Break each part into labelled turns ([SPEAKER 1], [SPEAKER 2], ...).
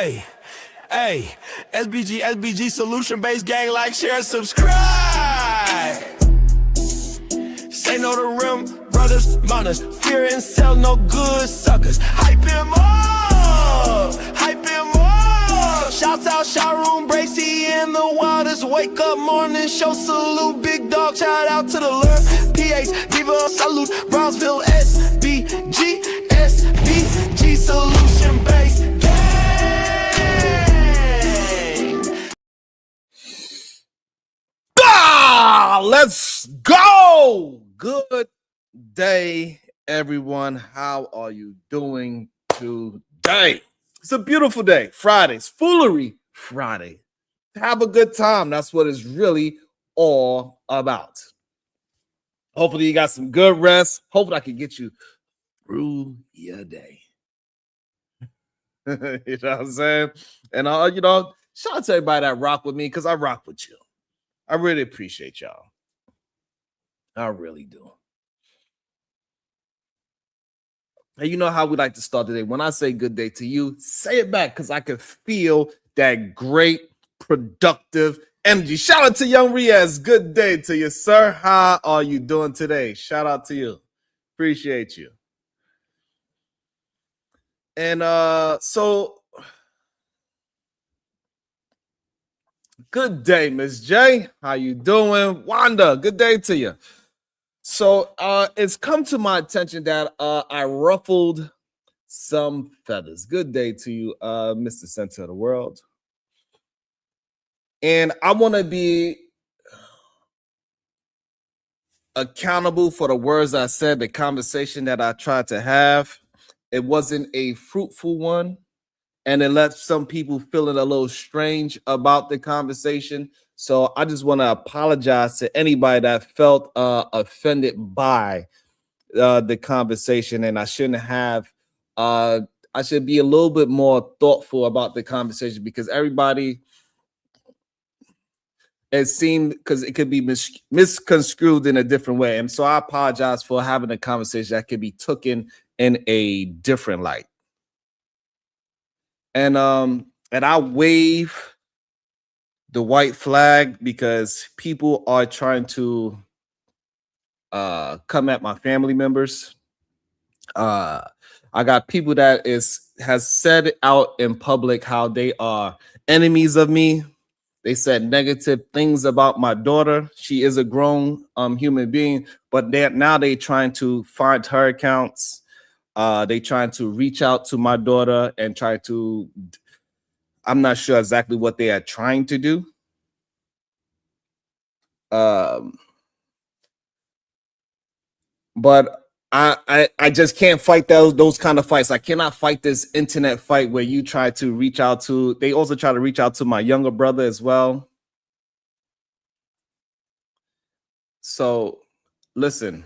[SPEAKER 1] Hey, hey, SBG solution-based gang, like, share, subscribe. Say no to rim, brothers, mothers, fear and sell no good suckers. Hype him up, hype him up. Shouts out Sharon, Bracy in the wildest. Wake up morning, show salute, big dog, shout out to the Lord. PH, Diva, salute, Brownsville, SBG solution-based gang.
[SPEAKER 2] Let's go. Good day, everyone. How are you doing today? It's a beautiful day. Friday's Foolery Friday. Have a good time. That's what it's really all about. Hopefully you got some good rest. Hopefully I can get you through your day. You know what I'm saying? And shout out to everybody that rock with me, because I rock with you. I really appreciate y'all. I really do. And you know how we like to start the day. When I say good day to you, say it back, because I can feel that great, productive energy. Shout out to Young Riaz. Good day to you, sir. How are you doing today? Shout out to you. Appreciate you. And so good day, Miss J. How you doing? Wanda, good day to you. So it's come to my attention that I ruffled some feathers. Good day to you, Mr. Center of the World. And I want to be accountable for the words I said, the conversation that I tried to have. It wasn't a fruitful one, and it left some people feeling a little strange about the conversation. So I just want to apologize to anybody that felt offended by the conversation, and I shouldn't have. I should be a little bit more thoughtful about the conversation, because everybody, it seemed, because it could be misconstrued in a different way. And so I apologize for having a conversation that could be taken in a different light. And I wave the white flag because people are trying to come at my family members. I got people that has said out in public how they are enemies of me. They said negative things about my daughter. She is a grown human being, but now they trying to find her accounts. They trying to reach out to my daughter and try to. I'm not sure exactly what they are trying to do. But I just can't fight those kind of fights. I cannot fight this internet fight where you try to reach out to. They also try to reach out to my younger brother as well. So listen,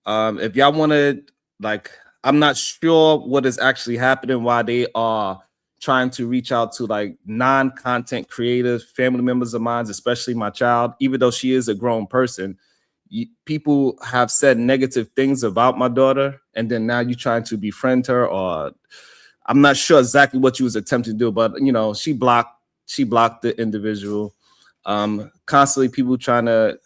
[SPEAKER 2] if y'all want to, like, I'm not sure what is actually happening, why they are trying to reach out to like non-content creators, family members of mine, especially my child, even though she is a grown person. People have said negative things about my daughter, and then now you're trying to befriend her, or I'm not sure exactly what you was attempting to do, but she blocked the individual. Constantly people trying to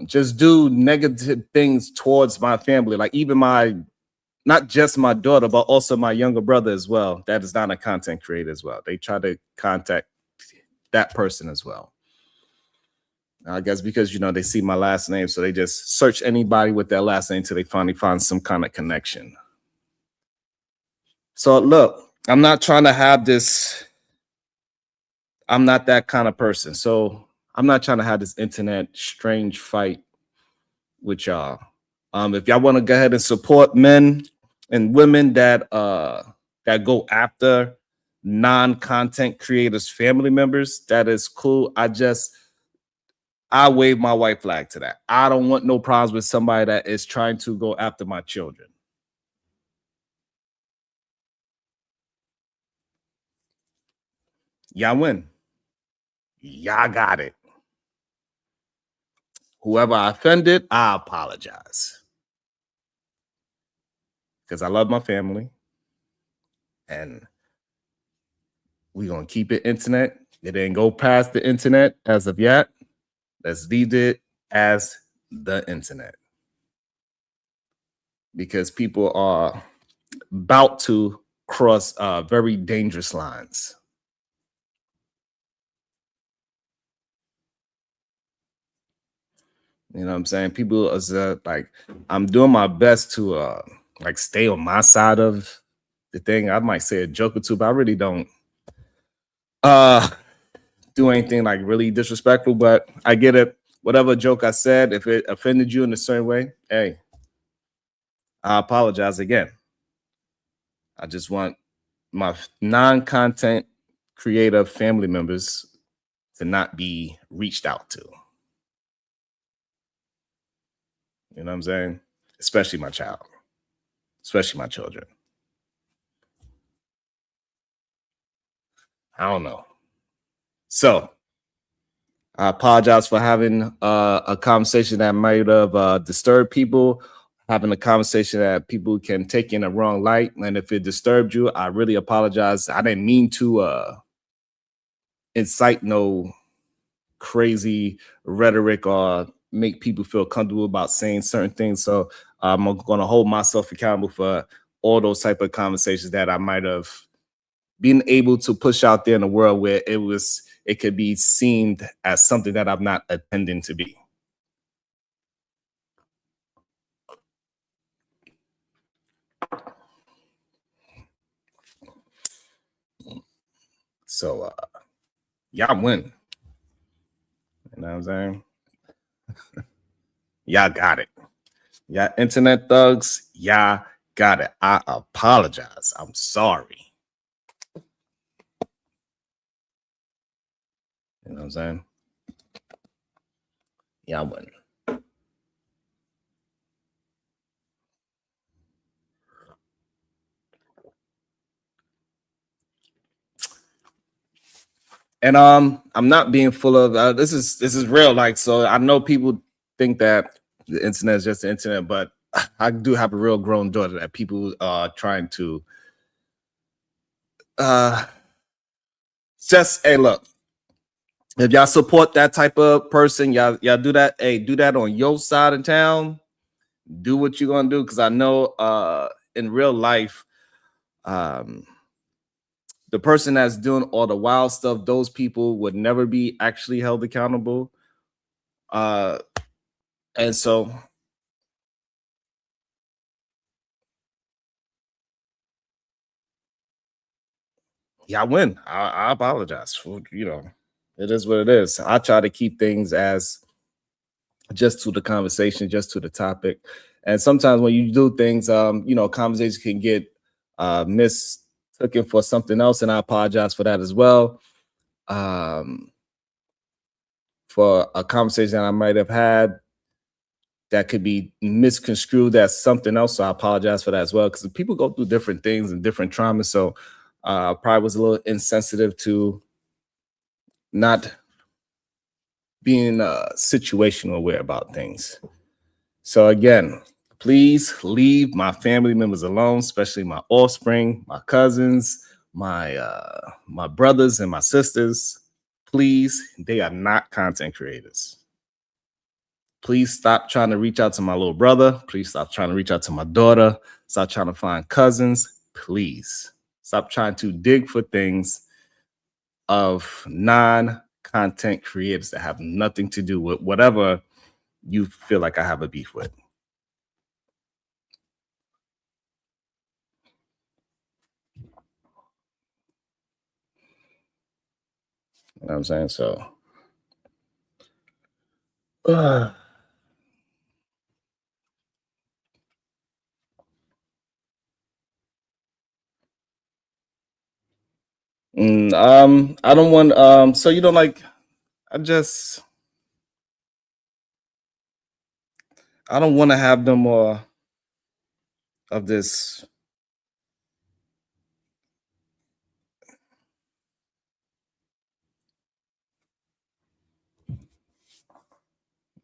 [SPEAKER 2] just do negative things towards my family, like even not just my daughter, but also my younger brother as well. That is not a content creator as well. They try to contact that person as well. I guess because, they see my last name, so they just search anybody with that last name until they finally find some kind of connection. So look, I'm not trying to have this. I'm not that kind of person. So I'm not trying to have this internet strange fight with y'all. If y'all want to go ahead and support men and women that go after non-content creators, family members, that is cool. I wave my white flag to that. I don't want no problems with somebody that is trying to go after my children. Y'all win. Y'all got it. Whoever I offended, I apologize. Because I love my family. And We're gonna keep it internet. It didn't go past the internet as of yet. Let's leave it as the internet. Because people are about to cross very dangerous lines. You know what I'm saying? People are like, I'm doing my best to like stay on my side of the thing. I might say a joke or two, but I really don't do anything like really disrespectful. But I get it. Whatever joke I said, if it offended you in a certain way, hey, I apologize again. I just want my non-content creative family members to not be reached out to. You know what I'm saying? Especially my child, especially my children. I don't know. So I apologize for having a conversation that might have disturbed people, having a conversation that people can take in a wrong light. And if it disturbed you, I really apologize. I didn't mean to incite no crazy rhetoric or make people feel comfortable about saying certain things. So I'm going to hold myself accountable for all those type of conversations that I might have been able to push out there in the world where it could be seen as something that I'm not intending to be. So y'all win. You know what I'm saying? Y'all got it. Y'all internet thugs, y'all got it. I apologize. I'm sorry. You know what I'm saying? Y'all win. And I'm not being full of this is real. Like, so I know people think that the internet is just the internet, but I do have a real grown daughter that people are trying to just, hey, look, if y'all support that type of person, y'all do that. Hey, do that on your side of town. Do what you're gonna do, because I know in real life, the person that's doing all the wild stuff, those people would never be actually held accountable. And so yeah, I win. I apologize for, it is what it is. I try to keep things as just to the conversation, just to the topic. And sometimes when you do things, conversations can get mistaken for something else. And I apologize for that as well. For a conversation that I might have had that could be misconstrued as something else. So I apologize for that as well, because people go through different things and different traumas. So probably was a little insensitive to not being situational aware about things. So again, please leave my family members alone, especially my offspring, my cousins, my brothers and my sisters. Please, they are not content creators. Please stop trying to reach out to my little brother. Please stop trying to reach out to my daughter. Stop trying to find cousins. Please stop trying to dig for things of non-content creators that have nothing to do with whatever you feel like I have a beef with. You know what I'm saying? So I don't want so I don't want to have no more of this.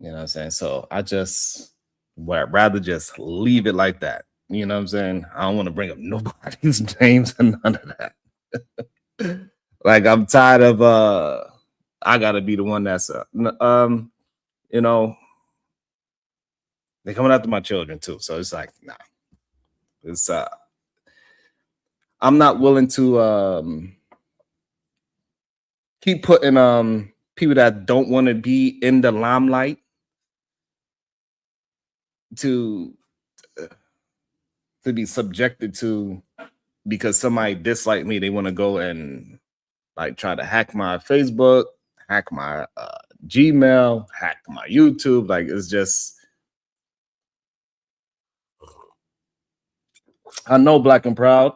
[SPEAKER 2] You know what I'm saying? So I just would rather just leave it like that. You know what I'm saying? I don't want to bring up nobody's names and none of that. Like I'm tired of I gotta be the one that's you know, they're coming after my children too. So it's like, nah. It's I'm not willing to keep putting people that don't want to be in the limelight to be subjected to, because somebody disliked me, they want to go and like try to hack my Facebook, hack my Gmail, hack my YouTube. Like it's just, I know Black and Proud.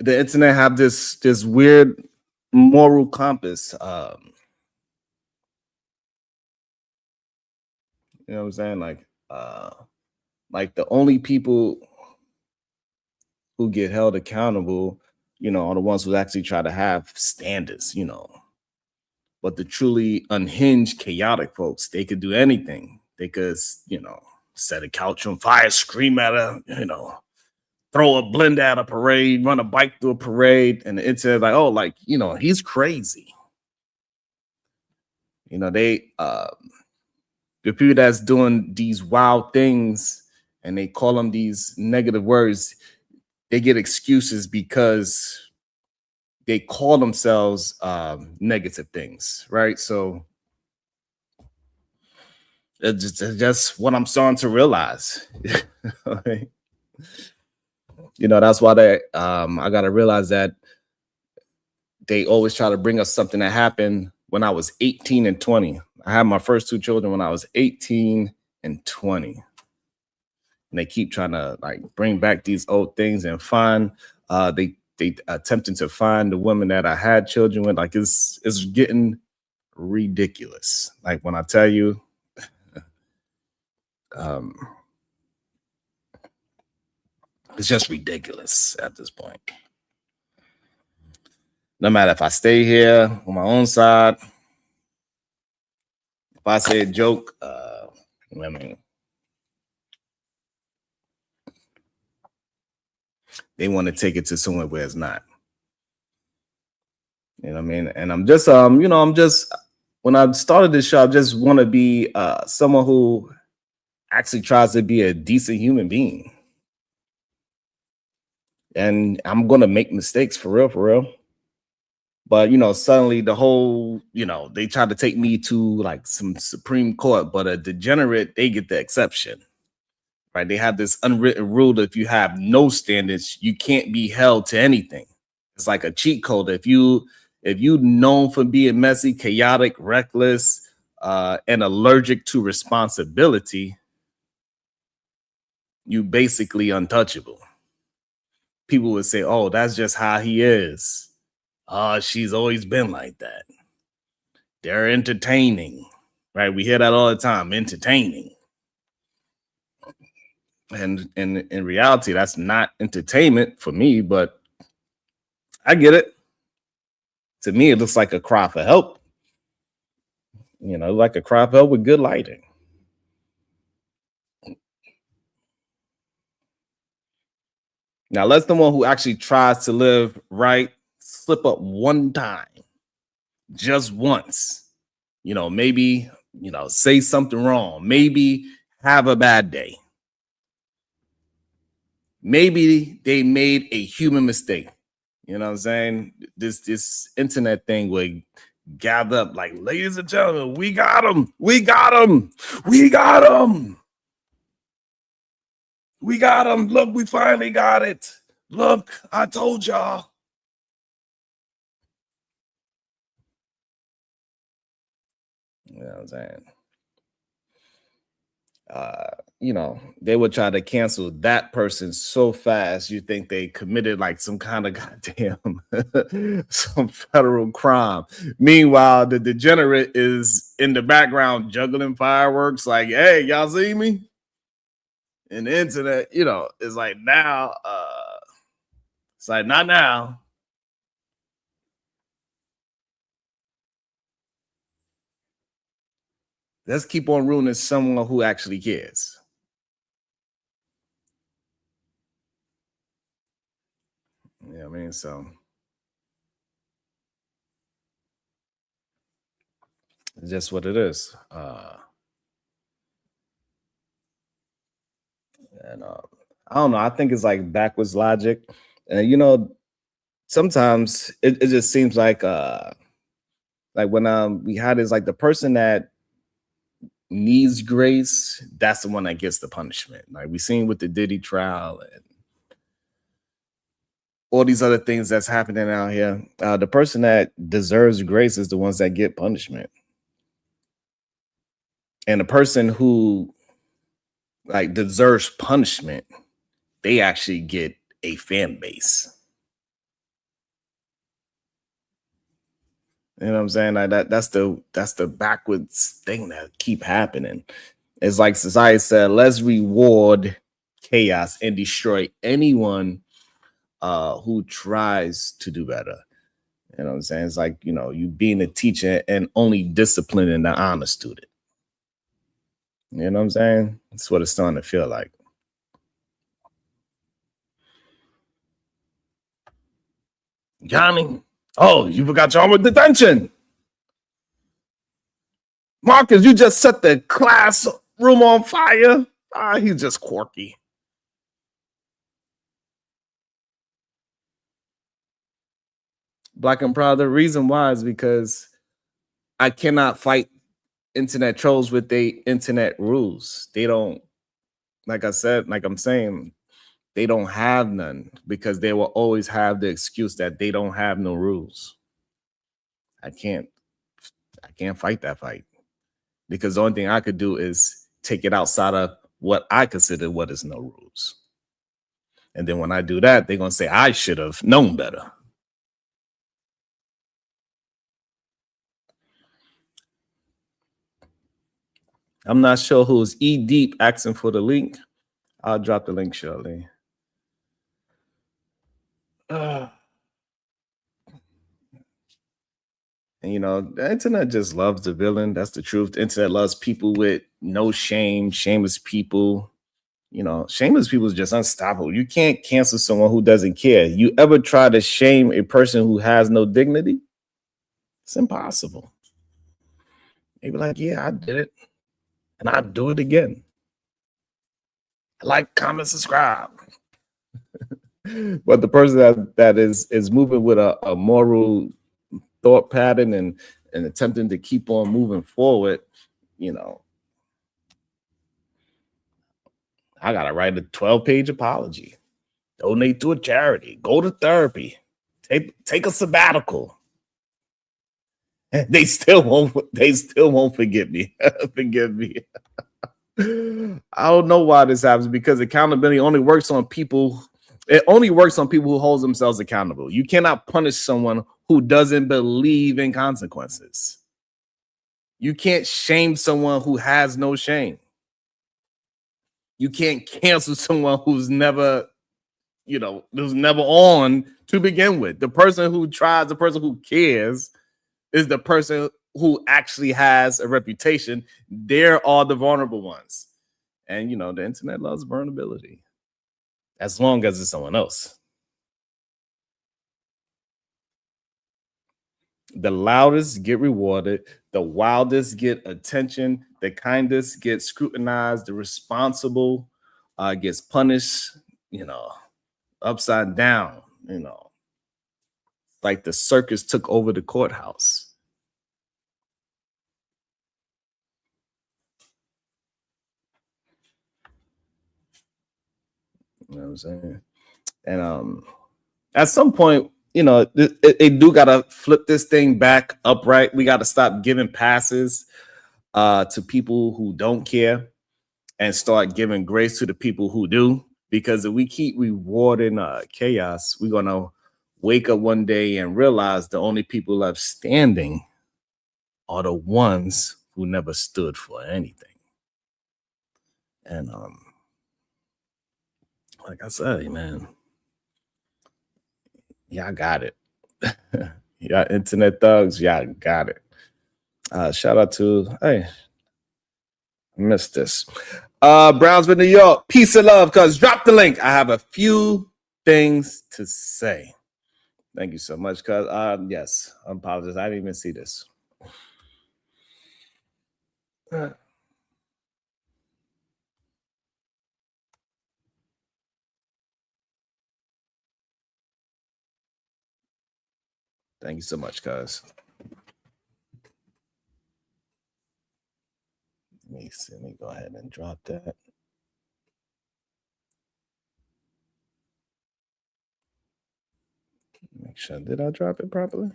[SPEAKER 2] The internet have this weird moral compass. You know what I'm saying? Like the only people who get held accountable, are the ones who actually try to have standards. But the truly unhinged, chaotic folks, they could do anything. They could, set a couch on fire, scream at her, throw a blender at a parade, run a bike through a parade, and the internet like, oh, like, he's crazy. They the people that's doing these wild things and they call them these negative words, they get excuses because they call themselves negative things, right? So it's just what I'm starting to realize. Right? That's why I got to realize that they always try to bring us something that happened when I was 18 and 20. I had my first two children when I was 18 and 20. And they keep trying to like bring back these old things and find they attempting to find the women that I had children with. Like it's getting ridiculous. Like when I tell you, it's just ridiculous at this point. No matter if I stay here on my own side, if I say a joke, I mean, they want to take it to somewhere where it's not. You know what I mean? And I'm just, when I started this show, I just want to be someone who actually tries to be a decent human being. And I'm going to make mistakes for real. But, suddenly the whole, they tried to take me to like some Supreme Court, but a degenerate, they get the exception. Right? They have this unwritten rule that if you have no standards, you can't be held to anything. It's like a cheat code. If you known for being messy, chaotic, reckless, and allergic to responsibility, you basically untouchable. People would say, "Oh, that's just how he is. She's always been like that." They're entertaining, right? We hear that all the time, entertaining. And in reality, that's not entertainment for me, but I get it. To me, it looks like a cry for help. Like a cry for help with good lighting. Now, let someone who actually tries to live right slip up one time, just once. Maybe, say something wrong. Maybe have a bad day. Maybe they made a human mistake. You know what I'm saying? This internet thing would gather up like, ladies and gentlemen, we got him. We got him. We got him. We got him. Look, we finally got it. Look, I told y'all. You know what I'm saying? They would try to cancel that person so fast you think they committed like some kind of goddamn some federal crime. Meanwhile, the degenerate is in the background juggling fireworks, like, hey, y'all see me? And the internet, is like now, it's like not now. Let's keep on ruining someone who actually cares. I mean, so it's just what it is. And I don't know. I think it's like backwards logic. And sometimes it just seems like when we had is like the person that needs grace, that's the one that gets the punishment. Like we seen with the Diddy trial and all these other things that's happening out here. The person that deserves grace is the ones that get punishment. And the person who like deserves punishment, they actually get a fan base. You know what I'm saying? Like that's the backwards thing that keep happening. It's like society said, let's reward chaos and destroy anyone who tries to do better. You know what I'm saying? It's like, you being a teacher and only disciplining the honest student. You know what I'm saying? That's what it's starting to feel like. Johnny, oh, you forgot your arm detention. Marcus, you just set the classroom on fire. He's just quirky. Black and proud. The reason why is because I cannot fight internet trolls with their internet rules. They don't, like I said, like I'm saying, they don't have none because they will always have the excuse that they don't have no rules. I can't fight that fight because the only thing I could do is take it outside of what I consider what is no rules. And then when I do that, they're going to say I should have known better. I'm not sure who's E Deep asking for the link. I'll drop the link shortly. And the internet just loves the villain. That's the truth. The internet loves people with no shame, shameless people. Shameless people is just unstoppable. You can't cancel someone who doesn't care. You ever try to shame a person who has no dignity? It's impossible. They be like, yeah, I did it. And I'll do it again. Like, comment, subscribe. But the person that is moving with a moral thought pattern and attempting to keep on moving forward, I gotta write a 12-page apology, donate to a charity, go to therapy, take a sabbatical. They still won't forgive me. Forgive me. I don't know why this happens, because accountability only works on people. It only works on people who hold themselves accountable. You cannot punish someone who doesn't believe in consequences. You can't shame someone who has no shame. You can't cancel someone who's never, who's never on to begin with. The person who tries, the person who cares, is the person who actually has a reputation. They're all the vulnerable ones. And, the internet loves vulnerability. As long as it's someone else. The loudest get rewarded. The wildest get attention. The kindest get scrutinized. The responsible gets punished, upside down, like the circus took over the courthouse. You know what I'm saying? And at some point, they do gotta flip this thing back upright. We gotta stop giving passes to people who don't care and start giving grace to the people who do. Because if we keep rewarding chaos, we're gonna wake up one day and realize the only people left standing are the ones who never stood for anything. And like I said, man, y'all got it. Y'all internet thugs, y'all got it. Shout out to, hey, I missed this. Brownsville, New York. Peace and love, cuz drop the link. I have a few things to say. Thank you so much, cuz. Yes, I apologize. I didn't even see this. Thank you so much, cuz. Let me see. Let me go ahead and drop that. Make sure. Did I drop it properly?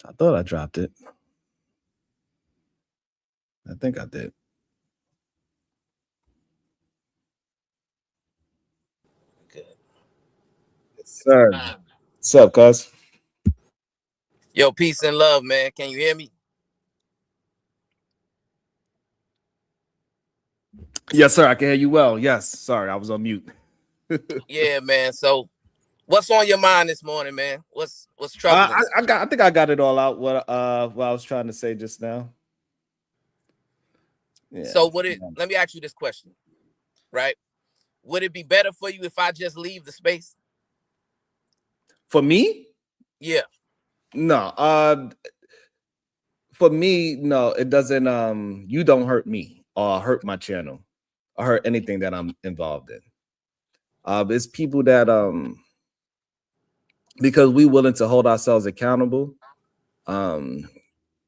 [SPEAKER 2] I thought I dropped it. I think I did.
[SPEAKER 3] Good.
[SPEAKER 2] Yes, sir. What's up, cuz?
[SPEAKER 3] Yo, peace and love, man. Can you hear me?
[SPEAKER 2] Yes, sir. I can hear you well. Yes. Sorry, I was on mute.
[SPEAKER 3] Yeah, man. So, what's on your mind this morning, man? What's troubling you?
[SPEAKER 2] I think I got it all out. What I was trying to say just now. Yeah.
[SPEAKER 3] So, let me ask you this question, right? Would it be better for you if I just leave the space?
[SPEAKER 2] For me?
[SPEAKER 3] Yeah.
[SPEAKER 2] No. For me, no, it doesn't. You don't hurt me or hurt my channel or hurt anything that I'm involved in. It's people that because we willing to hold ourselves accountable.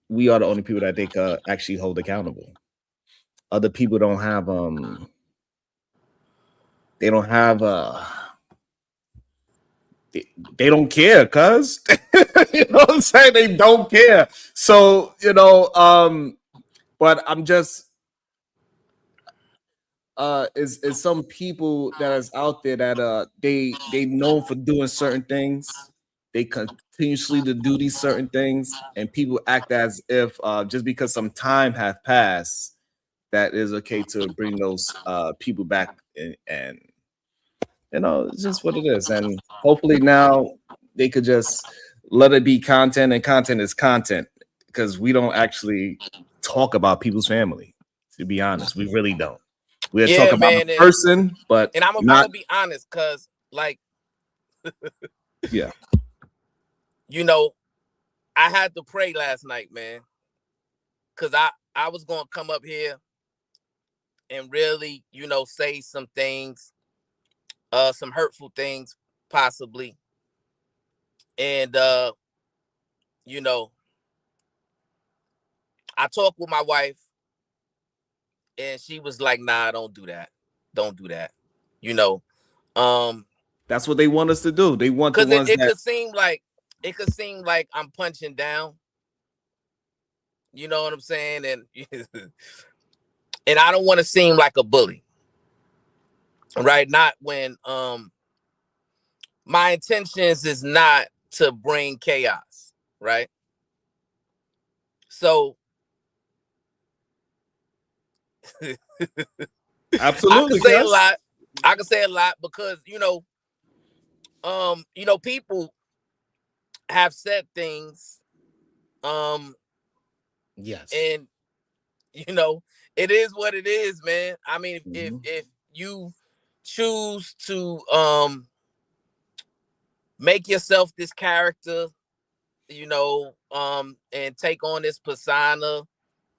[SPEAKER 2] We are the only people that they could actually hold accountable. Other people don't have they don't have they don't care, cuz you know what I'm saying? They don't care. So, but I'm just is some people that is out there that they known for doing certain things. They continuously to do these certain things, and people act as if just because some time have passed, that is okay to bring those people back and it's just what it is. And hopefully now they could just let it be content, and content is content, because we don't actually talk about people's family. To be honest, we really don't. We'll talk
[SPEAKER 3] Yeah,
[SPEAKER 2] about
[SPEAKER 3] man.
[SPEAKER 2] the person, but
[SPEAKER 3] And I'm
[SPEAKER 2] not.
[SPEAKER 3] gonna be honest, cuz like
[SPEAKER 2] Yeah.
[SPEAKER 3] I had to pray last night, man. Cause I was gonna come up here and really, say some things, some hurtful things, possibly. And you know, I talked with my wife, and she was like, "Nah, don't do that. Don't do that." You know, um,
[SPEAKER 2] That's what they want us to do. They want the
[SPEAKER 3] because
[SPEAKER 2] ones
[SPEAKER 3] it
[SPEAKER 2] that.
[SPEAKER 3] could seem like I'm punching down. You know what I'm saying? And and I don't want to seem like a bully, right? Not when my intentions is not to bring chaos, right? So I could
[SPEAKER 2] Absolutely,
[SPEAKER 3] say a
[SPEAKER 2] cuz.
[SPEAKER 3] lot. I could say a lot because people have said things,
[SPEAKER 2] Yes.
[SPEAKER 3] and it is what it is, man. I mean, if
[SPEAKER 2] Mhm.
[SPEAKER 3] if you choose to make yourself this character, and take on this persona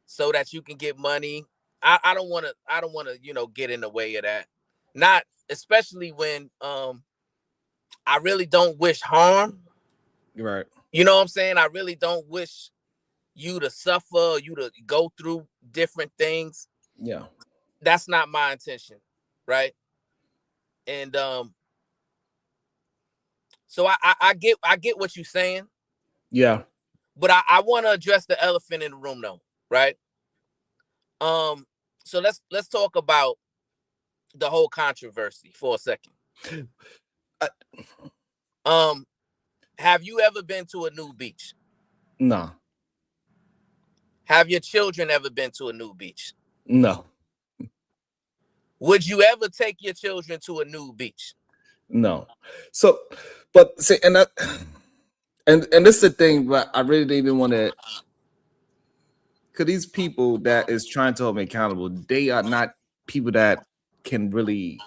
[SPEAKER 3] so that you can get money, I don't want to get in the way of that. Not especially when I really don't wish harm.
[SPEAKER 2] Right.
[SPEAKER 3] You know what I'm saying? I really don't wish you to suffer, you to go through different things.
[SPEAKER 2] Yeah.
[SPEAKER 3] That's not my intention, right? And so I get what you're saying,
[SPEAKER 2] Yeah.
[SPEAKER 3] but I want to address the elephant in the room, though, right? So let's talk about the whole controversy for a second.
[SPEAKER 2] I,
[SPEAKER 3] Have you ever been to a nude beach?
[SPEAKER 2] no.
[SPEAKER 3] Have your children ever been to a nude beach?
[SPEAKER 2] No.
[SPEAKER 3] Would you ever take your children to a nude beach?
[SPEAKER 2] No. So, but see, and And this is the thing, but I really didn't even want to. Because these people that is trying to hold me accountable, they are not people that can really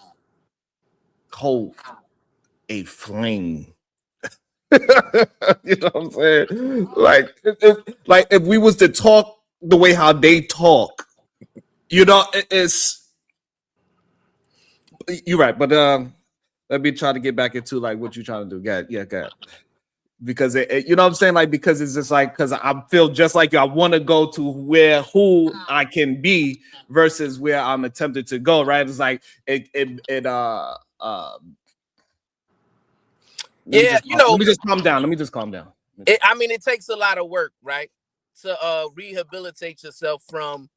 [SPEAKER 2] hold a flame. You know what I'm saying? Like, like if we was to talk the way how they talk, you know, it's you're right. But let me try to get back into like what you're trying to do. Go. Because you know what I'm saying, like because it's just like because I feel just like you. I want to go to who I can be versus where I'm attempted to go. Right? It's like it
[SPEAKER 3] Yeah,
[SPEAKER 2] let me just calm down.
[SPEAKER 3] it takes a lot of work, right, to rehabilitate yourself from,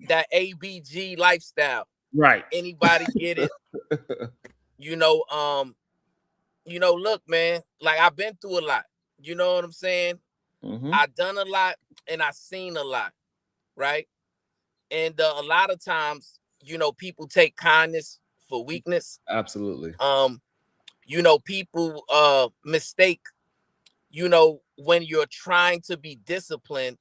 [SPEAKER 3] that ABG lifestyle.
[SPEAKER 2] Right.
[SPEAKER 3] Anybody get it? Look, man, like I've been through a lot. You know what I'm saying?
[SPEAKER 2] Mm-hmm.
[SPEAKER 3] I done a lot and I seen a lot, right? And a lot of times, people take kindness for weakness.
[SPEAKER 2] Absolutely.
[SPEAKER 3] People mistake, when you're trying to be disciplined,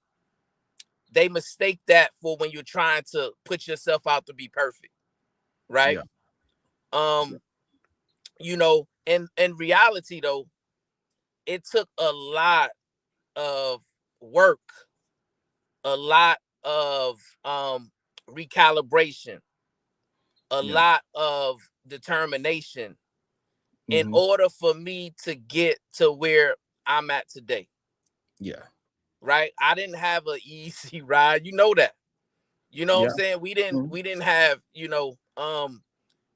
[SPEAKER 3] they mistake that for when you're trying to put yourself out to be perfect, right?
[SPEAKER 2] Yeah.
[SPEAKER 3] In reality though, it took a lot of work, a lot of recalibration, a lot of determination in order for me to get to where I'm at today.
[SPEAKER 2] Yeah.
[SPEAKER 3] Right? I didn't have an easy ride. You know that. You know what I'm saying? We didn't have,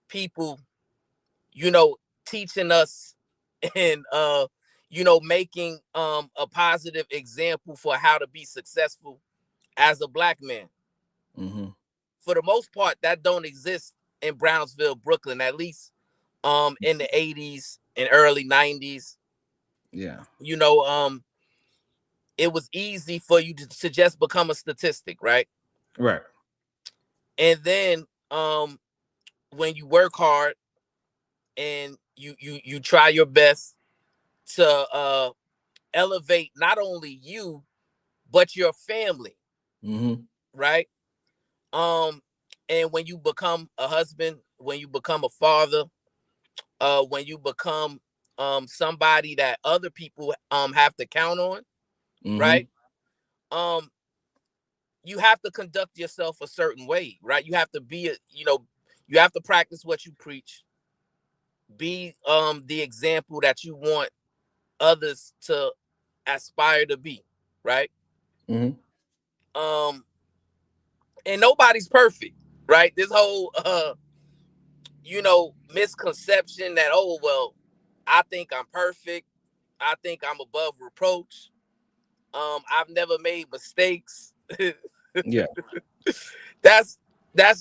[SPEAKER 3] people, teaching us and making a positive example for how to be successful as a Black man. For the most part, that don't exist in Brownsville, Brooklyn, at least in the 80s and early 90s.
[SPEAKER 2] Yeah.
[SPEAKER 3] It was easy for you to just become a statistic, right?
[SPEAKER 2] Right.
[SPEAKER 3] And then when you work hard and you try your best to elevate not only you but your family, right? And when you become a husband, when you become a father, when you become somebody that other people have to count on, right? You have to conduct yourself a certain way, right? You have to be you have to practice what you preach. Be the example that you want others to aspire to be, right? And nobody's perfect, right? This whole misconception that, oh well, I think I'm perfect, I think I'm above reproach, I've never made mistakes.
[SPEAKER 2] Yeah.
[SPEAKER 3] That's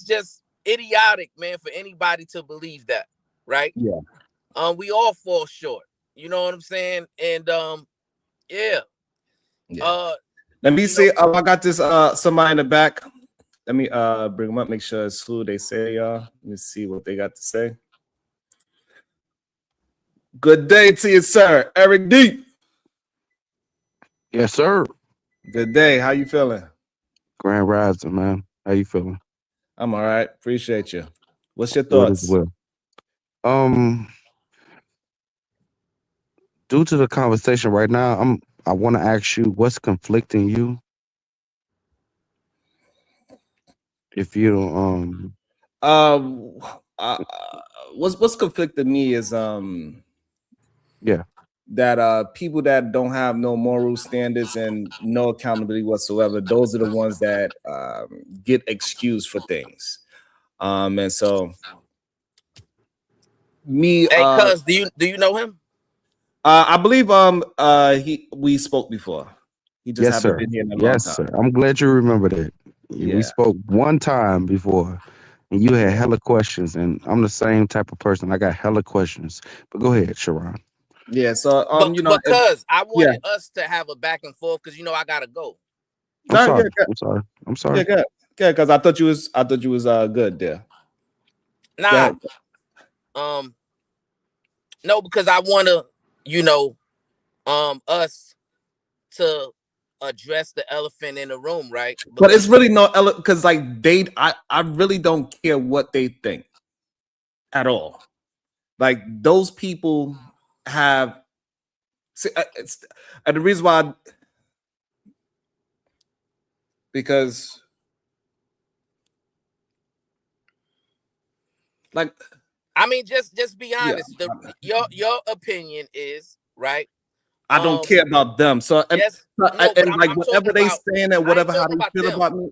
[SPEAKER 3] just idiotic, man, for anybody to believe that, right?
[SPEAKER 2] Yeah.
[SPEAKER 3] We all fall short. You know what I'm saying? And yeah.
[SPEAKER 2] Let me see. Oh, I got this somebody in the back. Let me bring them up, make sure it's who they say, y'all. Let me see what they got to say. Good day to you, sir. Eric D.
[SPEAKER 4] Yes, sir.
[SPEAKER 2] Good day. How you feeling?
[SPEAKER 4] Grand Rising, man. How you feeling?
[SPEAKER 2] I'm all right. Appreciate you. What's your
[SPEAKER 4] Good as
[SPEAKER 2] thoughts?
[SPEAKER 4] well. Due to the conversation right now, I want to ask you what's conflicting you. If you
[SPEAKER 2] What's conflicting me is
[SPEAKER 4] yeah,
[SPEAKER 2] that people that don't have no moral standards and no accountability whatsoever, those are the ones that get excused for things. And so me
[SPEAKER 3] Hey, cuz, do you know him?
[SPEAKER 2] I believe we spoke before. He just
[SPEAKER 4] yes,
[SPEAKER 2] haven't
[SPEAKER 4] sir.
[SPEAKER 2] been here in a long
[SPEAKER 4] Yes,
[SPEAKER 2] time.
[SPEAKER 4] sir. I'm glad you remember that. We
[SPEAKER 2] Yeah.
[SPEAKER 4] spoke one time before, and you had hella questions, and I'm the same type of person. I got hella questions. But go ahead, Sharon.
[SPEAKER 2] Yeah. So
[SPEAKER 3] because I wanted us to have a back and forth because I gotta go.
[SPEAKER 4] I'm sorry. I'm sorry. I'm sorry.
[SPEAKER 2] Yeah, because I thought you was good there.
[SPEAKER 3] Nah. No, because I want to, you know, us to address the elephant in the room, right?
[SPEAKER 2] But it's really no because like I really don't care what they think at all. Like those people have it's and the reason why because like
[SPEAKER 3] I mean, just be
[SPEAKER 2] yeah,
[SPEAKER 3] honest. Your opinion is right.
[SPEAKER 2] I don't care about them. So
[SPEAKER 3] Just no, but
[SPEAKER 2] like
[SPEAKER 3] I'm
[SPEAKER 2] whatever
[SPEAKER 3] talking
[SPEAKER 2] they
[SPEAKER 3] about.
[SPEAKER 2] saying and
[SPEAKER 3] I ain't
[SPEAKER 2] whatever how
[SPEAKER 3] talking
[SPEAKER 2] they
[SPEAKER 3] about
[SPEAKER 2] feel
[SPEAKER 3] them.
[SPEAKER 2] about me,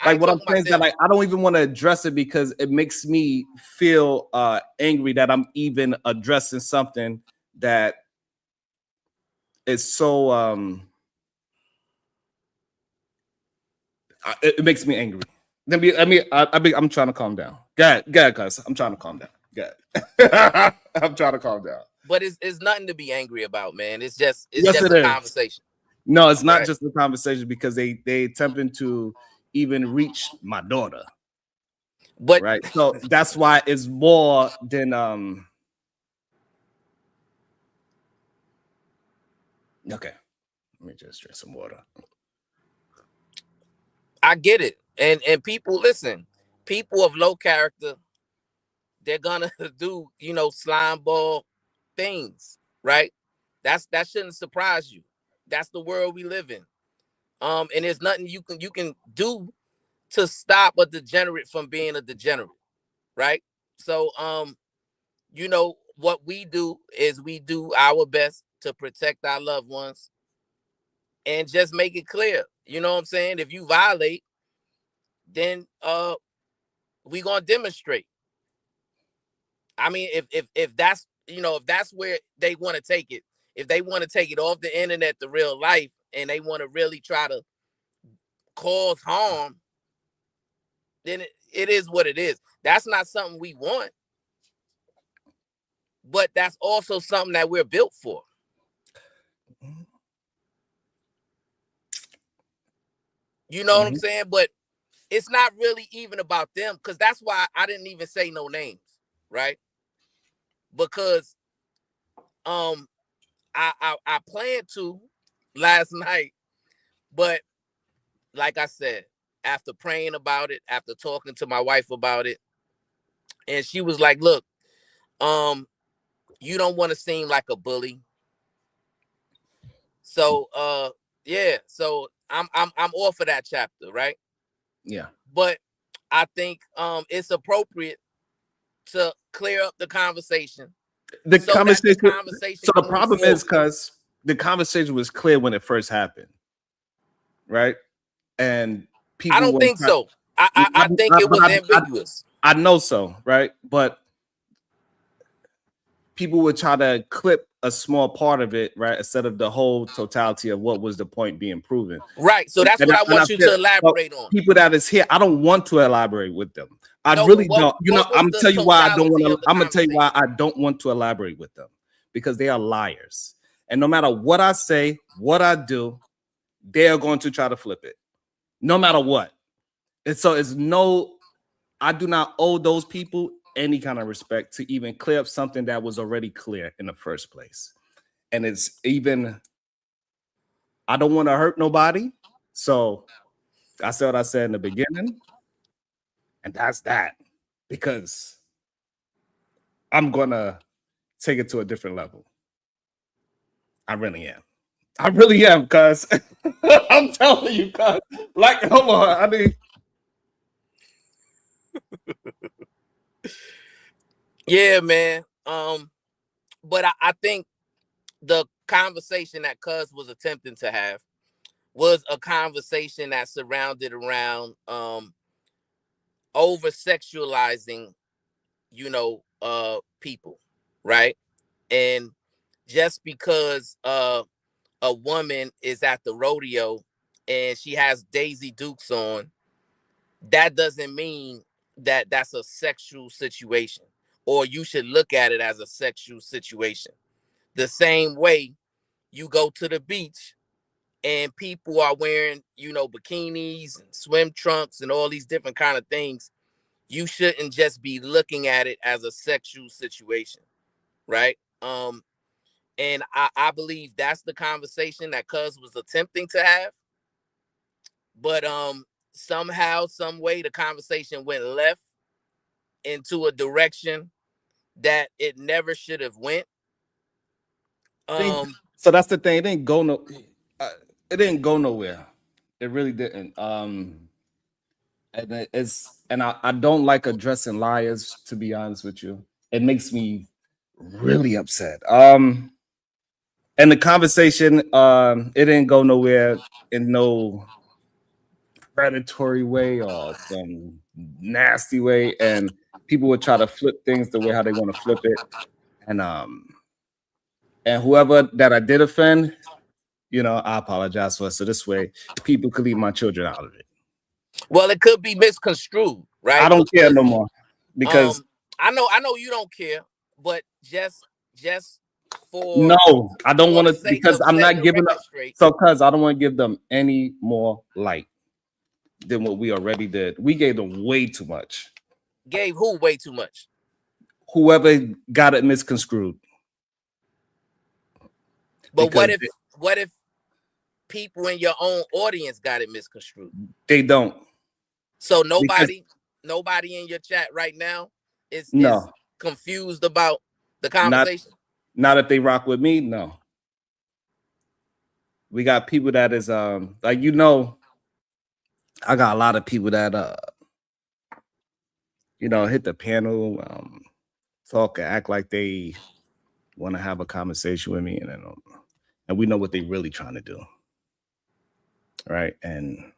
[SPEAKER 3] I
[SPEAKER 2] like
[SPEAKER 3] ain't
[SPEAKER 2] what I'm
[SPEAKER 3] talking
[SPEAKER 2] saying
[SPEAKER 3] about
[SPEAKER 2] is that
[SPEAKER 3] them.
[SPEAKER 2] like I don't even want to address it because it makes me feel angry that I'm even addressing something that is so it makes me angry. I'm trying to calm down. Go ahead, guys. I'm trying to calm down. Go ahead. I'm trying to calm down.
[SPEAKER 3] But it's nothing to be angry about, man. It's just
[SPEAKER 2] Yes, it
[SPEAKER 3] a
[SPEAKER 2] is.
[SPEAKER 3] conversation.
[SPEAKER 2] No, it's not
[SPEAKER 3] Right.
[SPEAKER 2] just a conversation because they attempting to even reach my daughter.
[SPEAKER 3] But
[SPEAKER 2] Right. So that's why it's more than okay. Let me just drink some water.
[SPEAKER 3] I get it. And people listen, people of low character, they're gonna do, you know, slime ball things, right? That shouldn't surprise you. That's the world we live in. And there's nothing you can do to stop a degenerate from being a degenerate, right? So you know what we do is we do our best to protect our loved ones and just make it clear. You know what I'm saying? If you violate, then we gonna demonstrate. I mean, if that's, you know, if that's where they want to take it, if they want to take it off the internet to real life and they want to really try to cause harm, then it is what it is. That's not something we want, but that's also something that we're built for. You know what I'm saying? But it's not really even about them, because that's why I didn't even say no names, right? Because I planned to last night, but like I said, after praying about it, after talking to my wife about it, and she was like, "Look, you don't want to seem like a bully, so yeah, so I'm off of that chapter, right?"
[SPEAKER 2] Yeah.
[SPEAKER 3] But I think it's appropriate to clear up the conversation
[SPEAKER 2] The
[SPEAKER 3] so that the
[SPEAKER 2] conversation.
[SPEAKER 3] conversation
[SPEAKER 2] So the
[SPEAKER 3] can move
[SPEAKER 2] problem is
[SPEAKER 3] forward.
[SPEAKER 2] because the conversation was clear when it first happened, right? And
[SPEAKER 3] I
[SPEAKER 2] people
[SPEAKER 3] don't
[SPEAKER 2] were
[SPEAKER 3] think so. I think it was ambiguous.
[SPEAKER 2] I know so, right? But people would try to clip a small part of it, right, instead of the whole totality of what was the point being proven.
[SPEAKER 3] Right. So that's what I
[SPEAKER 2] And I
[SPEAKER 3] want you
[SPEAKER 2] feel
[SPEAKER 3] to elaborate on.
[SPEAKER 2] people that is here, I don't want to elaborate with them. I
[SPEAKER 3] No,
[SPEAKER 2] really
[SPEAKER 3] but
[SPEAKER 2] don't. You know,
[SPEAKER 3] what was
[SPEAKER 2] I'm gonna
[SPEAKER 3] the
[SPEAKER 2] tell you why I don't want
[SPEAKER 3] totality
[SPEAKER 2] to.
[SPEAKER 3] of the
[SPEAKER 2] I'm gonna tell you why
[SPEAKER 3] conversation?
[SPEAKER 2] I don't want to elaborate with them, because they are liars. And no matter what I say, what I do, they are going to try to flip it, no matter what. And so it's no. I do not owe those people any kind of respect to even clear up something that was already clear in the first place. And it's even, I don't want to hurt nobody. So I said what I said in the beginning, and that's that. Because I'm gonna take it to a different level. I really am. I really am, cuz I'm telling you, cuz. Like, hold on. I mean,
[SPEAKER 3] Yeah, man. But I think the conversation that Cuz was attempting to have was a conversation that surrounded around over sexualizing, you know, people, right? And just because a woman is at the rodeo and she has Daisy Dukes on, that doesn't mean that that's a sexual situation, or you should look at it as a sexual situation. The same way you go to the beach and people are wearing, you know, bikinis and swim trunks and all these different kind of things, you shouldn't just be looking at it as a sexual situation, right? And I believe that's the conversation that Cuz was attempting to have. But somehow, some way, the conversation went left into a direction that it never should have went.
[SPEAKER 2] So that's the thing. It didn't go it didn't go nowhere. It really didn't. And I don't like addressing liars, to be honest with you. It makes me really upset. And the conversation, it didn't go nowhere in no predatory way or some nasty way. And people would try to flip things the way how they want to flip it. And whoever that I did offend, you know, I apologize for it. So this way, people could leave my children out of it.
[SPEAKER 3] Well, it could be misconstrued, right?
[SPEAKER 2] I don't care no more because
[SPEAKER 3] I know you don't care, but just for
[SPEAKER 2] no, I don't want to, because I'm not giving up.
[SPEAKER 3] Straight.
[SPEAKER 2] So, cuz I don't want to give them any more light than what we already did. We gave them way too much.
[SPEAKER 3] Gave who way too much?
[SPEAKER 2] Whoever got it misconstrued.
[SPEAKER 3] But what if people in your own audience got it misconstrued?
[SPEAKER 2] They don't.
[SPEAKER 3] So nobody in your chat right now is confused about the conversation.
[SPEAKER 2] Not if they rock with me, no. We got people that is like, you know, I got a lot of people that you know, hit the panel, talk and act like they want to have a conversation with me, and we know what they really trying to do, right? And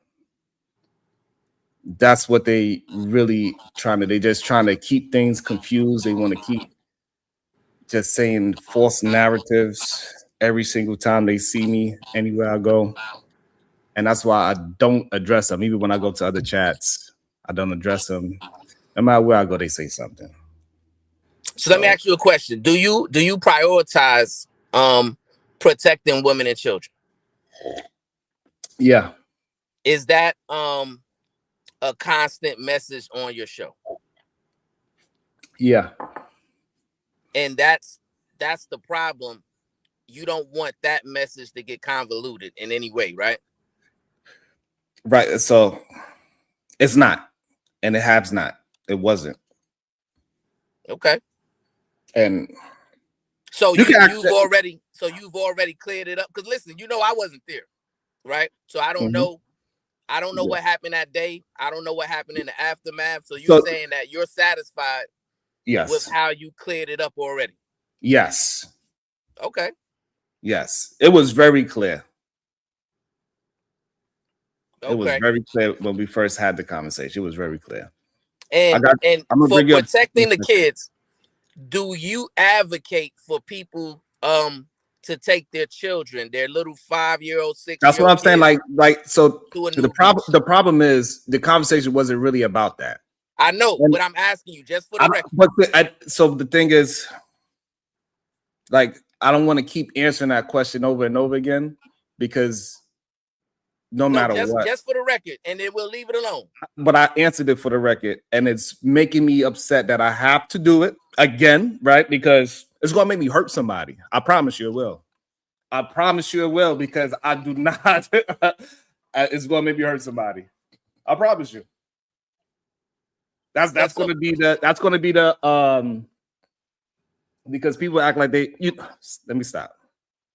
[SPEAKER 2] that's what they really trying to. They just trying to keep things confused. They want to keep just saying false narratives every single time they see me anywhere I go, and that's why I don't address them. Even when I go to other chats, I don't address them. No matter where I go, they say something.
[SPEAKER 3] So let me ask you a question. Do you prioritize protecting women and children?
[SPEAKER 2] Yeah.
[SPEAKER 3] Is that a constant message on your show?
[SPEAKER 2] Yeah.
[SPEAKER 3] And that's the problem. You don't want that message to get convoluted in any way, right?
[SPEAKER 2] Right. So it's not, and it has not. It wasn't.
[SPEAKER 3] Okay.
[SPEAKER 2] And
[SPEAKER 3] so you've already cleared it up. Because listen, you know I wasn't there, right? So I don't know. I don't know what happened that day. I don't know what happened in the aftermath. So you're saying that you're satisfied with how you cleared it up already?
[SPEAKER 2] Yes.
[SPEAKER 3] Okay.
[SPEAKER 2] Yes. It was very clear.
[SPEAKER 3] Okay.
[SPEAKER 2] It was very clear when we first had the conversation. It was very clear.
[SPEAKER 3] And for protecting the kids, do you advocate for people to take their children, their little 5-year-old, 6-year-old?
[SPEAKER 2] That's what I'm saying. Like so the problem is the conversation wasn't really about that.
[SPEAKER 3] I know, but I'm asking you just for the record.
[SPEAKER 2] So the thing is, like, I don't want to keep answering that question over and over again, because no matter what.
[SPEAKER 3] Just for the record, and then we'll leave it alone.
[SPEAKER 2] But I answered it for the record, and it's making me upset that I have to do it again, right? Because it's going to make me hurt somebody. I promise you it will. I promise you it will, because I do not. It's going to make me hurt somebody. I promise you. That's going to be the because people act like let me stop.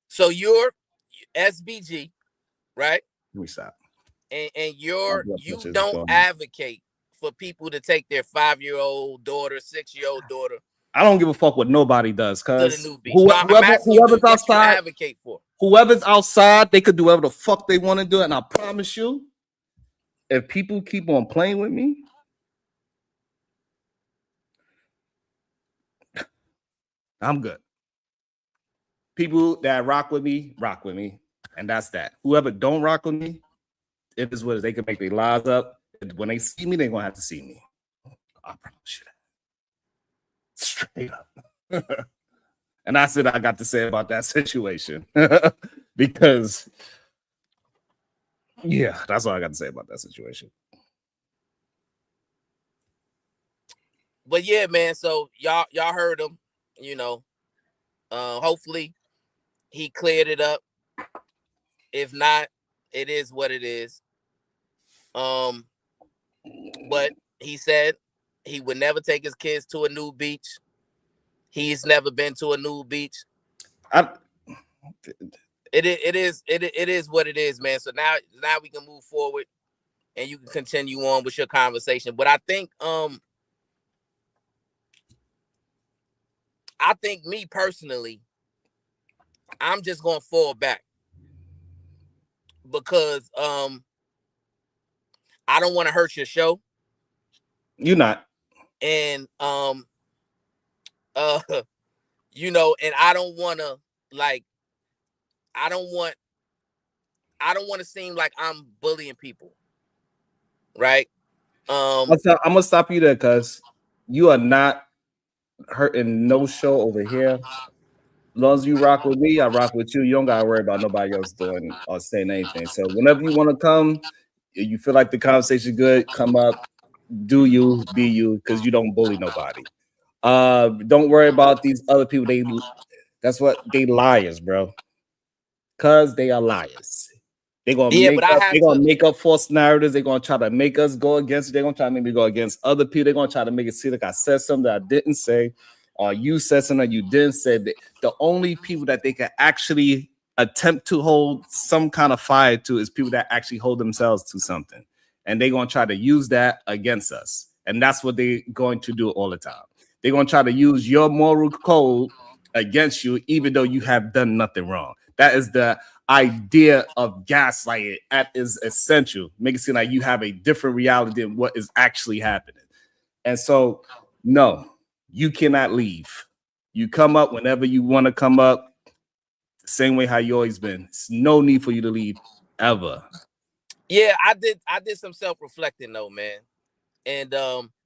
[SPEAKER 3] So you're SBG, right?
[SPEAKER 2] Let me stop.
[SPEAKER 3] And you don't advocate for people to take their 5-year-old daughter, 6-year-old daughter.
[SPEAKER 2] I don't give a fuck what nobody does, cuz
[SPEAKER 3] whoever's outside, advocate for.
[SPEAKER 2] Whoever's outside, they could do whatever the fuck they want to do. And I promise you, if people keep on playing with me, I'm good. People that rock with me, and that's that. Whoever don't rock with me, it is what it is. They can make their lies up. When they see me, they're gonna have to see me. I promise you that. Straight up. And that's what I got to say about that situation. Because yeah, that's all I got to say about that situation.
[SPEAKER 3] But yeah, man, so y'all heard him, you know. Hopefully he cleared it up. If not, it is what it is. But he said he would never take his kids to a nude beach. He's never been to a nude beach. It is what it is, man. So now we can move forward and you can continue on with your conversation. But I think me personally, I'm just gonna fall back because I don't want to hurt your show.
[SPEAKER 2] You're not.
[SPEAKER 3] And you know, and I don't want to I don't want to seem like I'm bullying people. Right?
[SPEAKER 2] I'm gonna stop you there because you are not hurting no show over here. As long as you rock with me, I rock with you. You don't gotta worry about nobody else doing or saying anything. So whenever you want to come, you feel like the conversation good, come up, do you, be you, because you don't bully nobody. Don't worry about these other people. That's what they liars, bro. Cause they are liars. They're gonna make up false narratives. They're gonna try to make us go against it. They're gonna try to make me go against other people. They're gonna try to make it seem like I said something that I didn't say, or you said something that you didn't say. The only people that they can actually attempt to hold some kind of fire to is people that actually hold themselves to something. And they're gonna try to use that against us. And that's what they're going to do all the time. They're gonna try to use your moral code against you, even though you have done nothing wrong. That is the idea of gaslighting. That is essential. Make it seem like you have a different reality than what is actually happening. And so, no, you cannot leave. You come up whenever you want to come up, the same way how you always been. It's no need for you to leave ever.
[SPEAKER 3] Yeah, I did some self-reflecting though, man. And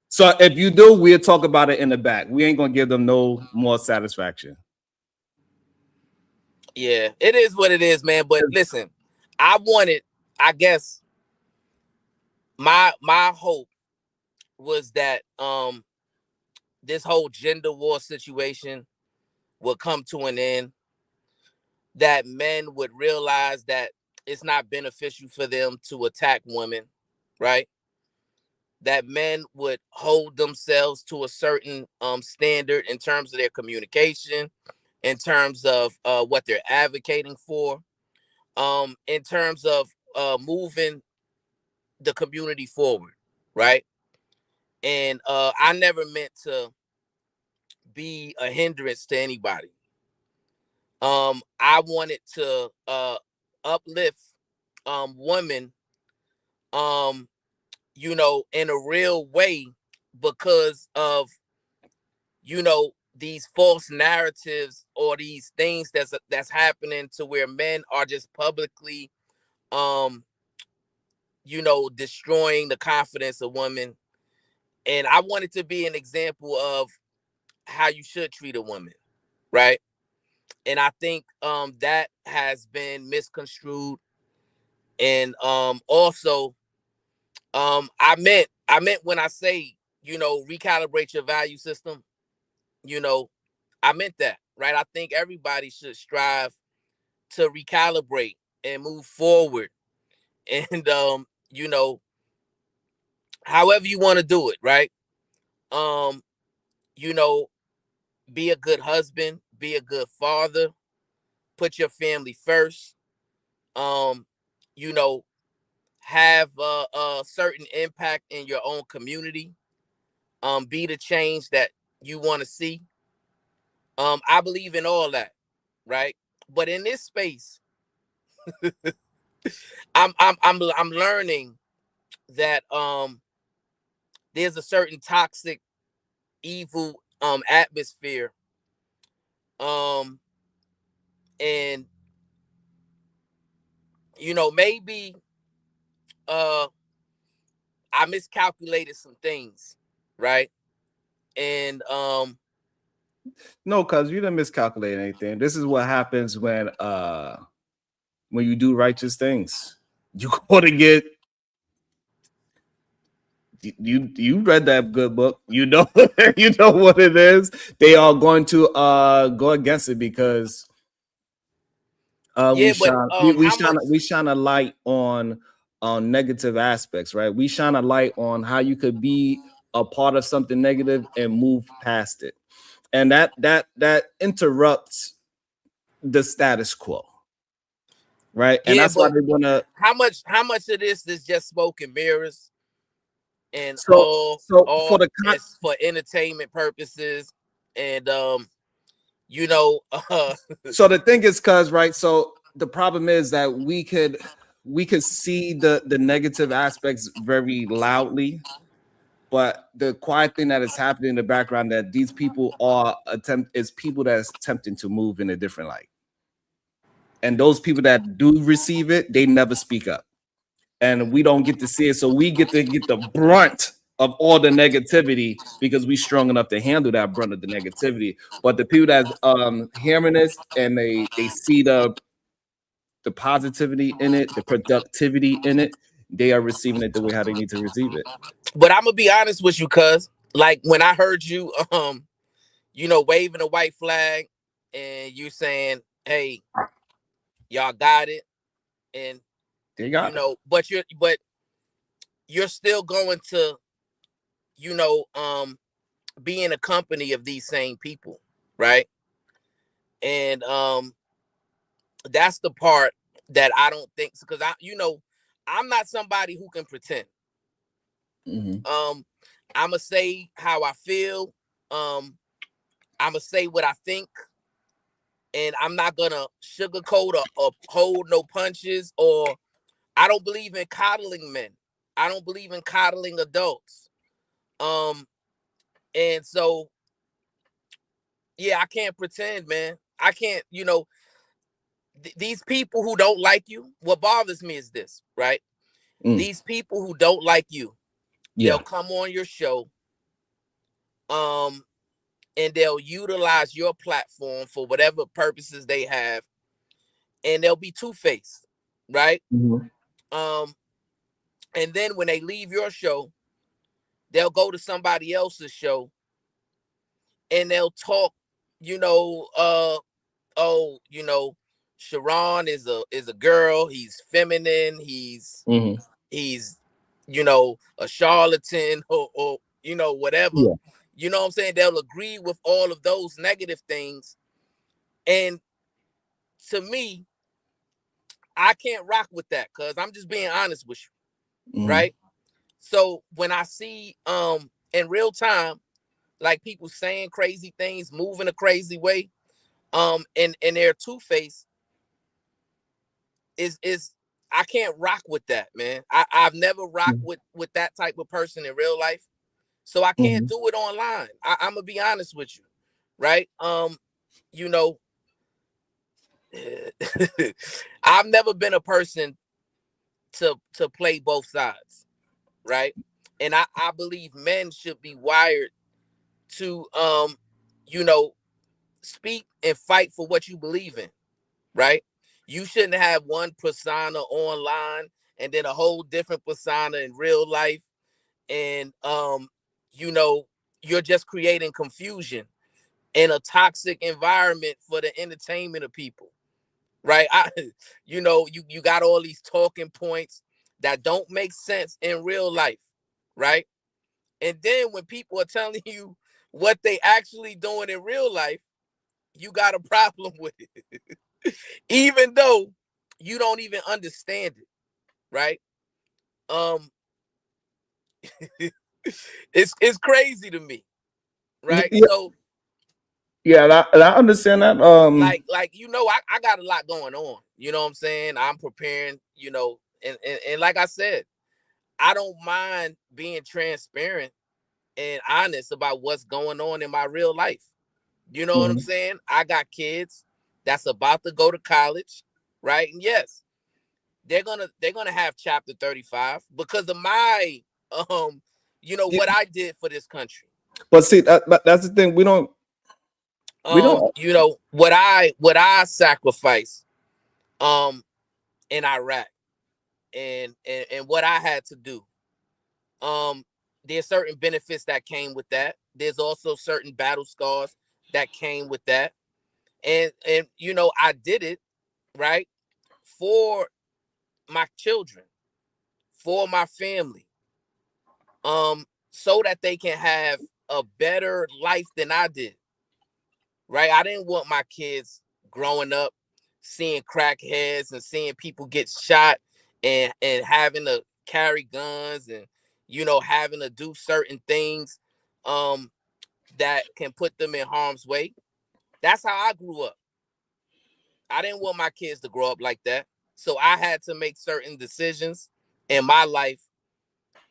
[SPEAKER 2] so if you do, we'll talk about it in the back. We ain't gonna give them no more satisfaction.
[SPEAKER 3] Yeah, it is what it is, man. But listen, I guess my hope was that this whole gender war situation would come to an end, that men would realize that it's not beneficial for them to attack women, right? That men would hold themselves to a certain standard in terms of their communication, in terms of what they're advocating for, in terms of moving the community forward, right? And I never meant to be a hindrance to anybody. I wanted to uplift women, you know, in a real way, because of, you know, these false narratives or these things that's happening to where men are just publicly you know, destroying the confidence of women. And I wanted to be an example of how you should treat a woman, right? And I think that has been misconstrued. And also I meant when I say, you know, recalibrate your value system, you know, I meant that, right? I think everybody should strive to recalibrate and move forward. And you know, however you want to do it, right? You know, be a good husband, be a good father, put your family first. You know, have a certain impact in your own community. Be the change that you want to see. I believe in all that, right? But in this space, I'm learning that there's a certain toxic, evil atmosphere. And you know, maybe I miscalculated some things, right? And
[SPEAKER 2] no, cuz you didn't miscalculate anything. This is what happens when you do righteous things. You're going to get you read that good book. You know you know what it is. They are going to go against it because
[SPEAKER 3] Yeah, but how much?
[SPEAKER 2] we shine a light on negative aspects, right? We shine a light on how you could be a part of something negative and move past it, and that interrupts the status quo, right? And
[SPEAKER 3] Yeah,
[SPEAKER 2] that's why
[SPEAKER 3] but
[SPEAKER 2] they want to.
[SPEAKER 3] how much? How much of this is just smoke and mirrors, and
[SPEAKER 2] So for
[SPEAKER 3] all
[SPEAKER 2] the
[SPEAKER 3] it's for entertainment purposes, and you know,
[SPEAKER 2] so the thing is, cuz right, so the problem is that we could see the negative aspects very loudly, but the quiet thing that is happening in the background, that these people are people that's attempting to move in a different light, and those people that do receive it, they never speak up, and we don't get to see it, so we get to get the brunt of all the negativity because we strong enough to handle that brunt of the negativity. But the people that's hearing this and they see the positivity in it, the productivity in it, they are receiving it the way how they need to receive it.
[SPEAKER 3] but I'm gonna be honest with you, cuz like when I heard you, you know, waving a white flag, and you saying, "Hey, y'all got it," and
[SPEAKER 2] They
[SPEAKER 3] you
[SPEAKER 2] got it.
[SPEAKER 3] know, but you're still going to, you know, be in a company of these same people, right? And that's the part that I don't think, because you know, I'm not somebody who can pretend.
[SPEAKER 2] Mm-hmm.
[SPEAKER 3] I'ma say how I feel. I'ma say what I think, and I'm not gonna sugarcoat or hold no punches. Or I don't believe in coddling men. I don't believe in coddling adults. Um, and so yeah, I can't pretend, man. I can't, you know, these people who don't like you. What bothers me is this, right?
[SPEAKER 2] Mm.
[SPEAKER 3] These people who don't like you, they'll
[SPEAKER 2] Yeah.
[SPEAKER 3] come on your show, um, and they'll utilize your platform for whatever purposes they have, and they'll be two-faced, right?
[SPEAKER 2] Mm-hmm.
[SPEAKER 3] Um, and then when they leave your show, they'll go to somebody else's show and they'll talk, you know, oh, you know, Sharon is a girl, he's feminine,
[SPEAKER 2] Mm-hmm.
[SPEAKER 3] he's you know, a charlatan, or you know, whatever.
[SPEAKER 2] Yeah.
[SPEAKER 3] You know what I'm saying? They'll agree with all of those negative things. And to me, I can't rock with that, because I'm just being honest with you,
[SPEAKER 2] Mm-hmm.
[SPEAKER 3] right? So when I see in real time, like people saying crazy things, moving a crazy way, and their two-face is I can't rock with that, man. I've never rocked with that type of person in real life. So I can't
[SPEAKER 2] Mm-hmm.
[SPEAKER 3] do it online. I'm gonna be honest with you, right? You know, I've never been a person to play both sides, right? And I believe men should be wired to you know, speak and fight for what you believe in, right? You shouldn't have one persona online and then a whole different persona in real life. And you know, you're just creating confusion in a toxic environment for the entertainment of people, right? You know, you got all these talking points that don't make sense in real life, right? And then when people are telling you what they actually doing in real life, you got a problem with it, even though you don't even understand it, right? Um, it's crazy to me, right?
[SPEAKER 2] Yeah,
[SPEAKER 3] So
[SPEAKER 2] yeah, and I understand that.
[SPEAKER 3] like you know, I got a lot going on. You know what I'm saying? I'm preparing, you know, and like I said, I don't mind being transparent and honest about what's going on in my real life. You know what I'm
[SPEAKER 2] Mhm.
[SPEAKER 3] saying? I got kids that's about to go to college, right? And yes, they're gonna have chapter 35 because of my you know,
[SPEAKER 2] Yeah,
[SPEAKER 3] what I did for this country.
[SPEAKER 2] but see, that's the thing. We don't.
[SPEAKER 3] You know, what I sacrificed in Iraq, and what I had to do. Um there's certain benefits that came with that. There's also certain battle scars that came with that. And you know, I did it, right, for my children, for my family, so that they can have a better life than I did. Right? I didn't want my kids growing up seeing crackheads and seeing people get shot and having to carry guns and, you know, having to do certain things that can put them in harm's way. That's how I grew up. I didn't want my kids to grow up like that. So I had to make certain decisions in my life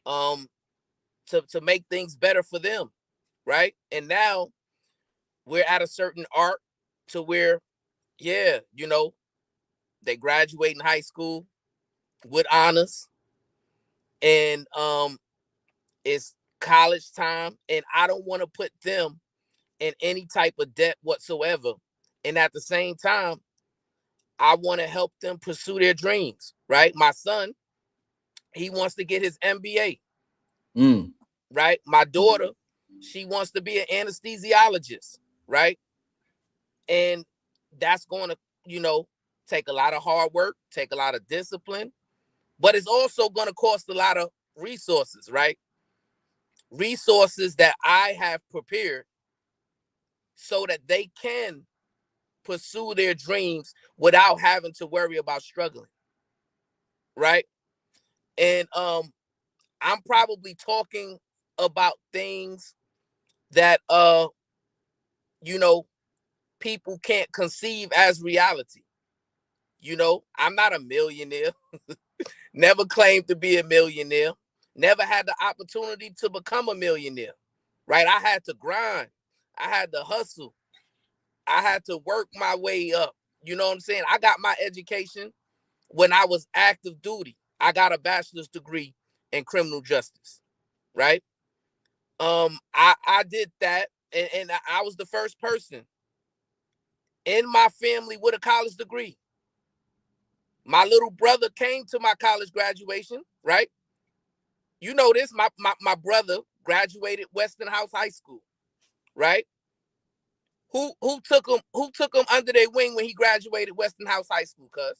[SPEAKER 3] to make things better for them, right? And now we're at a certain arc to where, yeah, you know, they graduate in high school with honors, and it's college time, and I don't want to put them in any type of debt whatsoever. And at the same time, I want to help them pursue their dreams, right? My son, he wants to get his MBA, right? My daughter, she wants to be an anesthesiologist, right? And that's going to, you know, take a lot of hard work, take a lot of discipline, but it's also going to cost a lot of resources, right? Resources that I have prepared so that they can pursue their dreams without having to worry about struggling, right? And I'm probably talking about things that you know, people can't conceive as reality. You know, I'm not a millionaire. Never claimed to be a millionaire. Never had the opportunity to become a millionaire, right? I had to grind. I had to hustle. I had to work my way up. You know what I'm saying? I got my education when I was active duty. I got a bachelor's degree in criminal justice, right? I did that, and I was the first person in my family with a college degree. My little brother came to my college graduation, right? You know this, my brother graduated Westinghouse High School, right? Who took him under their wing when he graduated Westinghouse High School, cuz?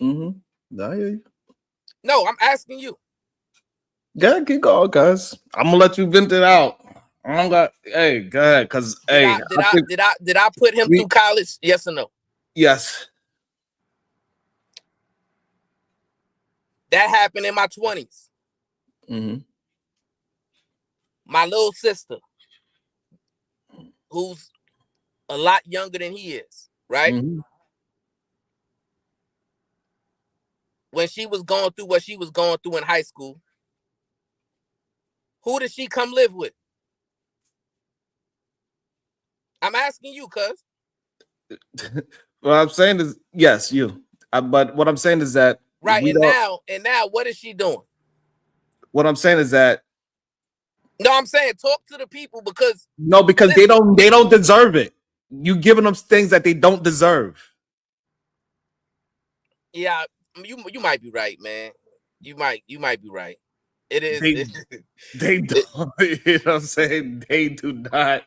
[SPEAKER 2] I hear you.
[SPEAKER 3] No, I'm asking you.
[SPEAKER 2] Yeah, keep going, guys. I'm gonna let you vent it out. I don't got. Hey, go ahead, cause
[SPEAKER 3] Did
[SPEAKER 2] hey,
[SPEAKER 3] I put him through college? Yes or no?
[SPEAKER 2] Yes.
[SPEAKER 3] That happened in my 20s. My little sister, who's a lot younger than he is, right? When she was going through what she was going through in high school, who did she come live with? I'm asking you, cuz.
[SPEAKER 2] What I'm saying is, yes, you. But what I'm saying is that
[SPEAKER 3] right, and now, what is she doing?
[SPEAKER 2] What I'm saying is that
[SPEAKER 3] no, I'm saying talk to the people because
[SPEAKER 2] they don't deserve it. You giving them things that they don't deserve.
[SPEAKER 3] Yeah, you might be right, man. You might be right. It is.
[SPEAKER 2] They don't. You know what I'm saying? They do not.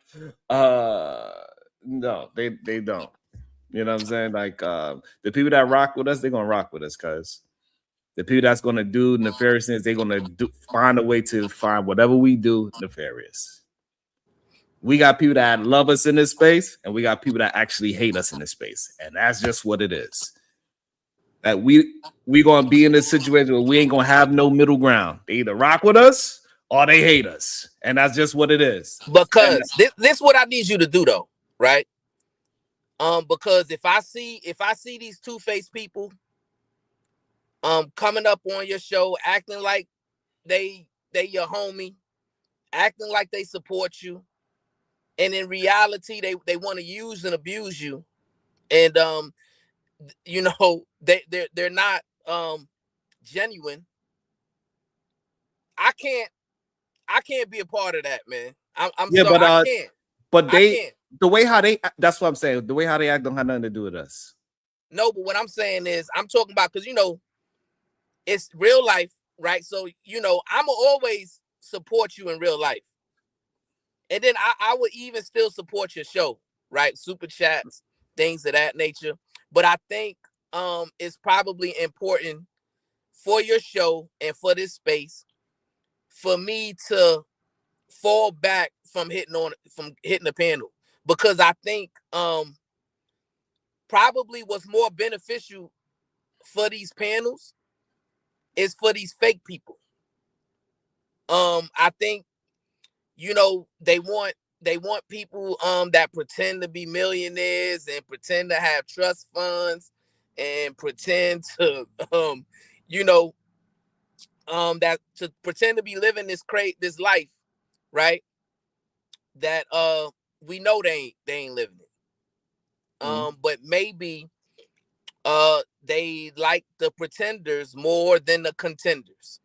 [SPEAKER 2] No, they don't. You know what I'm saying? Like the people that rock with us, they're gonna rock with us, cuz the people that's gonna do nefarious things, they're gonna find a way to find whatever we do nefarious. We got people that love us in this space, and we got people that actually hate us in this space, and that's just what it is. That we gonna be in this situation where we ain't gonna have no middle ground. They either rock with us or they hate us, and that's just what it is.
[SPEAKER 3] Because this what I need you to do though, right? Because if I see these two-faced people coming up on your show acting like they your homie, acting like they support you, and in reality they want to use and abuse you, and you know they're not genuine. I can't be a part of that, man. I'm
[SPEAKER 2] yeah,
[SPEAKER 3] sorry,
[SPEAKER 2] but
[SPEAKER 3] I can't.
[SPEAKER 2] But the way how they, that's what I'm saying. The way how they act don't have nothing to do with us.
[SPEAKER 3] No, but what I'm saying is, I'm talking about, because you know, it's real life, right? So you know, I'm always support you in real life. And then I would even still support your show, right? Super chats, things of that nature. But I think it's probably important for your show and for this space for me to fall back from hitting the panel, because I think probably what's more beneficial for these panels is for these fake people. I think, you know, they want people that pretend to be millionaires and pretend to have trust funds and pretend to you know, that to pretend to be living this life, right? That we know they ain't living it. But maybe they like the pretenders more than the contenders.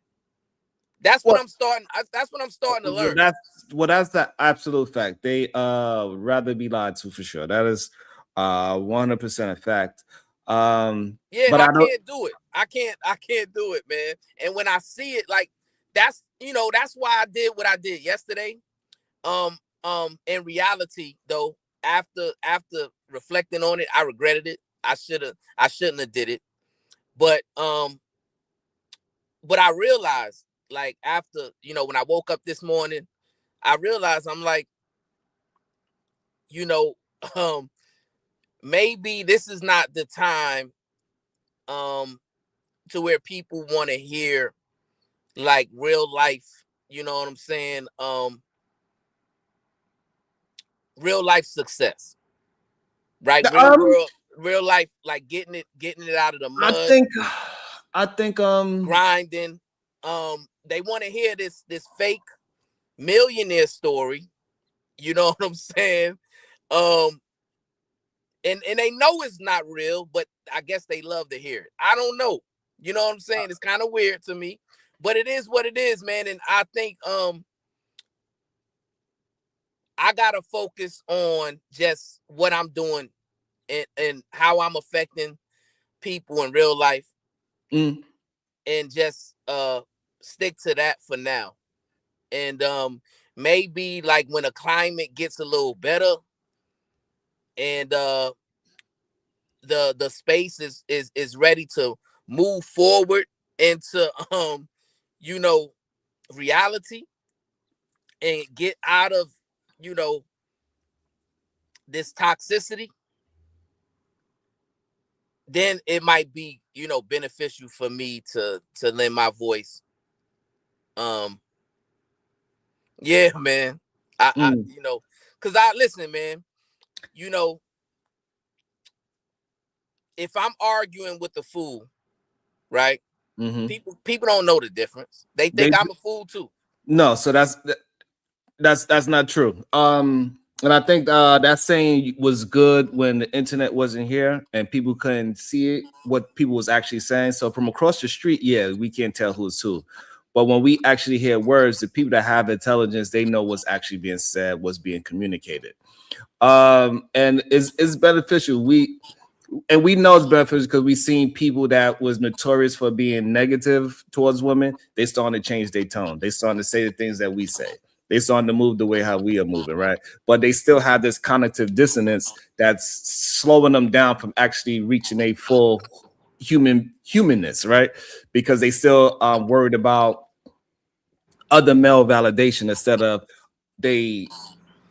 [SPEAKER 3] That's what I'm starting. That's what I'm starting to learn.
[SPEAKER 2] That's the absolute fact. They rather be lied to, for sure. That is 100% a fact.
[SPEAKER 3] Yeah, but I can't do it. I can't do it, man. And when I see it, like, that's, you know, that's why I did what I did yesterday. In reality, though, after reflecting on it, I regretted it. I shouldn't have did it. But I realized, like, after, you know, when I woke up this morning, I realized, I'm like, you know, maybe this is not the time to where people want to hear, like, real life, you know what I'm saying? Real life success, right? Real life, like getting it out of the mud.
[SPEAKER 2] I think
[SPEAKER 3] grinding. They want to hear this fake millionaire story, you know what I'm saying? And they know it's not real, but I guess they love to hear it. I don't know. You know what I'm saying? It's kind of weird to me, but it is what it is, man. And I think I gotta focus on just what I'm doing and how I'm affecting people in real life, and just stick to that for now. And maybe, like, when the climate gets a little better and the space is ready to move forward into you know, reality, and get out of, you know, this toxicity, then it might be, you know, beneficial for me to lend my voice. Yeah, man. I you know, because listen, man, you know, if I'm arguing with a fool, right? People don't know the difference. They think I'm a fool too.
[SPEAKER 2] No, so that's not true. And I think that saying was good when the internet wasn't here and people couldn't see it, what people was actually saying. So from across the street, yeah, we can't tell who's who. But when we actually hear words, the people that have intelligence, they know what's actually being said, what's being communicated. And it's beneficial. We know it's beneficial because we've seen people that was notorious for being negative towards women. They starting to change their tone. They starting to say the things that we say. They starting to move the way how we are moving, right? But they still have this cognitive dissonance that's slowing them down from actually reaching a full humanness, right? Because they still worried about other male validation instead of they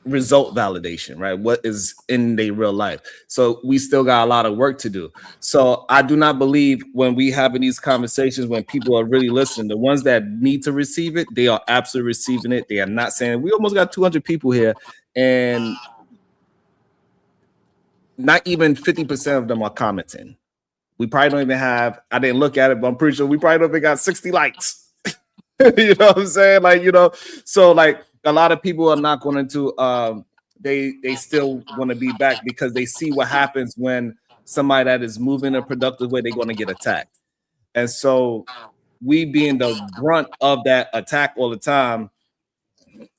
[SPEAKER 2] result validation, right? What is in their real life. So we still got a lot of work to do. So I do not believe when we having these conversations, when people are really listening, the ones that need to receive it, they are absolutely receiving it. They are not saying, we almost got 200 people here and not even 50% of them are commenting. We probably don't even have, I didn't look at it, but I'm pretty sure we probably don't even got 60 likes. You know what I'm saying? Like, you know, so like a lot of people are not going to they still want to be back because they see what happens when somebody that is moving a productive way, they're going to get attacked. And so we being the brunt of that attack all the time,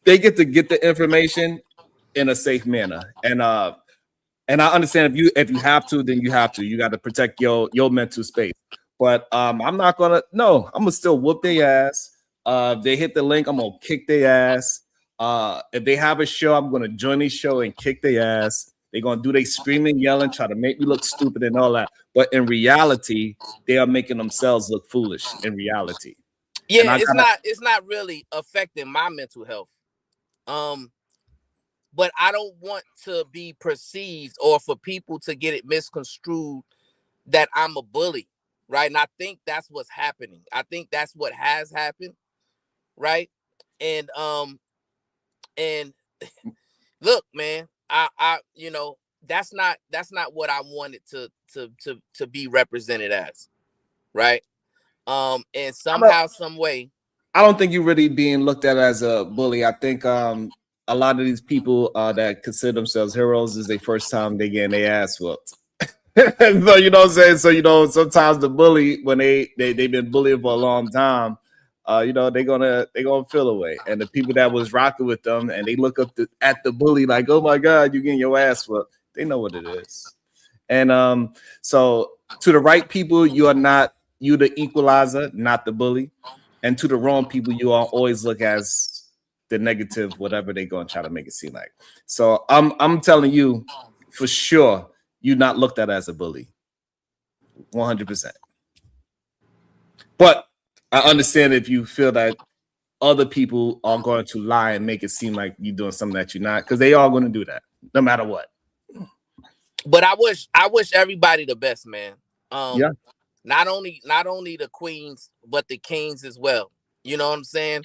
[SPEAKER 2] they get to get the information in a safe manner. And I understand if you have to, then you have to. You got to protect your mental space. But I'm not gonna. No, I'm gonna still whoop their ass. If they hit the link, I'm gonna kick their ass. If they have a show, I'm gonna join their show and kick their ass. They're gonna do they screaming, yelling, try to make me look stupid and all that. But in reality, they are making themselves look foolish in reality. And
[SPEAKER 3] Yeah,
[SPEAKER 2] I gotta,
[SPEAKER 3] it's not really affecting my mental health. But I don't want to be perceived or for people to get it misconstrued that I'm a bully, right? And I think that's what's happening. I think that's what has happened, right? And look, man, I that's not what I wanted to be represented as, right? And somehow, some way.
[SPEAKER 2] I don't think you're really being looked at as a bully. I think a lot of these people that consider themselves heroes is their first time they getting their ass whooped. So you know what I'm saying? So sometimes the bully, when they've been bullied for a long time, they're gonna feel away. And the people that was rocking with them and they look up at the bully like, oh my God, you're getting your ass whooped. They know what it is. And so to the right people, you the equalizer, not the bully. And to the wrong people, you are always look as the negative, whatever they're gonna try to make it seem like. So I'm telling you for sure, you're not looked at as a bully. 100%. But I understand if you feel that other people are going to lie and make it seem like you're doing something that you're not, because they are going to do that no matter what.
[SPEAKER 3] But I wish everybody the best, man.
[SPEAKER 2] Yeah.
[SPEAKER 3] Not only the queens, but the kings as well. You know what I'm saying?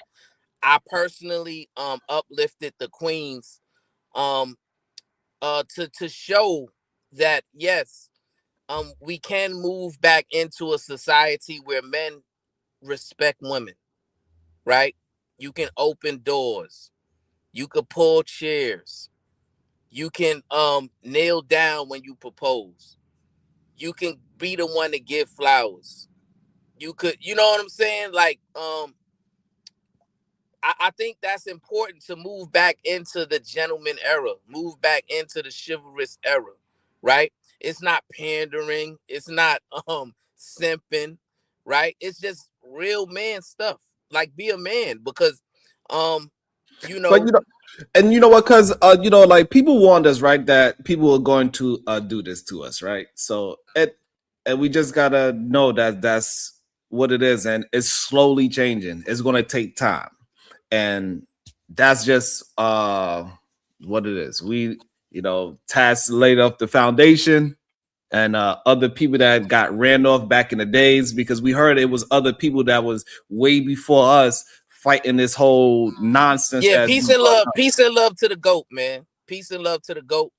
[SPEAKER 3] I personally uplifted the queens to show that yes, we can move back into a society where men respect women, right? You can open doors, you could pull chairs, you can kneel down when you propose, you can be the one to give flowers. You could, you know what I'm saying? Like, I think that's important to move back into the gentleman era, move back into the chivalrous era, right? It's not pandering, it's not simping, right? It's just real man stuff. Like, be a man, because
[SPEAKER 2] But and you know what? Because like people warned us, right, that people are going to do this to us, right? So and we just gotta know that that's what it is, and it's slowly changing. It's going to take time, and that's just what it is. We, Taz laid off the foundation, and other people that got ran off back in the days, because we heard it was other people that was way before us fighting this whole nonsense.
[SPEAKER 3] Yeah, peace and love to the GOAT, man. Peace and love to the GOAT.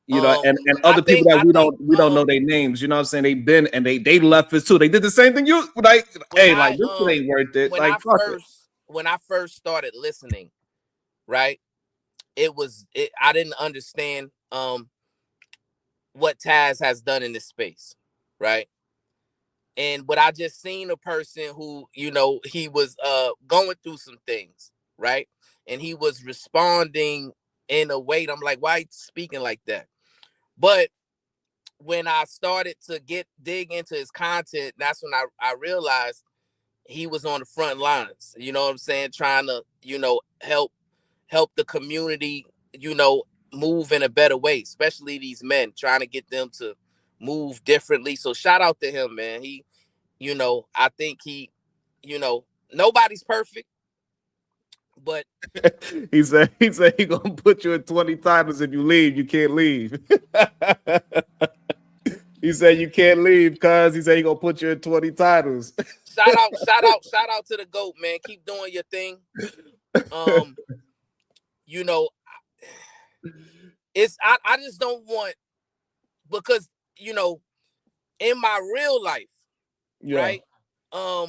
[SPEAKER 2] And other people that we don't know their names. You know what I'm saying? They've been and they left us too. They did the same thing. You like, hey, like this ain't worth it.
[SPEAKER 3] When I first started listening, right? I didn't understand what Taz has done in this space, right? But I just seen a person who, he was going through some things, right? And he was responding in a way that I'm like, why are you speaking like that? But when I started to dig into his content, that's when I realized he was on the front lines, you know what I'm saying? Trying to, help the community, move in a better way, especially these men, trying to get them to move differently. So shout out to him, man. He, I think he, nobody's perfect, but
[SPEAKER 2] he said he gonna put you in 20 titles. If you leave, you can't leave. He said you can't leave because he said he gonna put you in 20 titles.
[SPEAKER 3] shout out to the GOAT, man. Keep doing your thing. It's I just don't want, because in my real life, right? I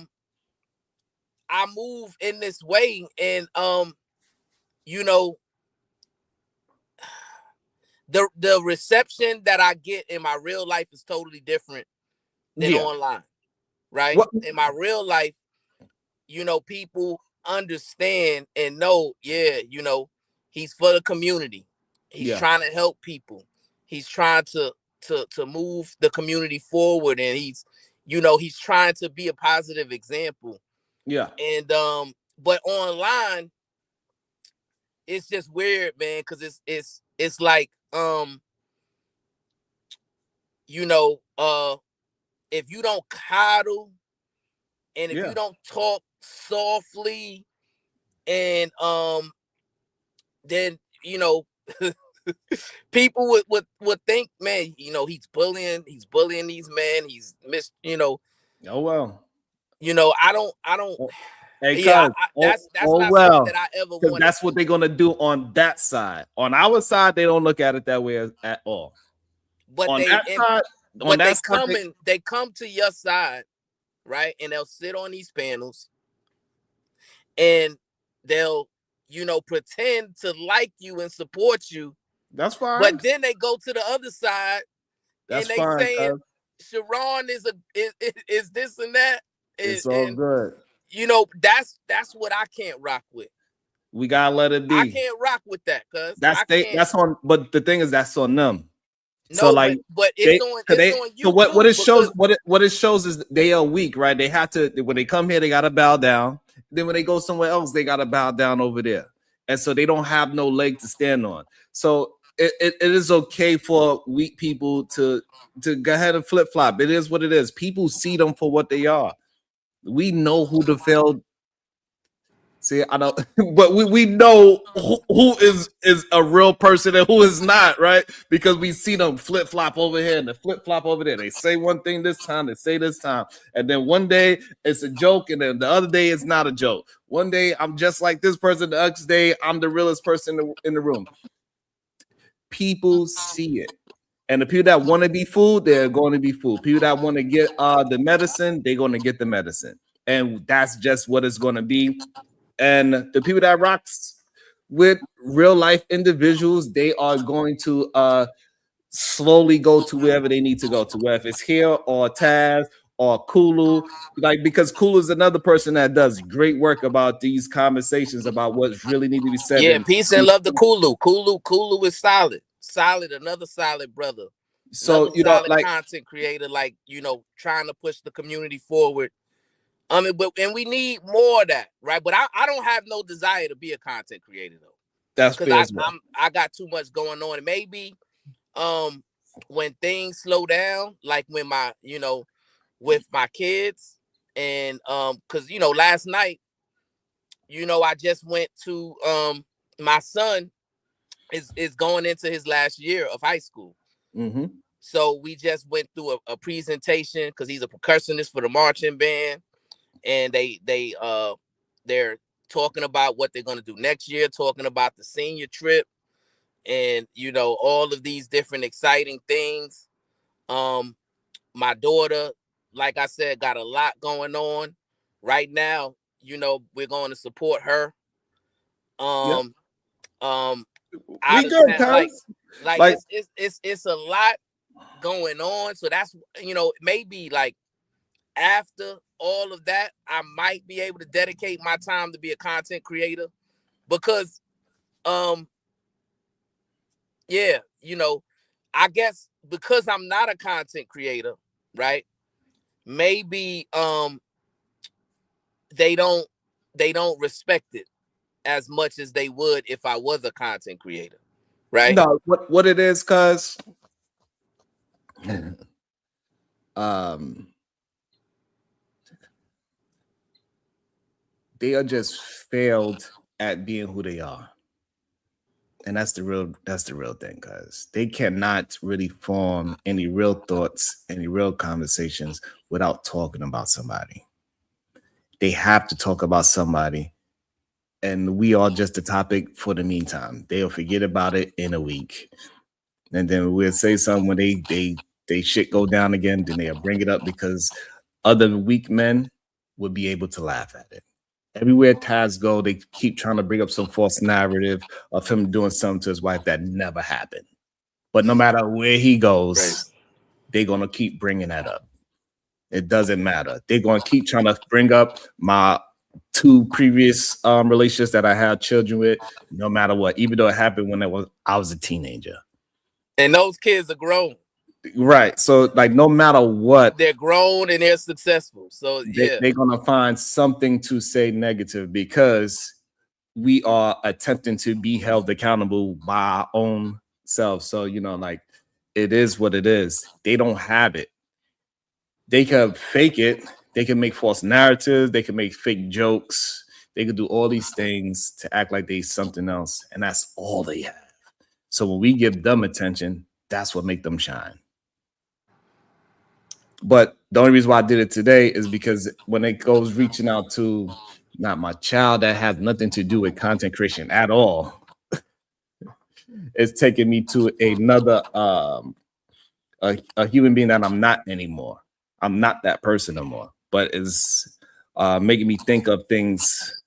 [SPEAKER 3] move in this way, and the reception that I get in my real life is totally different than online, right? In my real life, people understand and know, he's for the community. He's trying to help people. He's trying to move the community forward, and he's trying to be a positive example.
[SPEAKER 2] Yeah.
[SPEAKER 3] And but online, it's just weird, man, because it's like you know, if you don't coddle and if you don't talk softly, and then you know, people would think, man, you know, he's bullying these men, you know.
[SPEAKER 2] Oh well.
[SPEAKER 3] You know, I don't.
[SPEAKER 2] Hey,
[SPEAKER 3] Yeah,
[SPEAKER 2] that's
[SPEAKER 3] not something that I ever wanted.
[SPEAKER 2] That's what they're gonna do on that side. On our side, they don't look at it that way at all.
[SPEAKER 3] But
[SPEAKER 2] on
[SPEAKER 3] they
[SPEAKER 2] that side,
[SPEAKER 3] but they come to your side, right? And they'll sit on these panels, and they'll, you know, pretend to like you and support you.
[SPEAKER 2] That's fine.
[SPEAKER 3] But then they go to the other side,
[SPEAKER 2] that's
[SPEAKER 3] and they
[SPEAKER 2] fine,
[SPEAKER 3] saying Sharon is this and that.
[SPEAKER 2] It's all good.
[SPEAKER 3] You know, that's what I can't rock with.
[SPEAKER 2] We gotta let it be.
[SPEAKER 3] I can't rock with that, cuz
[SPEAKER 2] that's on. But the thing is, that's on them.
[SPEAKER 3] No,
[SPEAKER 2] so like,
[SPEAKER 3] but it's on you.
[SPEAKER 2] So what it shows, what it shows is they are weak, right? They have to, when they come here, they gotta bow down. Then when they go somewhere else, they gotta bow down over there, and so they don't have no leg to stand on. So it is okay for weak people to go ahead and flip flop. It is what it is. People see them for what they are. We know who the failed. See, I don't, but we know who is a real person and who is not, right? Because we see them flip flop over here and the flip flop over there. They say one thing this time, they say this time, and then one day it's a joke, and then the other day it's not a joke. One day I'm just like this person, the next day I'm the realest person in the room. People see it. And the people that want to be fooled, they're going to be fooled. People that want to get the medicine, they're going to get the medicine. And that's just what it's going to be. And the people that rocks with real life individuals, they are going to slowly go to wherever they need to go to, whether it's here or Taz or Kulu, like, because Kulu is another person that does great work about these conversations about what's really need to be said.
[SPEAKER 3] Yeah, peace and love to Kulu. Kulu is solid, another solid brother.
[SPEAKER 2] So
[SPEAKER 3] another solid like content creator, like, you know, trying to push the community forward. And we need more of that, right? But I don't have no desire to be a content creator though.
[SPEAKER 2] That's because
[SPEAKER 3] I got too much going on. And maybe when things slow down, like when my, you know, with my kids, and because, you know, last night, you know, I just went to my son is going into his last year of high school.
[SPEAKER 2] Mm-hmm.
[SPEAKER 3] So we just went through a presentation because he's a percussionist for the marching band. And they're talking about what they're going to do next year, talking about the senior trip, and, you know, all of these different exciting things. My daughter, like I said, got a lot going on right now. You know, we're going to support her.
[SPEAKER 2] We
[SPEAKER 3] good, like it's a lot going on. So that's, you know, maybe like after all of that, I might be able to dedicate my time to be a content creator, because yeah, you know, I guess because I'm not a content creator, right? Maybe they don't respect it as much as they would if I was a content creator, right?
[SPEAKER 2] No, what it is, cuz they are just failed at being who they are. And that's the real thing, guys. They cannot really form any real thoughts, any real conversations without talking about somebody. They have to talk about somebody, and we are just the topic for the meantime. They'll forget about it in a week, and then we'll say something when they shit go down again. Then they'll bring it up because other weak men would be able to laugh at it. Everywhere Taz go, they keep trying to bring up some false narrative of him doing something to his wife that never happened. But no matter where he goes, they're going to keep bringing that up. It doesn't matter. They're going to keep trying to bring up my 2 previous relationships that I had children with, no matter what, even though it happened when I was a teenager.
[SPEAKER 3] And those kids are grown.
[SPEAKER 2] Right. So like no matter what,
[SPEAKER 3] they're grown and they're successful. So yeah,
[SPEAKER 2] they're gonna find something to say negative because we are attempting to be held accountable by our own selves. So like it is what it is. They don't have it. They can fake it. They can make false narratives. They can make fake jokes. They can do all these things to act like they something else, and that's all they have. So when we give them attention, that's what make them shine. But the only reason why I did it today is because when it goes reaching out to not my child that has nothing to do with content creation at all, it's taking me to another a human being that I'm not anymore. I'm not that person no more, but it's making me think of things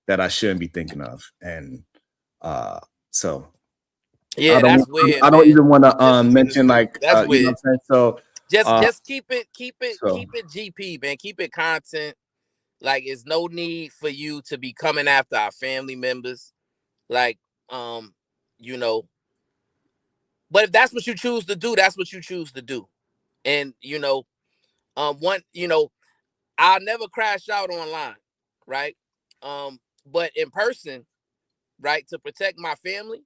[SPEAKER 2] that I shouldn't be thinking of. And so
[SPEAKER 3] yeah, that's weird.
[SPEAKER 2] I don't even want to
[SPEAKER 3] This is
[SPEAKER 2] mention like
[SPEAKER 3] that's
[SPEAKER 2] you know
[SPEAKER 3] weird.
[SPEAKER 2] what I'm saying? So
[SPEAKER 3] Just keep it
[SPEAKER 2] so-
[SPEAKER 3] GP, man. Keep it content. Like, it's no need for you to be coming after our family members. Like, you know. But if that's what you choose to do, that's what you choose to do. And I'll never crash out online, right? But in person, right, to protect my family,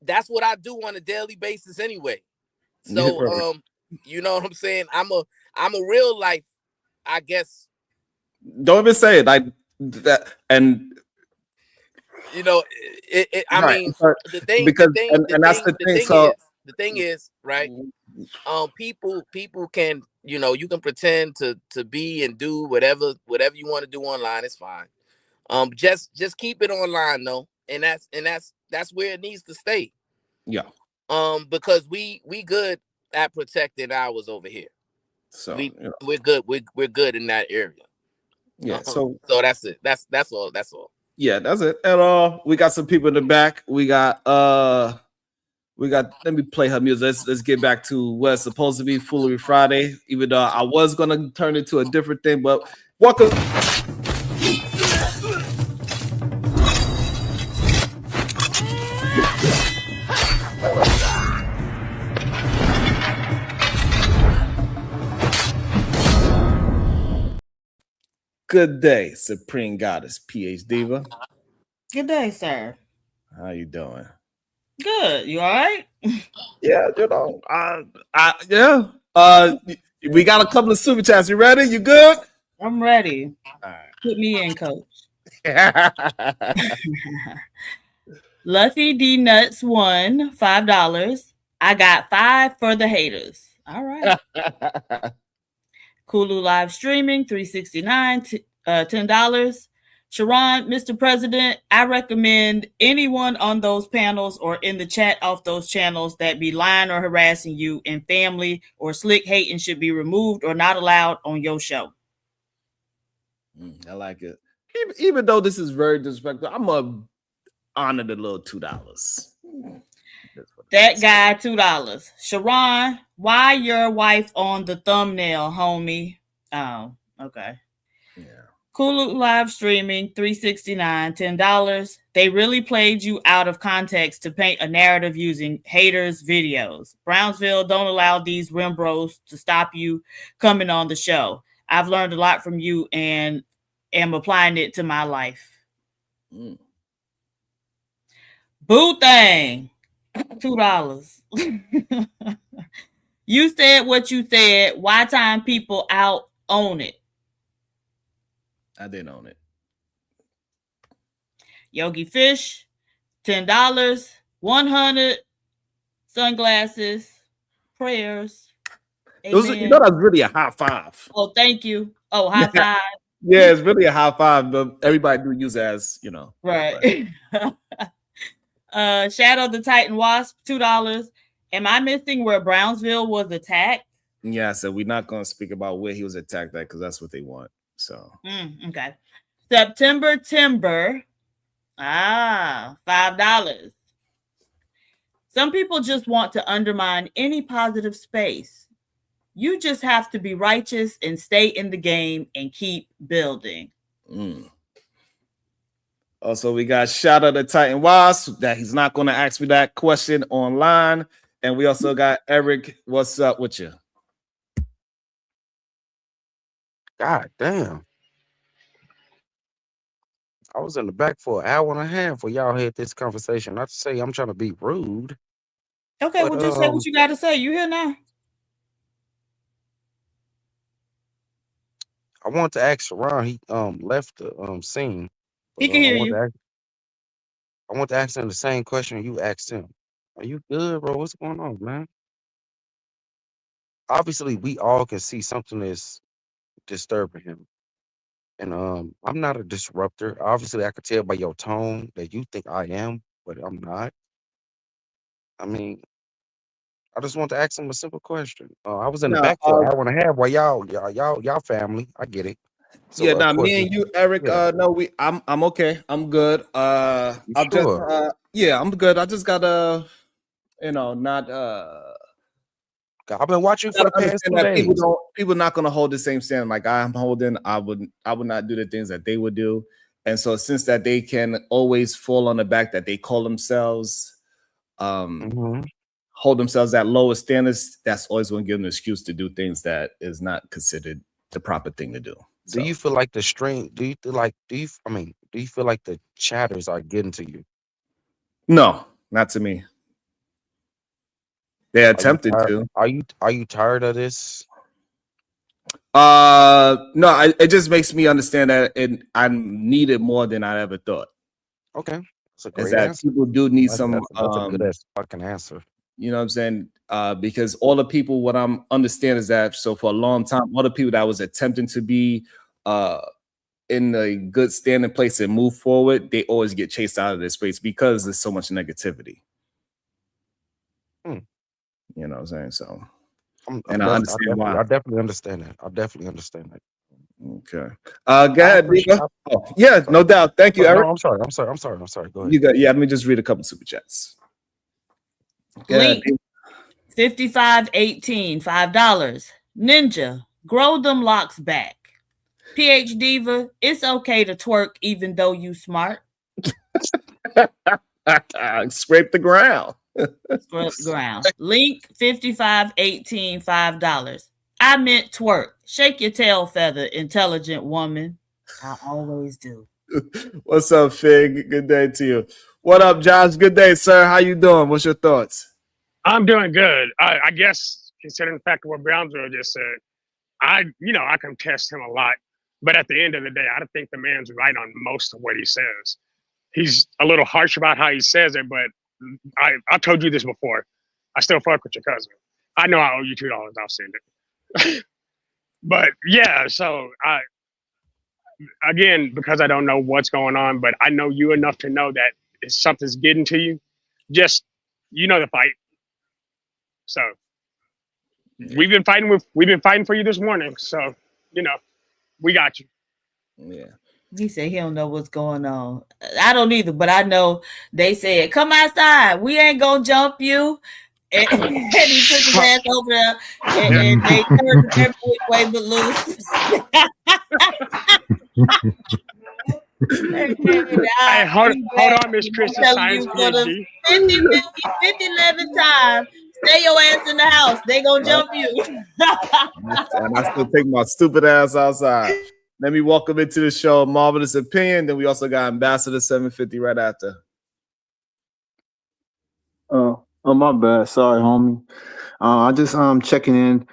[SPEAKER 3] that's what I do on a daily basis anyway. So you know what I'm saying? I'm a real life, I guess.
[SPEAKER 2] Don't even say it like that. And
[SPEAKER 3] I
[SPEAKER 2] right,
[SPEAKER 3] mean,
[SPEAKER 2] but
[SPEAKER 3] the thing is, right? People can, you can pretend to be and do whatever you want to do online. It's fine. Just keep it online though, and that's where it needs to stay.
[SPEAKER 2] Yeah.
[SPEAKER 3] Because we good at protecting ours over here.
[SPEAKER 2] So
[SPEAKER 3] we're good. We're good in that area.
[SPEAKER 2] Yeah.
[SPEAKER 3] So that's it. That's all. That's all.
[SPEAKER 2] Yeah, that's it. And we got some people in the back. We got let me play her music. Let's get back to what's supposed to be Foolery Friday, even though I was gonna turn it to a different thing, but welcome. Good day, Supreme Goddess, PH Diva.
[SPEAKER 5] Good day, sir.
[SPEAKER 2] How you doing?
[SPEAKER 5] Good. You all right?
[SPEAKER 2] Yeah, we got a couple of super chats. You ready? You good?
[SPEAKER 5] I'm ready.
[SPEAKER 2] All right.
[SPEAKER 5] Put me in, coach. Luffy D Nuts won $5. I got 5 for the haters. All right. Kulu live streaming $369, $10. Sharon, Mr. President, I recommend anyone on those panels or in the chat off those channels that be lying or harassing you and family or slick hating should be removed or not allowed on your show.
[SPEAKER 2] I like it. Even though this is very disrespectful, I'm gonna honor the little $2.
[SPEAKER 5] That guy, $2. Sharon, why your wife on the thumbnail, homie? Oh, okay.
[SPEAKER 2] Yeah.
[SPEAKER 5] Kulu live streaming $369, $10. They really played you out of context to paint a narrative using haters' videos. Brownsville, don't allow these rim bros to stop you coming on the show. I've learned a lot from you and am applying it to my life. Boo thing. $2. You said what you said. Why time people out own it?
[SPEAKER 2] I didn't own it.
[SPEAKER 5] Yogi Fish, $10, 100 sunglasses, prayers. Amen.
[SPEAKER 2] That's really a high five.
[SPEAKER 5] Oh, thank you. Oh, high five.
[SPEAKER 2] Yeah, it's really a high five, but everybody do use it as,
[SPEAKER 5] Right. Shadow the Titan Wasp, $2. Am I missing where Brownsville was attacked?
[SPEAKER 2] Yeah, so we're not going to speak about where he was attacked at because that's what they want. So
[SPEAKER 5] okay. September Timber. $5. Some people just want to undermine any positive space. You just have to be righteous and stay in the game and keep building.
[SPEAKER 2] Also, we got Shadow the Titan Wasp that he's not going to ask me that question online. And we also got Eric. What's up with you?
[SPEAKER 4] God damn. I was in the back for an hour and a half where y'all had this conversation. Not to say I'm trying to be rude.
[SPEAKER 5] Okay,
[SPEAKER 4] But,
[SPEAKER 5] well, just say what you got to say. You here now?
[SPEAKER 4] I want to ask Sharon. He left the scene.
[SPEAKER 5] He can hear you.
[SPEAKER 4] I want to ask him the same question you asked him. Are you good, bro? What's going on, man? Obviously, we all can see something that's disturbing him. And I'm not a disruptor. Obviously, I could tell by your tone that you think I am, but I'm not. I mean, I just want to ask him a simple question. I was in the
[SPEAKER 2] Now,
[SPEAKER 4] back for an hour and a half while y'all family. I get it. So
[SPEAKER 2] yeah,
[SPEAKER 4] of
[SPEAKER 2] now
[SPEAKER 4] course,
[SPEAKER 2] me and you, Eric.
[SPEAKER 4] yeah.
[SPEAKER 2] No, I'm okay. I'm good.
[SPEAKER 4] You
[SPEAKER 2] I'm
[SPEAKER 4] sure?
[SPEAKER 2] just yeah, I'm good. I just gotta, not
[SPEAKER 4] I've been watching for the past 2
[SPEAKER 2] that
[SPEAKER 4] days.
[SPEAKER 2] people not gonna hold the same standard like I'm holding. I would not do the things that they would do. And so since that they can always fall on the back that they call themselves,
[SPEAKER 4] Mhm.
[SPEAKER 2] hold themselves at lower standards, that's always going to give them an excuse to do things that is not considered the proper thing to do.
[SPEAKER 4] Do you feel like the string? Do you feel like? Do you feel like the chatters are getting to you?
[SPEAKER 2] No, not to me. They attempted to.
[SPEAKER 4] Are you tired of this?
[SPEAKER 2] No, it just makes me understand that I need it more than I ever thought.
[SPEAKER 4] Okay, that's a
[SPEAKER 2] Is
[SPEAKER 4] great
[SPEAKER 2] that
[SPEAKER 4] answer.
[SPEAKER 2] people do need
[SPEAKER 4] That's
[SPEAKER 2] some
[SPEAKER 4] a good ass fucking answer.
[SPEAKER 2] you know what I'm saying? Because all the people, what I'm understand is that so for a long time, all the people that was attempting to be in a good standing place and move forward, they always get chased out of this space because there's so much negativity.
[SPEAKER 4] Hmm.
[SPEAKER 2] You know what I'm saying? So
[SPEAKER 4] I
[SPEAKER 2] understand why.
[SPEAKER 4] I definitely understand that. I definitely understand that.
[SPEAKER 2] Okay. Go ahead, Diva. Oh, yeah, no doubt. Thank you, Eric.
[SPEAKER 4] No, I'm sorry. Go ahead.
[SPEAKER 2] You got let me just read a couple super chats.
[SPEAKER 5] Link 5518, $5. Ninja, grow them locks back. PH Diva, it's okay to twerk even though you smart.
[SPEAKER 2] Scrape the ground.
[SPEAKER 5] Scrape the ground. Link 5518, $5. I meant twerk. Shake your tail feather, intelligent woman. I always do.
[SPEAKER 2] What's up, Fig? Good day to you. What up, Josh? Good day, sir. How you doing? What's your thoughts?
[SPEAKER 6] I'm doing good. I guess considering the fact of what Brownsville just said, I contest him a lot. But at the end of the day, I don't think the man's right on most of what he says. He's a little harsh about how he says it, but I told you this before. I still fuck with your cousin. I know I owe you $2. I'll send it. But yeah, so again, because I don't know what's going on, but I know you enough to know that if something's getting to you, just the fight. So we've been fighting for you this morning. So we got you.
[SPEAKER 2] Yeah.
[SPEAKER 5] He said he don't know what's going on. I don't either, but I know they said, come outside. We ain't gonna jump you. And he took his ass over there and they turned him every which way but loose.
[SPEAKER 6] Hey, hold on, Miss Christian Science PhD.
[SPEAKER 5] 50, 11 times. Stay your ass in the house. They gonna jump you.
[SPEAKER 2] And I still take my stupid ass outside. Let me welcome into the show, Marvelous Opinion. Then we also got Ambassador 750 right after.
[SPEAKER 7] Oh, my bad. Sorry, homie. I just checking in,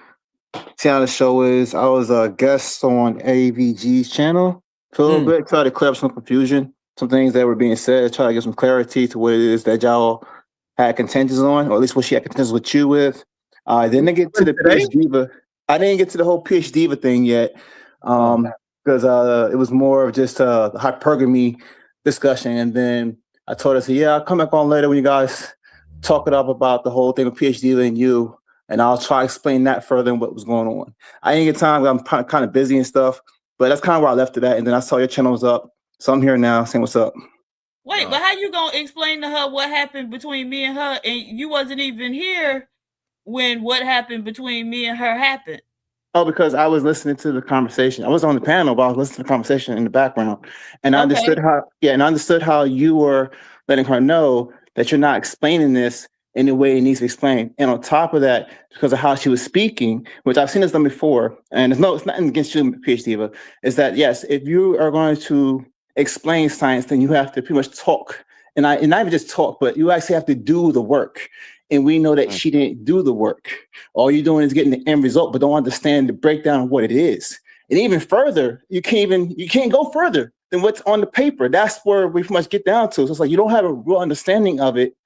[SPEAKER 7] see how the show is. I was a guest on AVG's channel for a little bit, try to clear up some confusion, some things that were being said, try to get some clarity to what it is that y'all had contentions on, or at least what she had contentions with you with. I didn't get to the PH Diva. I didn't get to the whole PH Diva thing yet. Because it was more of just a hypergamy discussion. And then I told her, yeah, I'll come back on later when you guys talk it up about the whole thing with PhD and you, and I'll try to explain that further and what was going on. I didn't get time. I'm kind of busy and stuff, but that's kind of where I left it at. And then I saw your channel was up, so I'm here now saying what's up.
[SPEAKER 5] Wait, but how you gonna explain to her what happened between me and her, and you wasn't even here when what happened between me and her happened?
[SPEAKER 7] Oh, because I was listening to the conversation. I was on the panel, but I was listening to the conversation in the background, and I understood how. Yeah, and I understood how you were letting her know that you're not explaining this in the way it needs to be explained. And on top of that, because of how she was speaking, which I've seen this done before, and it's nothing against you, PhD, but is that yes, if you are going to explain science, then you have to pretty much talk. And not even just talk, but you actually have to do the work. And we know that she didn't do the work. All you're doing is getting the end result, but don't understand the breakdown of what it is. And even further, you can't go further than what's on the paper. That's where we pretty much get down to. So it's like you don't have a real understanding of it.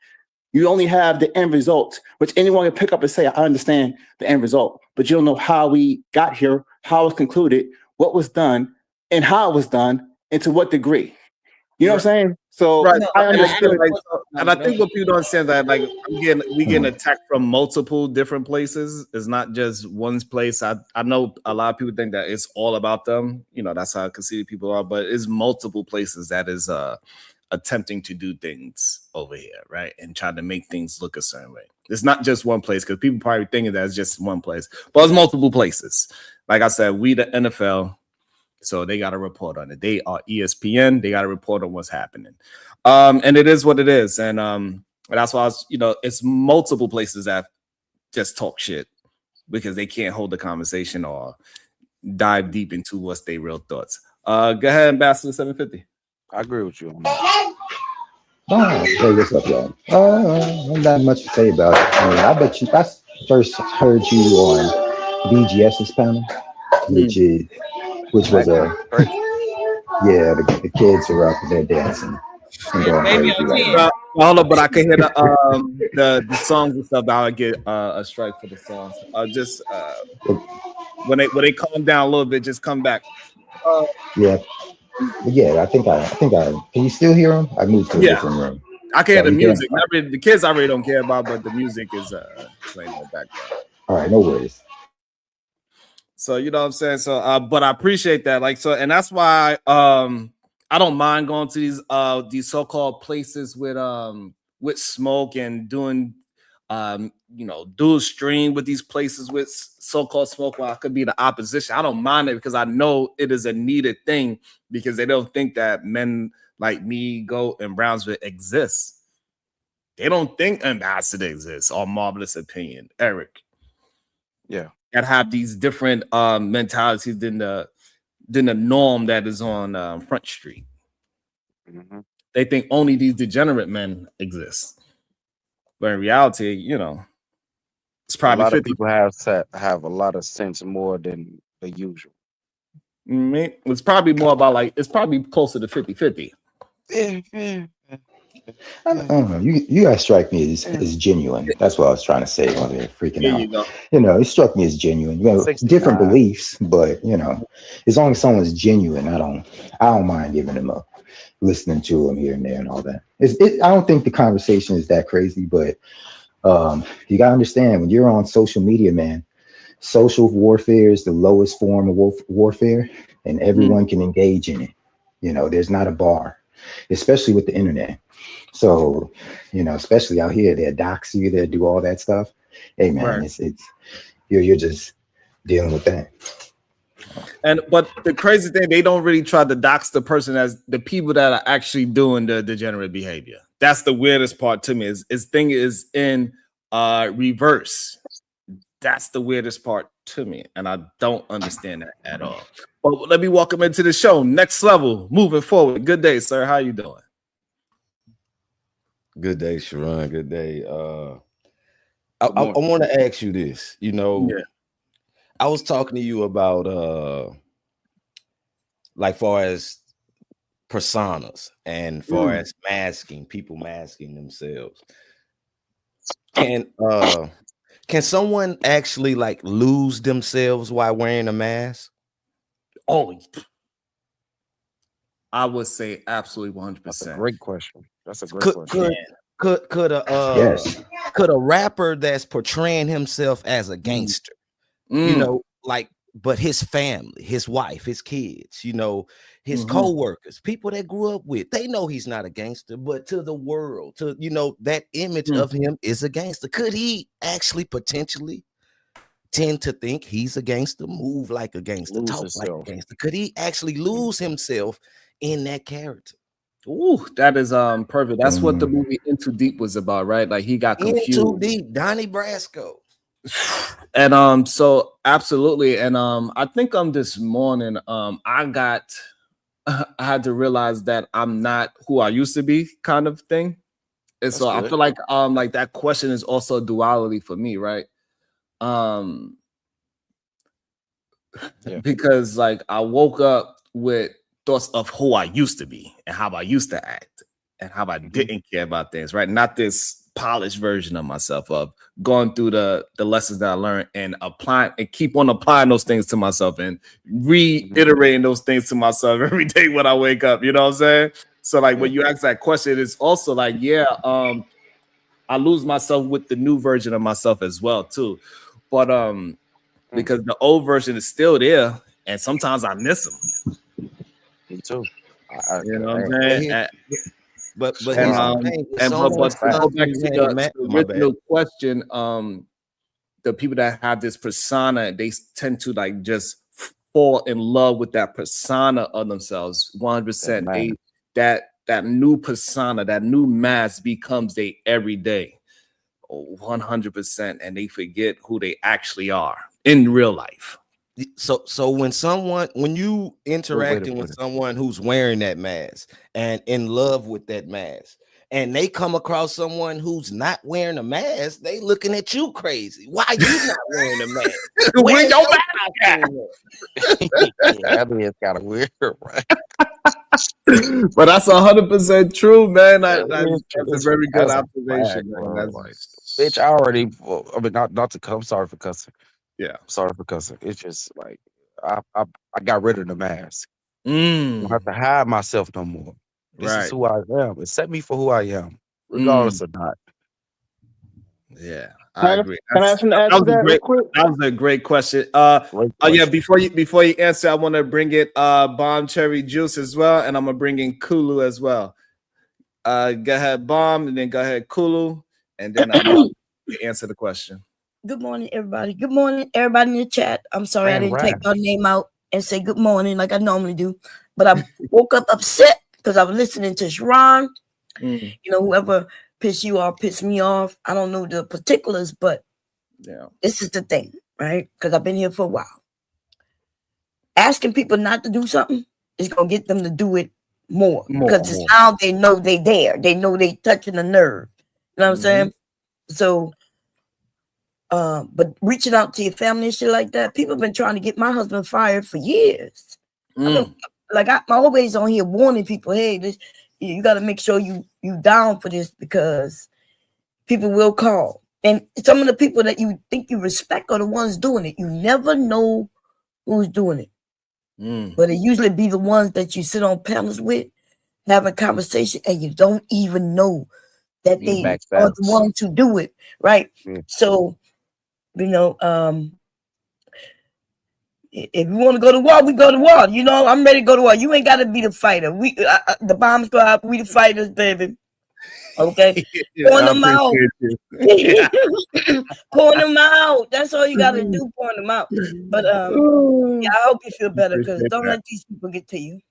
[SPEAKER 7] You only have the end result, which anyone can pick up and say, I understand the end result, but you don't know how we got here, how it was concluded, what was done, and how it was done, and to what degree. You know what I'm saying? So
[SPEAKER 2] Right.
[SPEAKER 7] I understood.
[SPEAKER 2] And I think what people don't understand that like we getting attacked from multiple different places. It's not just one place. I know a lot of people think that it's all about them. You know, that's how conceited people are, but it's multiple places that is attempting to do things over here, right? And trying to make things look a certain way. It's not just one place because people probably thinking that it's just one place, but it's multiple places. Like I said, we the NFL. So they got to report on it. They are ESPN. They got to report on what's happening. And it is what it is. And that's why it's multiple places that just talk shit because they can't hold the conversation or dive deep into what's their real thoughts. Go ahead, Ambassador 750.
[SPEAKER 4] I agree with you on that.
[SPEAKER 8] Hey, what's up, y'all? Not much to say about it. I mean, I bet you I first heard you on BGS's panel, which was the kids were up there dancing and going crazy. Like,
[SPEAKER 2] hold up, but I can hear the songs and stuff. I'll get a strike for the songs. Just when they calm down a little bit, just come back.
[SPEAKER 8] I think I can you still hear them? I moved to a different room.
[SPEAKER 2] I can hear the music. The kids I really don't care about, but the music is playing in the background.
[SPEAKER 8] All right, no worries.
[SPEAKER 2] So you know what I'm saying? So but I appreciate that. Like so, and that's why I don't mind going to these so-called places with smoke and doing dual stream with these places with so-called smoke while I could be the opposition. I don't mind it because I know it is a needed thing because they don't think that men like me, Go, and Brownsville exists. They don't think Ambassador exists or Marvelous Opinion, Eric.
[SPEAKER 4] Yeah.
[SPEAKER 2] That have these different mentalities than the norm that is on Front Street.
[SPEAKER 4] Mm-hmm.
[SPEAKER 2] They think only these degenerate men exist, but in reality, it's probably
[SPEAKER 4] a lot of people have a lot of sense more than the usual.
[SPEAKER 2] It's probably more about it's probably closer to 50-50.
[SPEAKER 8] I don't know. You guys strike me as genuine. That's what I was trying to say while they're freaking out. It struck me as genuine. Different beliefs, but as long as someone's genuine, I don't mind giving them up, listening to them here and there and all that. I don't think the conversation is that crazy, but you gotta understand when you're on social media, man. Social warfare is the lowest form of warfare, and everyone can engage in it. There's not a bar, especially with the internet. So, especially out here, they'll dox you, they'll do all that stuff. Hey, man, right. You're just dealing with that.
[SPEAKER 2] But the crazy thing, they don't really try to dox the person as the people that are actually doing the degenerate behavior. That's the weirdest part to me. Is thing is in reverse. That's the weirdest part to me, and I don't understand that at all. But let me welcome into the show. Next level, moving forward. Good day, sir. How you doing?
[SPEAKER 9] Good day, Sharon. Good day. I want to ask you this. I was talking to you about far as personas and far as people masking themselves. Can someone actually lose themselves while wearing a mask?
[SPEAKER 2] Oh, I would say absolutely 100%.
[SPEAKER 4] That's a great question. Question.
[SPEAKER 9] Could a rapper that's portraying himself as a gangster, but his family, his wife, his kids, his co-workers, people that grew up with, they know he's not a gangster, but to the world, that image of him is a gangster. Could he actually potentially tend to think he's a gangster, move like a gangster, talk like a gangster? Could he actually lose himself in that character?
[SPEAKER 2] Ooh, that is perfect. That's what the movie Into Deep was about, right? Like he got confused.
[SPEAKER 9] Into Deep, Donnie Brasco.
[SPEAKER 2] And so absolutely. And I think this morning I had to realize that I'm not who I used to be, kind of thing. And so I feel like that question is also a duality for me, right? Because like I woke up with thoughts of who I used to be and how I used to act and how I didn't care about things, right? Not this polished version of myself, of going through the lessons that I learned and applying and keep on applying those things to myself and reiterating those things to myself every day when I wake up. You know what I'm saying? So like when you ask that question, it's also like, I lose myself with the new version of myself as well too. But because the old version is still there, and sometimes I miss them.
[SPEAKER 4] Me too.
[SPEAKER 2] You know what I'm saying?
[SPEAKER 9] But
[SPEAKER 2] to go back to the original question, the people that have this persona, they tend to like just fall in love with that persona of themselves 100%. That new persona, that new mask becomes their everyday 100%, and they forget who they actually are in real life.
[SPEAKER 9] So when you interacting with someone who's wearing that mask and in love with that mask, and they come across someone who's not wearing a mask, they looking at you crazy. Why you not wearing a mask?
[SPEAKER 2] Where's your mask?
[SPEAKER 4] I mean, it's kind of weird, right?
[SPEAKER 2] But that's 100% true, man. That's a very good observation.
[SPEAKER 4] Bitch, I already. I mean, not to come. I'm sorry for cussing.
[SPEAKER 2] Yeah,
[SPEAKER 4] I'm sorry for cussing. It's just like I got rid of the mask. I don't have to hide myself no more. This is who I am. Accept me for who I am, regardless or not.
[SPEAKER 2] Yeah, I agree.
[SPEAKER 7] Can I ask him to answer that real quick?
[SPEAKER 2] That was a great question. Yeah, before you answer, I want to bring it Bomb Cherry Juice as well, and I'm gonna bring in Kulu as well. Go ahead, Bomb, and then go ahead, Kulu, and then I'm answer the question.
[SPEAKER 10] Good morning, everybody. Good morning, everybody in the chat. I'm sorry I didn't take your name out and say good morning like I normally do, but I woke up upset because I was listening to Sharon. You know, whoever pissed you off, pissed me off. I don't know the particulars, but this is the thing, right? Because I've been here for a while. Asking people not to do something is going to get them to do it more because it's how they know they there. They know they touching a nerve. You know what I'm saying? So, but reaching out to your family and shit like that, people have been trying to get my husband fired for years. I'm always on here warning people, hey, you got to make sure you down for this because people will call. And some of the people that you think you respect are the ones doing it. You never know who's doing it. But it usually be the ones that you sit on panels with, have a conversation, and you don't even know that they are the ones to do it, right? So, you know, if you want to go to war, we go to war. You know, I'm ready to go to war. You ain't got to be the fighter. We the bombs go out. We the fighters, baby. Okay, point them out. Point them out. That's all you got to do. Point them out. But yeah, I hope you feel better because don't let these people get to you.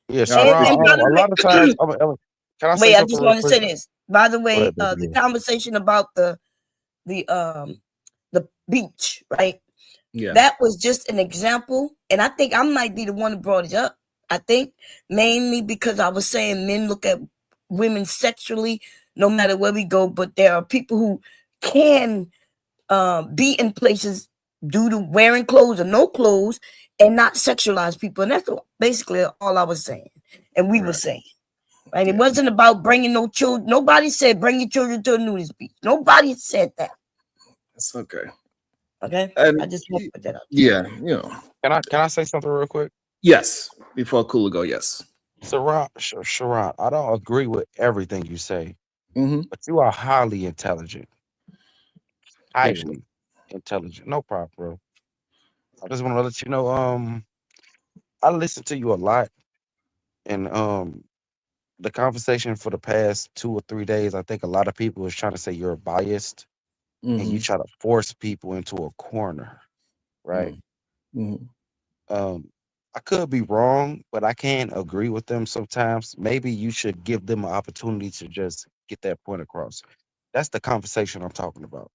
[SPEAKER 4] Yeah, a lot of times. Can I say
[SPEAKER 10] I just want to say this. By the way, the conversation about the beach, right? Yeah, that was just an example, and I think I might be the one who brought it up. I think mainly because I was saying men look at women sexually no matter where we go, but there are people who can be in places due to wearing clothes or no clothes and not sexualize people, and that's basically all I was saying, and we were saying. Right? It wasn't about bringing no children. Nobody said bring your children to a nudist beach. Nobody said that.
[SPEAKER 2] It's okay.
[SPEAKER 10] Okay. And I just want to put that up.
[SPEAKER 2] Yeah, you know.
[SPEAKER 4] Can I say something real quick?
[SPEAKER 2] Yes. Before Kula go, yes.
[SPEAKER 4] Sharon, I don't agree with everything you say, but you are highly intelligent. Highly intelligent. No problem, bro. I just want to let you know, I listen to you a lot, and the conversation for the past 2 or 3 days, I think a lot of people is trying to say you're biased and you try to force people into a corner, right? I could be wrong, but I can agree with them sometimes. Maybe you should give them an opportunity to just get that point across. That's the conversation I'm talking about.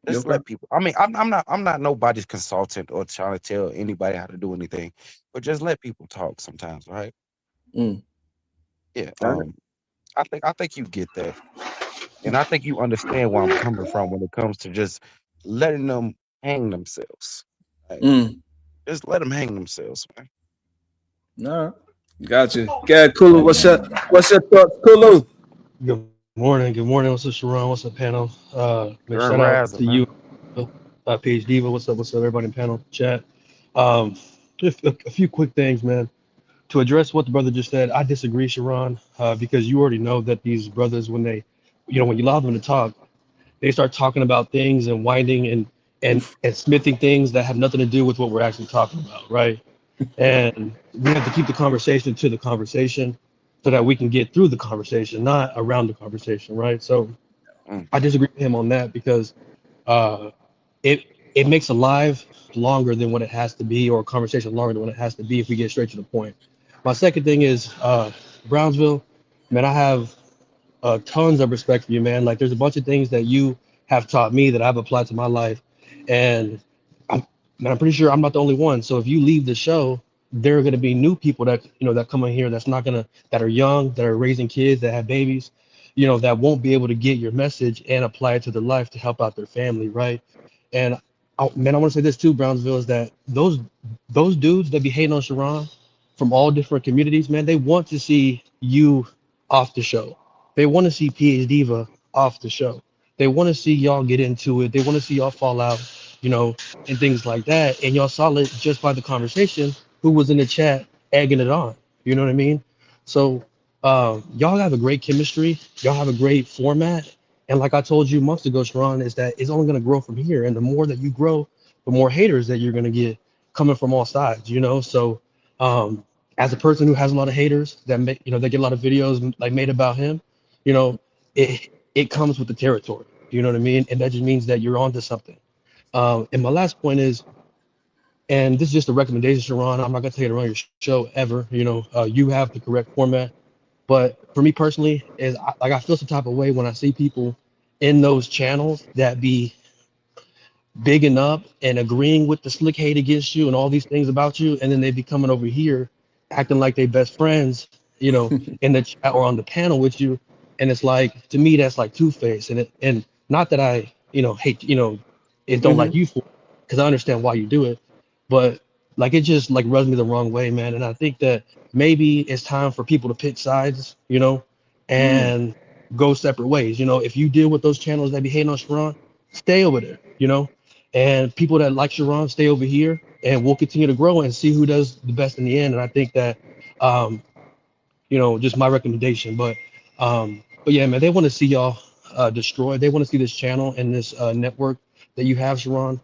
[SPEAKER 2] You
[SPEAKER 4] Just
[SPEAKER 2] okay?
[SPEAKER 4] let people. I mean, I'm not nobody's consultant or trying to tell anybody how to do anything, but just let people talk sometimes, right?
[SPEAKER 2] Mm.
[SPEAKER 4] Yeah.
[SPEAKER 2] Okay.
[SPEAKER 4] I think you get that, and I think you understand where I'm coming from when it comes to just letting them hang themselves. Like,
[SPEAKER 2] Mm.
[SPEAKER 4] just let them hang themselves, man.
[SPEAKER 2] All right. Gotcha. Yeah, Kulu. What's your thoughts, Kulu?
[SPEAKER 11] Good morning. Good morning. What's up, Sharon? What's up, panel? Man,
[SPEAKER 4] Grand
[SPEAKER 11] shout out
[SPEAKER 4] rising,
[SPEAKER 11] to
[SPEAKER 4] man.
[SPEAKER 11] you, PH Diva. What's up? What's up, everybody in panel chat? Just a few quick things, man. To address what the brother just said, I disagree, Sharon, because you already know that these brothers, when they, when you allow them to talk, they start talking about things and winding and smithing things that have nothing to do with what we're actually talking about, right? And we have to keep the conversation to the conversation so that we can get through the conversation, not around the conversation, right? So
[SPEAKER 4] Mm,
[SPEAKER 11] I disagree with him on that because uh, it makes a live longer than what it has to be, or a conversation longer than what it has to be if we get straight to the point. My second thing is Brownsville, man, I have tons of respect for you, man. Like there's a bunch of things that you have taught me that I've applied to my life, and I'm pretty sure I'm not the only one. So if you leave the show, there are going to be new people that that come in here that are young, that are raising kids, that have babies, that won't be able to get your message and apply it to their life to help out their family, right? And man, I want to say this too, Brownsville, is that those dudes that be hating on Sharon from all different communities, man, they want to see you off the show. They want to see PH Diva off the show. They want to see y'all get into it. They want to see y'all fall out, and things like that. And y'all saw it just by the conversation, who was in the chat egging it on. You know what I mean? So y'all have a great chemistry. Y'all have a great format. And like I told you months ago, Sharon, is that it's only going to grow from here. And the more that you grow, the more haters that you're going to get coming from all sides. So as a person who has a lot of haters that make, they get a lot of videos like made about him, it comes with the territory. You know what I mean? And that just means that you're onto something. And my last point is, and this is just a recommendation, Sharon. I'm not gonna take it around your show ever. You have the correct format. But for me personally, I feel some type of way when I see people in those channels that be bigging up and agreeing with the slick hate against you and all these things about you, and then they be coming over here acting like they best friends, in the chat or on the panel with you. And it's like, to me, that's like two-faced. And not that I, hate, it don't like
[SPEAKER 2] Mm-hmm.
[SPEAKER 11] you for, because I understand why you do it, but like it just like rubs me the wrong way, man. And I think that maybe it's time for people to pick sides,
[SPEAKER 2] Mm.
[SPEAKER 11] and go separate ways. If you deal with those channels that be hating on Sharon, stay over there. And people that like Sharon, stay over here, and we'll continue to grow and see who does the best in the end. And I think that, just my recommendation. But yeah, man, they want to see y'all destroyed. They want to see this channel and this network that you have, Sharon,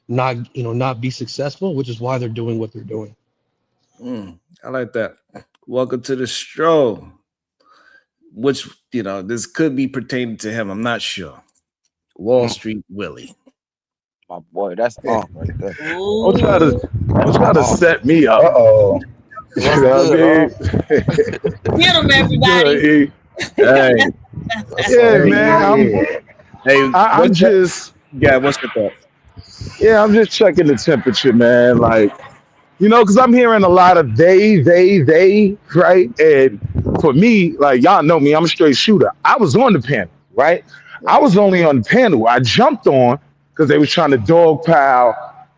[SPEAKER 11] not be successful, which is why they're doing what they're doing.
[SPEAKER 2] I like that. Welcome to the show. Which, this could be pertaining to him. I'm not sure. Wall
[SPEAKER 4] mm.
[SPEAKER 2] Street Willie.
[SPEAKER 4] My boy, that's right there.
[SPEAKER 12] Don't try to
[SPEAKER 4] Uh,
[SPEAKER 12] set me up.
[SPEAKER 8] Uh-oh.
[SPEAKER 12] You
[SPEAKER 4] what's
[SPEAKER 12] know what
[SPEAKER 4] good,
[SPEAKER 12] I mean?
[SPEAKER 5] Get them, everybody.
[SPEAKER 12] Good, E.
[SPEAKER 2] Hey,
[SPEAKER 12] Yeah,
[SPEAKER 2] hey,
[SPEAKER 12] man.
[SPEAKER 2] hey.
[SPEAKER 12] I'm just
[SPEAKER 2] What's your thoughts?
[SPEAKER 12] I'm just checking the temperature, man. Like, because I'm hearing a lot of they, right? And for me, like y'all know me, I'm a straight shooter. I was on the panel, right? I was only on the panel. I jumped on because they were trying to dogpile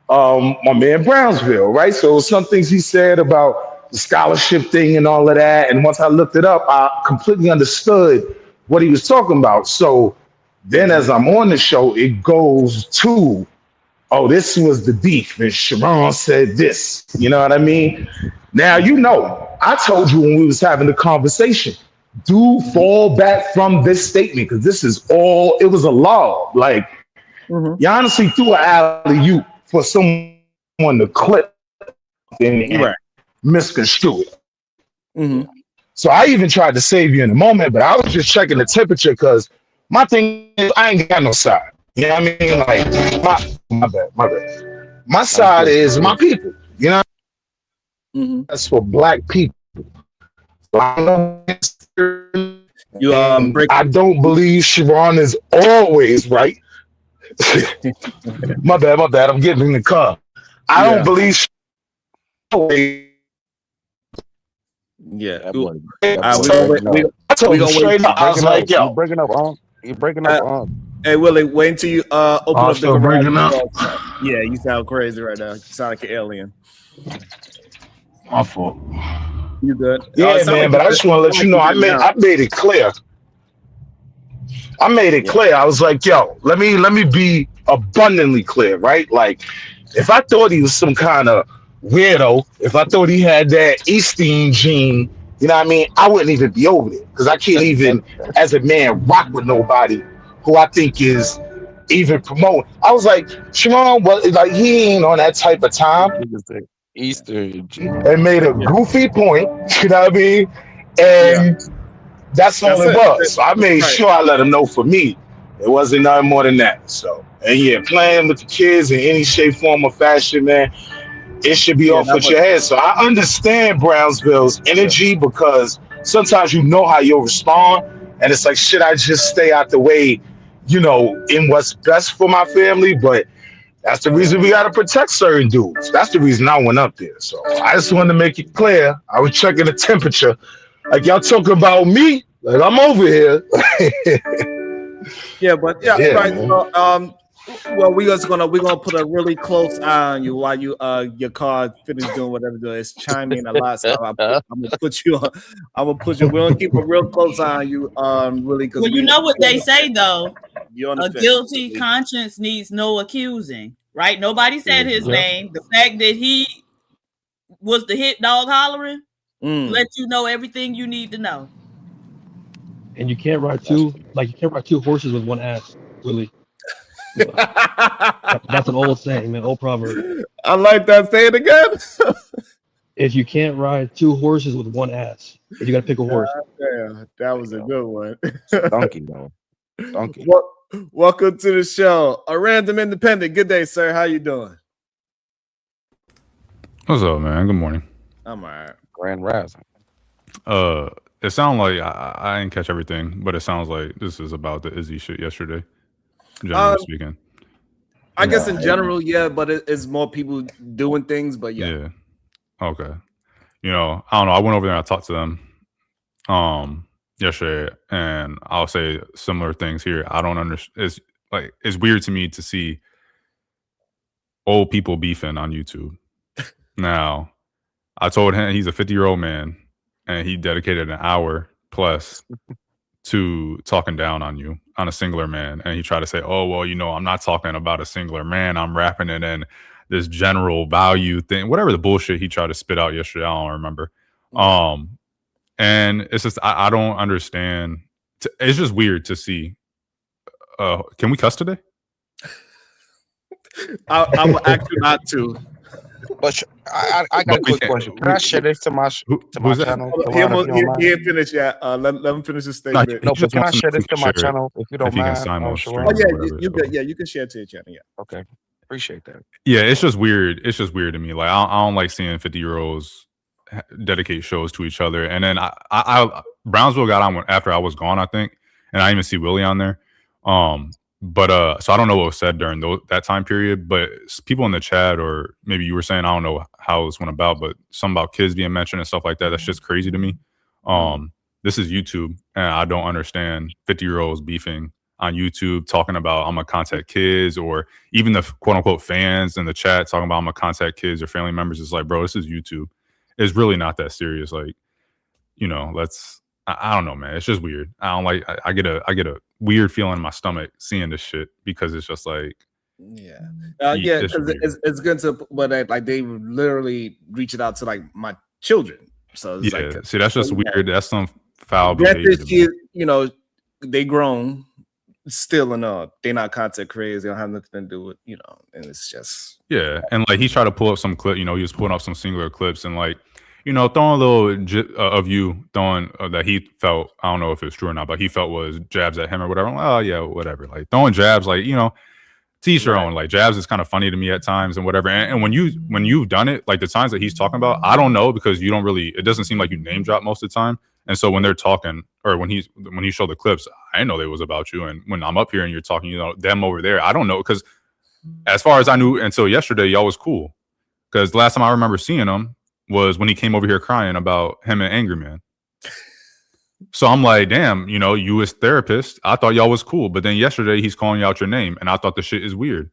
[SPEAKER 12] my man Brownsville, right? So some things he said about the scholarship thing and all of that. And once I looked it up, I completely understood what he was talking about. So then as I'm on the show, it goes to, oh, this was the beef, and Sharon said this. You know what I mean? Now, I told you when we was having the conversation, do fall back from this statement, because this is all, it was a law. Like, you honestly threw an alley-oop for someone to clip and misconstrue it.
[SPEAKER 2] Mm-hmm.
[SPEAKER 12] So I even tried to save you in a moment, but I was just checking the temperature, because my thing is, I ain't got no side. You know what I mean? Like, my bad. My side is my people. That's for black people.
[SPEAKER 2] You
[SPEAKER 12] And
[SPEAKER 2] break.
[SPEAKER 12] I don't believe Sharon is always right. My bad. I'm getting in the car. I don't believe Sharon always.
[SPEAKER 2] Yeah.
[SPEAKER 4] That boy,
[SPEAKER 12] I told him straight up. I was like, yo.
[SPEAKER 4] You're breaking up, You're breaking up,
[SPEAKER 2] Hey, Willie, wait until you open up the
[SPEAKER 12] still
[SPEAKER 2] garage.
[SPEAKER 12] breaking up?
[SPEAKER 2] Yeah, you sound crazy right now. You sound like an alien.
[SPEAKER 12] My fault.
[SPEAKER 2] You good?
[SPEAKER 12] Yeah, man, but I just want to let you know, I made it clear. I made it clear. I was like, yo, let me be abundantly clear, right? Like, if I thought he was some kind of weirdo, if I thought he had that Eastern gene, you know what I mean? I wouldn't even be over there because I can't even, as a man, rock with nobody who I think is even promoting. I was like, Sharon, like he ain't on that type of time.
[SPEAKER 4] Easter gene.
[SPEAKER 12] And made a goofy point, you know what I mean? And that's all it was. So I made sure I let him know for me, it wasn't nothing more than that. So, and yeah, playing with the kids in any shape, form, or fashion, man, it should be off with your head. So I understand Brownsville's energy because sometimes you know how you'll respond, and it's like, should I just stay out the way, you know, in what's best for my family? But that's the reason we got to protect certain dudes. That's the reason I went up there. So I just wanted to make it clear. I was checking the temperature. Like, y'all talking about me? Like, I'm over here.
[SPEAKER 2] Right. So, well, we're gonna put a really close eye on you while your car finishes doing whatever it does. It's chiming a lot, so I'm gonna put you on. I'm gonna put you. We're gonna keep a real close eye on you, really.
[SPEAKER 5] Well, you know what they say though. A guilty
[SPEAKER 2] fence.
[SPEAKER 5] conscience needs no accusing, right? Nobody said his name. The fact that he was the hit dog hollering let you know everything you need to know.
[SPEAKER 11] And you can't ride two horses with one ass, Willie. That's an old saying, man, old proverb.
[SPEAKER 2] I like that. Say it again.
[SPEAKER 11] If you can't ride two horses with one ass, you got to pick a horse.
[SPEAKER 2] Damn, that was a good one.
[SPEAKER 4] Donkey, though. Donkey.
[SPEAKER 2] Welcome to the show. A random independent. Good day, sir. How you doing?
[SPEAKER 13] What's up, man? Good morning.
[SPEAKER 2] I'm all right.
[SPEAKER 4] Grand Rising.
[SPEAKER 13] It sounds like I didn't catch everything, but it sounds like this is about the Izzy shit yesterday. Generally speaking,
[SPEAKER 2] I guess in general, yeah, but it's more people doing things. But yeah.
[SPEAKER 13] Okay. You know, I don't know. I went over there and I talked to them yesterday, and I'll say similar things here. I don't understand. It's weird to me to see old people beefing on YouTube. Now, I told him he's a 50-year-old man, and he dedicated an hour plus to talking down on you, on a singular man. And he tried to say, oh, well, you know, I'm not talking about a singular man. I'm wrapping it in this general value thing, whatever the bullshit he tried to spit out yesterday. I don't remember. And it's just, I don't understand. It's just weird to see. Can we cuss today?
[SPEAKER 2] I will ask you not to.
[SPEAKER 4] But I got a quick question. Can I share this to my channel?
[SPEAKER 2] He ain't finished yet. Let him finish his statement.
[SPEAKER 4] No, but can I share this to my channel if you don't mind?
[SPEAKER 2] You can share it to your channel. Yeah.
[SPEAKER 4] Okay. Appreciate that.
[SPEAKER 13] Yeah, it's just weird. It's just weird to me. Like I don't like seeing 50-year-olds dedicate shows to each other. And then I Brownsville got on after I was gone, I think, and I didn't even see Willie on there. But so I don't know what was said during that time period, but people in the chat, or maybe you were saying, I don't know how this went about, but something about kids being mentioned and stuff like that. That's just crazy to me. This is YouTube, and I don't understand 50-year-olds beefing on YouTube, talking about I'm gonna contact kids, or even the quote unquote fans in the chat talking about I'm gonna contact kids or family members. It's like, bro, this is YouTube. It's really not that serious. Like, you know, I don't know, man. It's just weird. I don't like. I get a weird feeling in my stomach seeing this shit, because it's just like,
[SPEAKER 2] because it's good to, but like they literally reach it out to like my children. So it's like,
[SPEAKER 13] see, that's just weird. That's some foul behavior.
[SPEAKER 2] You know, they grown still, and they're not content creators. They don't have nothing to do with, you know, and it's just
[SPEAKER 13] and like he tried to pull up some clip. You know, he was pulling up some singular clips and like, you know, throwing a little of you throwing that he felt, I don't know if it's true or not, but he felt was jabs at him or whatever. I'm like, oh yeah, whatever. Like throwing jabs, like, you know, teach your own. Like Jabs is kind of funny to me at times and whatever. And when you've done it, like the times that he's talking about, I don't know because you don't really. It doesn't seem like you name drop most of the time. And so when they're talking, or when you show the clips, I didn't know they was about you. And when I'm up here and you're talking, you know, them over there, I don't know, because as far as I knew until yesterday, y'all was cool. Because the last time I remember seeing him was when he came over here crying about him and Angry Man. So I'm like, damn, you know, you as therapist, I thought y'all was cool. But then yesterday he's calling you out your name, and I thought the shit is weird.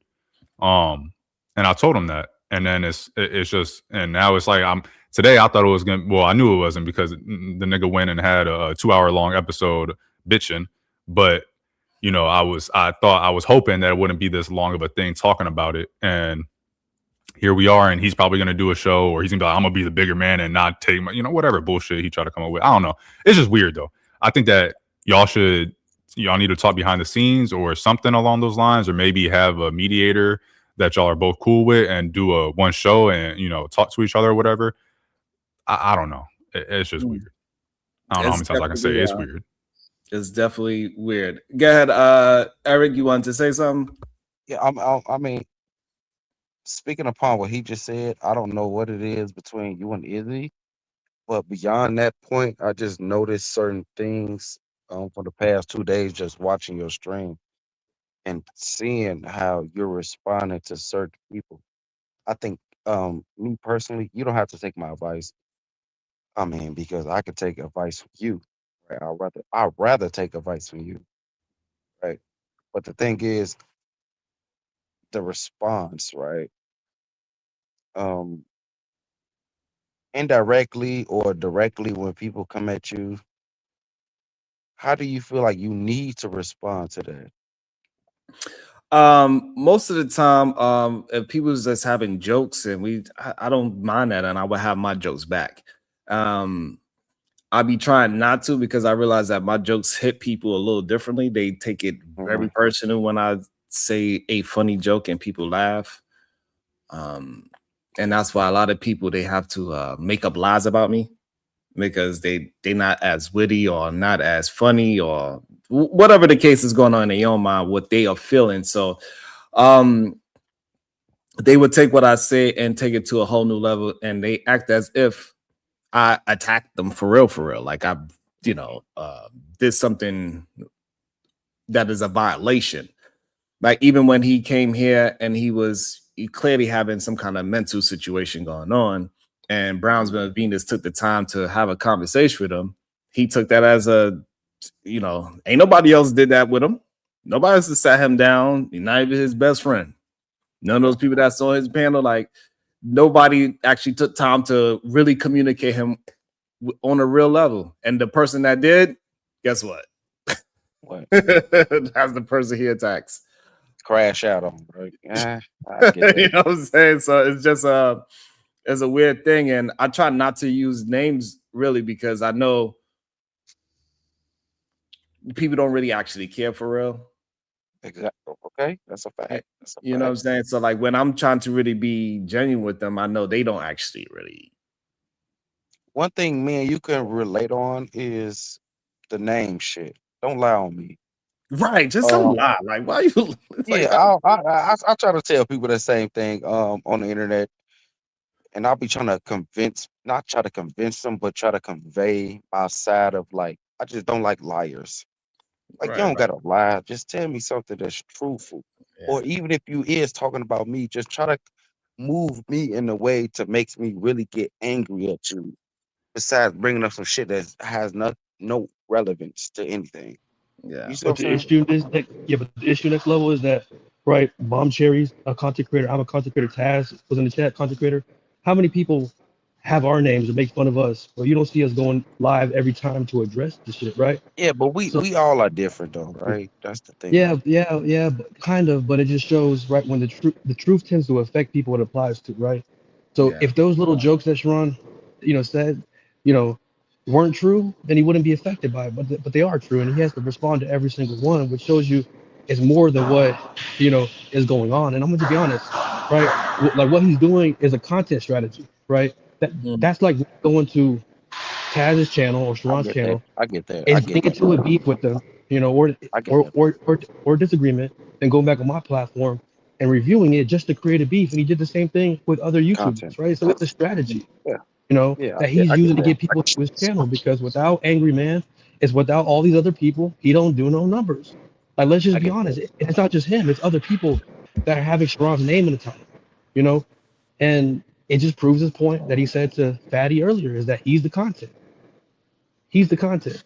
[SPEAKER 13] And I told him that, and then it's just, and now it's like today I thought it was gonna. Well, I knew it wasn't because the nigga went and had a 2-hour-long episode bitching, but you know, I thought I was hoping that it wouldn't be this long of a thing talking about it, and here we are, and he's probably gonna do a show, or he's gonna be like, I'm gonna be the bigger man and not take my, you know, whatever bullshit he tried to come up with. I don't know. It's just weird though. I think that y'all need to talk behind the scenes or something along those lines, or maybe have a mediator that y'all are both cool with and do a one show and, you know, talk to each other or whatever. I don't know. It's just weird. I don't know how many times I can say it's weird.
[SPEAKER 2] It's definitely weird. Go ahead, Eric. You wanted to say something?
[SPEAKER 4] Yeah, I mean, speaking upon what he just said, I don't know what it is between you and Izzy, but beyond that point, I just noticed certain things for the past 2 days, just watching your stream and seeing how you're responding to certain people. I think, me personally, you don't have to take my advice. I mean, because I could take advice from you, right? I'd rather take advice from you, right? But the thing is, the response, right? Um, Indirectly or directly, when people come at you, how do you feel like you need to respond to that?
[SPEAKER 2] Most of the time, if people's just having jokes and I don't mind that, and I would have my jokes back. I'll be trying not to, because I realize that my jokes hit people a little differently. They take it very personal when I say a funny joke and people laugh. And that's why a lot of people, they have to make up lies about me, because they're not as witty or not as funny, or whatever the case is going on in their own mind, what they are feeling. So they would take what I say and take it to a whole new level, and they act as if I attacked them for real. Like I, did something that is a violation. Like even when he came here and he clearly having some kind of mental situation going on, and Brownsville Venus took the time to have a conversation with him, he took that as ain't nobody else did that with him. Nobody else sat him down, not even his best friend. None of those people that saw his panel, like nobody actually took time to really communicate him on a real level. And the person that did, guess what?
[SPEAKER 4] What?
[SPEAKER 2] That's the person he attacks.
[SPEAKER 4] Crash out on, right? Yeah, I get that.
[SPEAKER 2] You know what I'm saying? So it's just it's a weird thing, and I try not to use names really, because I know people don't really actually care for real.
[SPEAKER 4] Exactly. Okay, that's a fact.
[SPEAKER 2] You know what I'm saying? So like when I'm trying to really be genuine with them, I know they don't actually really.
[SPEAKER 4] One thing me and you can relate on is the name shit. Don't lie on me.
[SPEAKER 2] Right, just don't lie. Like why you?
[SPEAKER 4] Yeah, I try to tell people the same thing on the internet, and I'll be trying to not try to convince them, but try to convey my side of, like, I just don't like liars. Like, you don't gotta lie. Just tell me something that's truthful.
[SPEAKER 2] Yeah.
[SPEAKER 4] Or even if you is talking about me, just try to move me in a way to makes me really get angry at you. Besides bringing up some shit that has no relevance to anything.
[SPEAKER 2] Yeah.
[SPEAKER 4] You see what
[SPEAKER 11] But
[SPEAKER 4] I'm saying?
[SPEAKER 11] but the issue next level is that, right? Bomb Cherry's a content creator. I'm a content creator. Taz was in the chat, content creator. How many people have our names and make fun of us, but you don't see us going live every time to address the shit, right?
[SPEAKER 4] Yeah, but we all are different though, right? That's the thing.
[SPEAKER 11] Yeah, but kind of, but it just shows, right, when the truth tends to affect people it applies to, right? So if those little jokes that Sharon, said, weren't true, then he wouldn't be affected by it, but they are true, and he has to respond to every single one, which shows you it's more than what is going on. And I'm going to be honest, right? Like what he's doing is a content strategy, right? That's like going to Taz's channel or Sharon's channel.
[SPEAKER 4] I get that.
[SPEAKER 11] And getting into a beef with them, or disagreement, then going back on my platform and reviewing it just to create a beef. And he did the same thing with other YouTubers,
[SPEAKER 4] Content.
[SPEAKER 11] right? So it's a strategy,
[SPEAKER 4] Yeah.
[SPEAKER 11] you know,
[SPEAKER 4] Yeah.
[SPEAKER 11] that he's
[SPEAKER 4] I
[SPEAKER 11] using
[SPEAKER 4] get
[SPEAKER 11] to
[SPEAKER 4] that.
[SPEAKER 11] get people to his channel, because without Angry Man, it's without all these other people, he don't do no numbers. Like, let's just be honest. It's not just him, it's other people that are having Sharon's name in the title, you know? And it just proves his point that he said to Fatty earlier, is that he's the content. He's the content.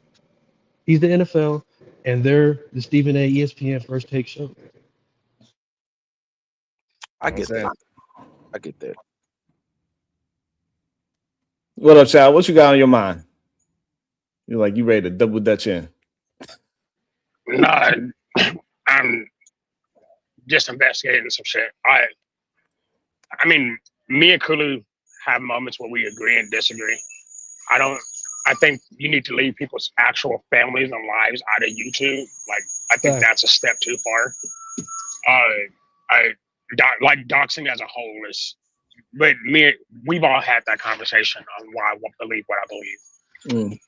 [SPEAKER 11] He's the NFL, and they're the Stephen A. ESPN First Take show.
[SPEAKER 4] I get that. I get that.
[SPEAKER 2] What up, child? What you got on your mind? You're like, you ready to double dutch in?
[SPEAKER 6] Nah, I'm just investigating some shit. I mean, me and Kulu have moments where we agree and disagree. I think you need to leave people's actual families and lives out of YouTube. Like, I think that's a step too far. Like doxing as a whole is, but we've all had that conversation on why I believe what I believe.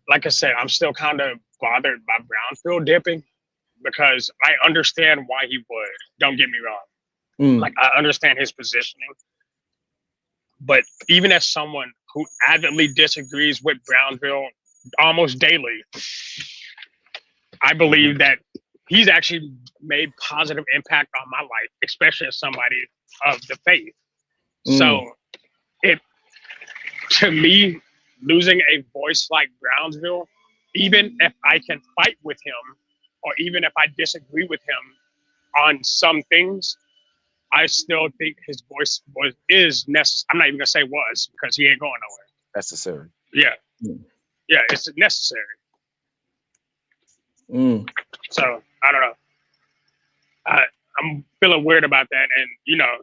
[SPEAKER 6] Like I said, I'm still kind of bothered by Brownfield dipping, because I understand why he would. Don't get me wrong. Like, I understand his positioning. But even as someone who avidly disagrees with Brownfield almost daily, I believe that he's actually made positive impact on my life, especially as somebody of the faith. So to me, losing a voice like Brownsville, even if I can fight with him, or even if I disagree with him on some things, I still think his voice is necessary. I'm not even gonna say was, because he ain't going nowhere.
[SPEAKER 4] Necessary.
[SPEAKER 6] Yeah. Yeah, it's necessary. So I don't know. I'm feeling weird about that, and you know,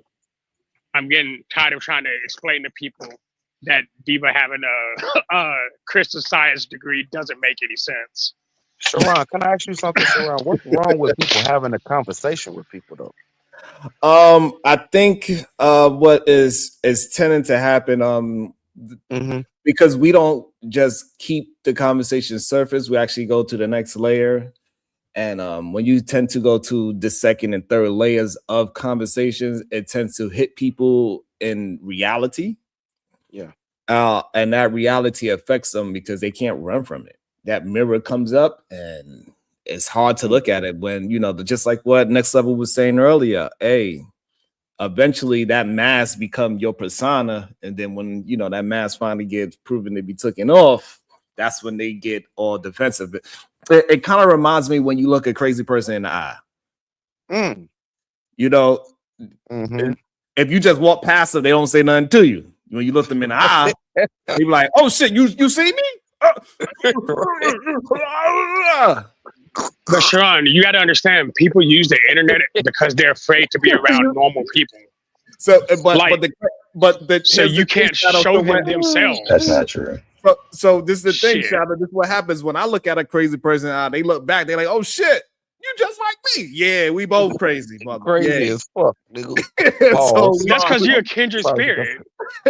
[SPEAKER 6] I'm getting tired of trying to explain to people that Diva having a Christian Science degree doesn't make any sense.
[SPEAKER 4] Sharon, can I ask you something, Sharon? What's wrong with people having a conversation with people, though?
[SPEAKER 2] I think what is tending to happen because we don't just keep the conversation surface, we actually go to the next layer. And when you tend to go to the second and third layers of conversations, it tends to hit people in reality.
[SPEAKER 4] Yeah.
[SPEAKER 2] And that reality affects them because they can't run from it. That mirror comes up and it's hard to look at it when, you know, just like what Next Level was saying earlier. Hey, eventually that mask become your persona. And then when, you know, that mask finally gets proven to be taken off, that's when they get all defensive. It kind of reminds me when you look a crazy person in the eye. You know, if you just walk past them, they don't say nothing to you. When you look them in the eye, they be like, "Oh shit, you see me?"
[SPEAKER 6] But Sharon, you got to understand, people use the internet because they're afraid to be around normal people.
[SPEAKER 2] So,
[SPEAKER 6] so you can't show them themselves.
[SPEAKER 8] That's not true.
[SPEAKER 2] So this is the thing, Sharon. This is what happens when I look at a crazy person. They look back. They're like, "Oh shit, you just like me." Yeah, we both crazy.
[SPEAKER 4] Crazy as fuck, nigga.
[SPEAKER 6] So that's because you're a kindred spirit.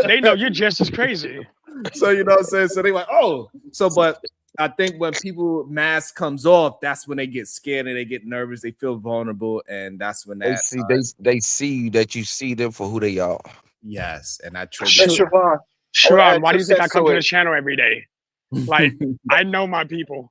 [SPEAKER 6] They know you're just as crazy.
[SPEAKER 2] So you know what I'm saying. So they like, oh, so but I think when people mask comes off, that's when they get scared and they get nervous. They feel vulnerable, and that's when
[SPEAKER 4] they see that you see them for who they are.
[SPEAKER 2] Yes, and that triggers.
[SPEAKER 6] Sharon, why do you think I come to the channel every day? Like, I know my people.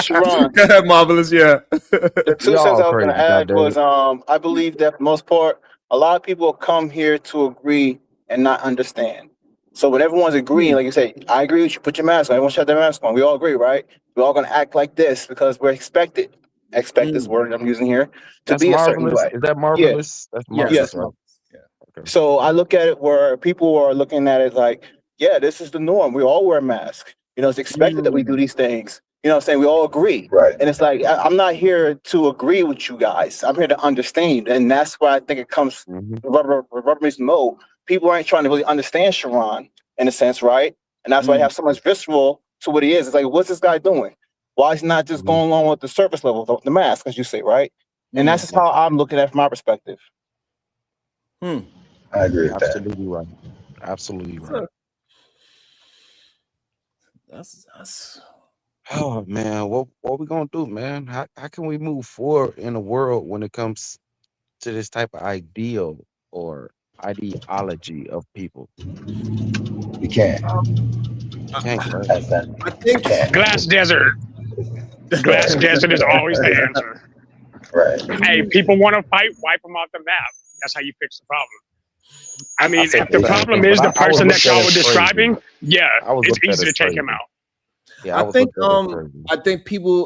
[SPEAKER 7] Sharon.
[SPEAKER 2] Go ahead, Marvelous. Yeah.
[SPEAKER 7] The 2 cents I was going to add was I believe that for the most part, a lot of people come here to agree and not understand. So when everyone's agreeing, like you say, I agree with you, put your mask on. Everyone shut their mask on. We all agree, right? We're all going to act like this because we're expected. Expect this word I'm using here to be
[SPEAKER 4] marvelous.
[SPEAKER 7] A certain way.
[SPEAKER 4] Is that marvelous?
[SPEAKER 7] Yeah.
[SPEAKER 4] That's marvelous.
[SPEAKER 7] Yes.
[SPEAKER 4] Right? Yeah.
[SPEAKER 7] Okay. So I look at it where people are looking at it like, yeah, this is the norm. We all wear masks. You know, it's expected that we do these things. You know what I'm saying? We all agree.
[SPEAKER 8] Right.
[SPEAKER 7] And it's like, I'm not here to agree with you guys. I'm here to understand. And that's why I think it comes rubber meets the road. People aren't trying to really understand Sharon in a sense, right? And that's why I have so much visceral to what he is. It's like, what's this guy doing? Why is he not just going along with the surface level of the mask, as you say, right? And that's just how I'm looking at it from my perspective.
[SPEAKER 8] I agree with that.
[SPEAKER 4] Absolutely right. Absolutely right.
[SPEAKER 2] That's
[SPEAKER 4] Oh man, what we gonna do, man? How can we move forward in the world when it comes to this type of ideal or ideology of people?
[SPEAKER 8] We can't.
[SPEAKER 4] Can't, right?
[SPEAKER 8] That's that.
[SPEAKER 2] I
[SPEAKER 8] We
[SPEAKER 2] think
[SPEAKER 8] can't.
[SPEAKER 6] Glass desert. Glass desert is always the answer.
[SPEAKER 8] Right.
[SPEAKER 6] Hey, people want to fight, wipe them off the map. That's how you fix the problem. I mean,
[SPEAKER 4] said
[SPEAKER 6] if the
[SPEAKER 4] the same
[SPEAKER 6] problem
[SPEAKER 4] thing,
[SPEAKER 6] is
[SPEAKER 4] but
[SPEAKER 6] the
[SPEAKER 4] I was
[SPEAKER 6] person that
[SPEAKER 4] looked at
[SPEAKER 6] y'all
[SPEAKER 4] as
[SPEAKER 6] were
[SPEAKER 4] crazy.
[SPEAKER 6] describing, yeah,
[SPEAKER 4] I was
[SPEAKER 6] it's
[SPEAKER 4] looked at
[SPEAKER 6] easy to
[SPEAKER 4] as
[SPEAKER 6] take him
[SPEAKER 4] crazy.
[SPEAKER 6] out.
[SPEAKER 4] Yeah, I
[SPEAKER 2] I
[SPEAKER 4] was
[SPEAKER 2] think
[SPEAKER 4] looked at as crazy.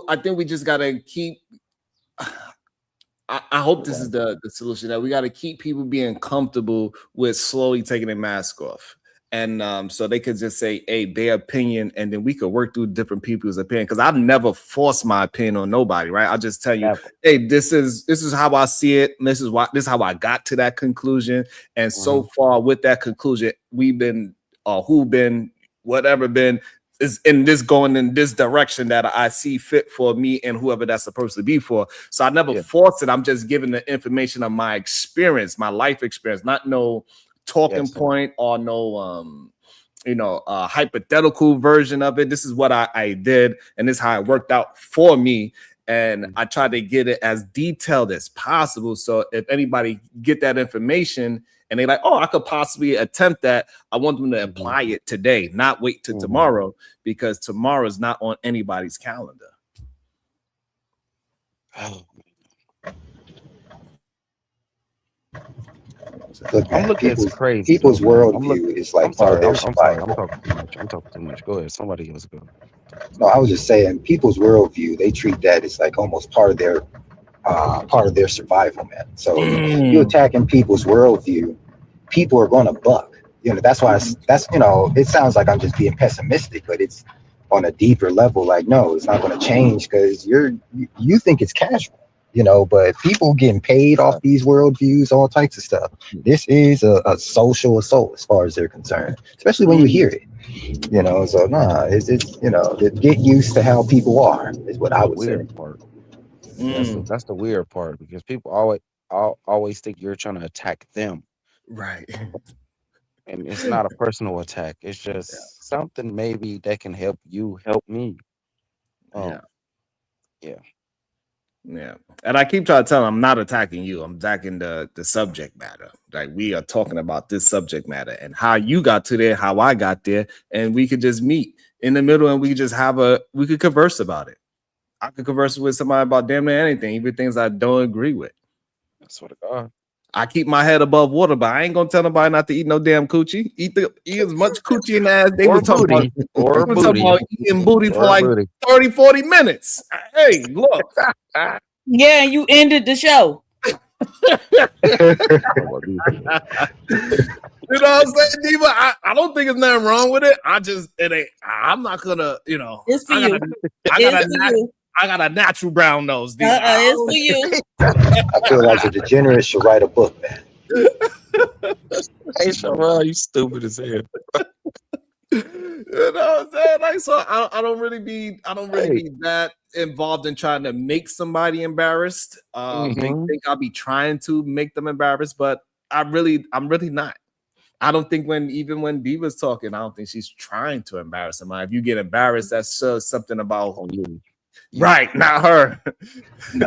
[SPEAKER 2] I think we just gotta keep. I hope this is the solution, that we got to keep people being comfortable with slowly taking their mask off. And so they could just say, hey, their opinion, and then we could work through different people's opinion. Because I've never forced my opinion on nobody, right? I'll just tell you,
[SPEAKER 4] Never.
[SPEAKER 2] hey, this is how I see it. This is how I got to that conclusion. And so far with that conclusion, we've been whatever been is in this going in this direction that I see fit for me and whoever that's supposed to be for. So I never force it. I'm just giving the information of my experience, my life experience, not no talking point or no hypothetical version of it. This is what I did, and this is how it worked out for me. And I tried to get it as detailed as possible. So if anybody get that information and they're like, oh, I could possibly attempt that, I want them to apply it today, not wait till tomorrow, because tomorrow is not on anybody's calendar.
[SPEAKER 8] Look,
[SPEAKER 4] I'm looking at crazy.
[SPEAKER 8] People's worldview is like part of their survival.
[SPEAKER 4] I'm talking too much. I'm talking too much. Go ahead. Somebody else go.
[SPEAKER 8] No, I was just saying, people's worldview, they treat that as like almost part of their survival, man. So if you're attacking people's worldview, people are going to buck. That's why it sounds like I'm just being pessimistic, but it's on a deeper level. Like, no, it's not going to change because you think it's casual, but people getting paid off these worldviews, all types of stuff. This is a social assault as far as they're concerned, especially when you hear it. So get used to how people are is what I would say.
[SPEAKER 4] Part. That's the weird part, because people always think you're trying to attack them,
[SPEAKER 2] right?
[SPEAKER 4] And it's not a personal attack. It's just something maybe that can help you help me.
[SPEAKER 2] Yeah. And I keep trying to tell them I'm not attacking you. I'm attacking the subject matter. Like, we are talking about this subject matter and how you got to there, how I got there, and we could just meet in the middle and we could just we could converse about it. I could converse with somebody about damn near anything, even things I don't agree with.
[SPEAKER 4] I swear to God.
[SPEAKER 2] I keep my head above water, but I ain't gonna tell nobody not to eat no damn coochie. Eat as much coochie in the ass. They were talking about eating booty for like 30, 40 minutes. Hey, look.
[SPEAKER 5] Yeah, you ended the show.
[SPEAKER 2] You know what I'm saying, Diva? I don't think there's nothing wrong with it. I'm not gonna,
[SPEAKER 5] It's for you.
[SPEAKER 2] I got a natural brown nose.
[SPEAKER 5] It's for you.
[SPEAKER 8] I feel like a degenerate should write a book, man.
[SPEAKER 4] Hey, Sharon, you stupid as hell.
[SPEAKER 2] You know what I'm saying? Like, so I don't really be that involved in trying to make somebody embarrassed. They think I'll be trying to make them embarrassed, but I'm really not. I don't think even when Diva's talking, I don't think she's trying to embarrass somebody. If you get embarrassed, that's something about you. Right, not her.
[SPEAKER 8] No.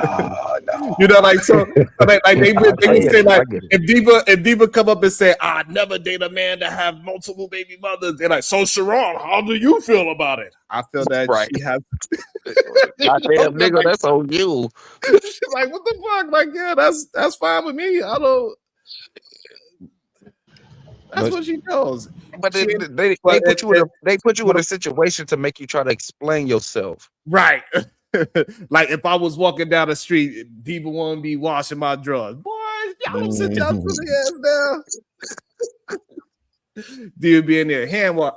[SPEAKER 2] Like, so like they would say, like, if Diva come up and say, I'd never date a man that have multiple baby mothers, they're like, so Sharon, how do you feel about it? I feel that she has
[SPEAKER 4] goddamn nigga, that's on you.
[SPEAKER 2] She's like, what the fuck? Like, yeah, that's fine with me. I don't. That's what she knows.
[SPEAKER 4] But they put you in a situation to make you try to explain yourself.
[SPEAKER 2] Right. Like, if I was walking down the street, people wouldn't be washing my drawers. Boy, y'all don't sit y'all the ass down. Do you be in there hand wash?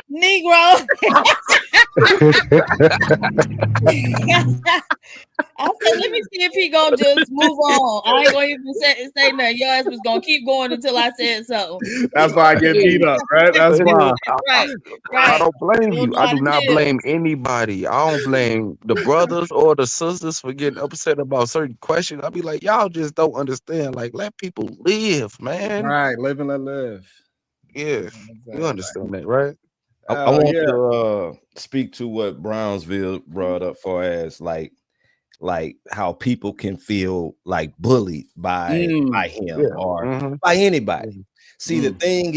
[SPEAKER 5] Negro. I said, let me see if he gonna just move on. I ain't gonna even say nothing. Your ass was gonna keep going until I said something.
[SPEAKER 2] That's why I get beat up, right? That's why.
[SPEAKER 5] Right.
[SPEAKER 4] I don't blame you. I do not blame anybody. I don't blame the brothers or the sisters for getting upset about certain questions. I'll be like, y'all just don't understand. Like, let people live, man.
[SPEAKER 2] Right, live and let live.
[SPEAKER 4] Yeah, you understand that, right?
[SPEAKER 9] I want to speak to what Brownsville brought up for as like how people can feel like bullied by him or by anybody. See, the thing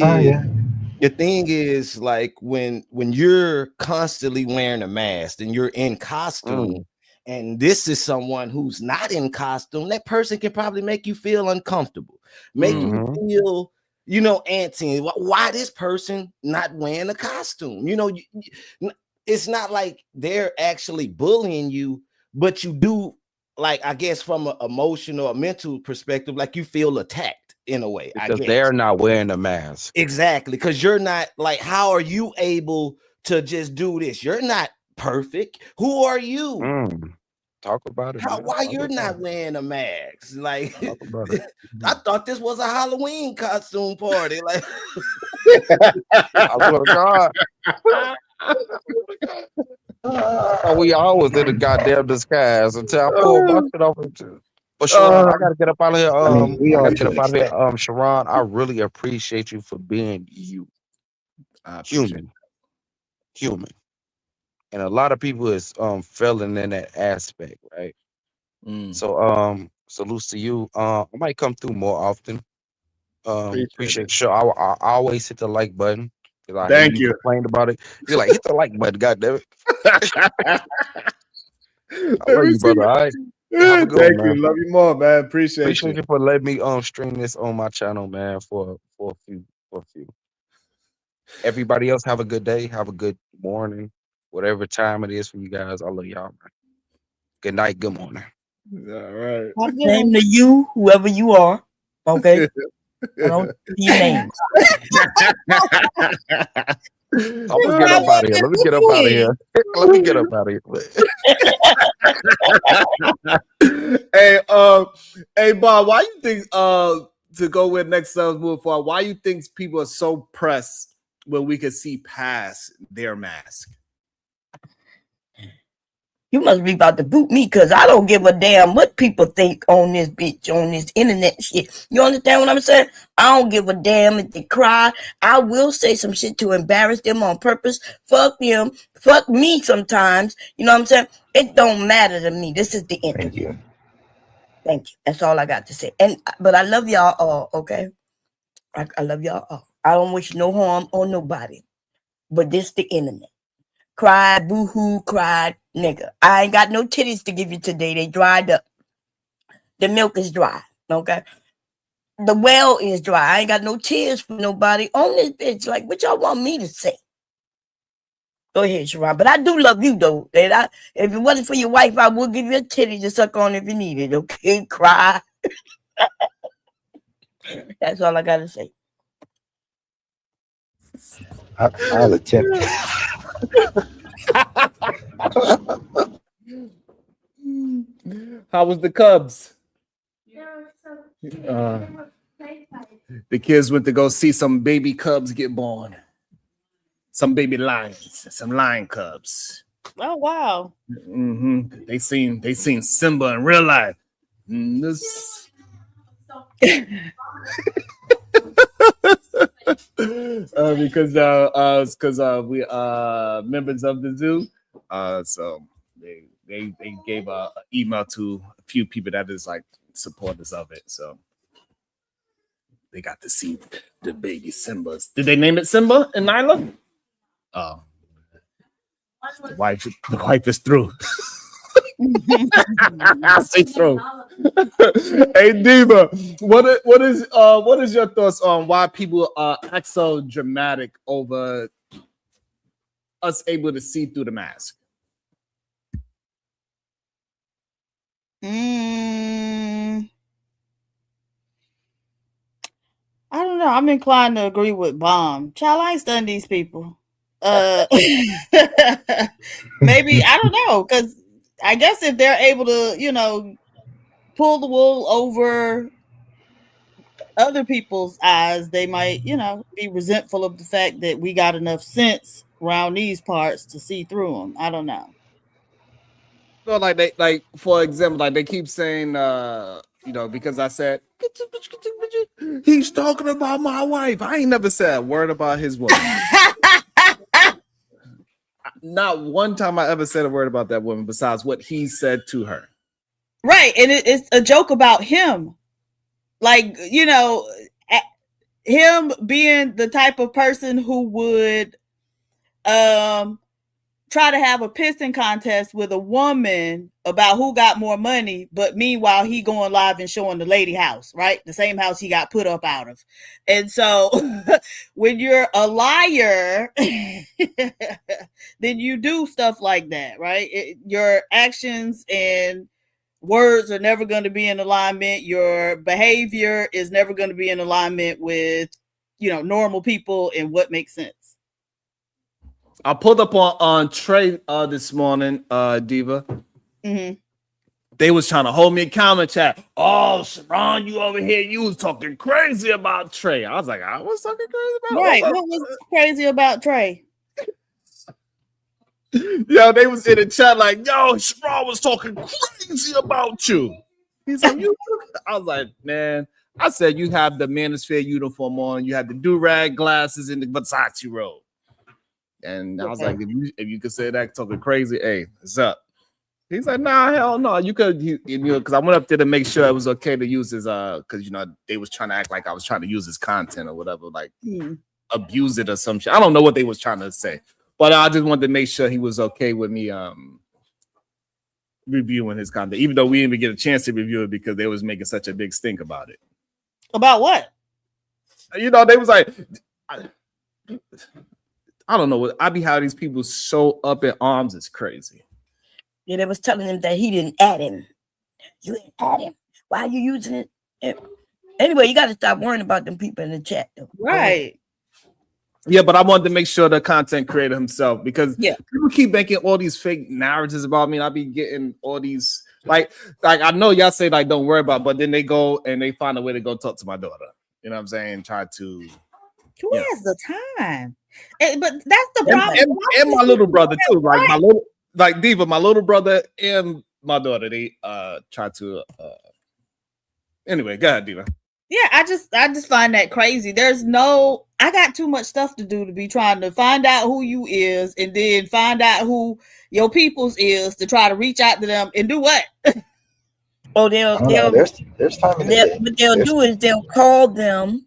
[SPEAKER 9] is like when you're constantly wearing a mask and you're in costume and this is someone who's not in costume, that person can probably make you feel uncomfortable, make you feel, you know, antsy. Why this person not wearing a costume? You know, it's not like they're actually bullying you, but you do, like, I guess from an emotional or mental perspective, like you feel attacked in a way.
[SPEAKER 4] Because
[SPEAKER 9] I guess
[SPEAKER 4] they're not wearing a mask.
[SPEAKER 9] Exactly, because you're not, like, how are you able to just do this? You're not perfect. Who are you?
[SPEAKER 4] Talk about it.
[SPEAKER 9] Why you're not wearing a mask? Like,
[SPEAKER 4] Talk about it.
[SPEAKER 9] I thought this was a Halloween costume party. Like,
[SPEAKER 4] I swear to God. We always in a goddamn disguise until I pull my shit off into. But Sharon, I gotta get up out of here.
[SPEAKER 8] we
[SPEAKER 4] I
[SPEAKER 8] all
[SPEAKER 4] gotta get up out of here.
[SPEAKER 8] expect.
[SPEAKER 4] Sharon, I really appreciate you for being you. Human. And a lot of people is failing in that aspect, right? So salute to you. I might come through more often. Appreciate the show. I always hit the like button because I hear you complain about it. You're like, hit the like button, goddamn it. I love you, brother. All right. Have a good
[SPEAKER 2] Thank
[SPEAKER 4] one,
[SPEAKER 2] you.
[SPEAKER 4] man.
[SPEAKER 2] Love you more, man. Appreciate
[SPEAKER 4] you for letting me stream this on my channel, man, for a few. Everybody else have a good day, have a good morning, whatever time it is for you guys. I love y'all, man. Good night, good morning.
[SPEAKER 2] All right.
[SPEAKER 10] Name to you, whoever you are. Okay. I don't see your names.
[SPEAKER 4] I'm gonna get up out of here. Let me get up out of here. Let me get up out of here.
[SPEAKER 2] Hey, Bob, why you think to go with next move forward, why you think people are so pressed when we can see past their mask?
[SPEAKER 10] You must be about to boot me because I don't give a damn what people think on this bitch, on this internet shit. You understand what I'm saying? I don't give a damn if they cry. I will say some shit to embarrass them on purpose. Fuck them. Fuck me sometimes. You know what I'm saying? It don't matter to me. This is the internet. Thank you. That's all I got to say. But I love y'all all, okay? I love y'all all. I don't wish no harm on nobody. But this the internet. Cry, boo-hoo, cried, nigga. I ain't got no titties to give you today. They dried up. The milk is dry, okay? The well is dry. I ain't got no tears for nobody on this bitch. Like, what y'all want me to say? Go ahead, Sharon. But I do love you, though. And if it wasn't for your wife, I would give you a titty to suck on if you need it, okay? Cry. That's all I got to say.
[SPEAKER 8] I'll attempt.
[SPEAKER 2] How was the Cubs? The kids went to go see some baby cubs get born. Some baby lions, some lion cubs.
[SPEAKER 5] Oh wow.
[SPEAKER 2] They seen Simba in real life. Because we members of the zoo, so they gave an email to a few people that is like supporters of it, so they got to see the baby Simbas. Did they name it Simba and Nyla? Oh, the wife is through. See through. Hey Diva, what is your thoughts on why people act so dramatic over us able to see through the mask?
[SPEAKER 5] I don't know. I'm inclined to agree with Bomb. Child, I ain't studying these people. Maybe I don't know, because I guess if they're able to, pull the wool over other people's eyes, they might, be resentful of the fact that we got enough sense around these parts to see through them. I don't know.
[SPEAKER 2] No, like for example, like they keep saying, because I said he's talking about my wife. I ain't never said a word about his woman. not one time I ever said a word about that woman besides what he said to her.
[SPEAKER 5] Right, and it's a joke about him. Like, you know, him being the type of person who would try to have a pissing contest with a woman about who got more money, but meanwhile he going live and showing the lady house, right? The same house he got put up out of. And so when you're a liar, then you do stuff like that, right? Your actions and words are never going to be in alignment. Your behavior is never going to be in alignment with, you know, normal people and what makes sense.
[SPEAKER 2] I pulled up on Trey this morning, Diva.
[SPEAKER 5] Mm-hmm.
[SPEAKER 2] They was trying to hold me in comment chat. Oh, Sharon, you over here, you was talking crazy about Trey. I was like, I was talking crazy about
[SPEAKER 5] Right. What was crazy about Trey?
[SPEAKER 2] Yo, they was in the chat like, yo, Sharon was talking crazy about you. He's like, you. I was like, man. I said you have the Manosphere uniform on, you have the do-rag glasses and the Versace robe. And I was like, if you could say that talking crazy, hey, what's up? He's like, nah, hell no. You could, you know, because I went up there to make sure it was okay to use his, because you know they was trying to act like I was trying to use his content or whatever, like abuse it or some shit. I don't know what they was trying to say, but I just wanted to make sure he was okay with me reviewing his content, even though we didn't even get a chance to review it because they was making such a big stink about it.
[SPEAKER 5] About what?
[SPEAKER 2] You know, they was like, I don't know what I be how these people so up in arms is crazy.
[SPEAKER 10] Yeah, they was telling him that he didn't add him. You didn't add him. Why are you using it? Anyway, you got to stop worrying about them people in the chat. Though.
[SPEAKER 5] Right.
[SPEAKER 2] Yeah, but I wanted to make sure the content creator himself, because people keep making all these fake narratives about me, and I be getting all these like I know y'all say like don't worry about it, but then they go and they find a way to go talk to my daughter. You know what I'm saying? Try to.
[SPEAKER 5] Who has the time? But that's the problem.
[SPEAKER 2] And my little brother too. Like my little, like Diva, my little brother and my daughter. They try to. Anyway, go ahead, Diva.
[SPEAKER 5] Yeah, I just find that crazy. I got too much stuff to do to be trying to find out who you is and then find out who your people's is to try to reach out to them and do what?
[SPEAKER 10] Oh,
[SPEAKER 8] there's time in the day.
[SPEAKER 10] What they'll do is they'll call them,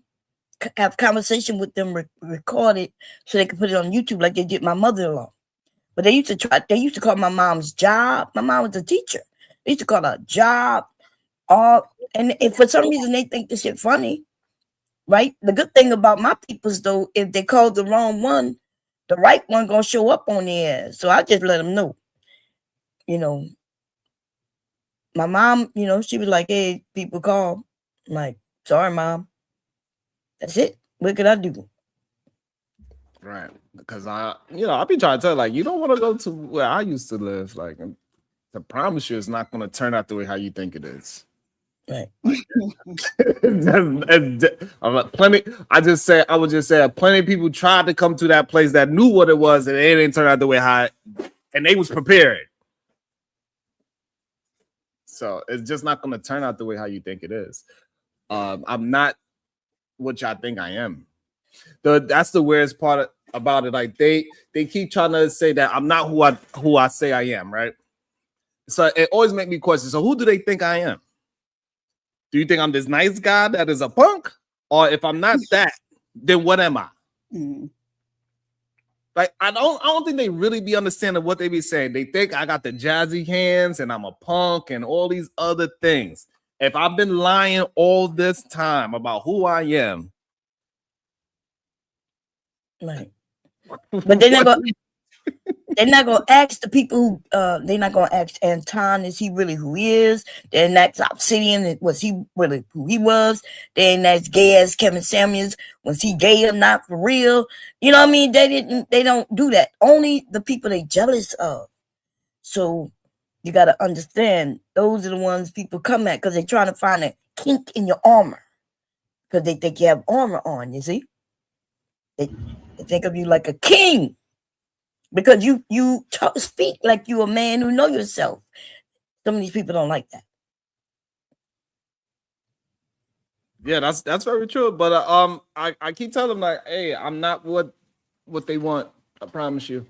[SPEAKER 10] have conversation with them, record it so they can put it on YouTube like they did my mother-in-law. But they used to call my mom's job. My mom was a teacher. They used to call her job. And if for some reason they think this shit funny, right? The good thing about my peoples, though, if they call the wrong one, the right one gonna show up on their ass. So I just let them know. You know, my mom, you know, she was like, hey, people call. I'm like, sorry, Mom. That's it. What could I do?
[SPEAKER 2] Right. Because I be trying to tell her, like, you don't want to go to where I used to live. Like, I promise you it's not going to turn out the way how you think it is.
[SPEAKER 10] Right.
[SPEAKER 2] I would just say plenty of people tried to come to that place that knew what it was, and it didn't turn out the way and they was prepared. So it's just not going to turn out the way how you think it is. I'm not what y'all think I am. That's the weirdest part about it. Like they keep trying to say that I'm not who I say I am, right? So it always makes me question. So who do they think I am? Do you think I'm this nice guy that is a punk? Or if I'm not that, then what am I?
[SPEAKER 5] Mm.
[SPEAKER 2] Like I don't think they really be understanding what they be saying. They think I got the jazzy hands and I'm a punk and all these other things. If I've been lying all this time about who I am,
[SPEAKER 10] right? But they're not gonna ask the people who they're not gonna ask Anton, is he really who he is? They're not Obsidian, was he really who he was? Then that's gay as Kevin Samuels, was he gay or not for real? You know what I mean? They don't do that. Only the people they jealous of. So you gotta understand, those are the ones people come at because they're trying to find a kink in your armor. Because they think you have armor on, you see? They think of you like a king. Because you speak like you a man who know yourself. Some of these people don't like that.
[SPEAKER 2] Yeah, that's very true. But I keep telling them like, hey, I'm not what they want. I promise you.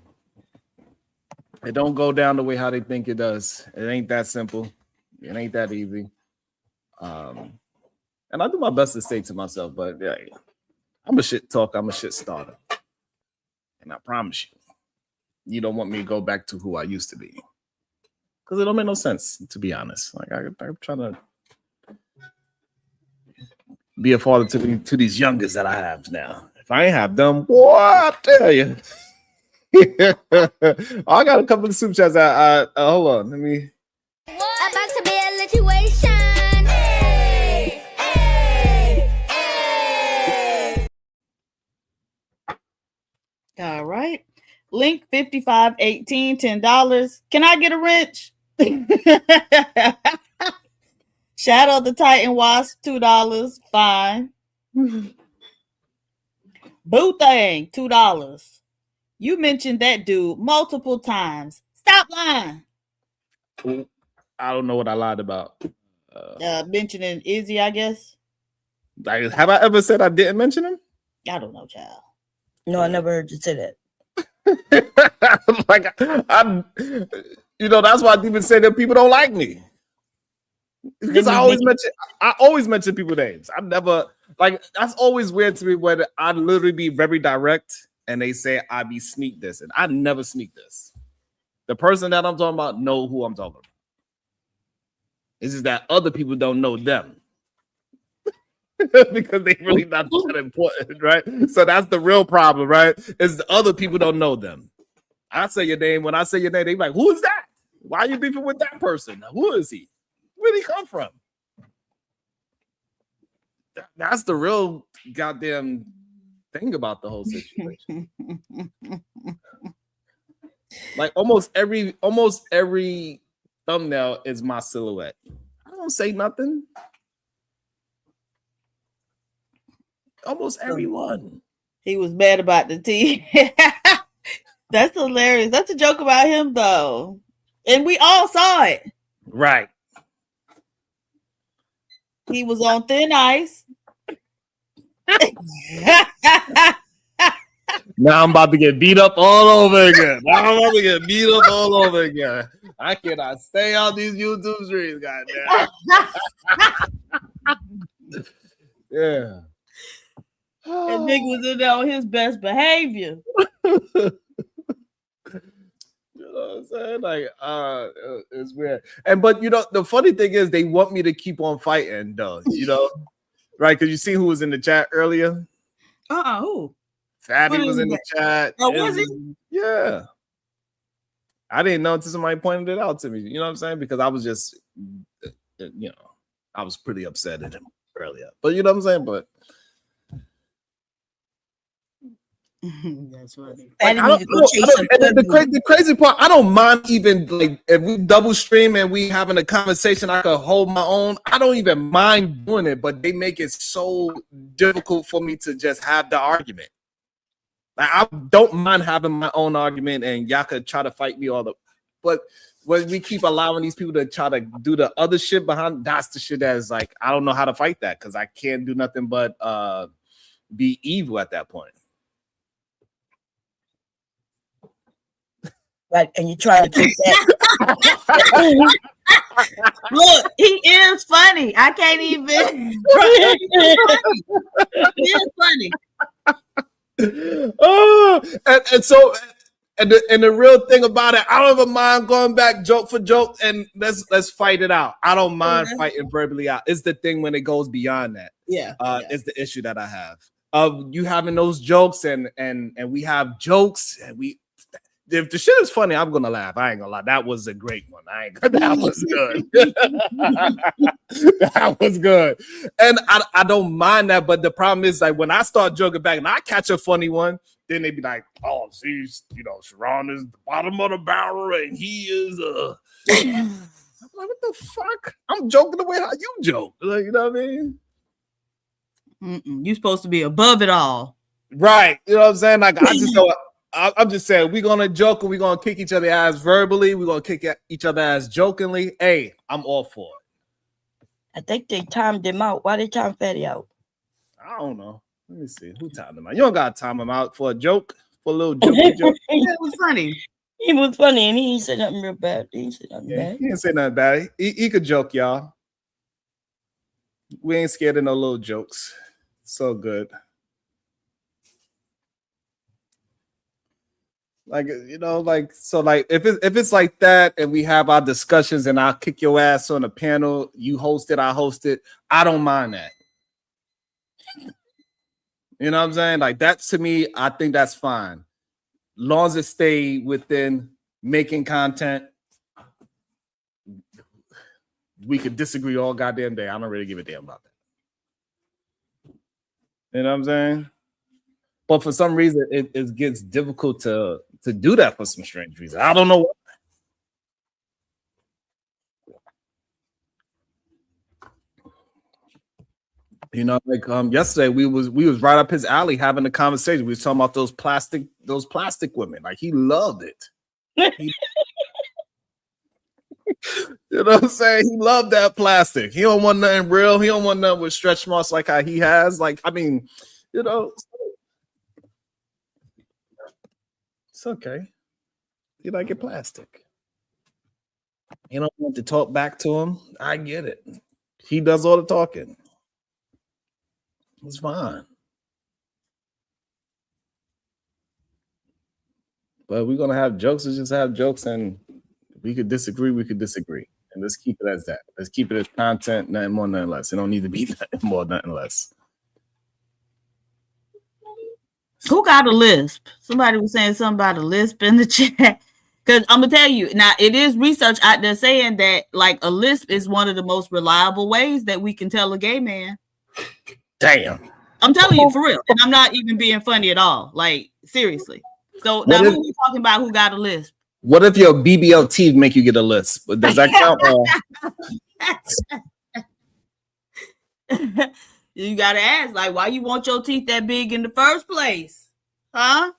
[SPEAKER 2] It don't go down the way how they think it does. It ain't that simple. It ain't that easy. And I do my best to say to myself, but yeah, I'm a shit talker. I'm a shit starter. And I promise you, you don't want me to go back to who I used to be. Because it don't make no sense, to be honest. Like I'm trying to be a father to these youngers that I have now. If I ain't have them, boy, I tell you. I got a couple of super chats. Hold on, let me.
[SPEAKER 1] About to be a situation. Hey, hey, hey.
[SPEAKER 5] All right. Link 5518, $10. Can I get a wrench? Shadow the Titan Wasp, $2. Fine. Boo Thing, $2. You mentioned that dude multiple times. Stop lying.
[SPEAKER 2] I don't know what I lied about.
[SPEAKER 5] Mentioning Izzy, I guess.
[SPEAKER 2] Like, have I ever said I didn't mention him?
[SPEAKER 5] I don't know, child.
[SPEAKER 10] No, I never heard you say that.
[SPEAKER 2] Like I'm, that's why I even say that people don't like me. Because I always mention people's names. I never that's always weird to me when I literally be very direct and they say I be sneak this, and I never sneak this. The person that I'm talking about know who I'm talking about. It's just that other people don't know them. Because they really not that important, right? So that's the real problem, right? Is the other people don't know them. I say your name. When I say your name, they be like, who is that? Why are you beefing with that person? Who is he? Where did he come from? That's the real goddamn thing about the whole situation. Like almost every thumbnail is my silhouette. I don't say nothing. Almost everyone.
[SPEAKER 5] He was mad about the tea. That's hilarious. That's a joke about him, though. And we all saw it.
[SPEAKER 2] Right.
[SPEAKER 5] He was on thin ice.
[SPEAKER 2] Now I'm about to get beat up all over again. I cannot stay on these YouTube streams, goddamn. Yeah.
[SPEAKER 5] And nigga was in there on his best behavior.
[SPEAKER 2] You know what I'm saying? Like, it's weird. But the funny thing is they want me to keep on fighting, though, right? Because you see who was in the chat earlier?
[SPEAKER 5] Who?
[SPEAKER 2] Fatty was in the chat.
[SPEAKER 5] Oh, was he?
[SPEAKER 2] Yeah. I didn't know until somebody pointed it out to me. You know what I'm saying? Because I was just, I was pretty upset at him earlier. But you know what I'm saying? But
[SPEAKER 5] that's funny.
[SPEAKER 2] The crazy part, I don't mind even like if we double stream and we having a conversation, I could hold my own. I don't even mind doing it, but they make it so difficult for me to just have the argument. Like, I don't mind having my own argument, and y'all could try to fight me but when we keep allowing these people to try to do the other shit behind, that's the shit that is like, I don't know how to fight that because I can't do nothing but be evil at that point.
[SPEAKER 10] Right, and you try to keep that.
[SPEAKER 5] Look, he is funny. I can't even. He is funny.
[SPEAKER 2] Oh, and so the real thing about it, I don't even mind going back joke for joke and let's fight it out. I don't mind fighting verbally out. It's the thing when it goes beyond that.
[SPEAKER 5] Yeah,
[SPEAKER 2] it's the issue that I have of you having those jokes and we have jokes and if the shit is funny, I'm gonna laugh. I ain't gonna lie. That was a great one. That was good. That was good. And I don't mind that, but the problem is like when I start joking back and I catch a funny one, then they be like, oh, see, Sharon is the bottom of the barrel and he is I'm like, what the fuck? I'm joking the way how you joke. Like, you know what I mean?
[SPEAKER 5] You're supposed to be above it all.
[SPEAKER 2] Right. You know what I'm saying? Like I just don't I'm just saying, we're going to joke and we're going to kick each other ass verbally. We're going to kick each other ass jokingly. Hey, I'm all for it.
[SPEAKER 10] I think they timed him out. Why they time Fatty out?
[SPEAKER 2] I don't know. Let me see. Who timed him out? You don't got to time him out for a joke, for a little joke.
[SPEAKER 5] It was funny.
[SPEAKER 10] He was funny and he ain't said nothing real bad. He ain't said nothing bad.
[SPEAKER 2] He didn't say nothing bad. He could joke, y'all. We ain't scared of no little jokes. So good. Like, you know, like, so like if it's like that and we have our discussions and I'll kick your ass on a panel, you host it, I host it, I don't mind that. You know what I'm saying? Like, that's, to me, I think that's fine. Long as it stay within making content. We could disagree all goddamn day. I don't really give a damn about that. You know what I'm saying? But for some reason, it gets difficult to do that for some strange reason. I don't know what. You know, like yesterday we was right up his alley having a conversation. We was talking about those plastic women. Like, he loved it. You know what I'm saying? He loved that plastic. He don't want nothing real. He don't want nothing with stretch marks like how he has. Like, I mean, you know, it's okay. You like it plastic. You don't want to talk back to him. I get it. He does all the talking. It's fine. But we're gonna have jokes. Let's just have jokes, and we could disagree. We could disagree, and let's keep it as that. Let's keep it as content, nothing more, nothing less. It don't need to be nothing more, nothing less.
[SPEAKER 5] Who got a lisp? Somebody was saying something about a lisp in the chat. Because I'm gonna tell you now, it is research out there saying that like a lisp is one of the most reliable ways that we can tell a gay man.
[SPEAKER 2] Damn.
[SPEAKER 5] I'm telling you for real. And I'm not even being funny at all. Like, seriously. So now who are we talking about who got a lisp?
[SPEAKER 2] What if your BBL teeth make you get a lisp? Does that
[SPEAKER 5] count? You gotta ask, like, why you want your teeth that big in the first place? Huh?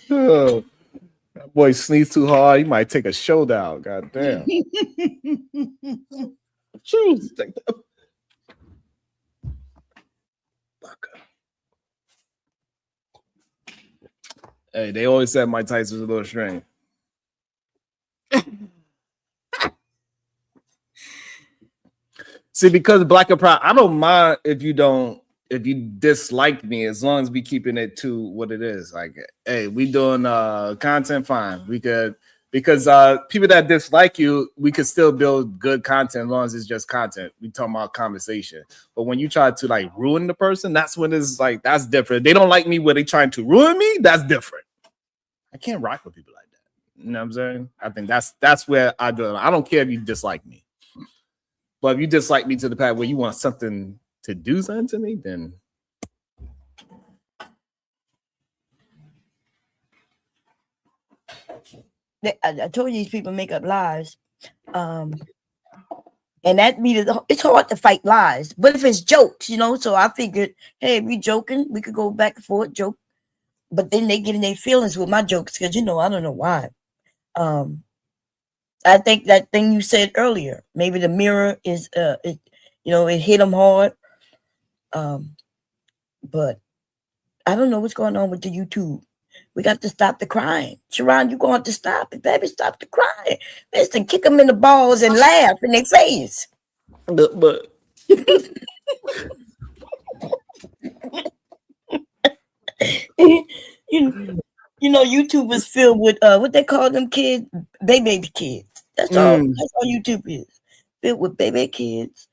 [SPEAKER 2] Oh, that boy sneeze too hard. He might take a showdown. God damn. Choose. Take that. Hey, they always said Mike Tyson was a little strange. See, because Black and Proud, I don't mind if you dislike me, as long as we keeping it to what it is. Like, hey, we doing content, fine. We could, because people that dislike you, we could still build good content as long as it's just content. We talking about conversation. But when you try to like ruin the person, that's when it's like, that's different. They don't like me where they trying to ruin me. That's different. I can't rock with people like that. You know what I'm saying? I think that's where I do. I don't care if you dislike me. But if you dislike me to the point where you want something to do something to me, then
[SPEAKER 10] I told you these people make up lies. And that means it's hard to fight lies. But if it's jokes, you know, so I figured, hey, if we joking, we could go back and forth, joke. But then they get in their feelings with my jokes because, you know, I don't know why. I think that thing you said earlier, maybe the mirror is, it hit them hard. But I don't know what's going on with the YouTube. We got to stop the crying. Sharon, you're going to stop it, baby. Stop the crying. Listen, kick them in the balls and laugh in their face.
[SPEAKER 2] But
[SPEAKER 10] you know, YouTube is filled with what they call them kids, baby kids. That's all. That's all YouTube is. Filled with baby kids,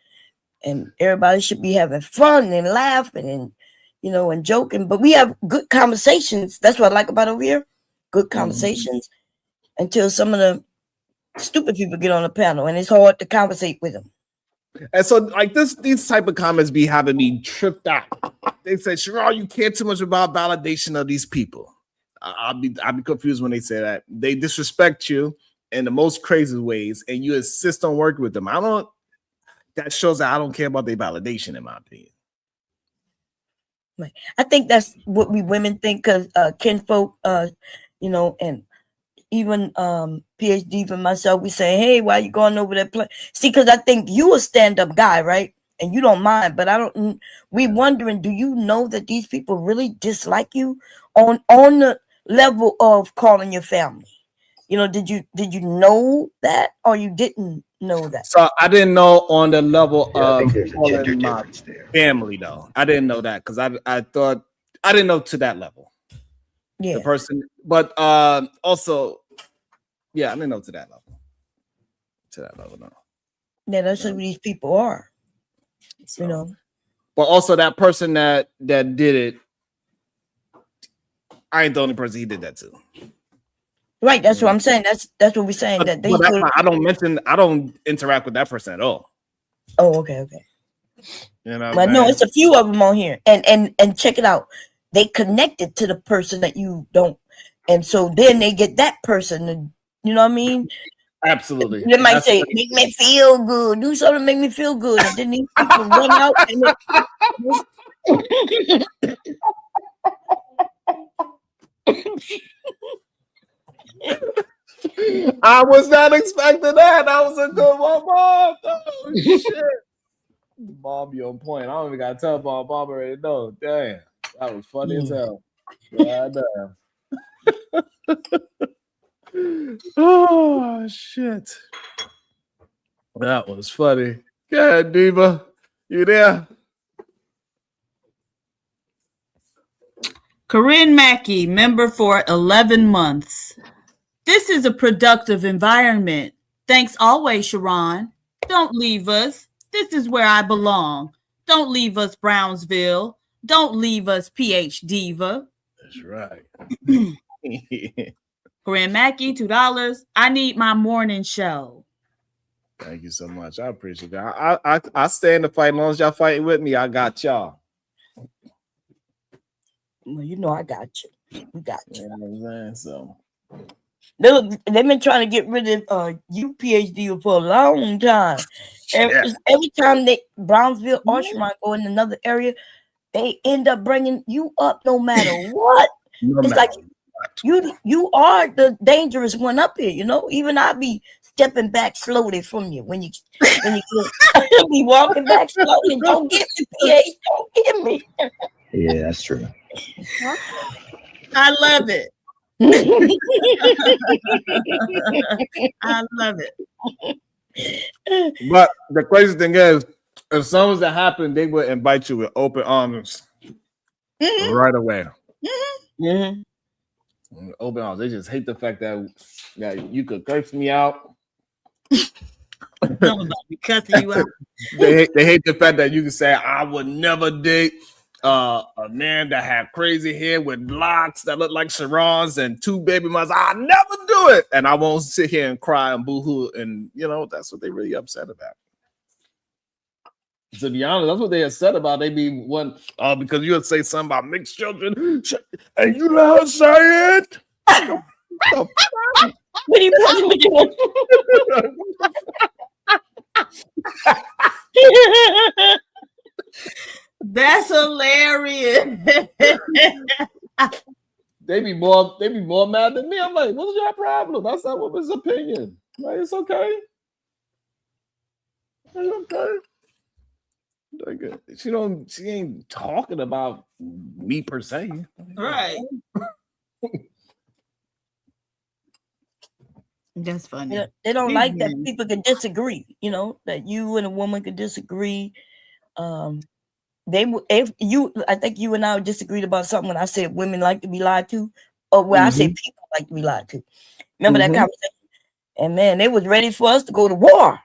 [SPEAKER 10] and everybody should be having fun and laughing and, you know, and joking. But we have good conversations. That's what I like about over here. Good conversations until some of the stupid people get on the panel, and it's hard to conversate with them.
[SPEAKER 2] And so, like these type of comments be having me tripped out. They say, "Sharon, you care too much about validation of these people." I'll be confused when they say that. They disrespect you in the most crazy ways, and you insist on working with them. That shows that I don't care about their validation, in my opinion.
[SPEAKER 10] Right. I think that's what we women think, because kinfolk, you know, and even PhD for myself, we say, hey, why you going over that place? See, because I think you a stand-up guy, right? and you don't mind, but I don't. We wondering, do you know that these people really dislike you on the level of calling your family? You know, did you know that, or you didn't know that?
[SPEAKER 2] So I didn't know on the level
[SPEAKER 8] Yeah, I think
[SPEAKER 2] of
[SPEAKER 8] there's a
[SPEAKER 2] calling
[SPEAKER 8] gender
[SPEAKER 2] my
[SPEAKER 8] difference there.
[SPEAKER 2] family, though. I didn't know that because I thought I didn't know to that level.
[SPEAKER 10] Yeah.
[SPEAKER 2] The person, but also, yeah, I didn't know to that level. To that level, no.
[SPEAKER 10] Yeah, that's who these people are.
[SPEAKER 2] So,
[SPEAKER 10] you know.
[SPEAKER 2] But also that person that did it, I ain't the only person he did that to.
[SPEAKER 10] Right, that's what I'm saying. That's what we're saying.
[SPEAKER 2] But,
[SPEAKER 10] That they
[SPEAKER 2] but I don't interact with that person at all.
[SPEAKER 10] Oh, okay.
[SPEAKER 2] You know,
[SPEAKER 10] But no, it's a few of them on here, and check it out. They connected to the person that you don't, and so then they get that person. And, you know what I mean?
[SPEAKER 2] Absolutely.
[SPEAKER 10] They might say, "Make me feel good. Do something to make me feel good," and then these people run out and.
[SPEAKER 2] I was not expecting that. That was a good one, Mom. Oh, shit. Mom, you on point. I don't even got to tell Mom. Mom already know. Damn. That was funny as hell. God damn. Oh, shit. That was funny. Yeah, Diva. You there?
[SPEAKER 5] Corinne Mackey, member for 11 months. This is a productive environment. Thanks always, Sharon. Don't leave us. This is where I belong. Don't leave us, Brownsville. Don't leave us, PH Diva.
[SPEAKER 2] That's right.
[SPEAKER 5] Corinne Mackey, $2. I need my morning show.
[SPEAKER 2] Thank you so much. I appreciate that. I stay in the fight as long as y'all fighting with me. I got y'all.
[SPEAKER 10] Well, you know I got you. We got you.
[SPEAKER 2] You know what I'm saying? So
[SPEAKER 10] they've been trying to get rid of you, PhD, for a long time. Every time Brownsville or Sharon go in another area, they end up bringing you up no matter what. It's like you are the dangerous one up here, you know. Even I be stepping back slowly from you when you be walking back slowly. Don't get me, PH. Don't get me.
[SPEAKER 8] Yeah, that's true.
[SPEAKER 5] I love it. I love it.
[SPEAKER 2] But the crazy thing is, if something was to happen, they would invite you with open arms right away. Open arms. They just hate the fact that you could curse me out.
[SPEAKER 5] Nobody cussing you out.
[SPEAKER 2] They hate the fact that you can say I would never date a man that had crazy hair with locks that look like Sharon's and 2 baby mothers. I'll never do it, and I won't sit here and cry and boo-hoo. And you know that's what they really upset about. To be honest, that's what they upset about. They be one because you would say something about mixed children, and you let her say it.
[SPEAKER 10] What are you doing?
[SPEAKER 5] That's hilarious.
[SPEAKER 2] They be more mad than me. I'm like, what's your problem? That's not woman's opinion. Like, it's okay. It's okay. Like, she ain't talking about me per se.
[SPEAKER 5] Right. That's funny.
[SPEAKER 10] They don't like that people can disagree, you know, that you and a woman could disagree. I think you and I disagreed about something when I said women like to be lied to, or when I say people like to be lied to. Remember that conversation? And man, they was ready for us to go to war.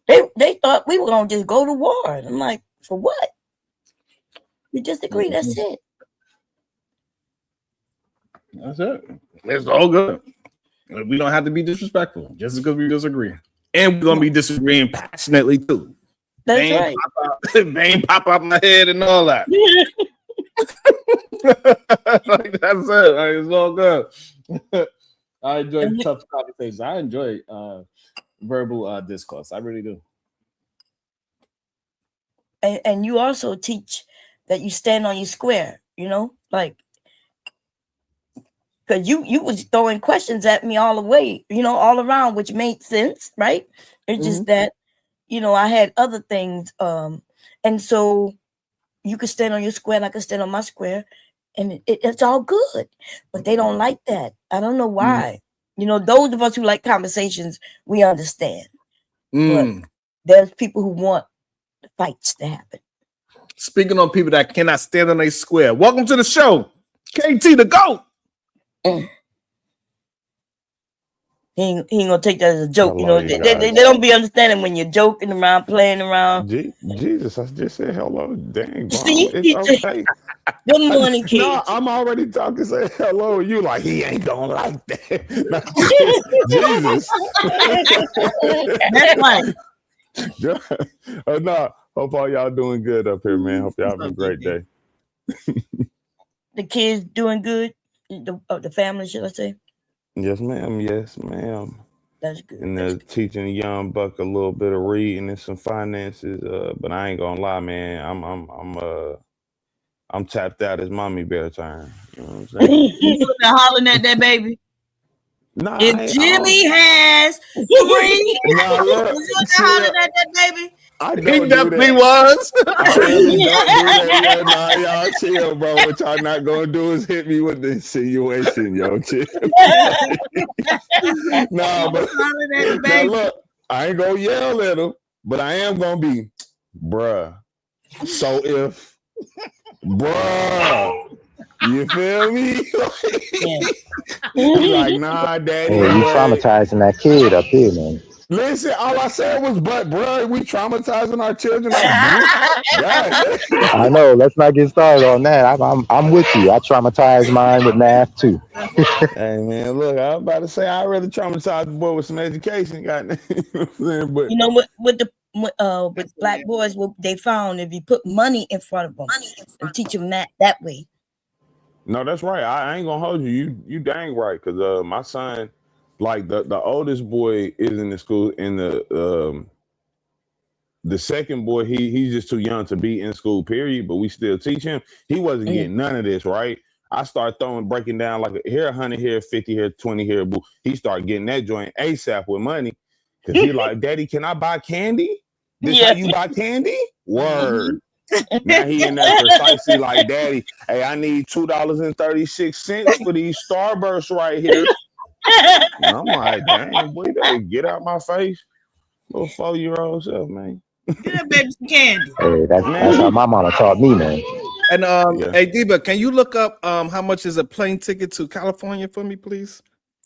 [SPEAKER 10] They thought we were gonna just go to war. And I'm like, for what? We disagree. That's it.
[SPEAKER 2] That's it. It's all good. We don't have to be disrespectful just because we disagree, and we're gonna be disagreeing passionately too.
[SPEAKER 10] That's right.
[SPEAKER 2] Vein pop out my head and all that. Like, that's it. Like, it's all good. I enjoy tough conversations. I enjoy verbal discourse. I really do.
[SPEAKER 10] And you also teach that you stand on your square. You know, like. Because you was throwing questions at me all the way, you know, all around, which made sense, right? It's just that, you know, I had other things And so you can stand on your square and I can stand on my square, and it's all good. But they don't like that. I don't know why. You know, those of us who like conversations, we understand. But there's people who want fights to happen.
[SPEAKER 2] Speaking on people that cannot stand on a square, welcome to the show, KT the GOAT.
[SPEAKER 10] He ain't gonna take that as a joke. Hello, you know, they don't be understanding when you're joking around, playing around.
[SPEAKER 14] Jesus, I just said hello. Dang, bro.
[SPEAKER 10] See?
[SPEAKER 14] It's okay.
[SPEAKER 10] Good morning, kids.
[SPEAKER 14] No, I'm already talking. Say hello. You like he ain't gonna like that. Jesus.
[SPEAKER 10] That's right.
[SPEAKER 14] No, hope all y'all doing good up here, man. Hope y'all having a great day.
[SPEAKER 10] The kids doing good. The family, should I say?
[SPEAKER 14] Yes, ma'am. Yes, ma'am.
[SPEAKER 10] That's good.
[SPEAKER 14] And teaching a young buck a little bit of reading and some finances. But I ain't gonna lie, man. I'm tapped out. His mommy better turn. You know what I'm saying?
[SPEAKER 5] You hollering at that baby.
[SPEAKER 14] Nah,
[SPEAKER 10] if Jimmy has 3, you hollering at that baby.
[SPEAKER 14] I don't
[SPEAKER 2] he definitely
[SPEAKER 14] do
[SPEAKER 2] was.
[SPEAKER 14] I really don't do that. Nah, y'all chill, bro. What y'all not gonna do is hit me with the insinuation, yo. Chill. Nah, but now look, I ain't gonna yell at him, but I am gonna be, bruh. So if, bruh, you feel me? He like, nah, daddy.
[SPEAKER 8] Hey, you traumatizing that kid up here, man.
[SPEAKER 14] Listen, all I said was, but, bro, we traumatizing our children.
[SPEAKER 8] I know. Let's not get started on that. I'm with you. I traumatized mine with math too.
[SPEAKER 14] Hey man, look, I was about to say I rather traumatize the boy with some education. But
[SPEAKER 10] you know what? With black boys, what they found, if you put money in front of them and teach them that way.
[SPEAKER 14] No, that's right. I ain't gonna hold you. You dang right. Cause my son, like the oldest boy is in the school, and the second boy, he's just too young to be in school, period. But we still teach him. He wasn't getting none of this, right? I start breaking down like here 100, here 50, here 20, here boo. He started getting that joint ASAP with money. Cause he like, Daddy, can I buy candy? This how you buy candy? Word. Now he in there precisely like, Daddy, hey, I need $2.36 for these Starbursts right here. And I'm like, dang, boy, you better get out my face. Little 4-year-old self, man.
[SPEAKER 5] Get that baby some candy.
[SPEAKER 8] Hey, that's how my mama taught me, man.
[SPEAKER 2] And hey Diva, can you look up how much is a plane ticket to California for me, please?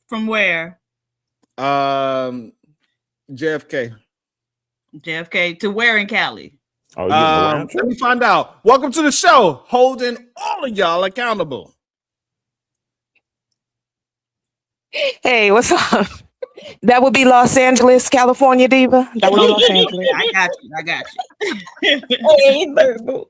[SPEAKER 5] From where?
[SPEAKER 2] JFK.
[SPEAKER 5] JFK to where in Cali?
[SPEAKER 14] Oh,
[SPEAKER 2] let me find out. Welcome to the show, holding all of y'all accountable.
[SPEAKER 15] Hey, what's up? That would be Los Angeles, California, Diva. That would be Los Angeles.
[SPEAKER 5] I got you.
[SPEAKER 10] Hey, Virgo.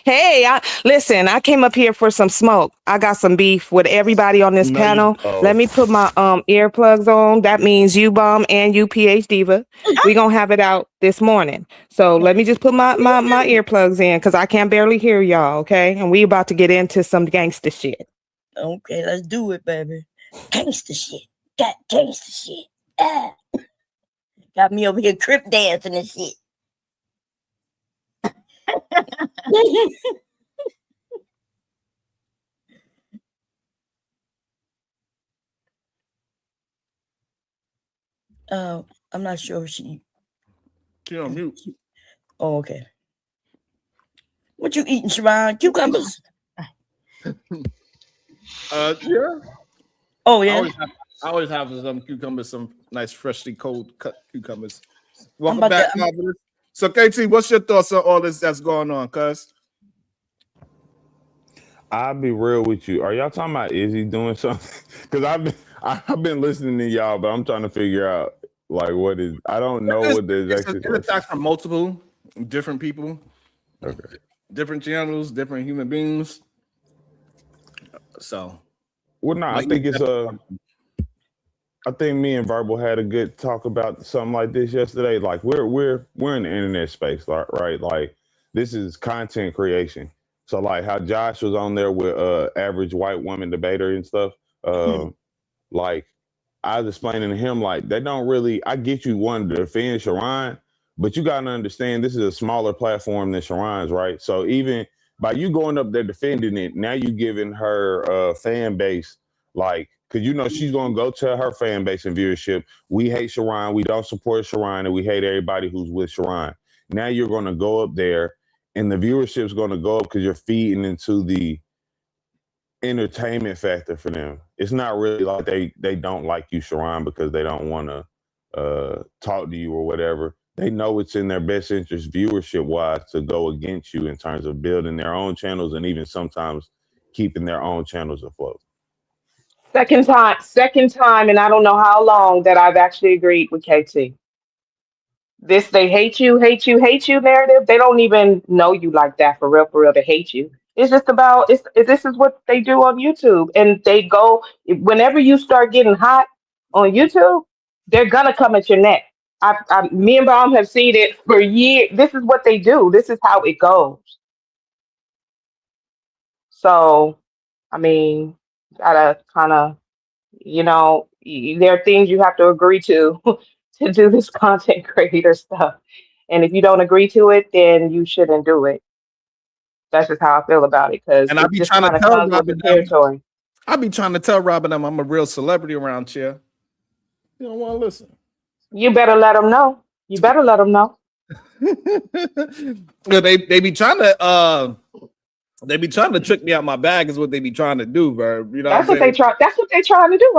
[SPEAKER 15] Hey, listen, I came up here for some smoke. I got some beef with everybody on this panel. Let me put my earplugs on. That means you bomb and you PH Diva. We gonna have it out this morning. So let me just put my earplugs in because I can barely hear y'all, okay? And we about to get into some gangster shit.
[SPEAKER 10] Okay, let's do it, baby. Gangster shit. Got gangster shit. Got me over here crip dancing and shit. I'm not sure if she
[SPEAKER 2] on mute.
[SPEAKER 10] Oh, okay. What you eating, Sharon? Cucumbers?
[SPEAKER 2] Yeah.
[SPEAKER 10] Oh yeah.
[SPEAKER 2] I always have some cucumbers, some nice freshly cold cut cucumbers. Welcome back, Panelist. So KT, what's your thoughts on all this that's going on, cuz?
[SPEAKER 14] I'll be real with you. Are y'all talking about Izzy doing something? Because I've been listening to y'all, but I'm trying to figure out like what is. I don't know what the exact situation.
[SPEAKER 2] It's attacks from multiple different people,
[SPEAKER 14] okay,
[SPEAKER 2] different channels, different human beings. So,
[SPEAKER 14] well, no, I think it's I think me and Verbal had a good talk about something like this yesterday. Like we're in the internet space, right? Like this is content creation. So like how Josh was on there with average white woman debater and stuff. Like I was explaining to him like they don't really. I get you wanting to defend Sharon, But you gotta understand, this is a smaller platform than Sharon's, right? So even by you going up there defending it, now you giving her fan base, like, because you know she's gonna go to her fan base and viewership. We hate Sharon, we don't support Sharon, and we hate everybody who's with Sharon. Now you're gonna go up there, and the viewership's gonna go up because you're feeding into the entertainment factor for them. It's not really like they don't like you, Sharon, because they don't want to talk to you or whatever. They know it's in their best interest viewership wise to go against you in terms of building their own channels and even sometimes keeping their own channels afloat.
[SPEAKER 15] Second time, and I don't know how long that I've actually agreed with KT. This they hate you narrative. They don't even know you like that for real to hate you. It's just about this is what they do on YouTube, and they go whenever you start getting hot on YouTube, they're gonna come at your neck. Me and Baum have seen it for years. This is what they do. This is how it goes. So, I mean, gotta kind of, there are things you have to agree to to do this content creator stuff. And if you don't agree to it, then you shouldn't do it. That's just how I feel about it, because
[SPEAKER 2] And I
[SPEAKER 15] it
[SPEAKER 2] be
[SPEAKER 15] just
[SPEAKER 2] trying
[SPEAKER 15] kind
[SPEAKER 2] to
[SPEAKER 15] of
[SPEAKER 2] tell
[SPEAKER 15] comes with the
[SPEAKER 2] Robin,
[SPEAKER 15] territory.
[SPEAKER 2] I be trying to tell Robin I'm a real celebrity around here. You don't want to listen.
[SPEAKER 15] You better let them know. You better let them know.
[SPEAKER 2] they be trying to trick me out my bag is what they be trying to do, bro. You know
[SPEAKER 15] That's
[SPEAKER 2] what
[SPEAKER 15] what they try. That's what they trying to do.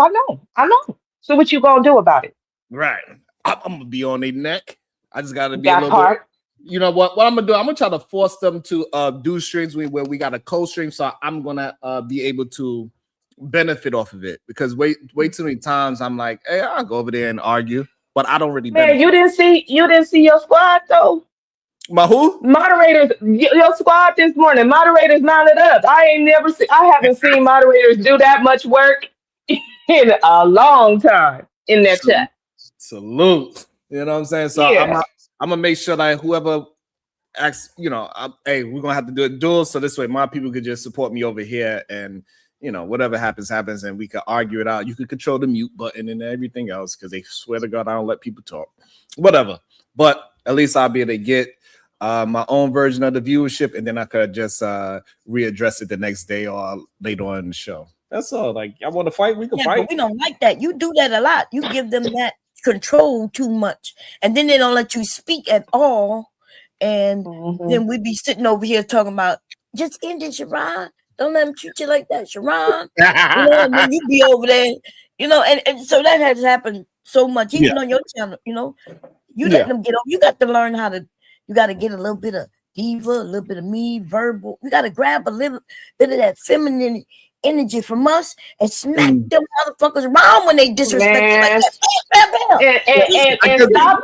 [SPEAKER 15] I know. So what you gonna do about it?
[SPEAKER 2] Right. I'm gonna be on their neck. I just gotta be
[SPEAKER 15] That
[SPEAKER 2] a little
[SPEAKER 15] part.
[SPEAKER 2] bit. You know what I'm gonna do? I'm gonna try to force them to do streams where we got a co-stream, so I'm gonna be able to benefit off of it. Because way too many times I'm like, hey, I'll go over there and argue, but I don't really benefit.
[SPEAKER 15] Man, you didn't see your squad though.
[SPEAKER 2] My who?
[SPEAKER 15] Moderators, your squad this morning. Moderators mounted up. I haven't seen moderators do that much work in a long time in their chat.
[SPEAKER 2] Salute. You know what I'm saying? So
[SPEAKER 15] Yeah.
[SPEAKER 2] I'm gonna make sure that whoever asks, hey, we're gonna have to do it dual, so this way my people could just support me over here, and whatever happens, and we could argue it out. You could control the mute button and everything else, because they swear to God I don't let people talk. Whatever. But at least I'll be able to get my own version of the viewership, and then I could just readdress it the next day or later on in the show. That's all. Like, I want to fight, we can fight.
[SPEAKER 10] But we don't like that. You do that a lot. You give them that control too much, and then they don't let you speak at all. And then we be sitting over here talking about just end it, Sharon. Don't let them treat you like that, Sharon. When you be over there, and so that has happened so much, even on your channel. You let them get on. You got to learn how to. You got to get a little bit of diva, a little bit of me, verbal. You got to grab a little bit of that feminine energy from us and smack them motherfuckers around when they disrespect you like
[SPEAKER 15] that.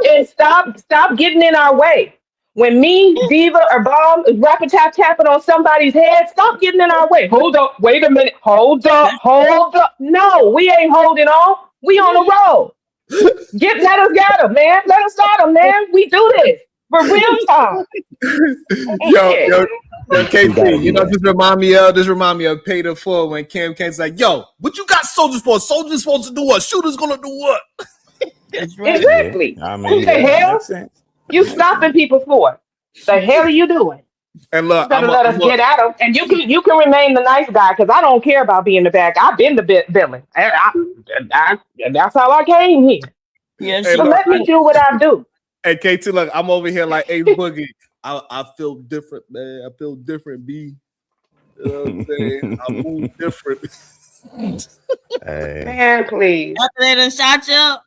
[SPEAKER 15] And stop getting in our way. When me, Diva, or Bomb is rapping tapping on somebody's head, stop getting in our way. Hold up, wait a minute. Hold up. No, we ain't holding on. We on the road. Let us get them, man. Let us get them, man. We do this. For real time.
[SPEAKER 2] Yo, KT, just remind me of Pay the Full when Cam's like, yo, what you got soldiers for? Soldiers supposed to do what? Shooters gonna do what?
[SPEAKER 15] Exactly.
[SPEAKER 14] I mean,
[SPEAKER 15] what the hell? You stopping people for? The hell are you doing?
[SPEAKER 2] And look,
[SPEAKER 15] you better let us get at them. And you can remain the nice guy, because I don't care about being the bad guy. I've been the villain. That's how I came here.
[SPEAKER 10] Yeah,
[SPEAKER 15] so let me do what I do.
[SPEAKER 2] Hey, KT, look, I'm over here like Ace Boogie. I feel different, man. I feel different, B. You know what I'm saying? I move different.
[SPEAKER 14] Hey.
[SPEAKER 15] Man, please.
[SPEAKER 5] After they done shot you up.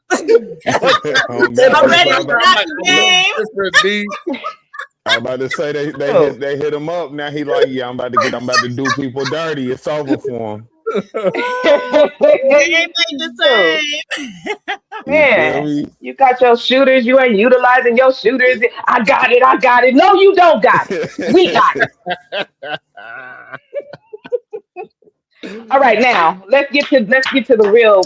[SPEAKER 14] I'm about to say they hit him up. Now he like, yeah, I'm about to do people dirty. It's over for him.
[SPEAKER 15] Man, you got your shooters. You ain't utilizing your shooters. I got it. No, you don't got it. We got it. All right, now let's get to the real.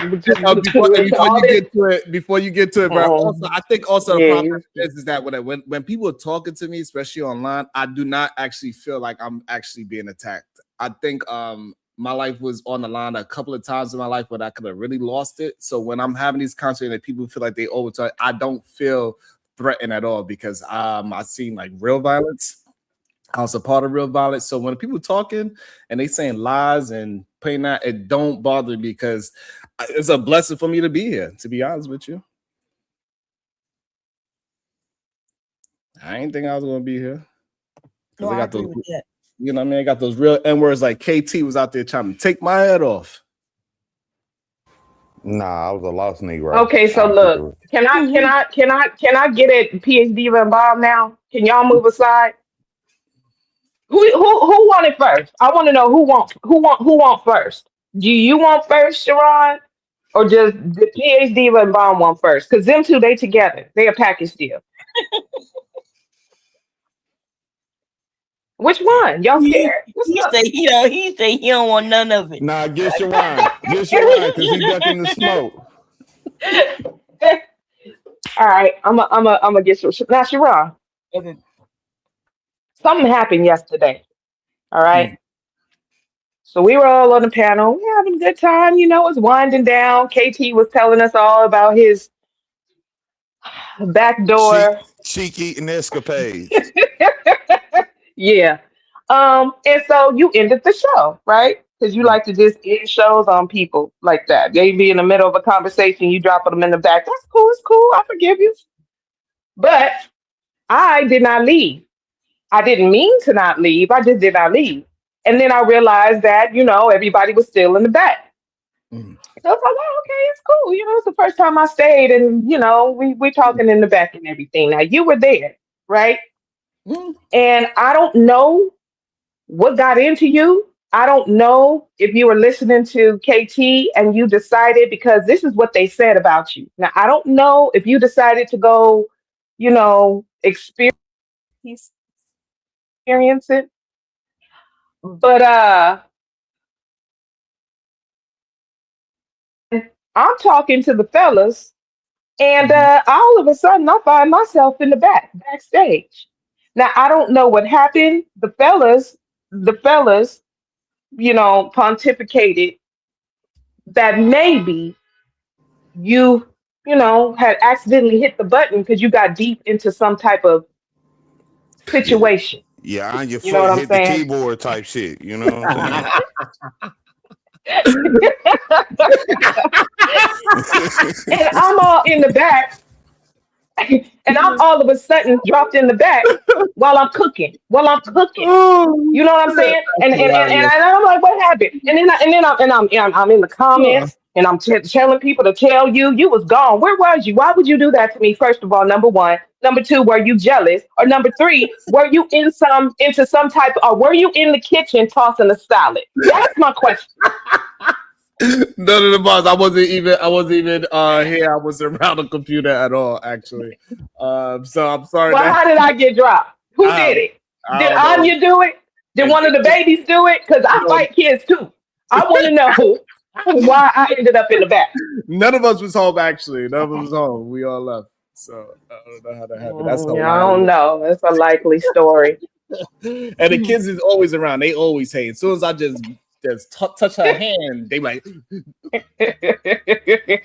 [SPEAKER 2] Before you get to it, bro. Also, I think the problem is that when people are talking to me, especially online, I do not actually feel like I'm actually being attacked. I think my life was on the line a couple of times in my life where I could have really lost it. So when I'm having these conversations and people feel like they overtalk, I don't feel threatened at all because I seen like real violence. I was a part of real violence. So when people talking and they saying lies and playing that, it don't bother me because it's a blessing for me to be here, to be honest with you. I ain't think I was gonna be here.
[SPEAKER 10] No, I agree with that.
[SPEAKER 2] You know what I mean? I got those real N words like KT was out there trying to take my head off.
[SPEAKER 14] Nah, I was a lost Negro.
[SPEAKER 15] Okay, so look, can I get a PhD and Bob now? Can y'all move aside? Who want it first? I want to know who want first. Do you want first, Sharon, or just the PhD and Bob want first? Because them two, they together. They a package deal. Which one? Y'all scared?
[SPEAKER 10] He say he don't want none of it.
[SPEAKER 14] Nah, get Sharon. Get Sharon, because he ducking the smoke.
[SPEAKER 15] All right, I'm gonna get you. Now, Sharon,
[SPEAKER 10] Okay.
[SPEAKER 15] something happened yesterday. All right. So we were all on the panel, we having a good time, it was winding down. KT was telling us all about his backdoor.
[SPEAKER 14] Cheek eating escapades.
[SPEAKER 15] Yeah. And so you ended the show, right? Because you like to just end shows on people like that. They be in the middle of a conversation, you drop them in the back. That's cool, it's cool, I forgive you. But I did not leave. I didn't mean to not leave, I just did not leave. And then I realized that, everybody was still in the back. So I was like, oh, okay, it's cool. It's the first time I stayed and, we're talking in the back and everything. Now, you were there, right? And I don't know what got into you. I don't know if you were listening to KT and you decided, because this is what they said about you. Now, I don't know if you decided to go, experience it. But I'm talking to the fellas, and all of a sudden I find myself in the backstage. Now I don't know what happened. The fellas, pontificated that maybe you had accidentally hit the button because you got deep into some type of situation.
[SPEAKER 14] Yeah, on your
[SPEAKER 15] You know
[SPEAKER 14] foot,
[SPEAKER 15] what I'm
[SPEAKER 14] hit the
[SPEAKER 15] saying?
[SPEAKER 14] keyboard type shit. You know what I'm saying?
[SPEAKER 15] And I'm all in the back, and I'm all of a sudden dropped in the back while I'm cooking. You know what I'm saying? And I'm like, what happened? And then I'm in the comments, and I'm telling people to tell you was gone. Where was you? Why would you do that to me? First of all, number one. Number two, were you jealous? Or number three, were you into some type, or were you in the kitchen tossing a salad? That's my question.
[SPEAKER 2] None of the bars. I wasn't even here. I wasn't around the computer at all, actually. So I'm sorry.
[SPEAKER 15] Well, how did I get dropped? Who did it? Did Anya do it? Did one of the babies do it? Because I fight kids too. I want to know why I ended up in the back.
[SPEAKER 2] None of us was home, actually. None of us was home. We all left. So I don't know how that happened. That's
[SPEAKER 15] I don't know. That's a likely story.
[SPEAKER 2] And the kids is always around. They always hate. As soon as I just touch her hand, they like.
[SPEAKER 15] Okay,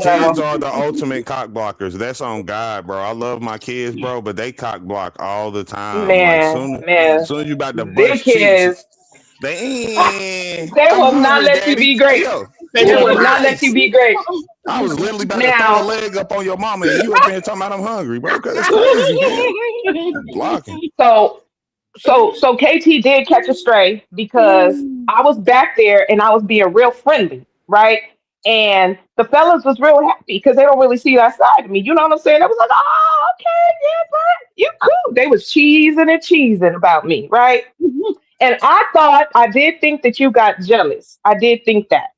[SPEAKER 14] Kids are the ultimate cock blockers. That's on God, bro. I love my kids, bro, but they cock block all the time.
[SPEAKER 15] Man,
[SPEAKER 14] as soon as you about to bust cheeks, they
[SPEAKER 15] will not let you be great. They will not let you be great.
[SPEAKER 14] I was literally about to throw a leg up on your mama, and you up here talking about I'm hungry, bro. That's crazy, man. Blocking.
[SPEAKER 15] So KT did catch a stray because I was back there and I was being real friendly, right? And the fellas was real happy because they don't really see that side of me. You know what I'm saying? I was like, oh, okay, yeah, but you cool. They was cheesing about me, right? And I did think that you got jealous. I did think that.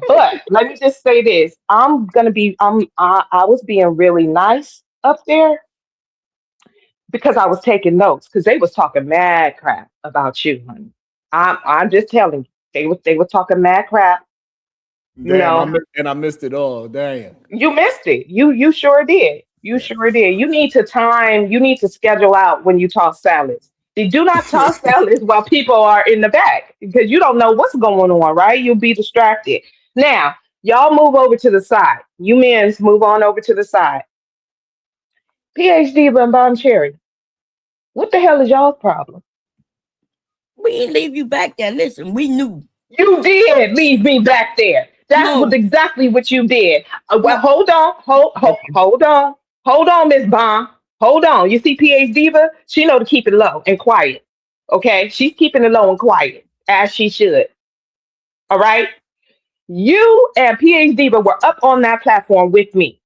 [SPEAKER 15] But let me just say this. I was being really nice up there because I was taking notes because they was talking mad crap about you, honey. I'm just telling you, they were talking mad crap.
[SPEAKER 2] Damn, I missed it all. Damn.
[SPEAKER 15] You missed it. You sure did. You sure did. You need to schedule out when you toss salads. Do not toss salads while people are in the back because you don't know what's going on, right? You'll be distracted. Now, y'all move over to the side. You men move on over to the side. PhD and Bomb Cherry. What the hell is y'all's problem?
[SPEAKER 10] We didn't leave you back there. Listen, we knew.
[SPEAKER 15] You did leave me back there. That was exactly what you did. Well, hold on, Miss Bomb. Hold on. You see, PH Diva, she know to keep it low and quiet. Okay, she's keeping it low and quiet as she should. All right. You and PH Diva were up on that platform with me.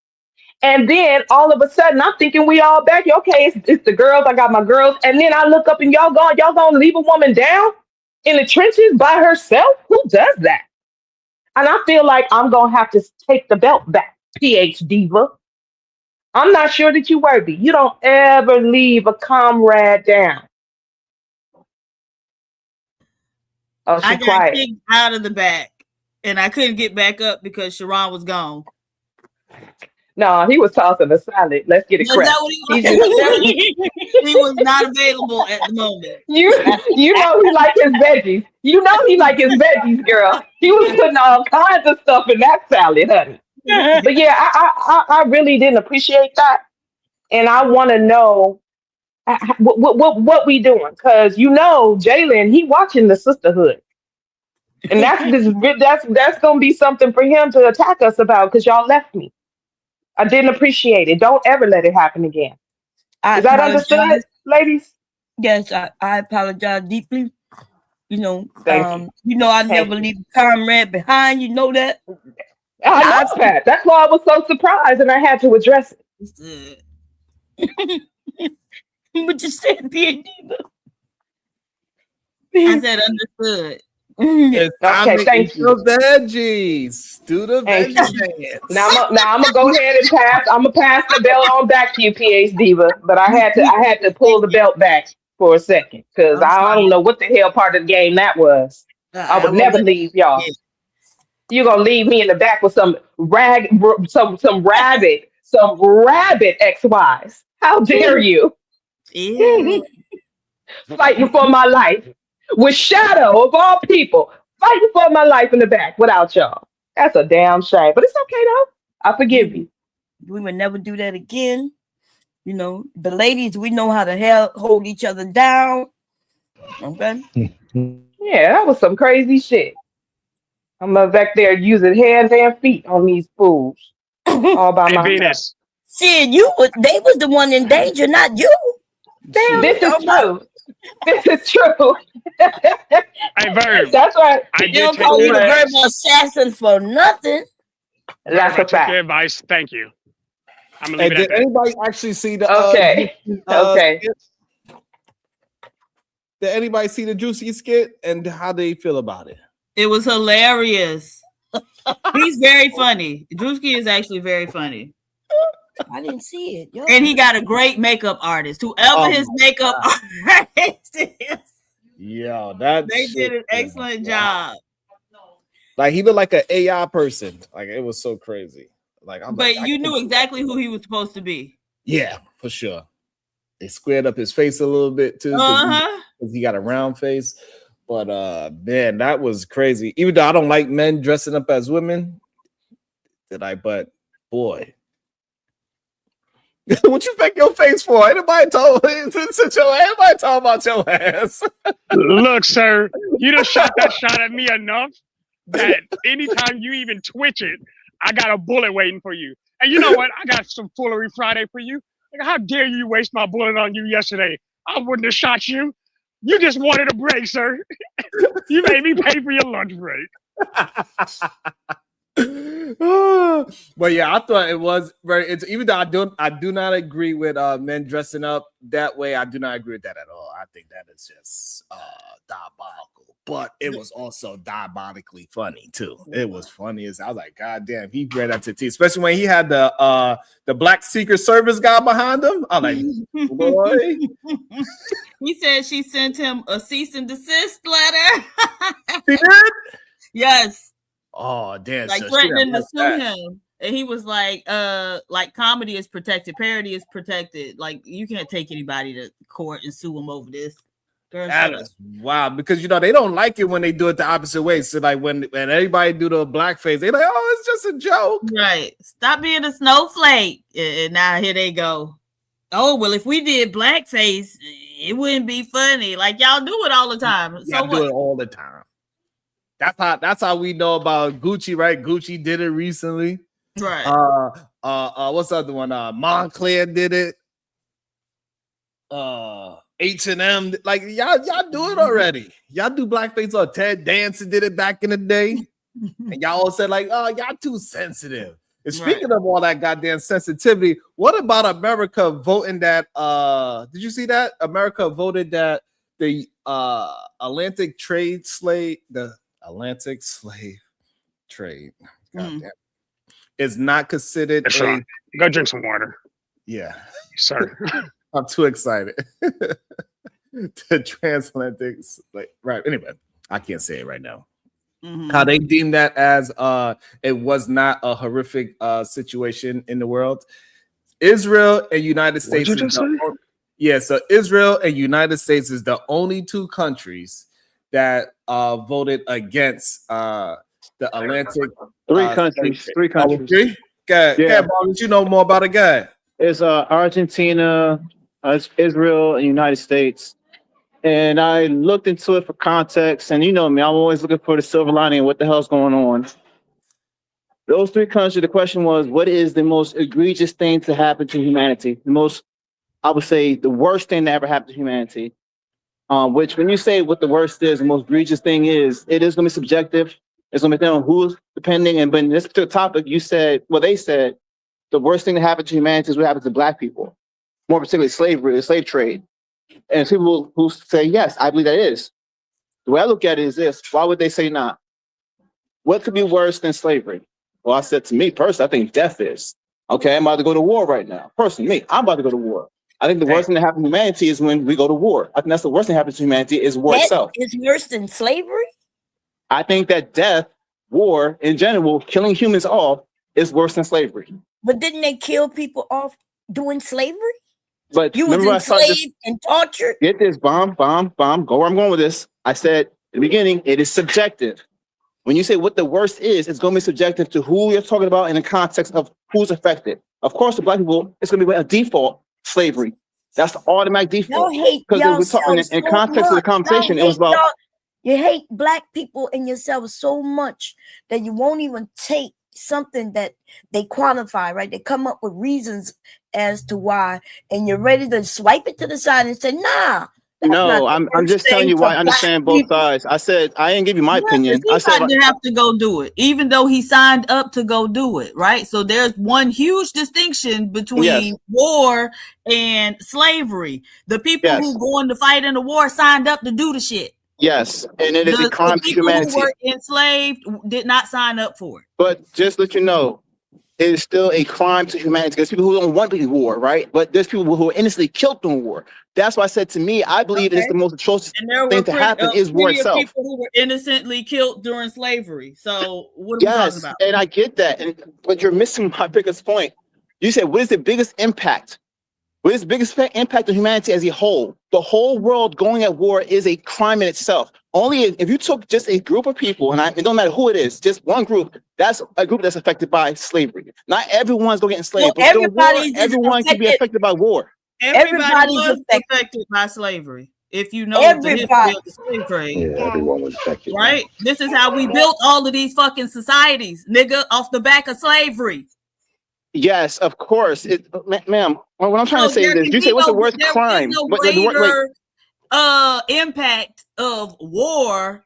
[SPEAKER 15] And then all of a sudden, I'm thinking we all back. Okay, it's the girls. I got my girls. And then I look up and y'all gonna leave a woman down in the trenches by herself? Who does that? And I feel like I'm gonna have to take the belt back, PH Diva. I'm not sure that you're worthy. You don't ever leave a comrade down. Oh,
[SPEAKER 5] I
[SPEAKER 15] she's
[SPEAKER 5] got
[SPEAKER 15] quiet.
[SPEAKER 5] kicked out of the back, and I couldn't get back up because Sharon was gone.
[SPEAKER 15] No, he was tossing a salad. Let's get it
[SPEAKER 5] Is
[SPEAKER 15] correct.
[SPEAKER 5] that what he was? He was not available at the moment.
[SPEAKER 15] You know he like his veggies. You know he like his veggies, girl. He was putting all kinds of stuff in that salad, honey. But yeah, I really didn't appreciate that, and I want to know what we doing, because Jalen, he watching the sisterhood, and that's gonna be something for him to attack us about, because y'all left me. I didn't appreciate it. Don't ever let it happen again. Is that understood, ladies?
[SPEAKER 10] Yes, I apologize deeply.
[SPEAKER 15] Thank you.
[SPEAKER 10] I never leave a comrade behind. You know that.
[SPEAKER 15] I know that. That's why I was so surprised, and I had to address it.
[SPEAKER 10] But you said PhD.
[SPEAKER 5] I said understood.
[SPEAKER 15] Okay, thank you.
[SPEAKER 2] The veggies. Do the veggie dance.
[SPEAKER 15] Now I'm gonna go ahead and pass. I'm gonna pass the belt on back to you, PH Diva. But I had to pull the belt back for a second, because I don't know what the hell part of the game that was. I would never leave y'all. You're gonna leave me in the back with some rabbit ex-wives. How dare you? Fighting for my life with Shadow of all people, fighting for my life in the back without y'all. That's a damn shame, but it's okay though. I forgive you.
[SPEAKER 10] We would never do that again. The ladies, we know how to hold each other down. Okay.
[SPEAKER 15] Yeah, that was some crazy shit. I'm back there using hands and feet on these fools all by myself.
[SPEAKER 10] Shit, they was the one in danger, not you.
[SPEAKER 15] Damn, this is true. This is true.
[SPEAKER 6] Hey, Verb.
[SPEAKER 15] That's right.
[SPEAKER 10] You don't call you the verbal assassin for nothing.
[SPEAKER 15] That's a fact.
[SPEAKER 6] Your advice. Thank you. I'm gonna leave it
[SPEAKER 2] Did
[SPEAKER 6] at that.
[SPEAKER 2] anybody actually see the
[SPEAKER 15] okay?
[SPEAKER 2] Skit? Did anybody see the Druski skit, and how they feel about it?
[SPEAKER 5] It was hilarious. He's very funny. Druski is actually very funny.
[SPEAKER 10] I didn't see it. Yo.
[SPEAKER 5] And he got a great makeup artist. Whoever his makeup artist is.
[SPEAKER 2] Yeah,
[SPEAKER 5] they did an excellent job.
[SPEAKER 2] Like, he looked like an AI person. Like, it was so crazy.
[SPEAKER 5] But you knew exactly who he was supposed to be.
[SPEAKER 2] Yeah, for sure. They squared up his face a little bit too, because he got a round face. But man, that was crazy. Even though I don't like men dressing up as women, but boy. What you make your face for? Anybody talking about your ass?
[SPEAKER 6] Look, sir, you done shot that shot at me enough that anytime you even twitch it, I got a bullet waiting for you. And you know what? I got some foolery Friday for you. Like, how dare you waste my bullet on you yesterday? I wouldn't have shot you. You just wanted a break, sir. You made me pay for your lunch break.
[SPEAKER 2] But yeah, I thought it was very. Even though I do not agree with men dressing up that way. I do not agree with that at all. I think that is just diabolical. But it was also diabolically funny too. It was funny as I was like, God damn, he ran out to tea, especially when he had the Black Secret Service guy behind him. I'm like, boy.
[SPEAKER 5] He said she sent him a cease and desist letter.
[SPEAKER 2] She did?
[SPEAKER 5] Yes.
[SPEAKER 2] Oh, damn.
[SPEAKER 5] Like threatening to sue him. And he was like comedy is protected, parody is protected. Like, you can't take anybody to court and sue them over this.
[SPEAKER 2] That is wild, because they don't like it when they do it the opposite way. So like when everybody do the blackface, they like, oh, it's just a joke.
[SPEAKER 5] Right. Stop being a snowflake. And now here they go. Oh, well, if we did blackface, it wouldn't be funny. Like y'all do it all the time. So
[SPEAKER 2] do it all the time. That's how we know about Gucci, right? Gucci did it recently.
[SPEAKER 5] Right.
[SPEAKER 2] What's the other one? Montclair did it. H&M, like y'all do it already. Y'all do blackface, or Ted Danson did it back in the day. And y'all all said, like, oh, y'all too sensitive. And speaking of all that goddamn sensitivity, what about America voting that did you see that? America voted that the Atlantic slave trade is not considered
[SPEAKER 6] Sharon, go drink some water.
[SPEAKER 2] Yeah.
[SPEAKER 6] Sir.
[SPEAKER 2] I'm too excited. The transatlantic, like, right. Anyway, I can't say it right now. How they deemed that as it was not a horrific situation in the world. Israel and United States. So Israel and United States is the only two countries that voted against the Atlantic.
[SPEAKER 7] Three countries.
[SPEAKER 2] Yeah, Bob, you know more about a guy.
[SPEAKER 7] It's Argentina, it's Israel, and United States. And I looked into it for context, and you know me, I'm always looking for the silver lining. What the hell's going on? Those three countries, the question was, what is the most egregious thing to happen to humanity? The most, I would say, the worst thing that ever happened to humanity. Which, when you say what the worst is, the most egregious thing is, it is going to be subjective. It's going to be on who's depending. And but in this particular topic, you said, well, they said, the worst thing that happened to humanity is what happened to Black people, more particularly slavery, the slave trade. And people who say, yes, I believe that is. The way I look at it is this: why would they say not? What could be worse than slavery? Well, I said, to me personally, I think death is. Okay, I'm about to go to war right now. Personally, me, I'm about to go to war. I think the worst thing that happened to humanity is when we go to war. I think that's the worst thing that happens to humanity is war itself.
[SPEAKER 10] Is worse than slavery?
[SPEAKER 7] I think that death, war in general, killing humans off, is worse than slavery.
[SPEAKER 10] But didn't they kill people off doing slavery?
[SPEAKER 7] But
[SPEAKER 10] you was enslaved and tortured.
[SPEAKER 7] Get this, bomb. Go where I'm going with this. I said in the beginning, it is subjective. When you say what the worst is, it's going to be subjective to who you're talking about in the context of who's affected. Of course, the Black people, it's going to be a default slavery. That's the automatic default. Because we're talking in context of the conversation, it was about.
[SPEAKER 10] You hate Black people and yourself so much that you won't even take something that they quantify, right? They come up with reasons as to why, and you're ready to swipe it to the side and say, nah.
[SPEAKER 7] No, I'm just telling you why I understand both sides. I said I didn't give you my opinion. I said
[SPEAKER 5] you have to go do it, even though he signed up to go do it, right? So there's one huge distinction between war and slavery. The people who going to fight in the war signed up to do the shit.
[SPEAKER 7] Yes, and it is a crime to humanity.
[SPEAKER 5] Who were enslaved did not sign up for it.
[SPEAKER 7] But just let you know, it is still a crime to humanity. There's people who don't want the war, right? But there's people who are innocently killed in war. That's why I said, to me, I believe it's the most atrocious thing to happen is war itself.
[SPEAKER 5] People who were innocently killed during slavery. So what are we talking about?
[SPEAKER 7] And I get that, but you're missing my biggest point. You said, what is the biggest impact? What is the biggest impact on humanity as a whole? The whole world going at war is a crime in itself. Only if you took just a group of people, and it don't matter who it is, just one group, that's a group that's affected by slavery. Not everyone's going to get enslaved.
[SPEAKER 10] No,
[SPEAKER 7] everyone can be affected by war.
[SPEAKER 5] Everybody was affected by slavery. If you know the history of the slave trade.
[SPEAKER 8] Yeah, everyone was affected.
[SPEAKER 5] Right? This is how we built all of these fucking societies, nigga, off the back of slavery.
[SPEAKER 7] Yes, of course. Ma'am, what I'm trying to say is this. You say what's the worst crime?
[SPEAKER 5] No greater impact of war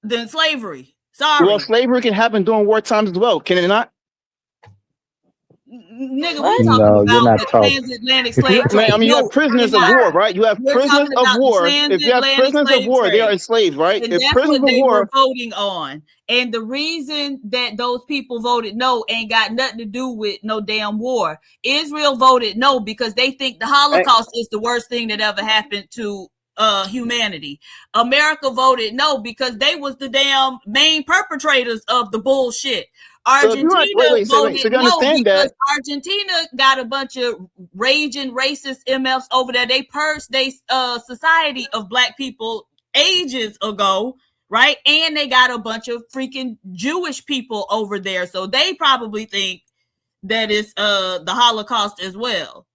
[SPEAKER 5] than slavery. Sorry.
[SPEAKER 7] Well, slavery can happen during war times as well, can it not?
[SPEAKER 5] Nigga, we're talking about the transatlantic slave trade.
[SPEAKER 7] I mean, you have prisoners of war, right? You have prisoners of war. If you have prisoners of war, they are enslaved, right?
[SPEAKER 5] And that's what they were voting on. And the reason that those people voted no ain't got nothing to do with no damn war. Israel voted no because they think the Holocaust is the worst thing that ever happened to humanity. America voted no because they was the damn main perpetrators of the bullshit. Argentina voted no because Argentina got a bunch of raging racist MFs over there. They purged their society of Black people ages ago, right? And they got a bunch of freaking Jewish people over there. So they probably think that it's the Holocaust as well.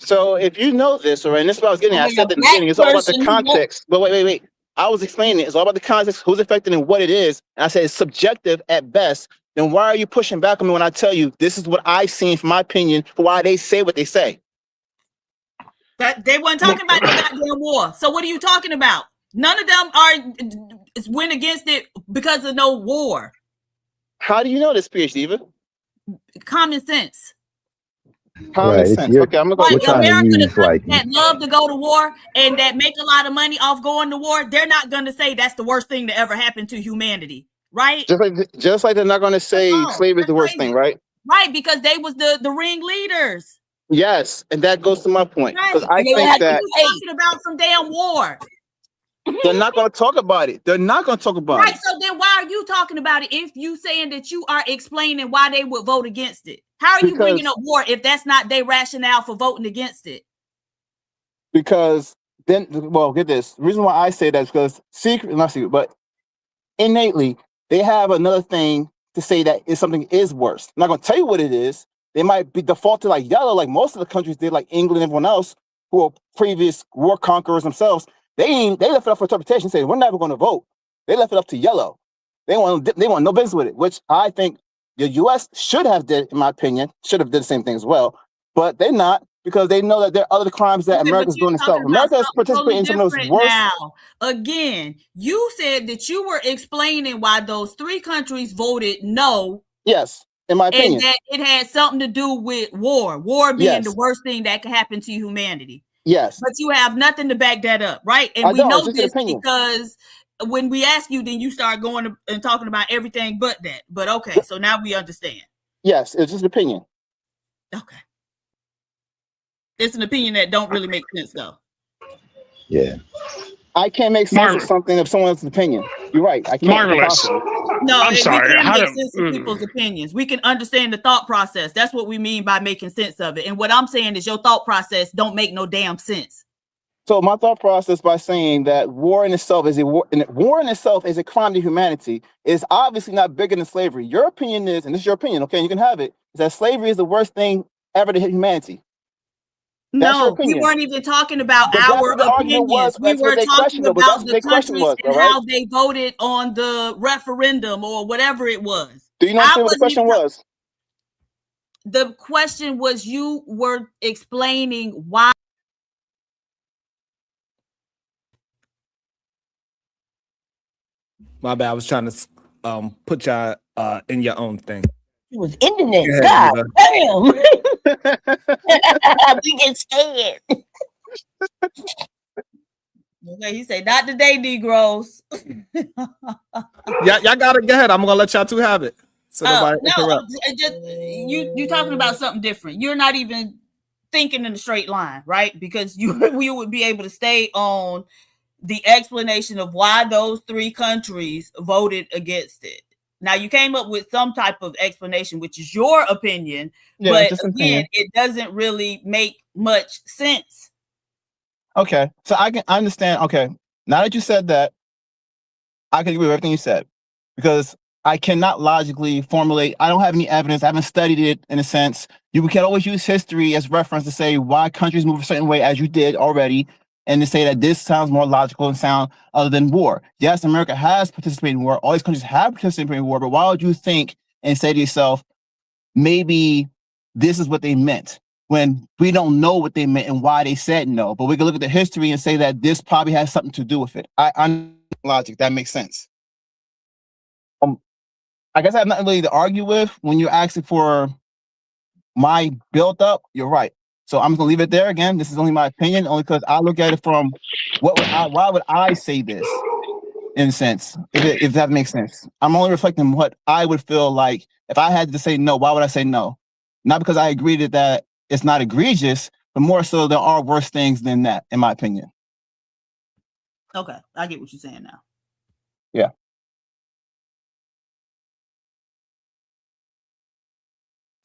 [SPEAKER 7] So if you know this, all right, and this is what I was getting at. I said at the beginning, it's all about the context. But wait. I was explaining it. It's all about the context, who's affected and what it is. And I said it's subjective at best. Then why are you pushing back on me when I tell you this is what I've seen from my opinion for why they say what they say?
[SPEAKER 5] That they weren't talking about the goddamn war. So what are you talking about? None of them went against it because of no war.
[SPEAKER 7] How do you know this, PhD Eva?
[SPEAKER 5] Common sense.
[SPEAKER 7] Common sense. Okay, I'm gonna go.
[SPEAKER 5] Like America, that love to go to war and that make a lot of money off going to war, they're not going to say that's the worst thing to ever happen to humanity, right?
[SPEAKER 7] Just like they're not going to say slavery is the worst thing, right?
[SPEAKER 5] Right, because they was the ringleaders.
[SPEAKER 7] Yes, and that goes to my point. Because I think that
[SPEAKER 5] talking about some damn war.
[SPEAKER 7] They're not going to talk about it. They're not going to talk about it.
[SPEAKER 5] Right, so then why are you talking about it if you saying that you are explaining why they would vote against it? How are you bringing up war if that's not their rationale for voting against it?
[SPEAKER 7] Because then, well, get this. The reason why I say that is because but innately, they have another thing to say that is something is worse. I'm not going to tell you what it is. They might be defaulted like yellow, like most of the countries did, like England and everyone else who are previous war conquerors themselves. They left it up for interpretation, saying we're never going to vote. They left it up to yellow. They want no business with it, which I think the U.S. should have did, in my opinion, should have did the same thing as well. But they're not, because they know that there are other crimes that America's doing itself. America is participating in some of those worst.
[SPEAKER 5] Now, again, you said that you were explaining why those three countries voted no.
[SPEAKER 7] Yes, in my opinion.
[SPEAKER 5] And that it had something to do with war. War being the worst thing that could happen to humanity.
[SPEAKER 7] Yes.
[SPEAKER 5] But you have nothing to back that up, right? And we know this because when we ask you, then you start going and talking about everything but that. But okay, so now we understand.
[SPEAKER 7] Yes, it's just an opinion.
[SPEAKER 5] Okay. It's an opinion that don't really make sense, though.
[SPEAKER 8] Yeah.
[SPEAKER 7] I can't make sense of something of someone else's opinion. You're right. I can't.
[SPEAKER 6] Marvelous.
[SPEAKER 5] No,
[SPEAKER 6] I'm sorry.
[SPEAKER 5] We can make sense of people's opinions. We can understand the thought process. That's what we mean by making sense of it. And what I'm saying is your thought process don't make no damn sense.
[SPEAKER 7] So my thought process by saying that war in itself is a crime to humanity is obviously not bigger than slavery. Your opinion is, and this is your opinion, okay, you can have it, is that slavery is the worst thing ever to hit humanity.
[SPEAKER 5] No, we weren't even talking about our opinions. We were talking about the countries and how they voted on the referendum or whatever it was.
[SPEAKER 7] Do you know what the question was?
[SPEAKER 5] The question was you were explaining why.
[SPEAKER 2] My bad. I was trying to put y'all in your own thing.
[SPEAKER 10] It was internet. God damn. We get scared.
[SPEAKER 5] Okay, he said, not today, Negroes.
[SPEAKER 2] Y'all gotta go ahead. I'm gonna let y'all two have it. So nobody interrupt.
[SPEAKER 5] You talking about something different. You're not even thinking in a straight line, right? Because you would be able to stay on the explanation of why those three countries voted against it. Now, you came up with some type of explanation, which is your opinion, but again, it doesn't really make much sense.
[SPEAKER 7] Okay, so I understand. Okay, now that you said that, I can agree with everything you said, because I cannot logically formulate. I don't have any evidence. I haven't studied it in a sense. You can always use history as reference to say why countries move a certain way, as you did already, and to say that this sounds more logical and sound other than war. Yes, America has participated in war. All these countries have participated in war, but why would you think and say to yourself, maybe this is what they meant, when we don't know what they meant and why they said no, but we can look at the history and say that this probably has something to do with it. I'm logic. That makes sense. I guess I have nothing really to argue with. When you're asking for my build up, you're right. So I'm gonna leave it there again. This is only my opinion, only because I look at it from why would I say this, in a sense, if that makes sense. I'm only reflecting what I would feel like if I had to say no. Why would I say no? Not because I agree that it's not egregious, but more so there are worse things than that, in my opinion.
[SPEAKER 5] Okay, I get what you're saying now.
[SPEAKER 7] Yeah.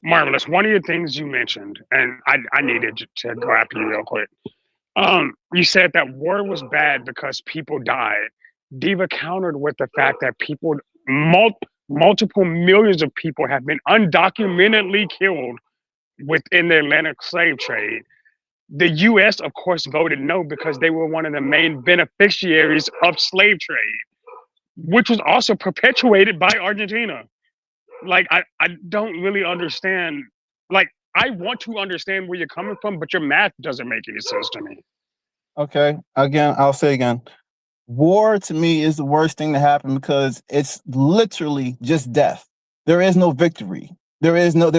[SPEAKER 6] Marvelous. One of your things you mentioned, and I needed to go after you real quick. You said that war was bad because people died. Diva countered with the fact that people, multiple millions of people have been undocumentedly killed within the Atlantic slave trade. The U.S., of course, voted no because they were one of the main beneficiaries of slave trade, which was also perpetuated by Argentina. Like, I don't really understand. Like, I want to understand where you're coming from, but your math doesn't make any sense to me.
[SPEAKER 7] Okay. Again, I'll say again. War to me is the worst thing to happen because it's literally just death. There is no victory. There's no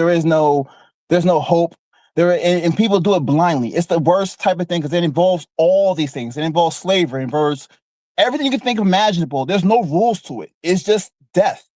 [SPEAKER 7] hope. And people do it blindly. It's the worst type of thing because it involves all these things. It involves slavery, it involves everything you can think of imaginable. There's no rules to it. It's just death.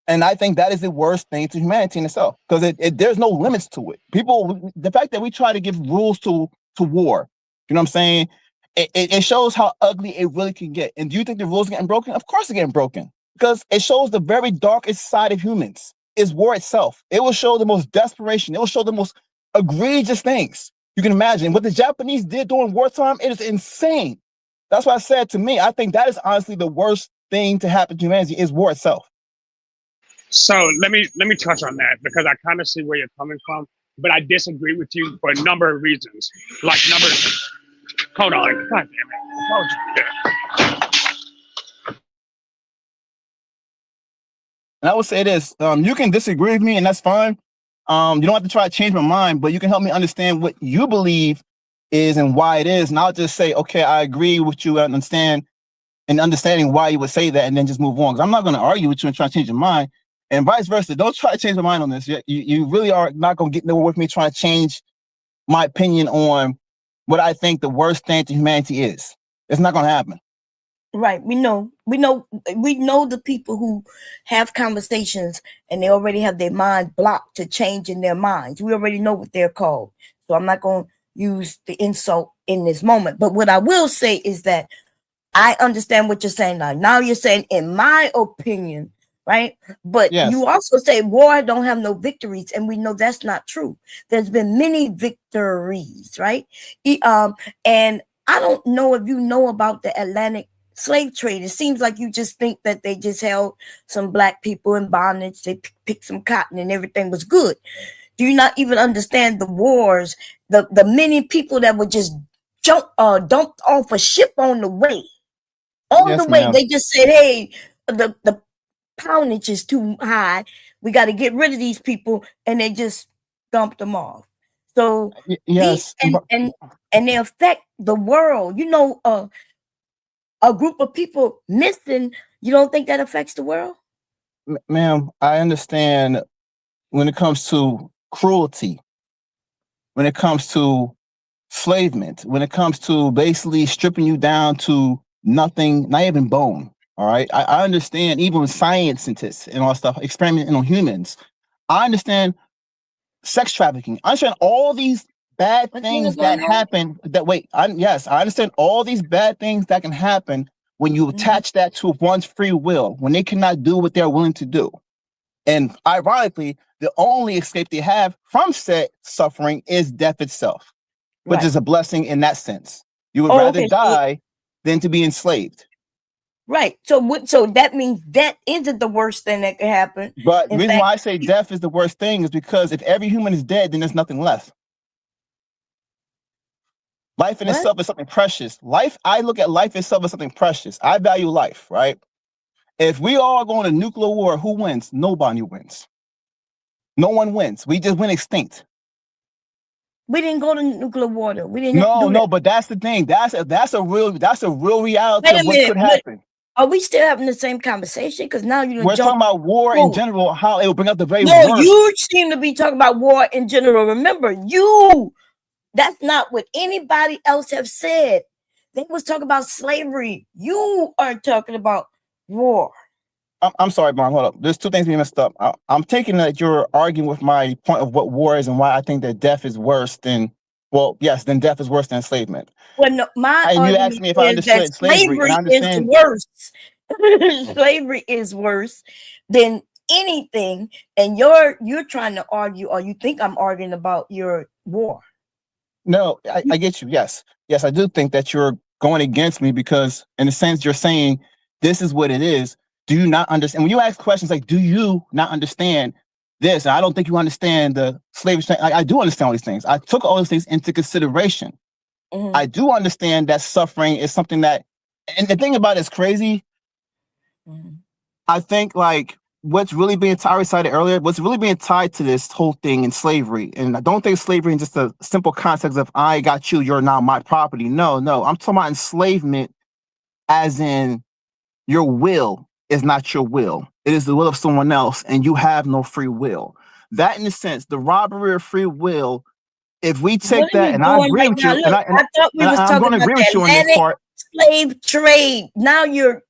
[SPEAKER 7] And I think that is the worst thing to humanity in itself because there's no limits to it. The fact that we try to give rules to war, you know what I'm saying? It shows how ugly it really can get. And do you think the rules are getting broken? Of course they're getting broken because it shows the very darkest side of humans is war itself. It will show the most desperation. It will show the most egregious things you can imagine. What the Japanese did during wartime, it is insane. That's why I said, to me, I think that is honestly the worst thing to happen to humanity is war itself.
[SPEAKER 6] So let me touch on that because I kind of see where you're coming from, but I disagree with you for a number of reasons. Hold on, God damn it.
[SPEAKER 7] And I would say this, you can disagree with me and that's fine. You don't have to try to change my mind, but you can help me understand what you believe is and why it is. And I'll just say, okay, I agree with you and understanding why you would say that and then just move on. Because I'm not going to argue with you and try to change your mind. And vice versa. Don't try to change my mind on this. You really are not going to get nowhere with me trying to change my opinion on what I think the worst thing to humanity is. It's not going to happen.
[SPEAKER 10] Right. We know the people who have conversations and they already have their mind blocked to change in their minds. We already know what they're called. So I'm not going to use the insult in this moment. But what I will say is that I understand what you're saying now. Now you're saying, in my opinion, right? But yes, you also say war don't have no victories, and we know that's not true. There's been many victories, right? And I don't know if you know about the Atlantic slave trade. It seems like you just think that they just held some black people in bondage. They picked some cotton and everything was good. Do you not even understand the wars, the many people that would just dumped off a ship on the way? On the way, they just said, hey, the poundage is too high. We got to get rid of these people. And they just dumped them off. So yes, and they affect the world. You know, a group of people missing, you don't think that affects the world?
[SPEAKER 7] Ma'am, I understand when it comes to cruelty, when it comes to enslavement, when it comes to basically stripping you down to nothing, not even bone. All right. I understand even scientists and all that stuff, experimenting on humans. I understand sex trafficking. I understand all these bad things that happen I understand all these bad things that can happen when you attach that to one's free will, when they cannot do what they're willing to do. And ironically, the only escape they have from suffering is death itself, which is a blessing in that sense. You would rather die than to be enslaved.
[SPEAKER 10] Right. So that means that isn't the worst thing that could happen.
[SPEAKER 7] But the reason why I say death is the worst thing is because if every human is dead, then there's nothing left. Life in itself is something precious. I look at life itself as something precious. I value life, right? If we all go into nuclear war, who wins? Nobody wins. No one wins. We just went extinct.
[SPEAKER 10] We didn't go to nuclear war. We didn't.
[SPEAKER 7] No, but that's the thing. That's a real reality of what could happen.
[SPEAKER 10] Are we still having the same conversation? Because now
[SPEAKER 7] we're talking about war in general, how it will bring up the very worst.
[SPEAKER 10] No, you seem to be talking about war in general. Remember, that's not what anybody else have said. They was talking about slavery. You are talking about war.
[SPEAKER 7] I'm sorry, Mom. Hold up. There's two things we messed up. I'm taking that you're arguing with my point of what war is and why I think that death is worse than, then death is worse than enslavement.
[SPEAKER 10] Well, no, and
[SPEAKER 7] you asked me if I understood slavery.
[SPEAKER 10] Is worse. Slavery is worse than anything, and you're trying to argue, or you think I'm arguing about your war.
[SPEAKER 7] No, I get you. Yes, I do think that you're going against me because, in a sense, you're saying this is what it is. Do you not understand? When you ask questions like, "Do you not understand?" this. I don't think you understand the slavery. I do understand all these things. I took all these things into consideration.
[SPEAKER 10] Mm-hmm.
[SPEAKER 7] I do understand that suffering is something that, and the thing about it is crazy.
[SPEAKER 10] Mm-hmm.
[SPEAKER 7] I think like what's really being tied, I cited earlier, what's really being tied to this whole thing in slavery. And I don't think slavery in just a simple context of I got you, you're now my property. No, I'm talking about enslavement as in your will is not your will. It is the will of someone else, and you have no free will. That, in a sense, the robbery of free will, if we take
[SPEAKER 10] What are
[SPEAKER 7] that,
[SPEAKER 10] you
[SPEAKER 7] and I
[SPEAKER 10] doing
[SPEAKER 7] agree
[SPEAKER 10] right
[SPEAKER 7] with
[SPEAKER 10] now?
[SPEAKER 7] you,
[SPEAKER 10] Look, I thought we was
[SPEAKER 7] I'm
[SPEAKER 10] talking
[SPEAKER 7] going to
[SPEAKER 10] about
[SPEAKER 7] agree with
[SPEAKER 10] the
[SPEAKER 7] you on this
[SPEAKER 10] Atlantic
[SPEAKER 7] part.
[SPEAKER 10] slave trade. Now you're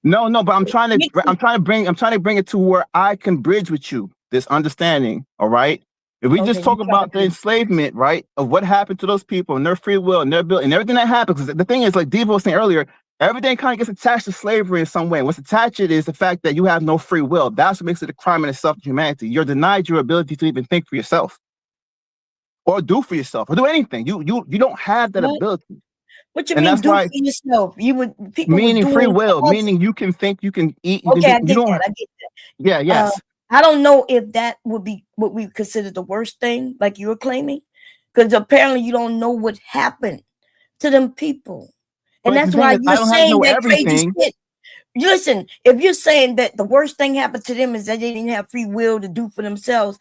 [SPEAKER 7] No, but I'm trying to
[SPEAKER 10] mixing.
[SPEAKER 7] bring it to where I can bridge with you this understanding. All right. If we
[SPEAKER 10] Okay,
[SPEAKER 7] just
[SPEAKER 10] you
[SPEAKER 7] talk
[SPEAKER 10] trying to
[SPEAKER 7] about the
[SPEAKER 10] do.
[SPEAKER 7] enslavement, right, of what happened to those people and their free will and their ability and everything that happened, because the thing is, like Diva was saying earlier, everything kind of gets attached to slavery in some way. What's attached to it is the fact that you have no free will. That's what makes it a crime in itself to humanity. You're denied your ability to even think for yourself or do for yourself or do anything. You don't have that
[SPEAKER 10] What?
[SPEAKER 7] ability.
[SPEAKER 10] What you
[SPEAKER 7] And
[SPEAKER 10] mean
[SPEAKER 7] that's
[SPEAKER 10] do
[SPEAKER 7] why,
[SPEAKER 10] for yourself? People were
[SPEAKER 7] meaning free
[SPEAKER 10] doing
[SPEAKER 7] will,
[SPEAKER 10] for us.
[SPEAKER 7] meaning you can think, you can eat, you can
[SPEAKER 10] Okay,
[SPEAKER 7] do,
[SPEAKER 10] I
[SPEAKER 7] you
[SPEAKER 10] get
[SPEAKER 7] don't.
[SPEAKER 10] that. I get that.
[SPEAKER 7] Yeah, yes.
[SPEAKER 10] I don't know if that would be what we consider the worst thing, like you were claiming, because apparently you don't know what happened to them people, and
[SPEAKER 7] But the
[SPEAKER 10] that's
[SPEAKER 7] thing
[SPEAKER 10] why
[SPEAKER 7] is, I
[SPEAKER 10] you're
[SPEAKER 7] don't have to
[SPEAKER 10] saying
[SPEAKER 7] know
[SPEAKER 10] that crazy
[SPEAKER 7] everything.
[SPEAKER 10] shit. Listen, if you're saying that the worst thing happened to them is that they didn't have free will to do for themselves,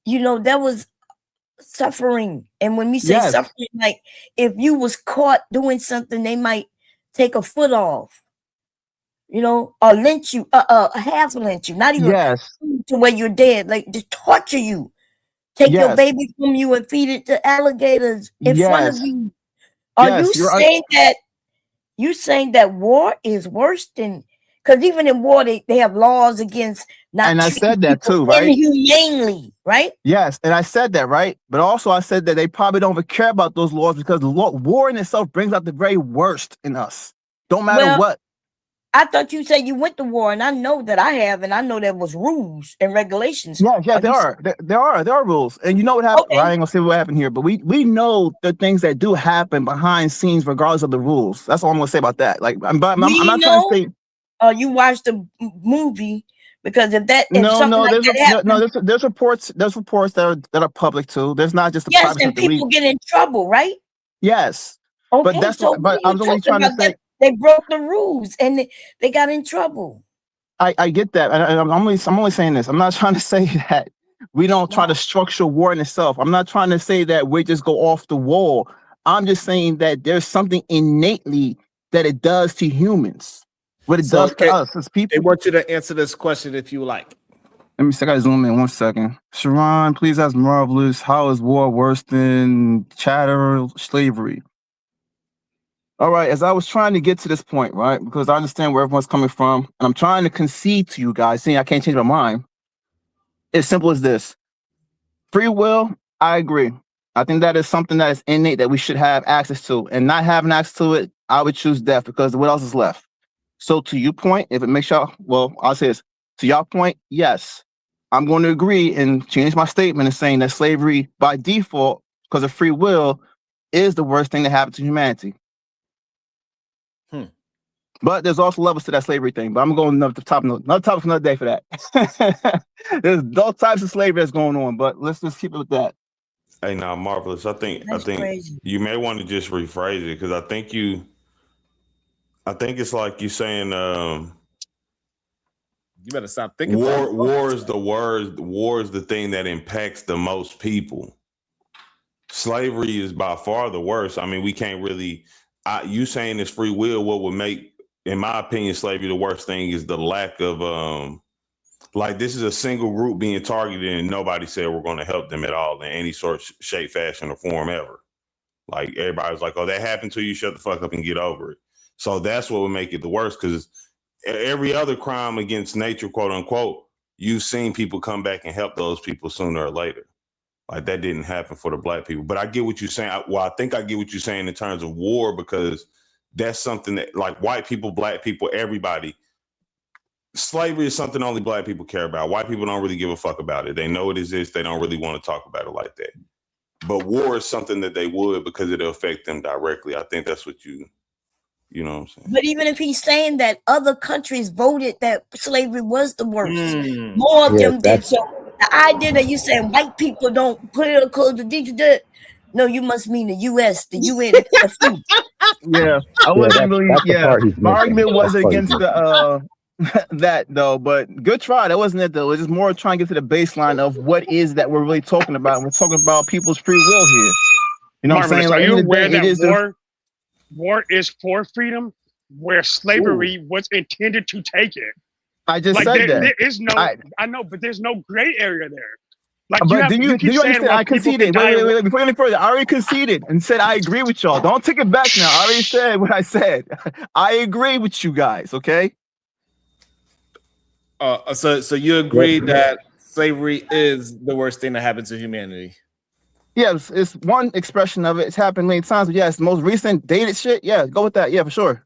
[SPEAKER 10] that was suffering. And when we say
[SPEAKER 7] Yes,
[SPEAKER 10] suffering, like if you was caught doing something, they might take a foot off, or lynch you, half lynch you, not even
[SPEAKER 7] yes,
[SPEAKER 10] to where you're dead, like just torture you, take your
[SPEAKER 7] yes,
[SPEAKER 10] baby from you and feed it to alligators in front of
[SPEAKER 7] yes,
[SPEAKER 10] you. Are
[SPEAKER 7] yes.
[SPEAKER 10] you saying that war is worse than, because even in war they have laws against not
[SPEAKER 7] And I
[SPEAKER 10] treating
[SPEAKER 7] said that
[SPEAKER 10] people
[SPEAKER 7] too, right?
[SPEAKER 10] inhumanely, right?
[SPEAKER 7] Yes, and I said that, right? But also I said that they probably don't even care about those laws because war in itself brings out the very worst in us. Don't matter
[SPEAKER 10] Well,
[SPEAKER 7] what.
[SPEAKER 10] I thought you said you went to war, and I know that I have, and I know there was rules and regulations.
[SPEAKER 7] Yeah,
[SPEAKER 10] Are
[SPEAKER 7] there
[SPEAKER 10] you
[SPEAKER 7] are. There are rules. And you know what happened? Well, I
[SPEAKER 10] okay?
[SPEAKER 7] ain't gonna say what happened here, but we know the things that do happen behind scenes regardless of the rules. That's all I'm gonna say about that. Like I'm
[SPEAKER 10] We
[SPEAKER 7] not trying to
[SPEAKER 10] know.
[SPEAKER 7] say
[SPEAKER 10] You watched the movie, because if something
[SPEAKER 7] no,
[SPEAKER 10] like that happened,
[SPEAKER 7] there's reports that are public too. There's not just the
[SPEAKER 10] yes,
[SPEAKER 7] private stuff
[SPEAKER 10] and
[SPEAKER 7] that we.
[SPEAKER 10] people get in trouble, right?
[SPEAKER 7] Yes, but
[SPEAKER 10] Okay,
[SPEAKER 7] that's
[SPEAKER 10] so
[SPEAKER 7] what.
[SPEAKER 10] what
[SPEAKER 7] But
[SPEAKER 10] are
[SPEAKER 7] I
[SPEAKER 10] you
[SPEAKER 7] was only
[SPEAKER 10] talking
[SPEAKER 7] trying to
[SPEAKER 10] about? That
[SPEAKER 7] say.
[SPEAKER 10] they broke the rules and they got in trouble.
[SPEAKER 7] I get that, and I'm only saying this. I'm not trying to say that we don't try to structure war in itself. I'm not trying to say that we just go off the wall. I'm just saying that there's something innately that it does to humans, what it
[SPEAKER 2] So
[SPEAKER 7] does to us as
[SPEAKER 2] they
[SPEAKER 7] people.
[SPEAKER 2] want you to answer this question if you like.
[SPEAKER 7] Let me see. I gotta zoom in 1 second. Sharon, please ask Marvelous, how is war worse than chattel slavery? All right, as I was trying to get to this point, right, because I understand where everyone's coming from, and I'm trying to concede to you guys, seeing I can't change my mind. It's simple as this. Free will, I agree. I think that is something that is innate that we should have access to, and not having access to it, I would choose death because what else is left? So to your point, if it makes y'all, well, I'll say this. To y'all point, yes, I'm going to agree and change my statement and saying that slavery by default, because of free will, is the worst thing that happened to humanity. But there's also levels to that slavery thing. But I'm going to another topic for another day for that. There's all types of slavery that's going on, but let's just keep it with that.
[SPEAKER 14] Hey, now Marvelous. I think
[SPEAKER 10] crazy.
[SPEAKER 14] you may want to just rephrase it because I think it's like you saying
[SPEAKER 2] You better stop thinking.
[SPEAKER 14] War is the word. War is the thing that impacts the most people. Slavery is by far the worst. I mean, we can't really. You saying it's free will. What would make, in my opinion, slavery the worst thing is the lack of like this is a single group being targeted and nobody said we're going to help them at all in any sort, shape, fashion, or form ever. Like everybody's like, oh, that happened to you. Shut the fuck up and get over it. So that's what would make it the worst because every other crime against nature, quote unquote, you've seen people come back and help those people sooner or later. Like that didn't happen for the black people. But I get what you're saying. Well, I think I get what you're saying in terms of war because that's something that like white people, black people, everybody. Slavery is something only black people care about. White people don't really give a fuck about it. They know it exists. They don't really want to talk about it like that. But war is something that they would because it'll affect them directly. I think that's what you know what I'm saying.
[SPEAKER 10] But even if he's saying that other countries voted that slavery was the worst, more of them did. So the idea that you saying white people don't political, no, you must mean the U.S., the UN.
[SPEAKER 7] Yeah, I
[SPEAKER 8] Yeah,
[SPEAKER 7] wasn't really.
[SPEAKER 8] that's the
[SPEAKER 7] Yeah,
[SPEAKER 8] part he's
[SPEAKER 7] my
[SPEAKER 8] missing.
[SPEAKER 7] argument
[SPEAKER 8] That's the
[SPEAKER 7] wasn't
[SPEAKER 8] part he's
[SPEAKER 7] against
[SPEAKER 8] missing.
[SPEAKER 7] the that though, but good try. That wasn't it though. It's just more trying to get to the baseline of what is that we're really talking about. We're talking about people's free will here. You know what I'm saying?
[SPEAKER 6] Marvelous. Are
[SPEAKER 7] Like, at the
[SPEAKER 6] you
[SPEAKER 7] end of the
[SPEAKER 6] aware
[SPEAKER 7] day, it
[SPEAKER 6] that
[SPEAKER 7] is the.
[SPEAKER 6] war is for freedom, where slavery was intended to take it?
[SPEAKER 7] I just
[SPEAKER 6] Like
[SPEAKER 7] said that.
[SPEAKER 6] there is no, I know, but there's no gray area there. Like
[SPEAKER 7] But
[SPEAKER 6] you
[SPEAKER 7] do
[SPEAKER 6] keep
[SPEAKER 7] you
[SPEAKER 6] saying,
[SPEAKER 7] understand?
[SPEAKER 6] well,
[SPEAKER 7] I
[SPEAKER 6] people can
[SPEAKER 7] conceded.
[SPEAKER 6] die.
[SPEAKER 7] Wait. Before any further, I already conceded and said I agree with y'all. Don't take it back now. I already said what I said. I agree with you guys. Okay.
[SPEAKER 2] So you agree that slavery is the worst thing that happened to humanity?
[SPEAKER 7] Yes, it's one expression of it. It's happened many times, but yes, the most recent dated shit. Yeah, go with that. Yeah, for sure.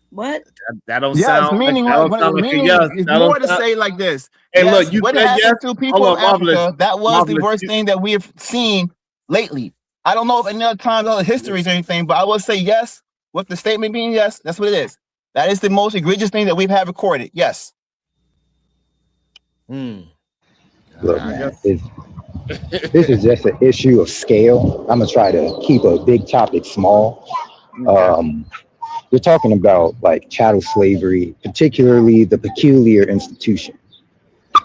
[SPEAKER 10] What?
[SPEAKER 2] That don't
[SPEAKER 7] Yes,
[SPEAKER 2] sound like
[SPEAKER 7] meaning
[SPEAKER 2] that
[SPEAKER 7] like
[SPEAKER 2] don't sound like a
[SPEAKER 7] meaning
[SPEAKER 2] yes.
[SPEAKER 7] is
[SPEAKER 2] That
[SPEAKER 7] more
[SPEAKER 2] don't
[SPEAKER 7] to
[SPEAKER 2] sound.
[SPEAKER 7] say like this.
[SPEAKER 2] Hey,
[SPEAKER 7] Yes,
[SPEAKER 2] look, you
[SPEAKER 7] what
[SPEAKER 2] said yes.
[SPEAKER 7] happened to people
[SPEAKER 2] Hold
[SPEAKER 7] of
[SPEAKER 2] on, Marvelous.
[SPEAKER 7] Africa? That was the worst thing that we have seen lately. I don't know if any other times, other histories, or anything, but I will say yes. With the statement being yes, that's what it is. That is the most egregious thing that we've had recorded. Yes.
[SPEAKER 8] Look, man, this is just an issue of scale. I'm gonna try to keep a big topic small. You're talking about like chattel slavery, particularly the peculiar institution.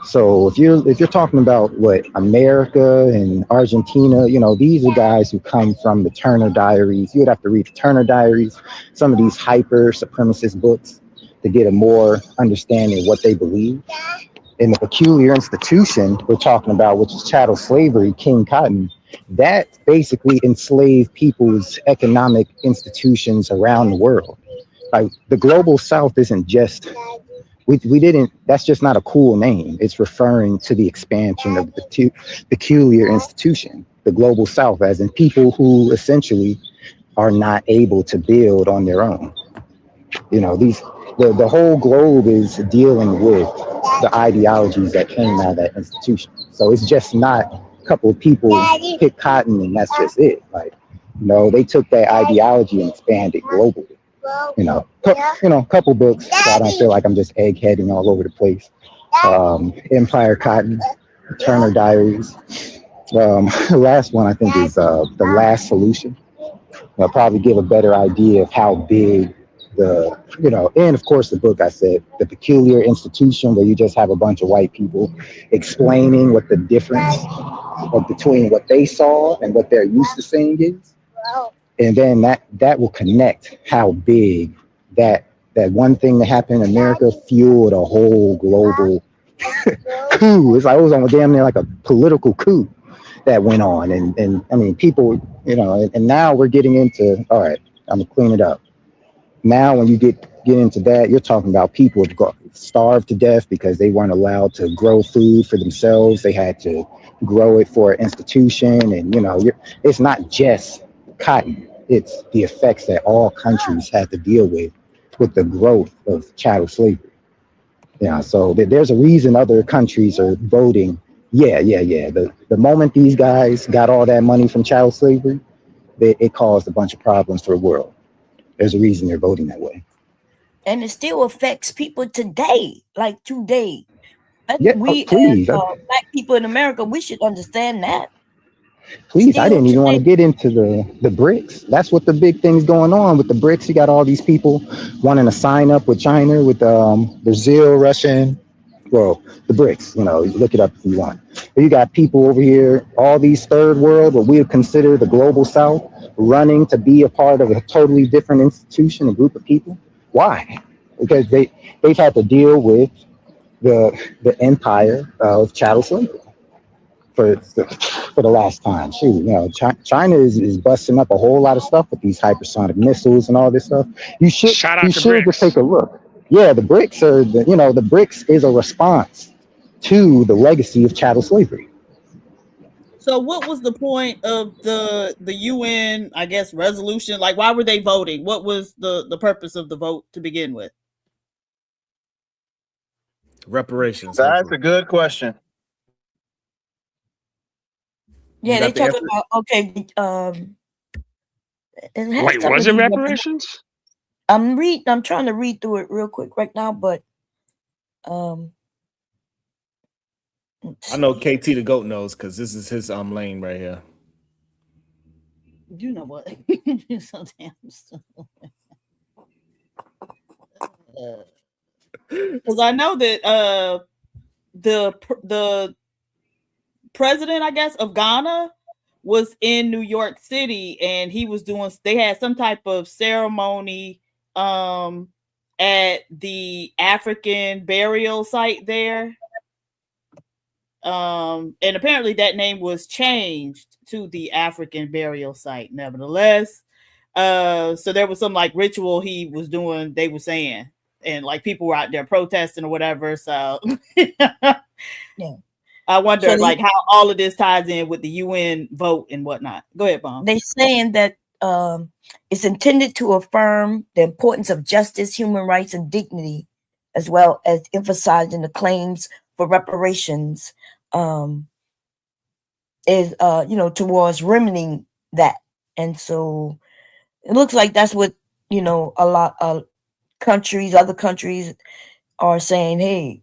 [SPEAKER 8] So if you're talking about what America and Argentina, you know, these are guys who come from the Turner Diaries. You would have to read the Turner Diaries, some of these hyper supremacist books to get a more understanding of what they believe. In the peculiar institution we're talking about, which is chattel slavery, King Cotton, that basically enslaved people's economic institutions around the world. Like the global south isn't just, we didn't, that's just not a cool name. It's referring to the expansion of the peculiar institution, the global south, as in people who essentially are not able to build on their own. You know, the whole globe is dealing with the ideologies that came out of that institution. So it's just not a couple of people pick cotton and that's just it. Like, you know, they took that ideology and expanded globally. You know, a couple books, so I don't feel like I'm just eggheading all over the place. Empire Cotton, Turner Diaries. The last one I think is The Last Solution. I'll probably give a better idea of how big and of course the book I said, The Peculiar Institution, where you just have a bunch of white people explaining what the difference between what they saw and what they're used to seeing is. And then that will connect how big that one thing that happened in America fueled a whole global coup. It's like it was almost damn near like a political coup that went on. And I mean, people, you know, and now we're getting into, all right, I'm gonna clean it up. Now, when you get into that, you're talking about people who got starved to death because they weren't allowed to grow food for themselves. They had to grow it for an institution. And, you know, it's not just cotton. It's the effects that all countries had to deal with the growth of chattel slavery. Yeah, so there's a reason other countries are voting. Yeah. The moment these guys got all that money from chattel slavery, it caused a bunch of problems for the world. There's a reason they're voting that way.
[SPEAKER 10] And it still affects people today, like today.
[SPEAKER 8] Yeah,
[SPEAKER 10] We
[SPEAKER 8] please.
[SPEAKER 10] as black people in America, we should understand that.
[SPEAKER 8] Please, I didn't even want to get into the BRICS. That's what the big thing's going on with the BRICS. You got all these people wanting to sign up with China, with Brazil, Russia, well, the BRICS, you know, you look it up if you want. But you got people over here, all these third world, what we would consider the global south, running to be a part of a totally different institution, a group of people. Why? Because they've had to deal with the empire of chattel slavery for the last time. Shoot, you know, China is busting up a whole lot of stuff with these hypersonic missiles and all this stuff. You should just take a look. Yeah, the BRICS are, the BRICS is a response to the legacy of chattel slavery.
[SPEAKER 5] So what was the point of the UN, I guess, resolution? Like, why were they voting? What was the purpose of the vote to begin with?
[SPEAKER 2] Reparations.
[SPEAKER 7] That's a good question.
[SPEAKER 10] Yeah, they talking about
[SPEAKER 6] Wait, was it reparations?
[SPEAKER 10] I'm trying to read through it real quick right now, but
[SPEAKER 2] I know KT the goat knows because this is his lane right here.
[SPEAKER 5] You know what? You're so damn stupid. Because I know that the president, I guess, of Ghana was in New York City, and he was doing. They had some type of ceremony at the African burial site there. And apparently that name was changed to the African burial site nevertheless. So there was some like ritual he was doing, they were saying, and like people were out there protesting or whatever. So
[SPEAKER 10] Yeah.
[SPEAKER 5] I wonder
[SPEAKER 10] So
[SPEAKER 5] like how all of this ties in with the UN vote and whatnot. Go ahead, Bon.
[SPEAKER 10] They're saying that it's intended to affirm the importance of justice, human rights, and dignity, as well as emphasizing the claims for reparations is towards remedying that. And so it looks like that's what a lot of other countries are saying. Hey,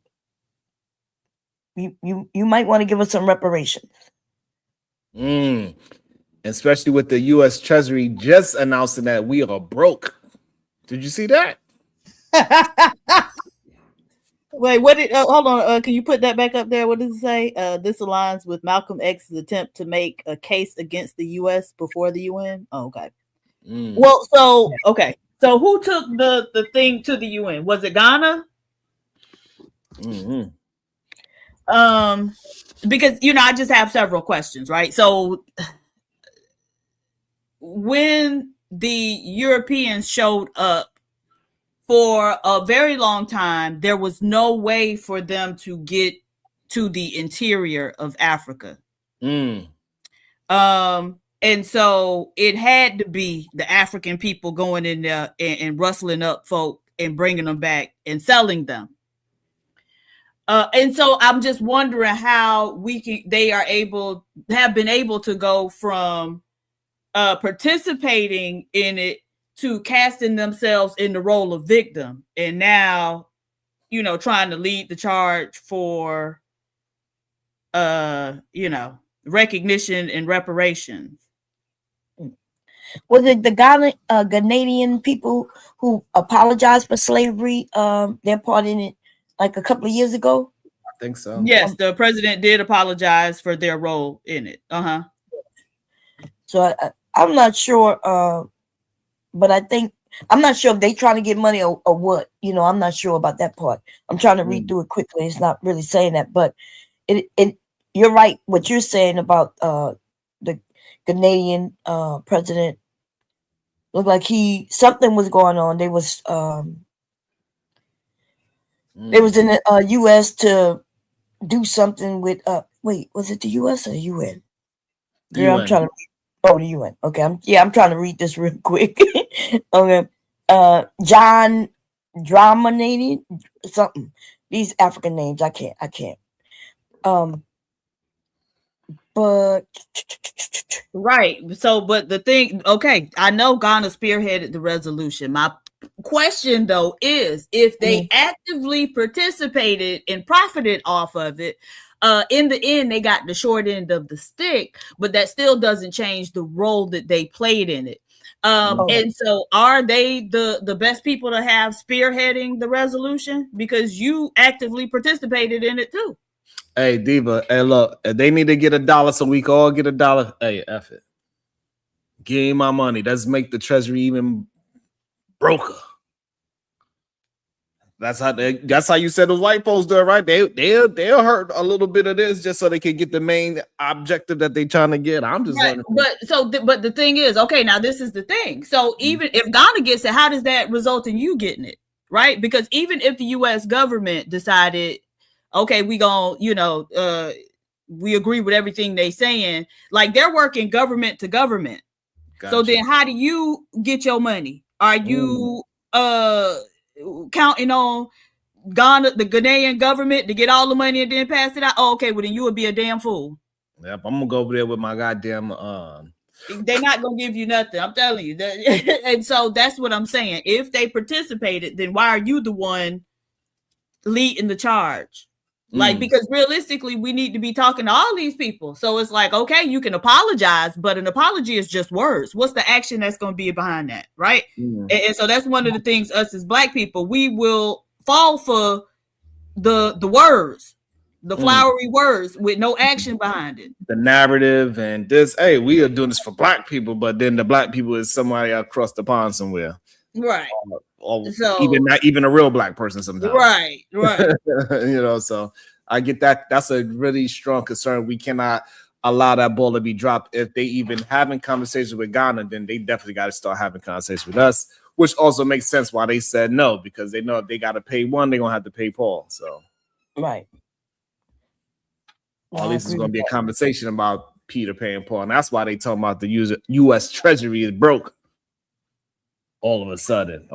[SPEAKER 10] you might want to give us some reparations.
[SPEAKER 2] Especially with the U.S. Treasury just announcing that we are broke. Did you see that?
[SPEAKER 5] Wait, what did hold on, can you put that back up there? What does it say? This aligns with Malcolm X's attempt to make a case against the US before the UN. Oh, okay. Well, so okay. So who took the thing to the UN? Was it Ghana? Because I just have several questions, right? So when the Europeans showed up, for a very long time, there was no way for them to get to the interior of Africa. And so it had to be the African people going in there and rustling up folk and bringing them back and selling them. And so I'm just wondering how they have been able to go from participating in it to casting themselves in the role of victim, and now, trying to lead the charge for, recognition and reparations.
[SPEAKER 10] Was it the Ghanaian people who apologized for slavery? Their part in it, like a couple of years ago.
[SPEAKER 2] I think so.
[SPEAKER 5] Yes, the president did apologize for their role in it.
[SPEAKER 10] So I'm not sure. But I'm not sure if they trying to get money or what. I'm not sure about that part. I'm trying to read through it quickly. It's not really saying that, but you're right. What you're saying about the Canadian president looked like something was going on. They was in the U.S. to do something with. Wait, was it the U.S. or the UN? Yeah, I'm trying to. Oh, the UN. Okay, I'm trying to read this real quick. Okay, John Dramani something. These African names, I can't. But
[SPEAKER 5] right. So, but the thing, okay, I know Ghana spearheaded the resolution. My question though is, if they actively participated and profited off of it, in the end, they got the short end of the stick, but that still doesn't change the role that they played in it. And so are they the best people to have spearheading the resolution? Because you actively participated in it too.
[SPEAKER 2] Hey, Diva, hey, look, they need to get $1 so we can all get $1. Hey, F it. Give me my money. Let's make the treasury even broker. That's how you said those white folks do it, right? They'll hurt a little bit of this just so they can get the main objective that they trying to get. I'm just
[SPEAKER 5] right. But the thing is, okay, now this is the thing. So even if Ghana gets it, how does that result in you getting it? Right? Because even if the US government decided, okay, we gonna, we agree with everything they saying, like they're working government to government. Gotcha. So then how do you get your money? Are you counting on Ghana, the Ghanaian government, to get all the money and then pass it out? Oh, okay, well then you would be a damn fool.
[SPEAKER 2] Yep, I'm gonna go over there with my goddamn
[SPEAKER 5] they're not gonna give you nothing, I'm telling you. And so that's what I'm saying. If they participated, then why are you the one leading the charge? Like, because realistically, we need to be talking to all these people. So it's like, okay, you can apologize, but an apology is just words. What's the action that's going to be behind that, right? And so that's one of the things us as Black people, we will fall for the words, the flowery words with no action behind it.
[SPEAKER 2] The narrative and this, hey, we are doing this for Black people, but then the Black people is somebody across the pond somewhere.
[SPEAKER 5] Right.
[SPEAKER 2] Or
[SPEAKER 5] So,
[SPEAKER 2] not even a real Black person sometimes.
[SPEAKER 5] Right.
[SPEAKER 2] So I get that. That's a really strong concern. We cannot allow that ball to be dropped. If they even having conversations with Ghana, then they definitely got to start having conversations with us, which also makes sense why they said no, because they know if they got to pay one, they're going to have to pay Paul. So,
[SPEAKER 10] right.
[SPEAKER 2] At least it's going to be a conversation about Peter paying Paul. And that's why they talking about the U.S. Treasury is broke. All of a sudden,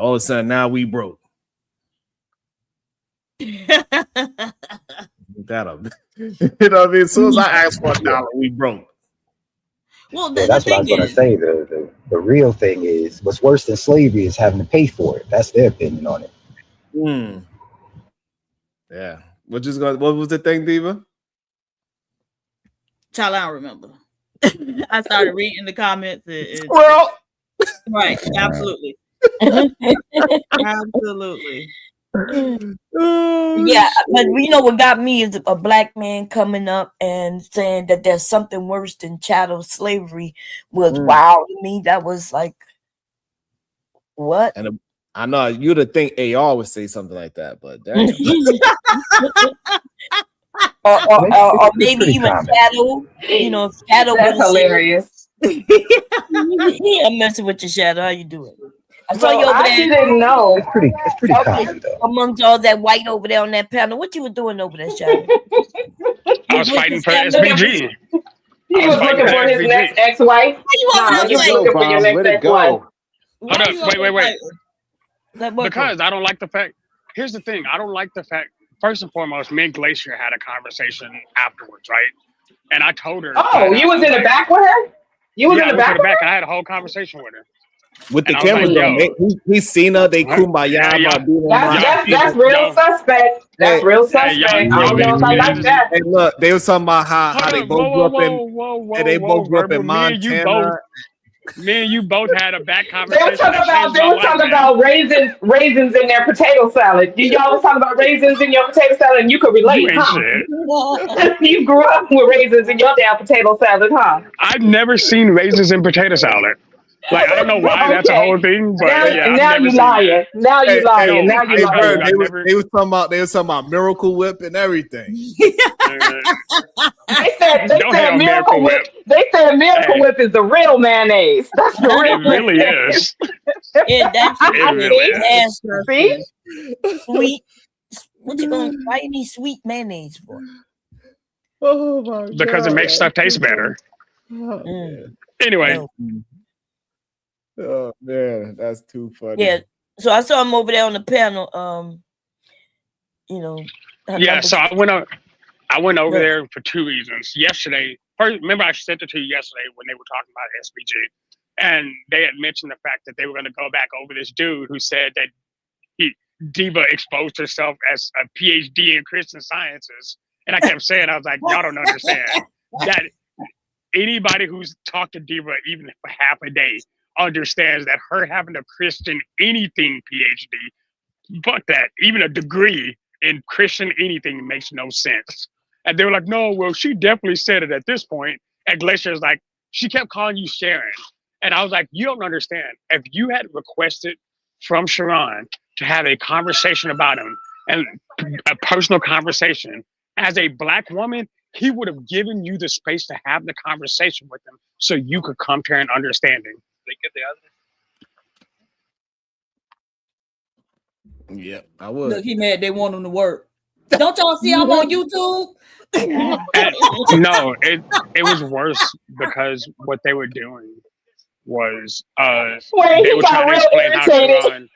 [SPEAKER 2] now we broke. That up. You know what I mean? As soon as I ask for $1, we broke.
[SPEAKER 5] Well,
[SPEAKER 8] that's what I was going to say. The real thing is, what's worse than slavery is having to pay for it. That's their opinion on it.
[SPEAKER 2] Yeah. What was the thing, Diva?
[SPEAKER 5] Child, I don't remember. I started reading the comments.
[SPEAKER 2] Squirrel.
[SPEAKER 5] Right. Absolutely. Absolutely.
[SPEAKER 10] Yeah, but you know what got me is a Black man coming up and saying that there's something worse than chattel slavery was wow to me. That was like, what?
[SPEAKER 2] And I know you'd have think AR would say something like that, but damn.
[SPEAKER 10] or maybe even Shadow. You know, Shadow.
[SPEAKER 15] That's hilarious.
[SPEAKER 10] I'm messing with your Shadow. How you doing? I saw you over there.
[SPEAKER 15] I didn't know.
[SPEAKER 8] It's pretty common, though.
[SPEAKER 10] Amongst all that white over there on that panel, what you were doing over there, Shadow?
[SPEAKER 6] I was fighting for SBG.
[SPEAKER 15] He was looking for his next ex-wife.
[SPEAKER 10] You
[SPEAKER 15] was looking for your next ex-wife.
[SPEAKER 6] Hold up, wait.
[SPEAKER 10] Like,
[SPEAKER 6] Because I don't like the fact. Here's the thing. I don't like the fact. First and foremost, me and Glacier had a conversation afterwards, right? And I told her.
[SPEAKER 15] Oh, you was in the back with her? You was in the back with her?
[SPEAKER 6] And I had a whole conversation with her.
[SPEAKER 2] With the cameras on, we seen her. They kumbaya.
[SPEAKER 15] That's real suspect. That's real suspect. I don't know if I like that.
[SPEAKER 2] Hey, look, they were talking about how they both grew up in Montana.
[SPEAKER 6] Me and you both had a back conversation.
[SPEAKER 15] They were talking about raisins in their potato salad. Y'all was talking about raisins in your potato salad, and you could relate, huh? You grew up with raisins in your damn potato salad, huh?
[SPEAKER 6] I've never seen raisins in potato salad. Like, I don't know why that's a whole thing, but
[SPEAKER 15] now you lying. Now you lying. Now you lying.
[SPEAKER 2] They was talking about Miracle Whip and everything.
[SPEAKER 15] They said Miracle Whip. They said Miracle Whip is the real mayonnaise. That's the real.
[SPEAKER 6] It really is.
[SPEAKER 10] That's
[SPEAKER 15] See?
[SPEAKER 10] Sweet. What you gonna? Why you need sweet mayonnaise for?
[SPEAKER 2] Oh my God.
[SPEAKER 6] Because it makes stuff taste better. Anyway.
[SPEAKER 2] Oh man, that's too funny.
[SPEAKER 10] Yeah. So I saw him over there on the panel.
[SPEAKER 6] Yeah. So I went over there for two reasons. Yesterday, first, remember I sent it to you yesterday when they were talking about SBG, and they had mentioned the fact that they were going to go back over this dude who said that Diva exposed herself as a PhD in Christian Sciences, and I kept saying, I was like, y'all don't understand that anybody who's talked to Diva even for half a day understands that her having a Christian anything PhD, fuck that, even a degree in Christian anything makes no sense. And they were like, no, well, she definitely said it at this point. And Glacier's like, she kept calling you Sharon. And I was like, you don't understand. If you had requested from Sharon to have a conversation about him and a personal conversation as a Black woman, he would have given you the space to have the conversation with him so you could come to an understanding.
[SPEAKER 2] Yeah, I would.
[SPEAKER 5] Look, he mad. They want him to work. Don't y'all see I'm on YouTube?
[SPEAKER 6] No, it was worse because what they were doing was they were trying to explain how Sharon.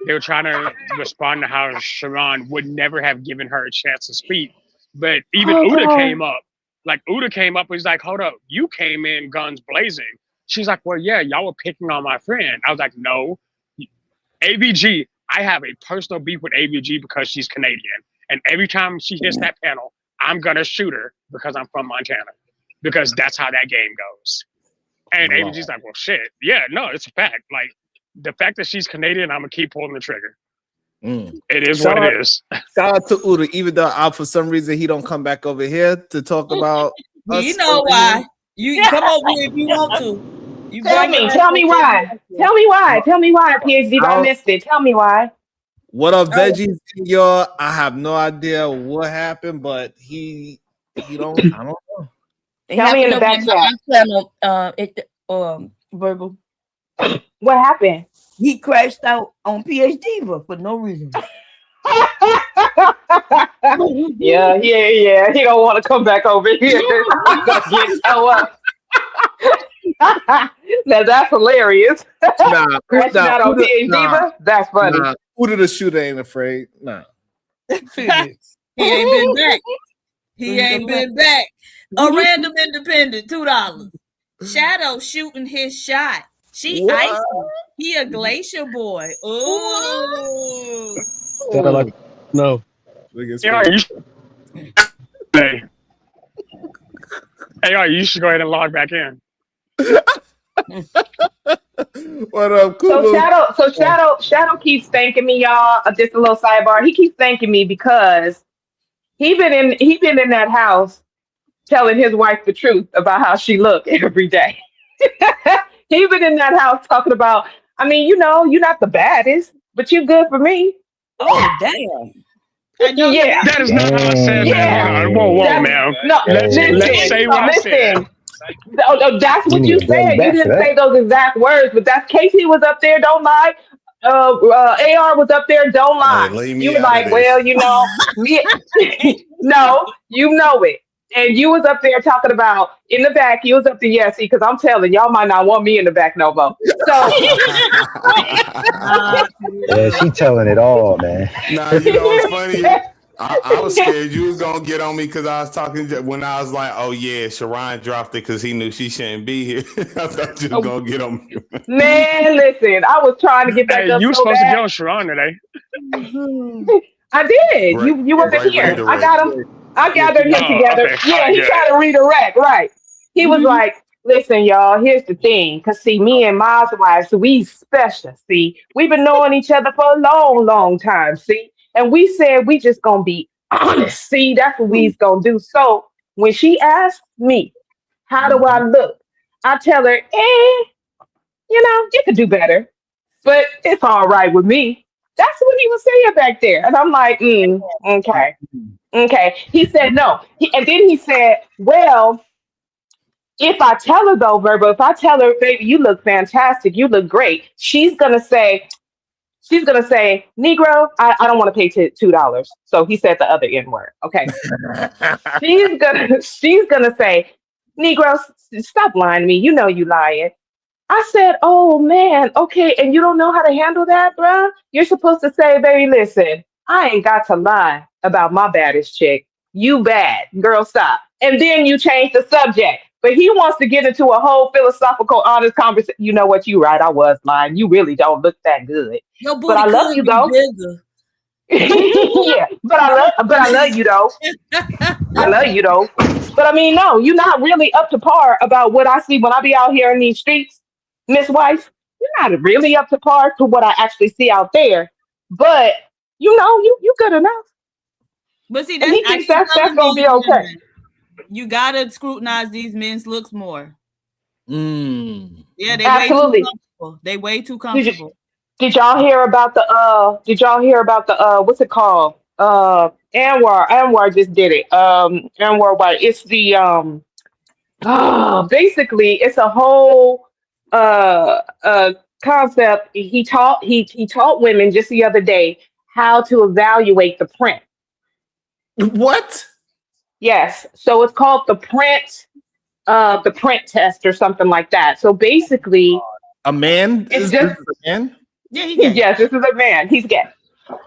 [SPEAKER 6] They were trying to respond to how Sharon would never have given her a chance to speak. But even Uda came up. Like Uda came up and was like, hold up, you came in guns blazing. She's like, well, yeah, y'all were picking on my friend. I was like, no. AVG, I have a personal beef with AVG because she's Canadian. And every time she hits that panel, I'm gonna shoot her because I'm from Montana, because that's how that game goes. And ABG's like, well, shit, yeah, no, it's a fact. Like the fact that she's Canadian, I'm gonna keep pulling the trigger. It is what it is.
[SPEAKER 2] Shout out to Uda, even though for some reason he don't come back over here to talk about.
[SPEAKER 5] You know why? You come over here if you want to. You
[SPEAKER 15] tell me why. Tell me why, PhD. I missed it. Tell me why.
[SPEAKER 2] What up, Veggie Senior? I have no idea what happened, but he don't. I don't know.
[SPEAKER 15] Tell me in the back chat.
[SPEAKER 10] Verbal.
[SPEAKER 15] What happened?
[SPEAKER 10] He crashed out on PhD for no reason.
[SPEAKER 15] Yeah. He don't want to come back over here. Show up. Now that's hilarious.
[SPEAKER 2] Nah,
[SPEAKER 15] crashing out on PhD. That's funny.
[SPEAKER 2] Nah, Uda the shooter ain't afraid. Nah.
[SPEAKER 5] He ain't been back. He ain't been back. A random independent, $2. Shadow shooting his shot. She icy. He a glacier boy. Ooh.
[SPEAKER 11] Like, no.
[SPEAKER 6] Hey, you should go ahead and log back in.
[SPEAKER 2] What up,
[SPEAKER 15] cool? Shadow keeps thanking me, y'all. Just a little sidebar. He keeps thanking me because he been in that house telling his wife the truth about how she looked every day. He been in that house talking about, I mean, you're not the baddest, but you're good for me.
[SPEAKER 10] Oh, damn.
[SPEAKER 15] Yeah.
[SPEAKER 6] That is not how I said that. Whoa, man.
[SPEAKER 15] No,
[SPEAKER 6] let's say what I said.
[SPEAKER 15] Oh, that's what you said. You didn't say those exact words, but that's Casey was up there, don't lie. AR was up there, don't lie. You were like, well, no, you know it. And you was up there talking about in the back. You was up there, see, because I'm telling y'all might not want me in the back no more. So
[SPEAKER 8] yeah, she telling it all, man.
[SPEAKER 14] Nah, you know what's funny? I was scared you was gonna get on me because I was talking when I was like, "Oh yeah, Sharon dropped it because he knew she shouldn't be here." I thought you was gonna get on me.
[SPEAKER 15] Man, listen, I was trying to get back up.
[SPEAKER 6] You were
[SPEAKER 15] so
[SPEAKER 6] supposed
[SPEAKER 15] bad.
[SPEAKER 6] to get on Sharon today.
[SPEAKER 15] I did. You wasn't here. I got him. I gathered him together. Okay. Yeah, he tried to redirect. Right. He was like, listen, y'all, here's the thing. Because, see, me and Miles' wives, we special, see. We've been knowing each other for a long, long time, see. And we said we just going to be honest, see. That's what we's going to do. So when she asked me, how do I look? I tell her, you could do better. But it's all right with me. That's what he was saying back there. And I'm like, okay. He said no. And then he said, well, if I tell her though, Verbo, if I tell her, baby, you look fantastic, you look great, she's gonna say, Negro, I don't want to pay $2. So he said the other N word. Okay. she's gonna say, Negro, stop lying to me. You know you lying. I said, oh man, okay, and you don't know how to handle that, bruh? You're supposed to say, baby, listen, I ain't got to lie about my baddest chick. You bad, girl, stop. And then you change the subject. But he wants to get into a whole philosophical, honest conversation. You know what? You right, I was lying. You really don't look that good.
[SPEAKER 5] Your booty
[SPEAKER 15] but I love you though. Yeah, but I love you though. I love you though. But I mean, no, you're not really up to par about what I see when I be out here in these streets. Miss Wife, you're not really up to par to what I actually see out there, but you good enough.
[SPEAKER 5] But see,
[SPEAKER 15] he thinks that's gonna be okay.
[SPEAKER 5] You gotta scrutinize these men's looks more. Yeah,
[SPEAKER 15] absolutely.
[SPEAKER 5] They way too comfortable.
[SPEAKER 15] Did y'all hear about the what's it called? Anwar just did it. Anwar White. It's the basically it's a whole concept. He taught women just the other day how to evaluate the print.
[SPEAKER 2] What?
[SPEAKER 15] Yes. So it's called the print test or something like that. So basically
[SPEAKER 2] a man?
[SPEAKER 15] It's just
[SPEAKER 2] a man?
[SPEAKER 5] Yeah, he's gay.
[SPEAKER 15] Yes, this is a man. He's gay.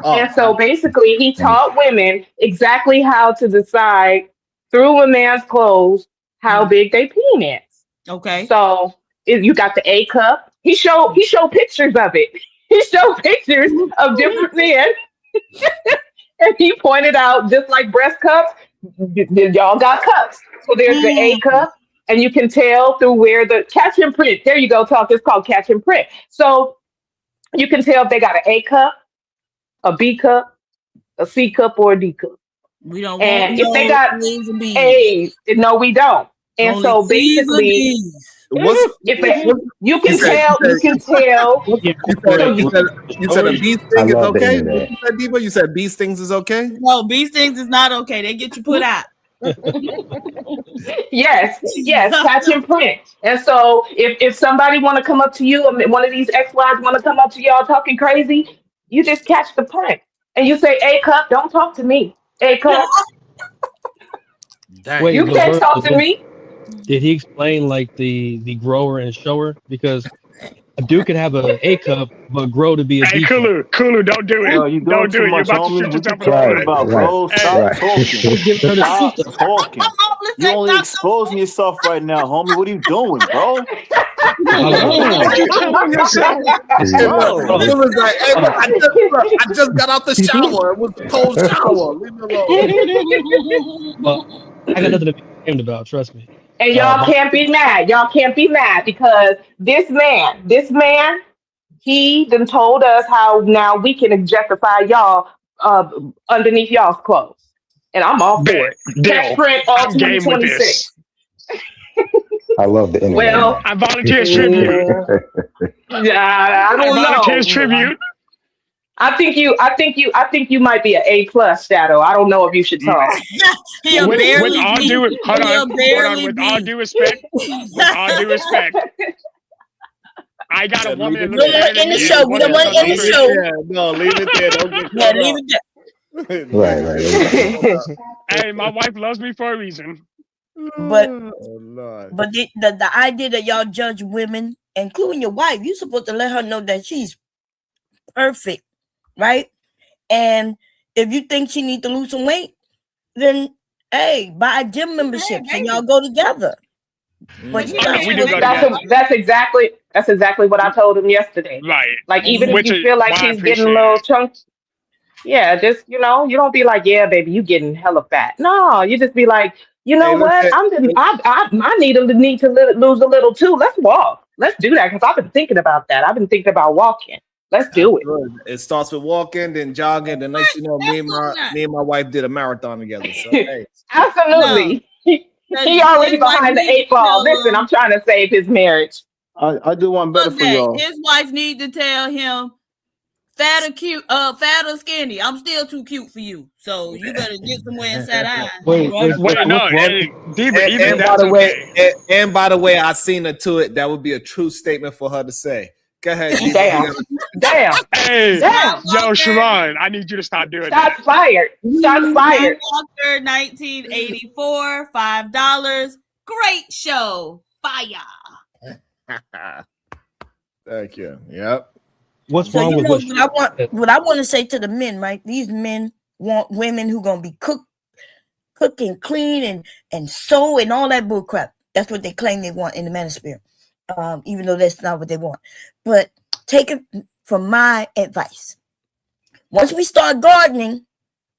[SPEAKER 15] And so basically he taught women exactly how to decide through a man's clothes how big they penis.
[SPEAKER 5] Okay.
[SPEAKER 15] So you got the A cup. He showed pictures of it. He showed pictures of different men. And he pointed out, just like breast cups, y'all got cups. So there's the A cup, and you can tell through where the catch and print. There you go, talk. It's called catch and print. So you can tell if they got an A cup, a B cup, a C cup, or a D cup.
[SPEAKER 5] We don't want
[SPEAKER 15] And if they
[SPEAKER 5] no
[SPEAKER 15] got
[SPEAKER 5] A's and B's.
[SPEAKER 15] A's, no, we don't. And
[SPEAKER 5] Only
[SPEAKER 15] so
[SPEAKER 5] C's and
[SPEAKER 15] basically,
[SPEAKER 5] D's.
[SPEAKER 15] if they, you can tell.
[SPEAKER 2] You said a bee
[SPEAKER 8] I
[SPEAKER 2] sting is
[SPEAKER 8] love the
[SPEAKER 2] okay?
[SPEAKER 8] internet.
[SPEAKER 2] You said, Debo? You said bee stings is okay?
[SPEAKER 5] No, bee stings is not okay. They get you put out.
[SPEAKER 15] Yes, catch and print. And so if somebody want to come up to you, one of these ex-wives want to come up to y'all talking crazy, you just catch the print and you say, "A cup, don't talk to me. A cup,
[SPEAKER 11] Wait,
[SPEAKER 15] you can't talk to me."
[SPEAKER 11] Did he explain like the grower and shower? Because a dude could have a cup, but grow to be a
[SPEAKER 6] Hey,
[SPEAKER 11] D cup.
[SPEAKER 6] Kulu, don't do it.
[SPEAKER 7] Yo, you
[SPEAKER 6] Don't
[SPEAKER 7] doing
[SPEAKER 6] do
[SPEAKER 7] too
[SPEAKER 6] it. You're
[SPEAKER 7] much,
[SPEAKER 6] about to
[SPEAKER 7] homie.
[SPEAKER 6] shoot
[SPEAKER 7] What you
[SPEAKER 6] yourself in the
[SPEAKER 7] talking
[SPEAKER 6] foot.
[SPEAKER 7] about, bro? Stop talking. Stop talking. You only exposing yourself right now, homie. What are you doing, bro?
[SPEAKER 6] Why would you tell on yourself?
[SPEAKER 2] Bro, it was like, hey, look, I just got out the shower. It was a cold shower. Leave me alone.
[SPEAKER 11] Well, I got nothing to be ashamed about. Trust me.
[SPEAKER 15] And y'all can't be mad. Y'all can't be mad because this man, he done told us how now we can objectify y'all underneath y'all's clothes. And I'm all for it. Catch print all
[SPEAKER 6] I'm game with
[SPEAKER 15] 2026.
[SPEAKER 6] this.
[SPEAKER 8] I love the internet.
[SPEAKER 15] Well,
[SPEAKER 6] I volunteer as tribute.
[SPEAKER 15] yeah, I don't
[SPEAKER 6] volunteer
[SPEAKER 15] know.
[SPEAKER 6] as tribute.
[SPEAKER 15] I think you might be an A+ Shadow. I don't know if you should talk.
[SPEAKER 5] He'll
[SPEAKER 6] With
[SPEAKER 5] barely
[SPEAKER 6] all
[SPEAKER 5] be.
[SPEAKER 6] due, hold
[SPEAKER 5] He'll
[SPEAKER 6] on.
[SPEAKER 5] barely
[SPEAKER 6] With
[SPEAKER 5] be.
[SPEAKER 6] all due respect, I got a woman that
[SPEAKER 10] We
[SPEAKER 6] looks
[SPEAKER 10] don't
[SPEAKER 6] better
[SPEAKER 10] want
[SPEAKER 6] than
[SPEAKER 10] in the
[SPEAKER 6] me.
[SPEAKER 10] show. We don't want in the show.
[SPEAKER 2] Yeah, no, leave it there. Don't get
[SPEAKER 10] Yeah,
[SPEAKER 2] caught
[SPEAKER 10] leave
[SPEAKER 2] up.
[SPEAKER 10] it there.
[SPEAKER 8] Right.
[SPEAKER 6] Hey, my wife loves me for a reason.
[SPEAKER 10] But
[SPEAKER 2] Oh, Lord.
[SPEAKER 10] but the idea that y'all judge women, including your wife, you're supposed to let her know that she's perfect, right? And if you think she needs to lose some weight, then hey, buy a gym membership and y'all go together. But you're not
[SPEAKER 6] We do
[SPEAKER 10] supposed
[SPEAKER 6] go
[SPEAKER 10] to.
[SPEAKER 6] together.
[SPEAKER 15] That's exactly what I told him yesterday.
[SPEAKER 6] Right.
[SPEAKER 15] Like even
[SPEAKER 6] Which
[SPEAKER 15] if you
[SPEAKER 6] is
[SPEAKER 15] feel like
[SPEAKER 6] why I
[SPEAKER 15] she's getting a
[SPEAKER 6] appreciate
[SPEAKER 15] little
[SPEAKER 6] it.
[SPEAKER 15] chunky, yeah, just you don't be like, yeah, baby, you getting hella fat. No, you just be like, you know
[SPEAKER 2] Hey, look
[SPEAKER 15] what?
[SPEAKER 2] at-
[SPEAKER 15] I need to lose a little too. Let's walk. Let's do that because I've been thinking about that. I've been thinking about walking. Let's do it.
[SPEAKER 2] Good. It starts with walking, then jogging. The next you know, me and my wife did a marathon together. So hey,
[SPEAKER 15] Absolutely. He already behind the 8 ball. Listen, I'm trying to save his marriage.
[SPEAKER 7] I do one better for y'all.
[SPEAKER 5] His wife need to tell him, fat or cute, fat or skinny, I'm still too cute for you. So you better get somewhere and sit down.
[SPEAKER 11] Wait,
[SPEAKER 6] no,
[SPEAKER 2] and by the way, and by the way, I seen her to it. That would be a true statement for her to say. Go ahead.
[SPEAKER 15] Damn.
[SPEAKER 6] Hey,
[SPEAKER 15] Damn.
[SPEAKER 6] yo, Sharon, I need you to stop doing that.
[SPEAKER 15] Shots fired. Shots fired.
[SPEAKER 5] Walker, 1984, $5. Great show. Fire.
[SPEAKER 2] Thank you. Yep.
[SPEAKER 11] What's
[SPEAKER 10] So
[SPEAKER 11] wrong
[SPEAKER 10] you
[SPEAKER 11] with
[SPEAKER 10] know what I want to say to the men, right? These men want women who gonna be cooking, clean, and sew and all that bull crap. That's what they claim they want in the manosphere. Even though that's not what they want. But take it from my advice. Once we start gardening,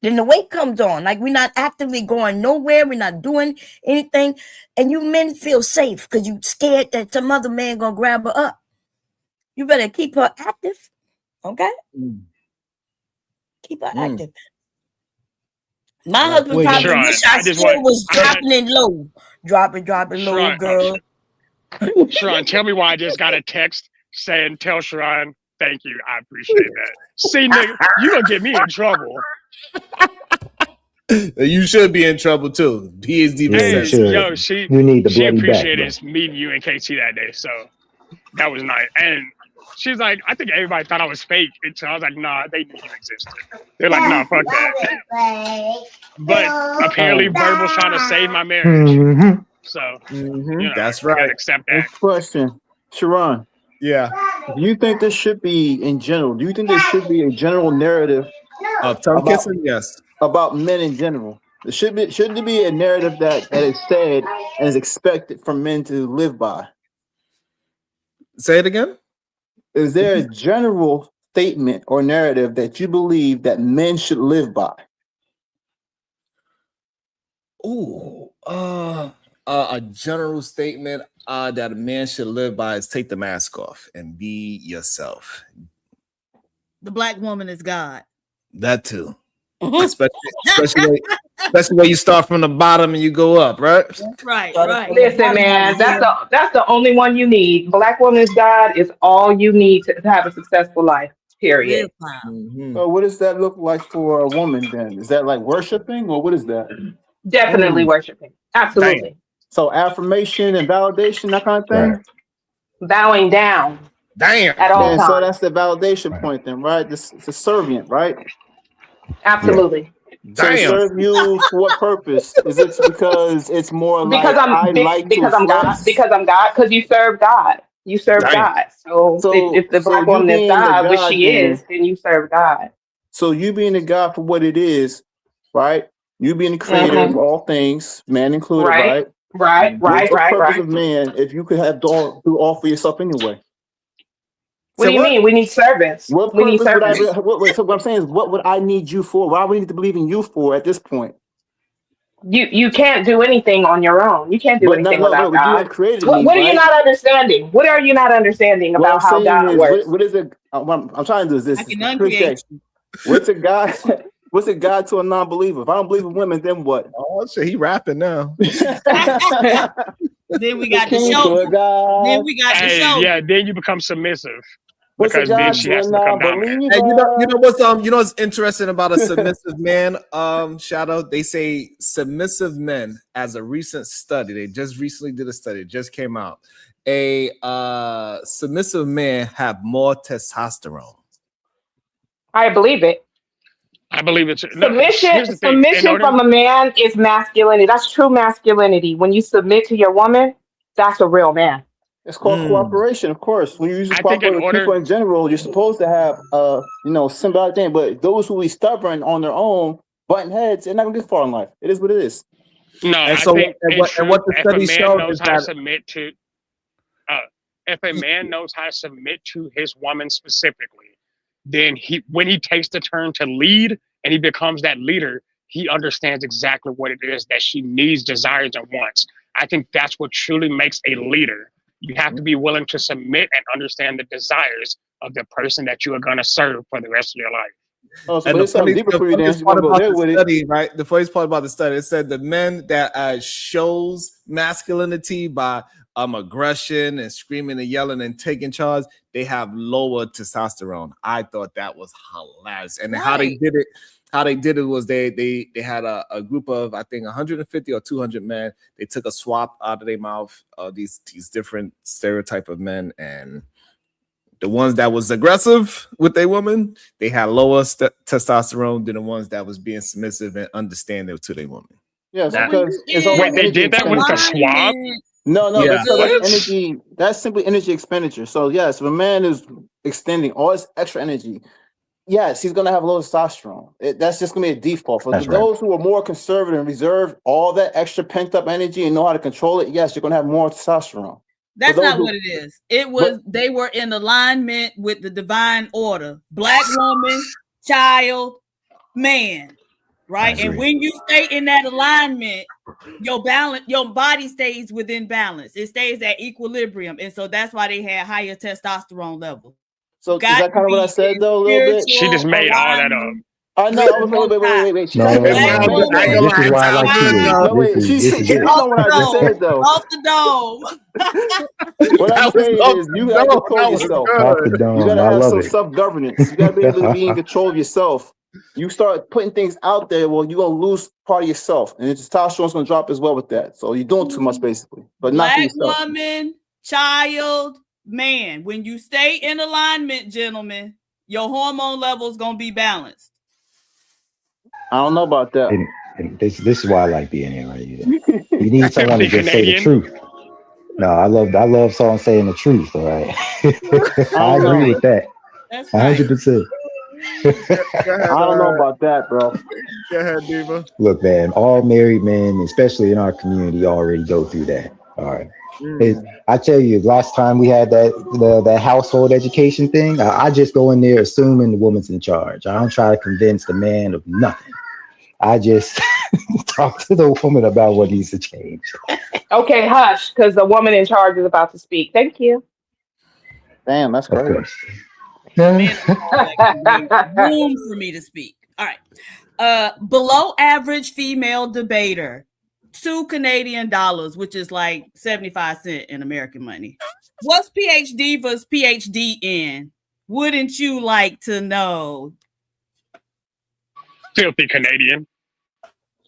[SPEAKER 10] then the weight comes on. Like we're not actively going nowhere. We're not doing anything. And you men feel safe because you scared that some other man gonna grab her up. You better keep her active. Okay? Keep her active. My husband probably wish I still was dropping it low. Drop it low, girl.
[SPEAKER 6] Sharon, tell me why I just got a text saying, tell Sharon, thank you. I appreciate that. See, nigga, you gonna get me in trouble.
[SPEAKER 2] You should be in trouble too. PhD.
[SPEAKER 6] Yo, she appreciated meeting you and KT that day. So that was nice. And she's like, I think everybody thought I was fake. And so I was like, nah, they knew you existed. They're like, nah, fuck that. But apparently Verbal's trying to save my marriage. So
[SPEAKER 2] that's right.
[SPEAKER 6] Accept that.
[SPEAKER 7] Next question, Sharon.
[SPEAKER 2] Yeah.
[SPEAKER 7] Do you think this should be in general? Do you think there should be a general narrative
[SPEAKER 2] of tongue kissing? Yes.
[SPEAKER 7] About men in general. Should there be a narrative that is said and is expected from men to live by?
[SPEAKER 2] Say it again.
[SPEAKER 7] Is there a general statement or narrative that you believe that men should live by?
[SPEAKER 2] A general statement that a man should live by is take the mask off and be yourself.
[SPEAKER 5] The black woman is God.
[SPEAKER 2] That too. especially when you start from the bottom and you go up, right?
[SPEAKER 5] That's right.
[SPEAKER 15] Listen, man, that's the only one you need. Black woman's God is all you need to have a successful life. Period.
[SPEAKER 7] So what does that look like for a woman then? Is that like worshiping or what is that?
[SPEAKER 15] Definitely worshiping. Absolutely.
[SPEAKER 7] Damn. So affirmation and validation, that kind of thing?
[SPEAKER 15] Right. Bowing down.
[SPEAKER 2] Damn.
[SPEAKER 15] At all times.
[SPEAKER 7] So that's the validation point then, right? This it's a servant, right?
[SPEAKER 15] Absolutely.
[SPEAKER 7] So serve you for what purpose? Is it because it's more
[SPEAKER 15] because
[SPEAKER 7] like
[SPEAKER 15] because I'm God? Because you serve God. You serve God. So if the black woman is God, which she is, then you serve God.
[SPEAKER 7] So you being the God for what it is, right? You being the creator of all things, man included, right?
[SPEAKER 15] Right.
[SPEAKER 7] What's the purpose of man if you could have do all for yourself anyway?
[SPEAKER 15] What do you mean? We need servants. We need servants.
[SPEAKER 7] So what I'm saying is, what would I need you for? Why would I need to believe in you for at this point?
[SPEAKER 15] You can't do anything on your own. You can't do anything without God.
[SPEAKER 7] You have created
[SPEAKER 15] what
[SPEAKER 7] me,
[SPEAKER 15] are you not understanding? What are you not understanding about how God works?
[SPEAKER 7] What is it? What I'm trying to do is this.
[SPEAKER 5] I can uncreate you.
[SPEAKER 7] What's a God? What's a God to a non-believer? If I don't believe in women, then what?
[SPEAKER 2] Oh shit, he rapping now.
[SPEAKER 5] Then we got the show. Then we got the show.
[SPEAKER 6] Yeah, then you become submissive.
[SPEAKER 7] What's
[SPEAKER 6] Because then she has to become dominant.
[SPEAKER 2] And you know what's interesting about a submissive man, Shadow? They say submissive men, as a recent study, they just recently did a study, it just came out. A submissive man have more testosterone.
[SPEAKER 15] I believe it.
[SPEAKER 6] I believe it's
[SPEAKER 15] submission from a man is masculinity. That's true masculinity. When you submit to your woman, that's a real man.
[SPEAKER 7] It's called cooperation, of course. When you use cooperate with people in general, you're supposed to have symbiotic thing. But those who be stubborn on their own, button heads, they're not gonna get far in life. It is what it is.
[SPEAKER 6] No,
[SPEAKER 2] and
[SPEAKER 6] I think
[SPEAKER 2] what the study showed is that
[SPEAKER 6] if a man knows how to submit to his woman specifically, then when he takes the turn to lead and he becomes that leader, he understands exactly what it is that she needs, desires, and wants. I think that's what truly makes a leader. You have to be willing to submit and understand the desires of the person that you are going to serve for the rest of your life.
[SPEAKER 2] And the funniest part about the study, right? The funniest part about the study, it said the men that shows masculinity by aggression and screaming and yelling and taking charge, they have lower testosterone. I thought that was hilarious. And how they did it was they had a group of, I think, 150 or 200 men. They took a swab out of their mouth, these different stereotype of men, and the ones that was aggressive with their woman, they had lower testosterone than the ones that was being submissive and understanding to their woman.
[SPEAKER 7] Yes, because
[SPEAKER 6] they did that with the swab.
[SPEAKER 7] No, that's energy. That's simply energy expenditure. So yes, if a man is extending all his extra energy, yes, he's gonna have low testosterone. That's just gonna be a default. For those who are more conservative and reserved, all that extra pent up energy and know how to control it, yes, you're gonna have more testosterone.
[SPEAKER 5] That's not what it is. It was they were in alignment with the divine order. Black woman, child, man. Right. And when you stay in that alignment, your body stays within balance. It stays at equilibrium. And so that's why they had higher testosterone levels.
[SPEAKER 7] So is that kind of what I said though a little bit?
[SPEAKER 6] She just made all that up.
[SPEAKER 7] I know. Wait.
[SPEAKER 8] This is why I like you. This is it.
[SPEAKER 7] What I just said though.
[SPEAKER 5] Off the dome.
[SPEAKER 7] What I'm saying is you have to control yourself. You gotta have some self-governance. You gotta be able to be in control of yourself. You start putting things out there, well, you're gonna lose part of yourself, and the testosterone's gonna drop as well with that. So you're doing too much basically, but not for yourself.
[SPEAKER 5] Black woman, child, man. When you stay in alignment, gentlemen, your hormone levels gonna be balanced.
[SPEAKER 7] I don't know about that.
[SPEAKER 8] And this is why I like being here right here. You need someone to just say the truth. No, I love someone saying the truth. All right, I agree with that. 100%.
[SPEAKER 7] I don't know about that, bro.
[SPEAKER 2] Go ahead, Diva.
[SPEAKER 8] Look, man, all married men, especially in our community, already go through that. All right. I tell you, last time we had that household education thing, I just go in there assuming the woman's in charge. I don't try to convince the man of nothing. I just talk to the woman about what needs to change.
[SPEAKER 15] Okay, hush, because the woman in charge is about to speak. Thank you.
[SPEAKER 7] Damn, that's
[SPEAKER 8] Of
[SPEAKER 7] crazy.
[SPEAKER 8] course.
[SPEAKER 5] Man, room for me to speak. All right. Below average female debater, $2 Canadian, which is like 75 cents in American money. What's PhDiva's PhD in? Wouldn't you like to know?
[SPEAKER 6] Filthy Canadian.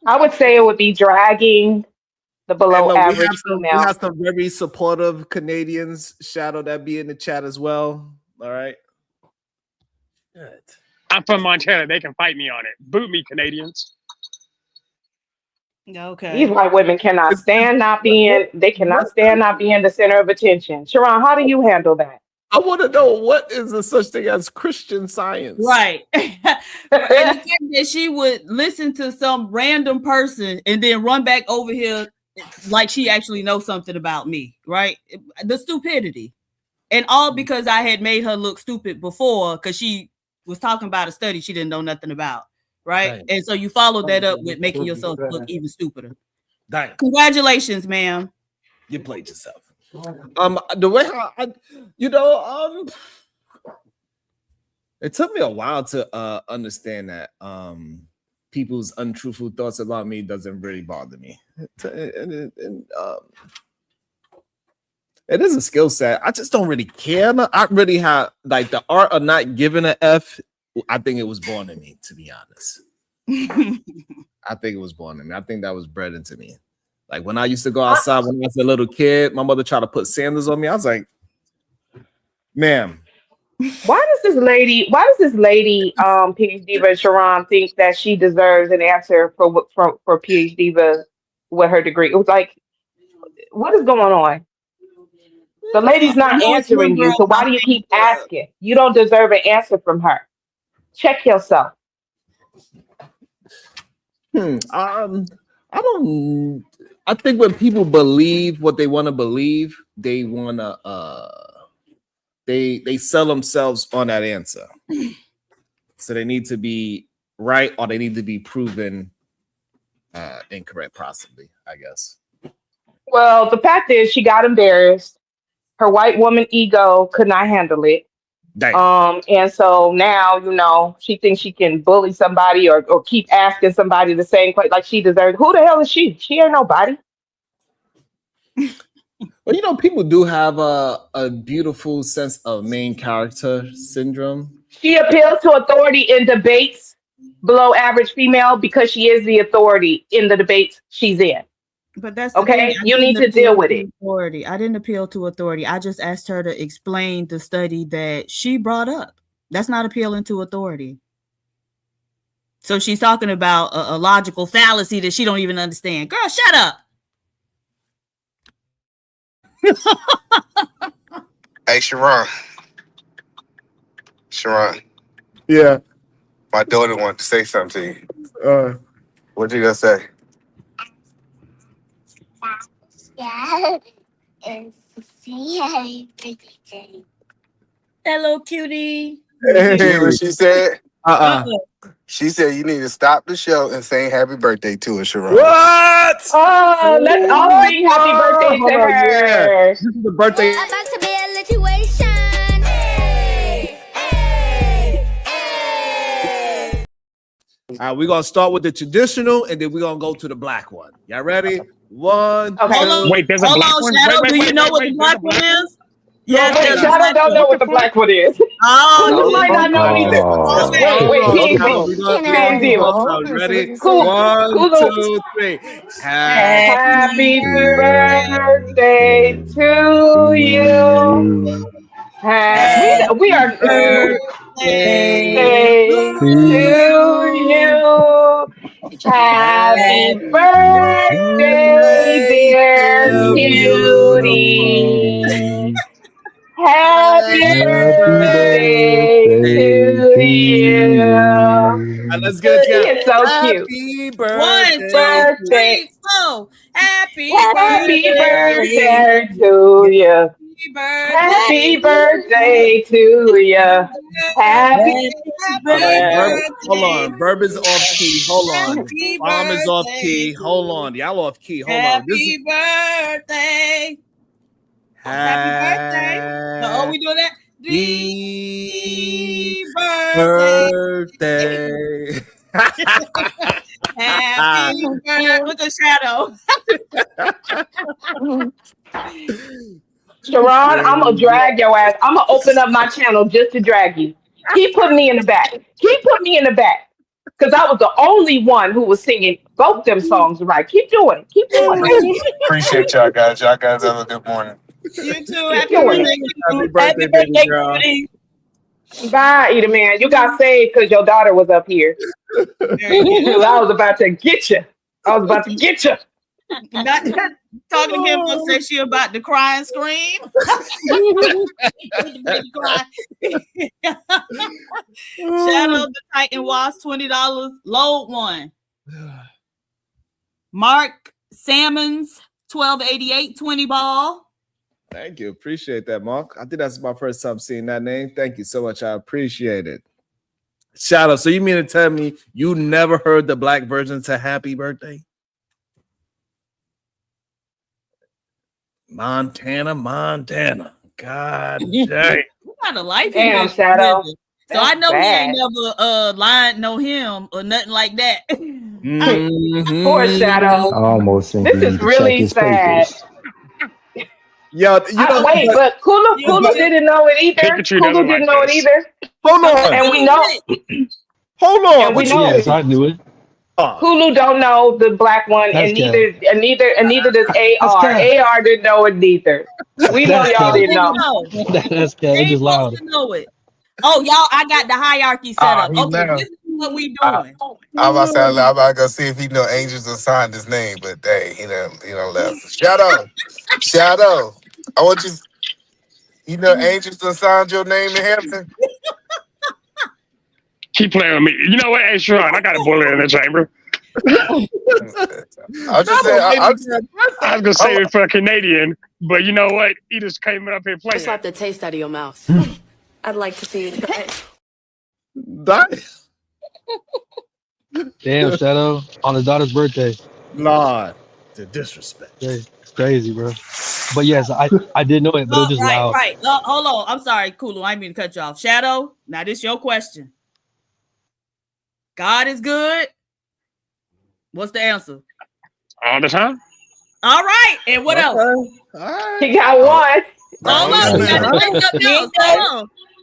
[SPEAKER 15] I would say it would be dragging the below
[SPEAKER 2] we
[SPEAKER 15] average
[SPEAKER 2] we have some very supportive Canadians, Shadow, that be in the chat as well. All right. Good.
[SPEAKER 6] I'm from Montana. They can fight me on it. Boot me, Canadians.
[SPEAKER 5] Okay.
[SPEAKER 15] These white women cannot stand not being the center of attention. Sharon, how do you handle that?
[SPEAKER 2] I want to know, what is the such thing as Christian Science?
[SPEAKER 5] Right. And the fact that she would listen to some random person and then run back over here like she actually knows something about me, right? The stupidity. And all because I had made her look stupid before because she was talking about a study she didn't know nothing about, right? And so you followed that up with making yourself look even stupider.
[SPEAKER 2] Damn.
[SPEAKER 5] Congratulations, ma'am.
[SPEAKER 2] You played yourself. The way it took me a while to understand that people's untruthful thoughts about me doesn't really bother me. It is a skill set. I just don't really care. I really have like the art of not giving an F. I think it was born in me, to be honest. I think it was born in me. I think that was bred into me. Like when I used to go outside when I was a little kid, my mother tried to put sandals on me. I was like, ma'am.
[SPEAKER 15] Why does this lady, PhDiva and Sharon, think that she deserves an answer for PhDiva with her degree? It was like, what is going on? The lady's not answering you, so why do you keep asking? You don't deserve an answer from her. Check yourself.
[SPEAKER 2] I think when people believe what they want to believe, they want to they sell themselves on that answer. So they need to be right or they need to be proven incorrect, possibly, I guess.
[SPEAKER 15] Well, the fact is she got embarrassed. Her white woman ego could not handle it. And so now, she thinks she can bully somebody or keep asking somebody the same question like she deserves. Who the hell is she? She ain't nobody.
[SPEAKER 2] Well, people do have a beautiful sense of main character syndrome.
[SPEAKER 15] She appeals to authority in debates, below average female, because she is the authority in the debates she's in.
[SPEAKER 5] But that's
[SPEAKER 15] okay. You need to deal with it.
[SPEAKER 5] Authority. I didn't appeal to authority. I just asked her to explain the study that she brought up. That's not appealing to authority. So she's talking about a logical fallacy that she don't even understand. Girl, shut up.
[SPEAKER 16] Hey, Sharon.
[SPEAKER 2] Yeah.
[SPEAKER 16] My daughter wanted to say something to you. What you gonna say?
[SPEAKER 5] Hello, cutie.
[SPEAKER 16] You hear what she said?
[SPEAKER 2] Uh-uh.
[SPEAKER 16] She said you need to stop the show and sing happy birthday to her, Sharon.
[SPEAKER 2] What?
[SPEAKER 15] Oh, let's all sing happy birthday to her.
[SPEAKER 2] Yeah. This is the birthday.
[SPEAKER 17] About to be a situation. Hey, hey, hey.
[SPEAKER 2] All right, we're gonna start with the traditional and then we're gonna go to the black one. Y'all ready? One.
[SPEAKER 15] Okay.
[SPEAKER 6] Wait, there's a black one.
[SPEAKER 5] Shadow, do you know what the black one is?
[SPEAKER 15] Yes, wait, Shadow don't know what the black one is.
[SPEAKER 5] Oh,
[SPEAKER 15] you might not know either. Wait,
[SPEAKER 2] ready? 1, 2, 3.
[SPEAKER 15] Happy birthday to you. We are birthday to you. Happy birthday, dear cutie. Happy birthday to you.
[SPEAKER 2] Let's get it together.
[SPEAKER 15] It's so cute.
[SPEAKER 2] Happy birthday.
[SPEAKER 5] 1, 2, 3, 4. Happy
[SPEAKER 15] birthday to you. Happy birthday to ya. Happy
[SPEAKER 2] Hold on. Verb is off key. Hold on. Mom is off key. Hold on. Y'all off key. Hold on.
[SPEAKER 5] Happy birthday. Happy birthday. Oh, we do that?
[SPEAKER 2] Birthday.
[SPEAKER 5] Happy birthday. Look at Shadow.
[SPEAKER 15] Sharon, I'm gonna drag your ass. I'm gonna open up my channel just to drag you. Keep putting me in the back. Keep putting me in the back. Because I was the only one who was singing both them songs right. Keep doing it. Keep doing it.
[SPEAKER 16] Appreciate y'all guys. Y'all guys have a good morning.
[SPEAKER 5] You too. Happy birthday.
[SPEAKER 2] Happy birthday, baby girl.
[SPEAKER 15] Bye, Eda man. You got saved because your daughter was up here. I was about to get you.
[SPEAKER 5] Talking to him, folks say she about to cry and scream. Shadow the Titan was $20. Load one. Mark Salmons 1288 20 ball.
[SPEAKER 2] Thank you. Appreciate that, Mark. I think that's my first time seeing that name. Thank you so much. I appreciate it. Shadow, so you mean to tell me you never heard the black version to Happy Birthday? Montana. God dang.
[SPEAKER 5] You got a life.
[SPEAKER 15] Damn, Shadow.
[SPEAKER 5] So I know he ain't never lied, know him or nothing like that.
[SPEAKER 15] Poor Shadow.
[SPEAKER 8] Almost.
[SPEAKER 15] This is really sad.
[SPEAKER 2] Yo,
[SPEAKER 15] wait, but Kulu didn't know it either. Kulu didn't know it either.
[SPEAKER 2] Hold on.
[SPEAKER 15] And we know.
[SPEAKER 2] Hold on.
[SPEAKER 15] And we know.
[SPEAKER 11] Yes, I knew it.
[SPEAKER 15] Hulu don't know the black one, and neither does AR. AR didn't know it neither. We know y'all didn't know.
[SPEAKER 11] That's It just loud.
[SPEAKER 5] Know it. Oh, y'all! I got the hierarchy set up. Okay, this is what we doing.
[SPEAKER 16] I'm about to go see if he know angels assigned his name, but hey, he don't left. Shadow. I want you. You know angels assigned your name in heaven.
[SPEAKER 6] Keep playing with me. You know what? Hey, Sharon, I got a bullet in the chamber.
[SPEAKER 16] I
[SPEAKER 6] was gonna say it for a Canadian, but you know what? He just came up here playing.
[SPEAKER 18] Just like the taste out of your mouth. I'd like to see it.
[SPEAKER 11] Damn, Shadow. On his daughter's birthday.
[SPEAKER 2] Lord, the disrespect.
[SPEAKER 11] It's crazy, bro. But yes, I did know it, but it was just loud.
[SPEAKER 5] Right. Hold on. I'm sorry, Kulu. I didn't mean to cut you off. Shadow, now this is your question. God is good. What's the answer?
[SPEAKER 6] All the time.
[SPEAKER 5] All right. And what else?
[SPEAKER 2] All right.
[SPEAKER 15] He got one.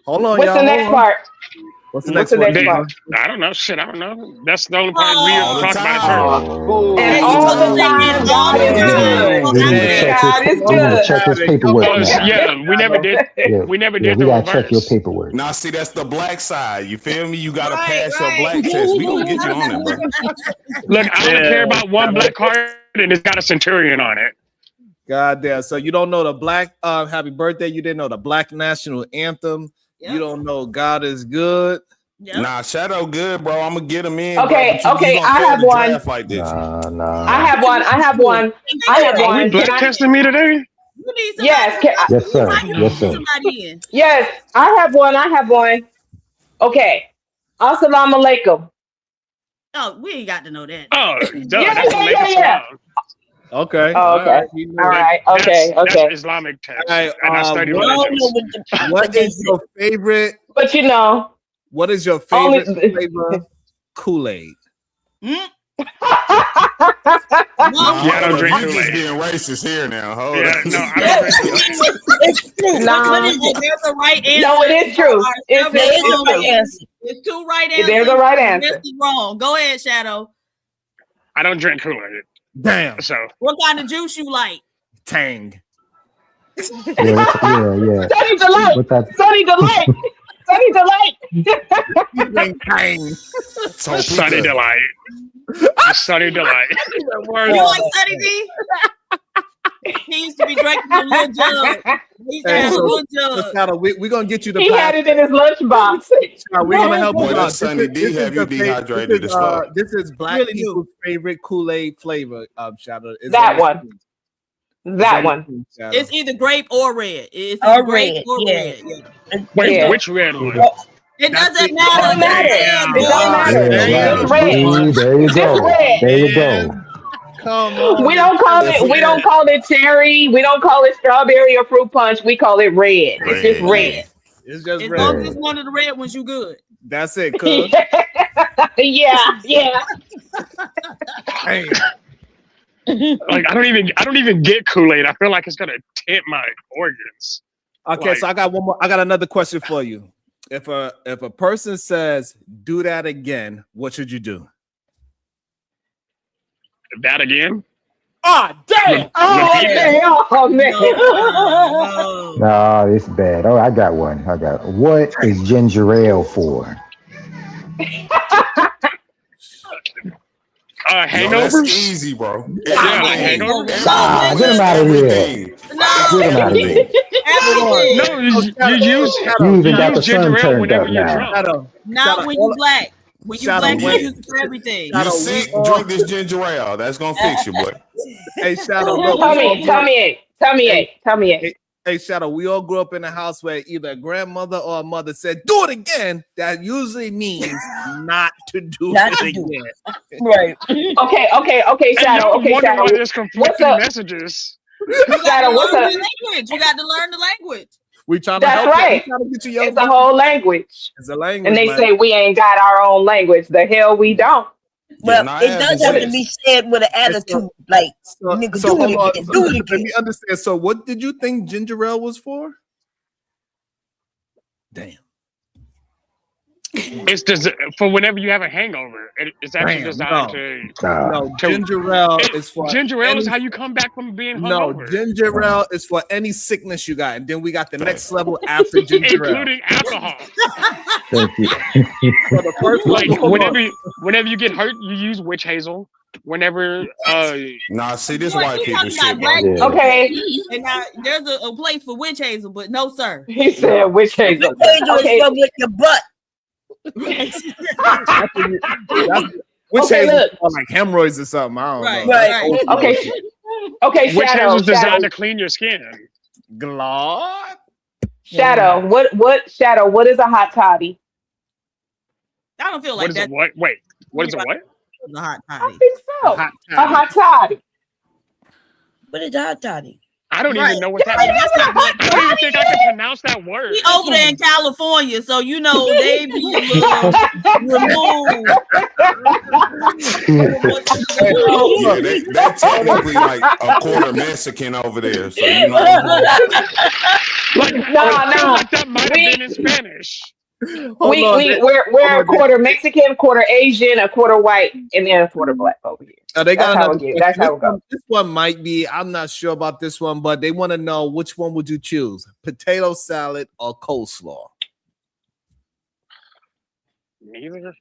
[SPEAKER 5] Hold on.
[SPEAKER 15] What's the next part?
[SPEAKER 2] What's the next part?
[SPEAKER 6] I don't know. Shit, I don't know. That's the only part we have talked about it.
[SPEAKER 15] And all the time, God is good. God is good.
[SPEAKER 8] Check his paperwork.
[SPEAKER 6] Yeah, we never did. We never did.
[SPEAKER 8] We gotta check your paperwork.
[SPEAKER 14] Now, see, that's the black side. You feel me? You gotta pass your black test. We gonna get you on that, bro.
[SPEAKER 6] Look, I only care about one black card, and it's got a centurion on it.
[SPEAKER 2] God damn. So you don't know the black Happy Birthday. You didn't know the black national anthem. Yep. You don't know God is good.
[SPEAKER 14] Yep. Nah, Shadow good, bro. I'm gonna get him in.
[SPEAKER 15] Okay,
[SPEAKER 14] bro,
[SPEAKER 15] okay. I have one.
[SPEAKER 14] Like this.
[SPEAKER 15] Nah. I have one.
[SPEAKER 6] Are you black testing me today?
[SPEAKER 15] Yes.
[SPEAKER 8] Yes, sir. Yes, sir.
[SPEAKER 15] Yes, I have one. Okay. Assalamu alaikum.
[SPEAKER 5] Oh, we ain't got to know that.
[SPEAKER 6] Oh,
[SPEAKER 15] yeah.
[SPEAKER 2] Okay.
[SPEAKER 15] Oh, okay. All right. Okay.
[SPEAKER 6] That's Islamic text.
[SPEAKER 2] Right,
[SPEAKER 6] and I study religions.
[SPEAKER 2] What is your favorite?
[SPEAKER 15] But you know,
[SPEAKER 2] what is your favorite flavor of Kool-Aid?
[SPEAKER 6] I don't drink
[SPEAKER 14] Kool-Aid. Just being racist here now. Hold on.
[SPEAKER 6] I don't drink Kool-Aid.
[SPEAKER 5] There's a right answer.
[SPEAKER 15] No, it is true.
[SPEAKER 5] It's two right answers.
[SPEAKER 15] There's a right answer.
[SPEAKER 5] This is wrong. Go ahead, Shadow.
[SPEAKER 6] I don't drink Kool-Aid.
[SPEAKER 2] Damn.
[SPEAKER 6] So
[SPEAKER 5] what kind of juice you like?
[SPEAKER 2] Tang.
[SPEAKER 8] Yeah.
[SPEAKER 15] Sunny Delight. Sunny Delight. Sunny Delight.
[SPEAKER 2] Tang.
[SPEAKER 6] Sunny Delight. Sunny Delight.
[SPEAKER 5] You like Sunny D? He used to be drinking a little jug.
[SPEAKER 2] We're gonna get you the.
[SPEAKER 15] He had it in his lunchbox.
[SPEAKER 2] We're gonna help you out.
[SPEAKER 14] Sunny D have you dehydrated as fuck.
[SPEAKER 2] This is black people's favorite Kool-Aid flavor. Shadow.
[SPEAKER 15] That one. That one.
[SPEAKER 5] It's either grape or red. It's either grape or red. Yeah.
[SPEAKER 6] Wait, which red one?
[SPEAKER 5] It doesn't matter.
[SPEAKER 15] It don't matter. It's red.
[SPEAKER 8] There you go.
[SPEAKER 15] It's red.
[SPEAKER 8] There you go.
[SPEAKER 2] Come on.
[SPEAKER 15] We don't call it cherry. We don't call it strawberry or fruit punch. We call it red. It's just red.
[SPEAKER 2] It's just
[SPEAKER 5] as
[SPEAKER 2] red.
[SPEAKER 5] long as it's one of the red ones, you good.
[SPEAKER 2] That's it, cuz.
[SPEAKER 15] yeah.
[SPEAKER 6] Like I don't even get Kool-Aid. I feel like it's gonna tint my organs.
[SPEAKER 2] Okay, so I got one more. I got another question for you. If a person says do that again, what should you do?
[SPEAKER 6] That again?
[SPEAKER 2] Ah, damn!
[SPEAKER 15] Oh man!
[SPEAKER 8] No, it's bad. Oh, I got one. What is ginger ale for?
[SPEAKER 6] Hangovers?
[SPEAKER 14] That's easy, bro.
[SPEAKER 6] Hangovers?
[SPEAKER 8] Get him out of here. Get him out of here.
[SPEAKER 6] No, you
[SPEAKER 8] even got the sun
[SPEAKER 6] ginger ale
[SPEAKER 8] turned
[SPEAKER 6] whenever
[SPEAKER 8] up
[SPEAKER 6] you're
[SPEAKER 8] now.
[SPEAKER 6] drunk.
[SPEAKER 5] Not when you black. When you black, you use it for everything.
[SPEAKER 14] You're sick, drink this ginger ale. That's gonna fix you, boy.
[SPEAKER 2] Hey, Shadow, look,
[SPEAKER 15] Tell me.
[SPEAKER 2] Hey, Shadow, we all grew up in a house where either a grandmother or a mother said, do it again. That usually means not to do it again.
[SPEAKER 10] Right.
[SPEAKER 15] Okay, Shadow. Okay, Shadow. What's up?
[SPEAKER 6] Messages.
[SPEAKER 15] Shadow, what's up?
[SPEAKER 5] You got to learn the language.
[SPEAKER 2] We trying to
[SPEAKER 15] That's
[SPEAKER 2] help
[SPEAKER 15] right.
[SPEAKER 2] you. We trying to get you young.
[SPEAKER 15] It's a whole language.
[SPEAKER 2] It's a language.
[SPEAKER 15] And they
[SPEAKER 2] man.
[SPEAKER 15] say we ain't got our own language. The hell we don't.
[SPEAKER 10] Well, it does have to be said with an attitude, like nigga, do it again, do it again.
[SPEAKER 2] Let me understand. So, what did you think ginger ale was for? Damn.
[SPEAKER 6] It's just for whenever you have a hangover. It's actually designed
[SPEAKER 2] No, ginger ale is for
[SPEAKER 6] ginger ale is how you come back from being hungover.
[SPEAKER 2] No, ginger ale is for any sickness you got, and then we got the next level after ginger ale,
[SPEAKER 6] including alcohol.
[SPEAKER 8] Thank you.
[SPEAKER 2] So the first
[SPEAKER 6] like whenever you get hurt, you use witch hazel. Whenever
[SPEAKER 14] nah, see this white people shit,
[SPEAKER 5] black,
[SPEAKER 14] bro.
[SPEAKER 15] Okay.
[SPEAKER 5] And now there's a place for witch hazel, but no, sir.
[SPEAKER 15] He said witch hazel.
[SPEAKER 10] Witch hazel is for with your butt.
[SPEAKER 2] Which is like hemorrhoids or something. I don't know.
[SPEAKER 15] Right. Okay,
[SPEAKER 6] witch
[SPEAKER 15] Shadow.
[SPEAKER 6] hazel's designed to clean your skin.
[SPEAKER 2] Glad.
[SPEAKER 15] Shadow. What Shadow? What is a hot toddy?
[SPEAKER 5] I don't feel like that.
[SPEAKER 6] What? Wait. What is a what?
[SPEAKER 5] It's a hot
[SPEAKER 15] I
[SPEAKER 5] toddy.
[SPEAKER 15] think so. A hot toddy.
[SPEAKER 10] What is a hot toddy?
[SPEAKER 6] I don't even know what that is. I don't even think I can pronounce that word.
[SPEAKER 5] We over there in California, so you know they be a little removed.
[SPEAKER 14] Yeah, they technically like a quarter Mexican over there. So you know.
[SPEAKER 6] Like,
[SPEAKER 15] No.
[SPEAKER 6] like that might have been in Spanish.
[SPEAKER 15] We're a quarter Mexican, quarter Asian, a quarter white, and then a quarter black over here.
[SPEAKER 2] They got
[SPEAKER 15] That's how it goes.
[SPEAKER 2] This one might be. I'm not sure about this one, but they want to know which one would you choose: potato salad or coleslaw?
[SPEAKER 6] Neither.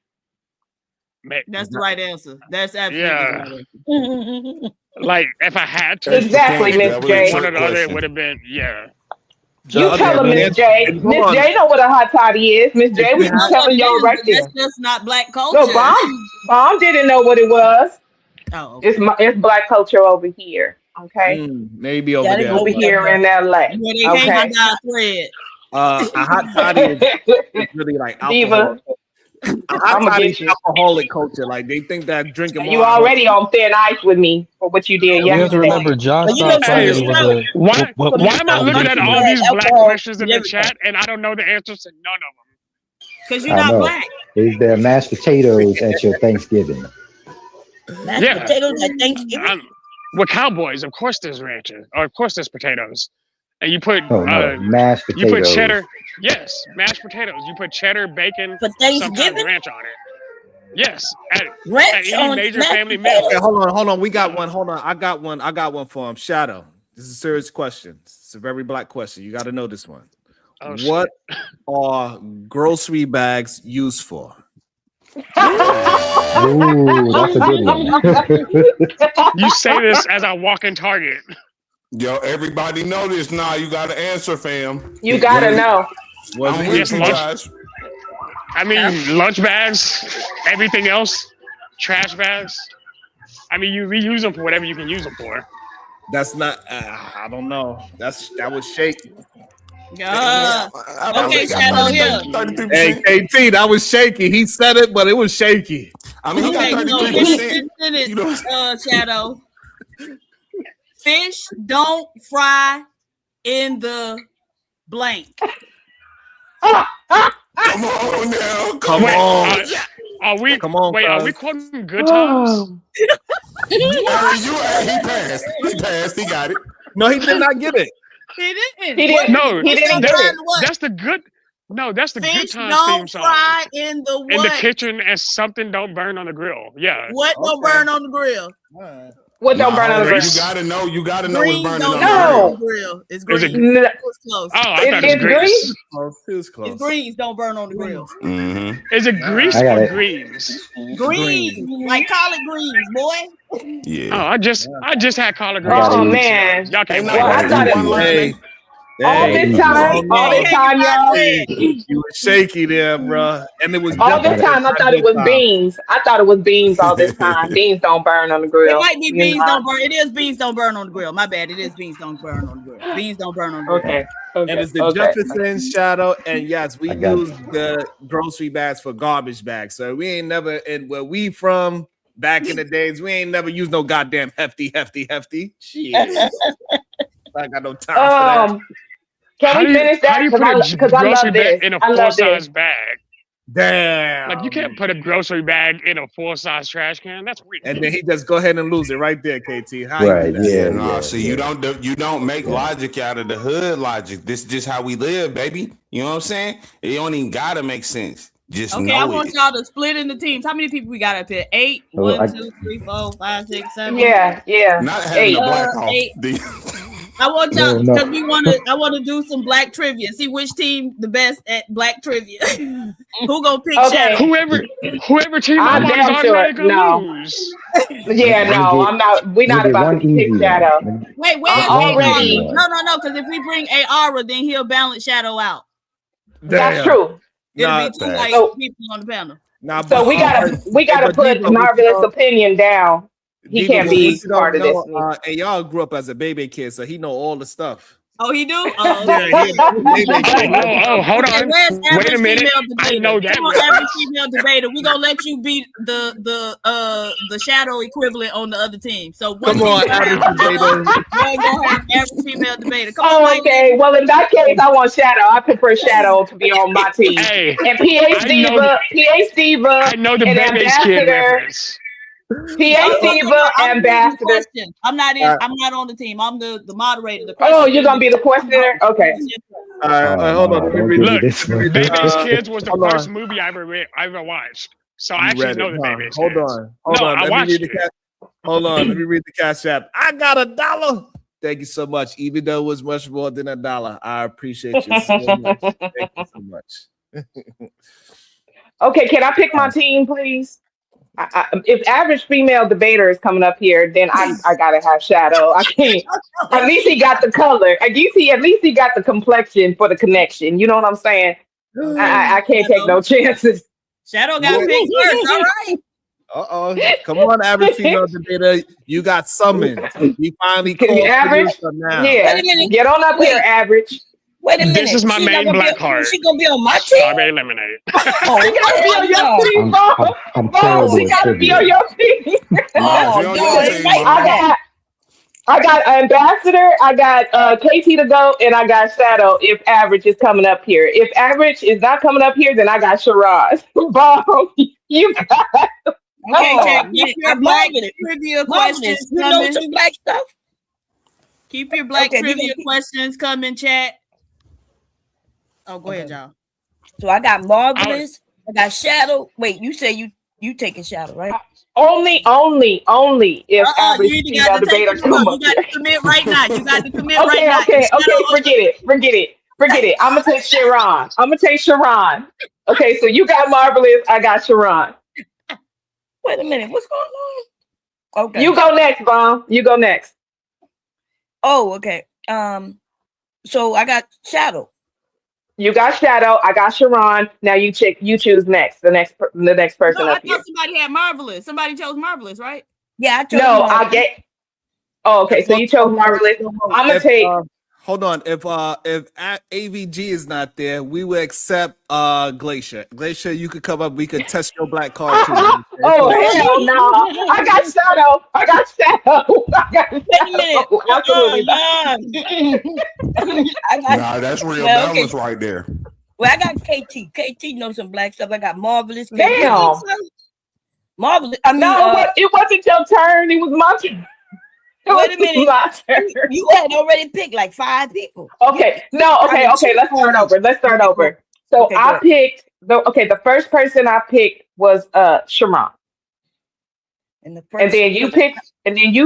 [SPEAKER 5] That's the right answer. That's absolutely the right answer.
[SPEAKER 6] Like if I had to,
[SPEAKER 15] Exactly, Miss J.
[SPEAKER 6] One or the other, it would have been
[SPEAKER 15] You tell them, Miss J. Miss J know what a hot toddy is. Miss J was telling y'all right there.
[SPEAKER 5] That's just not black culture.
[SPEAKER 15] No, Bomb didn't know what it was.
[SPEAKER 5] Oh, okay.
[SPEAKER 15] It's black culture over here. Okay,
[SPEAKER 2] maybe over there.
[SPEAKER 15] over here in LA. Okay.
[SPEAKER 2] A hot toddy is really like alcohol.
[SPEAKER 15] Diva.
[SPEAKER 2] A hot toddy is alcoholic culture. Like they think that drinking.
[SPEAKER 15] You already on thin ice with me for what you did
[SPEAKER 11] You have to
[SPEAKER 15] yesterday.
[SPEAKER 11] remember, Josh thought Friday was a.
[SPEAKER 6] Why am I looking at all these black questions in the chat and I don't know the answers to none of them?
[SPEAKER 5] Because you're not black.
[SPEAKER 8] Is there mashed potatoes at your Thanksgiving?
[SPEAKER 10] Mashed potatoes at Thanksgiving?
[SPEAKER 6] With cowboys, of course there's ranches, or of course there's potatoes, and you put
[SPEAKER 8] mashed potatoes.
[SPEAKER 6] You put cheddar. Yes, mashed potatoes. You put cheddar, bacon,
[SPEAKER 10] for
[SPEAKER 6] some kind of ranch on it. Yes, at any
[SPEAKER 10] on
[SPEAKER 6] major
[SPEAKER 10] mashed
[SPEAKER 6] family meal.
[SPEAKER 2] Okay, hold on. We got one. Hold on. I got one for him. Shadow. This is a serious question. It's a very black question. You got to know this one.
[SPEAKER 6] Oh,
[SPEAKER 2] what are grocery bags used for?
[SPEAKER 8] Ooh, that's a good one.
[SPEAKER 6] You say this as I walk in Target.
[SPEAKER 14] Yo, everybody know this now. You got to answer, fam.
[SPEAKER 15] You gotta know.
[SPEAKER 14] I'm with you guys.
[SPEAKER 6] I mean, lunch bags, everything else, trash bags. I mean, you reuse them for whatever you can use them for.
[SPEAKER 2] That's not. I don't know. That was shaky.
[SPEAKER 5] Okay, Shadow here.
[SPEAKER 14] 33%.
[SPEAKER 2] Hey, KT, that was shaky. He said it, but it was shaky.
[SPEAKER 14] I mean, he
[SPEAKER 5] Okay,
[SPEAKER 14] got
[SPEAKER 5] so
[SPEAKER 14] 33%.
[SPEAKER 5] finish
[SPEAKER 14] You know?
[SPEAKER 5] Shadow. Fish don't fry in the blank.
[SPEAKER 14] Come on now.
[SPEAKER 2] Come on.
[SPEAKER 6] Are we?
[SPEAKER 2] Come on,
[SPEAKER 6] wait, are we
[SPEAKER 2] cuz.
[SPEAKER 6] quoting Good Times?
[SPEAKER 14] He passed. He passed. He got it.
[SPEAKER 2] No, he did not get it.
[SPEAKER 5] He didn't.
[SPEAKER 15] He didn't.
[SPEAKER 6] No,
[SPEAKER 15] He didn't get it.
[SPEAKER 6] that's the good. No, that's the Good
[SPEAKER 5] Fish
[SPEAKER 6] Times
[SPEAKER 5] don't
[SPEAKER 6] theme song.
[SPEAKER 5] fry in the what?
[SPEAKER 6] In the kitchen, and something don't burn on the grill. Yeah.
[SPEAKER 5] What don't burn on the grill?
[SPEAKER 15] What don't burn on the grill?
[SPEAKER 14] You gotta know. You gotta know
[SPEAKER 5] Greens
[SPEAKER 14] what's burning
[SPEAKER 5] don't
[SPEAKER 14] on
[SPEAKER 5] burn
[SPEAKER 14] the
[SPEAKER 5] on the
[SPEAKER 14] grill.
[SPEAKER 5] grill. It's
[SPEAKER 6] Is it-
[SPEAKER 5] greens.
[SPEAKER 15] No.
[SPEAKER 5] It was close.
[SPEAKER 6] Oh, I thought it was
[SPEAKER 15] It's
[SPEAKER 6] grease.
[SPEAKER 2] It was close.
[SPEAKER 5] It's greens don't burn on the grill.
[SPEAKER 14] Mm-hmm.
[SPEAKER 6] Is it grease
[SPEAKER 8] I got
[SPEAKER 6] or
[SPEAKER 8] it.
[SPEAKER 6] greens?
[SPEAKER 5] Greens, like collard greens, boy.
[SPEAKER 14] Yeah.
[SPEAKER 6] Oh, I just had collard greens.
[SPEAKER 8] got
[SPEAKER 15] Oh
[SPEAKER 8] it.
[SPEAKER 15] man.
[SPEAKER 6] Y'all can't
[SPEAKER 14] Hey,
[SPEAKER 6] blame
[SPEAKER 15] Well, I
[SPEAKER 6] me.
[SPEAKER 15] thought it
[SPEAKER 14] one
[SPEAKER 15] was
[SPEAKER 2] Hey,
[SPEAKER 15] all
[SPEAKER 2] hey,
[SPEAKER 15] this
[SPEAKER 8] easy.
[SPEAKER 15] time. All this time, y'all.
[SPEAKER 2] you were shaky there, bro. And it was
[SPEAKER 15] All this time, I thought it was beans. I thought it was beans all this time. Beans don't burn on the
[SPEAKER 5] It
[SPEAKER 15] grill.
[SPEAKER 5] might be
[SPEAKER 15] You
[SPEAKER 5] beans
[SPEAKER 15] know?
[SPEAKER 5] don't burn. It is beans don't burn on the grill. My bad. It is beans don't burn on the grill. Beans don't burn on the grill.
[SPEAKER 15] Okay.
[SPEAKER 2] And
[SPEAKER 15] Okay.
[SPEAKER 2] it's the
[SPEAKER 15] Okay.
[SPEAKER 2] Jefferson Shadow. And yes, we
[SPEAKER 8] I got
[SPEAKER 2] use the grocery bags for garbage bags. So we ain't never, and where we from back in the days, we ain't never used no goddamn hefty. Shit. I got no time for that.
[SPEAKER 15] Can we finish
[SPEAKER 6] How
[SPEAKER 15] that?
[SPEAKER 6] do you put a
[SPEAKER 15] Because I
[SPEAKER 6] grocery
[SPEAKER 15] love this.
[SPEAKER 6] bag in a
[SPEAKER 15] I love
[SPEAKER 6] full-size
[SPEAKER 15] this.
[SPEAKER 6] bag?
[SPEAKER 2] Damn.
[SPEAKER 6] Like, you can't put a grocery bag in a full-size trash can. That's weird.
[SPEAKER 2] And then he just go ahead and lose it right there, KT. How you
[SPEAKER 8] Right.
[SPEAKER 2] do that?
[SPEAKER 8] Yeah.
[SPEAKER 14] Nah,
[SPEAKER 8] Yeah.
[SPEAKER 14] see,
[SPEAKER 8] yeah.
[SPEAKER 14] you don't make logic out of the hood logic. This is just how we live, baby. You know what I'm saying? It don't even gotta make sense. Just
[SPEAKER 5] Okay, I
[SPEAKER 14] know
[SPEAKER 5] want
[SPEAKER 14] it.
[SPEAKER 5] y'all to split into teams. How many people we got up here? 8,
[SPEAKER 8] Well,
[SPEAKER 5] 1, 2, 3, 4, 5, 6, 7.
[SPEAKER 15] Yeah. Yeah.
[SPEAKER 14] Not having a
[SPEAKER 15] 8.
[SPEAKER 14] black hole.
[SPEAKER 5] 8. I want y'all
[SPEAKER 8] No, no.
[SPEAKER 5] because I want to do some black trivia. See which team the best at black trivia. Who gonna pick
[SPEAKER 15] Okay.
[SPEAKER 5] Shadow?
[SPEAKER 6] Whoever team
[SPEAKER 15] I'm
[SPEAKER 6] I'm on is
[SPEAKER 15] damn sure.
[SPEAKER 6] automatically
[SPEAKER 15] No.
[SPEAKER 6] lose.
[SPEAKER 15] Yeah. No. I'm not. We're not about to pick Shadow.
[SPEAKER 5] Wait, where's
[SPEAKER 15] I'm already.
[SPEAKER 5] Ara? No, because if we bring Ara, then he'll balance Shadow out.
[SPEAKER 15] That's true.
[SPEAKER 5] It'll
[SPEAKER 2] Nah,
[SPEAKER 5] be 2 white
[SPEAKER 15] So-
[SPEAKER 5] people on the panel.
[SPEAKER 2] Nah,
[SPEAKER 15] So we gotta put Marvelous opinion down. He can't be part of this.
[SPEAKER 2] And y'all grew up as a baby kid, so he know all the stuff.
[SPEAKER 5] Oh, he do? Oh,
[SPEAKER 6] Oh, hold
[SPEAKER 5] okay,
[SPEAKER 6] on.
[SPEAKER 5] where's
[SPEAKER 6] Wait
[SPEAKER 5] average
[SPEAKER 6] a minute.
[SPEAKER 5] female debater?
[SPEAKER 6] I know that.
[SPEAKER 5] Come on, average female debater. We're gonna let you beat the Shadow equivalent on the other team. So one
[SPEAKER 2] Come on,
[SPEAKER 5] team
[SPEAKER 2] average debater.
[SPEAKER 5] we're gonna have average female debater. Come
[SPEAKER 15] Oh,
[SPEAKER 5] on,
[SPEAKER 15] okay. Well, in that case, I want Shadow. I prefer Shadow to be on my team.
[SPEAKER 6] Hey,
[SPEAKER 15] And PH Diva,
[SPEAKER 6] I know the
[SPEAKER 15] and
[SPEAKER 6] baby kid
[SPEAKER 15] Ambassador.
[SPEAKER 6] reference.
[SPEAKER 15] PH Diva, Ambassador.
[SPEAKER 5] I'm not in. I'm not on the team. I'm the moderator. The
[SPEAKER 15] Oh, you're gonna be the questioner? Okay.
[SPEAKER 2] All right, hold on. Let me read
[SPEAKER 6] Look,
[SPEAKER 2] this.
[SPEAKER 6] Baby's Kids was the
[SPEAKER 2] hold
[SPEAKER 6] first
[SPEAKER 2] on.
[SPEAKER 6] movie I ever watched. So I
[SPEAKER 2] You
[SPEAKER 6] actually
[SPEAKER 2] read
[SPEAKER 6] know
[SPEAKER 2] it,
[SPEAKER 6] the
[SPEAKER 2] huh?
[SPEAKER 6] Baby's
[SPEAKER 2] Hold
[SPEAKER 6] Kids.
[SPEAKER 2] on. Hold
[SPEAKER 6] No,
[SPEAKER 2] on.
[SPEAKER 6] I
[SPEAKER 2] Let me
[SPEAKER 6] watched
[SPEAKER 2] read the
[SPEAKER 6] it.
[SPEAKER 2] cash. Hold on. Let me read the cash app. I got $1. Thank you so much. Even though it was much more than $1, I appreciate you so much. Thank you so much.
[SPEAKER 15] Okay, can I pick my team, please? If average female debater is coming up here, then I gotta have Shadow. I can't. At least he got the color. At least he got the complexion for the connection. You know what I'm saying? I can't take no chances.
[SPEAKER 5] Shadow got picked first. All right.
[SPEAKER 2] Come on, average female debater. You got summoned. You finally
[SPEAKER 15] Can
[SPEAKER 2] called
[SPEAKER 15] you average?
[SPEAKER 2] for now.
[SPEAKER 15] Yeah.
[SPEAKER 10] Wait a minute.
[SPEAKER 15] Get on up here, average.
[SPEAKER 10] Wait a minute.
[SPEAKER 6] This is my
[SPEAKER 10] She not
[SPEAKER 6] main
[SPEAKER 10] gonna
[SPEAKER 6] black
[SPEAKER 10] be,
[SPEAKER 6] card.
[SPEAKER 10] She gonna be on my team.
[SPEAKER 6] I'm eliminated.
[SPEAKER 10] Oh,
[SPEAKER 15] She gotta be on your team, Bo.
[SPEAKER 8] I'm
[SPEAKER 15] Bo,
[SPEAKER 8] terrible
[SPEAKER 15] she
[SPEAKER 8] at
[SPEAKER 15] gotta be
[SPEAKER 8] trivia.
[SPEAKER 15] on your team.
[SPEAKER 10] Oh,
[SPEAKER 14] She on
[SPEAKER 10] y'all
[SPEAKER 14] your
[SPEAKER 10] ain't
[SPEAKER 14] team,
[SPEAKER 10] right
[SPEAKER 14] Mom.
[SPEAKER 10] now.
[SPEAKER 15] I got Ambassador, I got KT to go, and I got Shadow if average is coming up here. If average is not coming up here, then I got Shiraz. Bo, you got
[SPEAKER 5] Okay,
[SPEAKER 10] Oh,
[SPEAKER 5] Chad, keep your
[SPEAKER 10] I'm
[SPEAKER 5] black
[SPEAKER 10] loving it.
[SPEAKER 5] trivia
[SPEAKER 10] Marvelous.
[SPEAKER 5] questions
[SPEAKER 10] You know
[SPEAKER 5] coming.
[SPEAKER 10] some black stuff?
[SPEAKER 5] Keep your black
[SPEAKER 10] Okay, we
[SPEAKER 5] trivia
[SPEAKER 10] gonna-
[SPEAKER 5] questions coming, chat. Oh, go ahead, y'all.
[SPEAKER 10] So I got Marvelous. I got Shadow. Wait, you say you taking Shadow, right?
[SPEAKER 15] only if average
[SPEAKER 5] You either
[SPEAKER 15] female
[SPEAKER 5] got to take
[SPEAKER 15] debater
[SPEAKER 5] it.
[SPEAKER 15] come
[SPEAKER 5] You
[SPEAKER 15] up
[SPEAKER 5] got
[SPEAKER 15] here.
[SPEAKER 5] to commit right now. You got to commit right
[SPEAKER 15] Okay,
[SPEAKER 5] now.
[SPEAKER 15] forget it. I'm gonna take Sharon. Okay, so you got Marvelous, I got Sharon.
[SPEAKER 10] Wait a minute. What's going on? Okay.
[SPEAKER 15] You go next, Bomb. You go next.
[SPEAKER 10] Oh, okay. So I got Shadow.
[SPEAKER 15] You got Shadow. I got Sharon. Now you choose next. The next person
[SPEAKER 5] No, I
[SPEAKER 15] up here.
[SPEAKER 5] thought somebody had Marvelous. Somebody chose Marvelous, right?
[SPEAKER 10] Yeah, I chose
[SPEAKER 15] No,
[SPEAKER 10] Marvelous.
[SPEAKER 15] I get. Oh, okay. So you chose Marvelous. I'm gonna take.
[SPEAKER 2] Hold on. If AVG is not there, we will accept Glacier. Glacier, you could come up. We could test your black card too.
[SPEAKER 15] Oh hell no! I got Shadow. I got Shadow. Absolutely not.
[SPEAKER 16] Nah, that's real balance right there.
[SPEAKER 10] Well, I got KT. KT knows some black stuff. I got Marvelous.
[SPEAKER 15] Damn.
[SPEAKER 10] Marvelous. I mean,
[SPEAKER 15] it wasn't your turn. It was my turn.
[SPEAKER 10] Wait a minute. You had already picked like 5 people.
[SPEAKER 15] Okay. No. Okay. Let's start over. So
[SPEAKER 10] Okay,
[SPEAKER 15] I picked the first person I picked was Sharon. And then you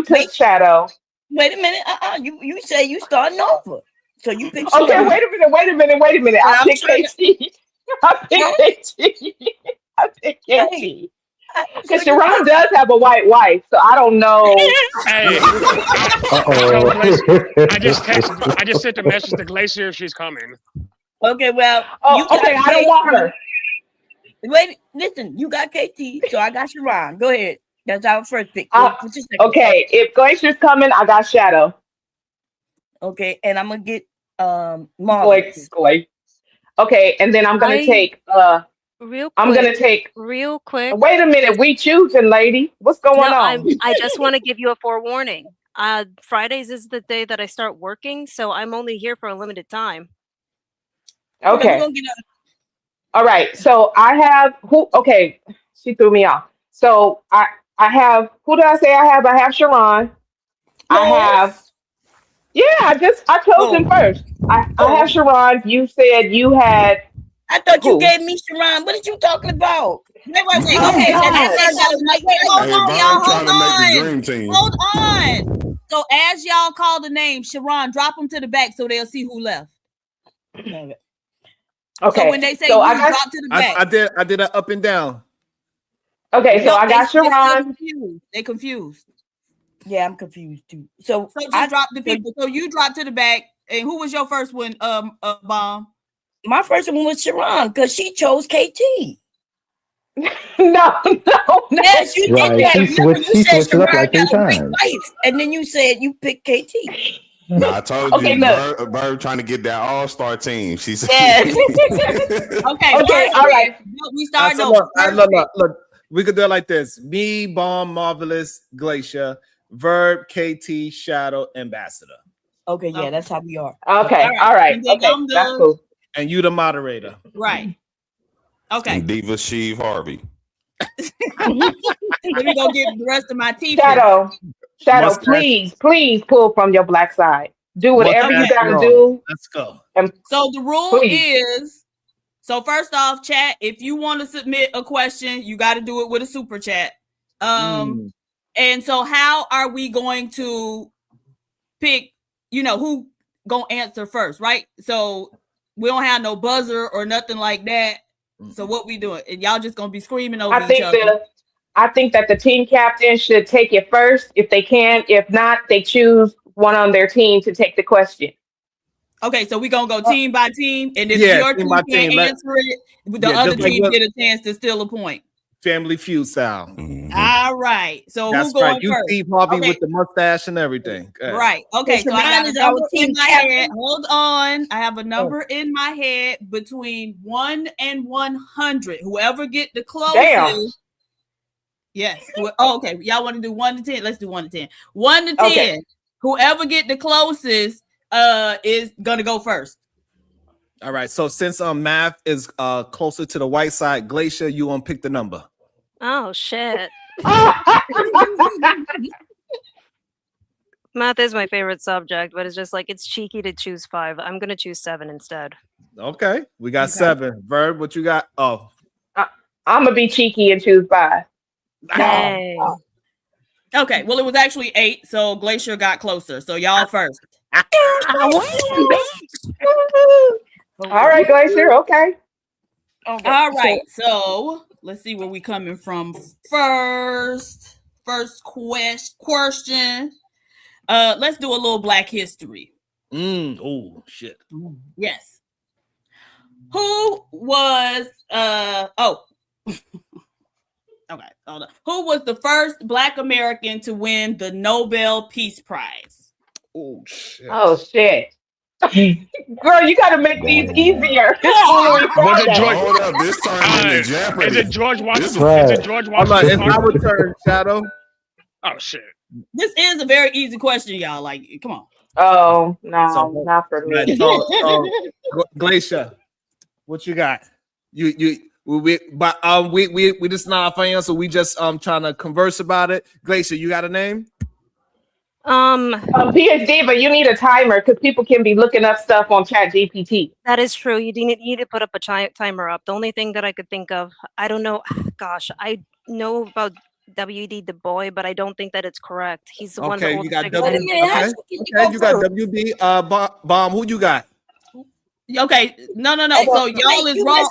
[SPEAKER 15] took Shadow.
[SPEAKER 10] Wait a minute. You say you starting over. So you picked
[SPEAKER 15] Okay.
[SPEAKER 10] Sharon.
[SPEAKER 15] Wait a minute. I picked KT. I picked KT. Because Sharon does have a white wife, so I don't know.
[SPEAKER 6] Hey, I just sent a message to Glacier. She's coming.
[SPEAKER 10] Okay, well.
[SPEAKER 15] Okay, I don't want her.
[SPEAKER 10] Wait, listen. You got KT, so I got Sharon. Go ahead. That's our first pick.
[SPEAKER 15] Okay, if Glacier's coming, I got Shadow.
[SPEAKER 10] Okay, and I'm gonna get Marvelous.
[SPEAKER 15] Okay, and then I'm gonna take
[SPEAKER 19] real quick.
[SPEAKER 15] Wait a minute, we choosing, lady. What's going on?
[SPEAKER 19] I just want to give you a forewarning. Fridays is the day that I start working, so I'm only here for a limited time.
[SPEAKER 15] Okay. All right. So I have who? Okay, she threw me off. So I have who did I say I have? I have Sharon. I have. Yeah, I chose him first. I have Sharon. You said you had.
[SPEAKER 10] I thought you gave me Sharon. What are you talking about? Wait. Okay.
[SPEAKER 20] Hold on. So as y'all call the name, Sharon, drop them to the back so they'll see who left.
[SPEAKER 15] Okay.
[SPEAKER 20] So when they say drop to the back.
[SPEAKER 2] I did a up and down.
[SPEAKER 15] Okay, so I got Sharon.
[SPEAKER 20] They confused.
[SPEAKER 10] Yeah, I'm confused too. So
[SPEAKER 20] just drop the people. So you drop to the back. And who was your first one, Bomb?
[SPEAKER 10] My first one was Sharon because she chose KT.
[SPEAKER 15] No.
[SPEAKER 10] Yes, you
[SPEAKER 8] right.
[SPEAKER 10] did that.
[SPEAKER 8] She switched it up like 3 times.
[SPEAKER 10] And then you said you picked KT.
[SPEAKER 16] No, I told you, Bird trying to get that all-star team. She said.
[SPEAKER 10] Yes.
[SPEAKER 20] Okay,
[SPEAKER 15] all right.
[SPEAKER 20] We start over.
[SPEAKER 2] Look, we could do it like this: me, Bomb, Marvelous, Glacier, Verb, KT, Shadow, Ambassador.
[SPEAKER 10] Okay, yeah, that's how we are.
[SPEAKER 15] Okay, all right. Okay, that's cool.
[SPEAKER 2] And you the moderator.
[SPEAKER 20] Right. Okay.
[SPEAKER 16] And Diva Sheev Harvey.
[SPEAKER 20] Let me go get the rest of my teeth.
[SPEAKER 15] Shadow, please pull from your black side. Do whatever you gotta do.
[SPEAKER 2] Let's go.
[SPEAKER 20] So the rule is, so first off, chat, if you want to submit a question, you got to do it with a super chat. And so how are we going to pick, who gonna answer first, right? So we don't have no buzzer or nothing like that. So what we doing? And y'all just gonna be screaming over each other.
[SPEAKER 15] I think that the team captain should take it first if they can. If not, they choose one on their team to take the question.
[SPEAKER 20] Okay, so we're gonna go team by team, and if your team can't answer it, the other team get a chance to steal a point.
[SPEAKER 2] Family Feud style.
[SPEAKER 20] All right. So
[SPEAKER 2] that's
[SPEAKER 20] who's going
[SPEAKER 2] right. You
[SPEAKER 20] first?
[SPEAKER 2] Steve Harvey with the mustache and everything.
[SPEAKER 20] Right. Okay. So I have a number in my head. Hold on. I have a number in my head between 1 and 100. Whoever get the closest. Damn. Yes. Oh, okay. Y'all want to do 1 to 10? Let's do 1 to 10. 1 to 10. Okay. Whoever get the closest is gonna go first.
[SPEAKER 2] All right. So since math is closer to the white side, Glacier, you want to pick the number.
[SPEAKER 19] Oh shit. Math is my favorite subject, but it's just like it's cheeky to choose 5. I'm gonna choose 7 instead.
[SPEAKER 2] Okay. We got 7. Verb, what you got? Oh.
[SPEAKER 15] I'm gonna be cheeky and choose 5.
[SPEAKER 19] Hey.
[SPEAKER 20] Okay. Well, it was actually 8, so Glacier got closer. So y'all first.
[SPEAKER 15] All right, Glacier. Okay.
[SPEAKER 20] All right. So let's see where we coming from first. First question. Let's do a little Black history.
[SPEAKER 2] Oh shit.
[SPEAKER 20] Yes. Who was Okay, hold on. Who was the first Black American to win the Nobel Peace Prize?
[SPEAKER 2] Oh shit.
[SPEAKER 15] Oh shit. Girl, you gotta make these easier.
[SPEAKER 6] Was it George?
[SPEAKER 14] Hold up, this turned into Jeopardy.
[SPEAKER 6] Is it George Washington?
[SPEAKER 8] Right.
[SPEAKER 6] Is it George
[SPEAKER 2] Hold on,
[SPEAKER 6] Washington
[SPEAKER 2] it's
[SPEAKER 6] Carver?
[SPEAKER 2] our turn, Shadow.
[SPEAKER 6] Oh shit.
[SPEAKER 20] This is a very easy question, y'all. Like, come on.
[SPEAKER 15] Oh no,
[SPEAKER 2] So-
[SPEAKER 15] not for me.
[SPEAKER 2] Right, so Glacier, what you got? We just not fans, so we just trying to converse about it. Glacier, you got a name?
[SPEAKER 15] PhD, but you need a timer because people can be looking up stuff on Chat GPT.
[SPEAKER 19] That is true. You need to put up a timer up. The only thing that I could think of, I don't know. Gosh, I know about W.D. Du Bois, but I don't think that it's correct. He's the one.
[SPEAKER 2] Okay,
[SPEAKER 19] that
[SPEAKER 2] you got
[SPEAKER 19] figured it out.
[SPEAKER 2] Okay, you got WB. Bomb. Who you got?
[SPEAKER 20] Okay, no. So y'all is wrong.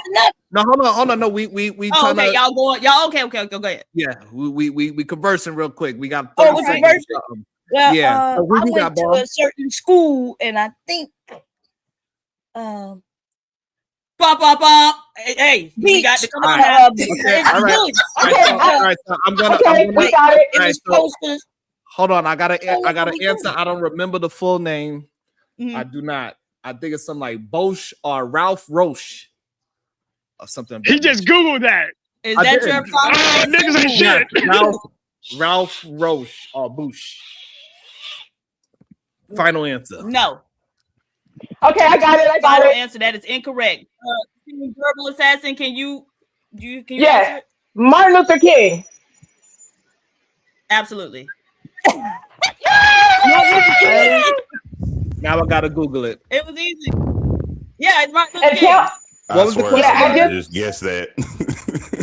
[SPEAKER 2] No, hold on. No, we.
[SPEAKER 20] Oh, okay, y'all going. Y'all okay. Go ahead.
[SPEAKER 2] Yeah, we conversing real quick. We got 30
[SPEAKER 10] Oh, we're
[SPEAKER 2] seconds.
[SPEAKER 10] conversing? Well,
[SPEAKER 2] Yeah. So who
[SPEAKER 10] I
[SPEAKER 2] you got,
[SPEAKER 10] went to
[SPEAKER 2] Bomb?
[SPEAKER 10] a certain school, and I think,
[SPEAKER 20] Bop. Hey, we got the
[SPEAKER 2] All right. All right. So I'm gonna.
[SPEAKER 15] we got it.
[SPEAKER 2] All right, so-
[SPEAKER 10] posters.
[SPEAKER 2] hold on. I gotta answer. I don't remember the full name.
[SPEAKER 20] Mhm.
[SPEAKER 2] I do not. I think it's something like Bosch or Ralph Roche or something.
[SPEAKER 6] He just Googled that.
[SPEAKER 20] Is
[SPEAKER 2] I
[SPEAKER 20] that
[SPEAKER 2] did.
[SPEAKER 20] your final
[SPEAKER 6] Oh,
[SPEAKER 20] answer?
[SPEAKER 6] niggas ain't
[SPEAKER 2] Yeah,
[SPEAKER 6] shit.
[SPEAKER 2] Ralph Roche or Bush. Final answer.
[SPEAKER 20] No.
[SPEAKER 15] Okay, I got it.
[SPEAKER 20] Final answer. That is incorrect. Verbal assassin. Can you answer
[SPEAKER 15] Yes,
[SPEAKER 20] it?
[SPEAKER 15] Martin Luther King.
[SPEAKER 20] Absolutely.
[SPEAKER 2] Now I gotta Google it.
[SPEAKER 20] It was easy. Yeah, it's Martin Luther
[SPEAKER 15] And
[SPEAKER 20] King.
[SPEAKER 2] What was the
[SPEAKER 14] swear,
[SPEAKER 2] question?
[SPEAKER 14] I just guessed that.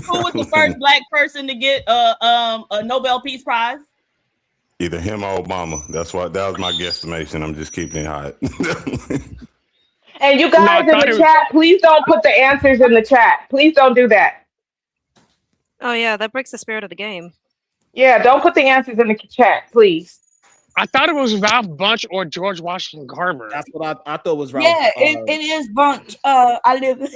[SPEAKER 20] Who was the first Black person to get a Nobel Peace Prize?
[SPEAKER 14] Either him or Obama. That was my guesstimation. I'm just keeping it hot.
[SPEAKER 15] And you guys
[SPEAKER 6] No, I
[SPEAKER 15] in
[SPEAKER 6] thought
[SPEAKER 15] the
[SPEAKER 6] it was-
[SPEAKER 15] chat, please don't put the answers in the chat. Please don't do that.
[SPEAKER 19] Oh yeah, that breaks the spirit of the game.
[SPEAKER 15] Yeah, don't put the answers in the chat, please.
[SPEAKER 6] I thought it was Ralph Bunch or George Washington Carver.
[SPEAKER 2] That's what I thought was Ralph.
[SPEAKER 10] Yeah, it is Bunch. I live. That's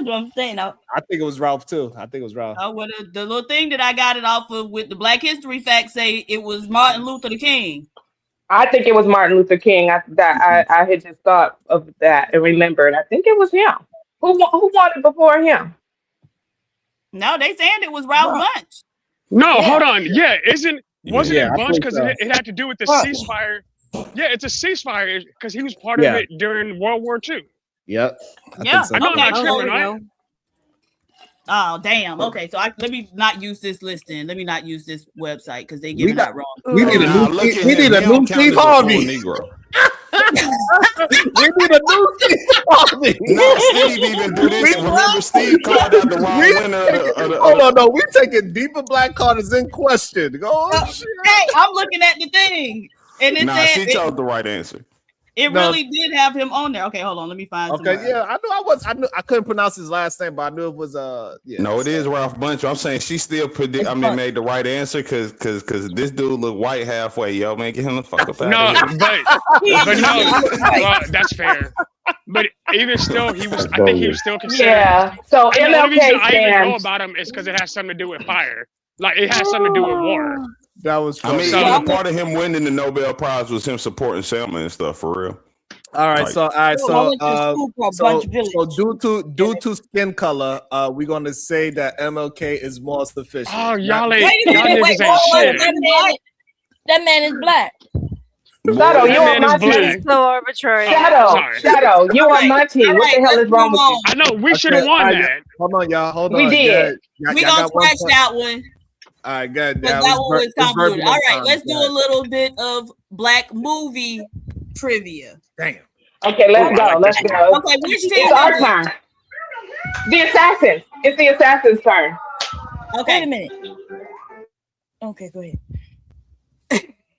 [SPEAKER 10] what I'm saying.
[SPEAKER 2] I think it was Ralph too. I think it was Ralph.
[SPEAKER 20] Well, the little thing that I got it off of with the Black History facts say it was Martin Luther King.
[SPEAKER 15] I think it was Martin Luther King. I had just thought of that and remembered. I think it was him. Who won it before him?
[SPEAKER 20] No, they saying it was Ralph Bunch.
[SPEAKER 6] No,
[SPEAKER 10] Yeah.
[SPEAKER 6] hold on. Yeah, wasn't
[SPEAKER 2] Yeah,
[SPEAKER 6] it
[SPEAKER 2] I
[SPEAKER 6] Bunch
[SPEAKER 2] think
[SPEAKER 6] because
[SPEAKER 2] so.
[SPEAKER 6] it had to do with the
[SPEAKER 10] What?
[SPEAKER 6] ceasefire? Yeah, it's a ceasefire because he was part
[SPEAKER 2] Yeah.
[SPEAKER 6] of it during World War II.
[SPEAKER 2] Yep.
[SPEAKER 20] Yeah.
[SPEAKER 2] think so.
[SPEAKER 6] I know I'm not
[SPEAKER 20] Okay.
[SPEAKER 6] tripping, right?
[SPEAKER 20] Oh damn. Okay, so let me not use this listing. Let me not use this website because they
[SPEAKER 2] We
[SPEAKER 20] giving
[SPEAKER 2] got-
[SPEAKER 20] that wrong.
[SPEAKER 2] We need a
[SPEAKER 14] Nah,
[SPEAKER 2] new.
[SPEAKER 14] look at
[SPEAKER 2] We
[SPEAKER 14] him.
[SPEAKER 2] need a
[SPEAKER 14] He
[SPEAKER 2] new
[SPEAKER 14] don't count
[SPEAKER 2] Steve
[SPEAKER 14] as a full
[SPEAKER 2] Harvey.
[SPEAKER 14] Negro.
[SPEAKER 2] We need a new Steve Harvey.
[SPEAKER 14] No, Steve even do this. Remember, Steve called out the wrong winner of the
[SPEAKER 2] Hold on, no, we taking deeper black card is in question. Go on.
[SPEAKER 20] Hey, I'm looking at the thing, and it
[SPEAKER 14] Nah,
[SPEAKER 20] said
[SPEAKER 14] she chose the right answer.
[SPEAKER 20] it
[SPEAKER 2] No.
[SPEAKER 20] really did have him on there. Okay, hold on, let me find.
[SPEAKER 2] Okay,
[SPEAKER 20] somewhere.
[SPEAKER 2] yeah, I knew I couldn't pronounce his last name, but I knew it was yeah.
[SPEAKER 14] No, it is Ralph Bunch. I'm saying she still made the right answer because this dude look white halfway. Yo, man, get him the fuck up out
[SPEAKER 6] No,
[SPEAKER 14] of here.
[SPEAKER 6] but no, well, that's fair. But even still, I think he was still considered.
[SPEAKER 15] Yeah. So
[SPEAKER 6] And the only reason
[SPEAKER 15] MLK
[SPEAKER 6] I even know
[SPEAKER 15] stands.
[SPEAKER 6] about him is because it has something to do with fire. Like it has something to do with war.
[SPEAKER 2] That was
[SPEAKER 14] I mean,
[SPEAKER 6] So-
[SPEAKER 14] even a part of him winning the Nobel Prize was him supporting Selma and stuff for real.
[SPEAKER 2] All right,
[SPEAKER 14] Like-
[SPEAKER 2] so due to skin color, we're gonna say that MLK is more sufficient.
[SPEAKER 6] Oh, y'all
[SPEAKER 10] Wait
[SPEAKER 6] ain't
[SPEAKER 10] a minute,
[SPEAKER 6] y'all
[SPEAKER 10] wait,
[SPEAKER 6] niggas ain't
[SPEAKER 10] hold on.
[SPEAKER 6] shit.
[SPEAKER 10] That man is black.
[SPEAKER 15] Shadow, you
[SPEAKER 6] That
[SPEAKER 15] on
[SPEAKER 6] man
[SPEAKER 15] my
[SPEAKER 6] is black.
[SPEAKER 15] team.
[SPEAKER 19] So arbitrary.
[SPEAKER 6] Sorry.
[SPEAKER 15] Shadow, you
[SPEAKER 20] Alright,
[SPEAKER 15] on my team. What the hell is wrong with you?
[SPEAKER 6] I know we should have
[SPEAKER 2] Okay,
[SPEAKER 6] won
[SPEAKER 2] all right,
[SPEAKER 6] that.
[SPEAKER 2] Hold on, y'all. Hold
[SPEAKER 15] We
[SPEAKER 2] on.
[SPEAKER 15] did.
[SPEAKER 20] we gonna scratch that one
[SPEAKER 2] All right, good.
[SPEAKER 20] because that one was convoluted. All right, let's do a little bit of black movie trivia.
[SPEAKER 2] Damn.
[SPEAKER 15] Okay, let's go. Let's go.
[SPEAKER 20] Okay, which team
[SPEAKER 15] It's our
[SPEAKER 20] is it?
[SPEAKER 15] turn. The assassin. It's the assassin's turn.
[SPEAKER 20] Okay,
[SPEAKER 10] Wait a minute. Okay, go ahead.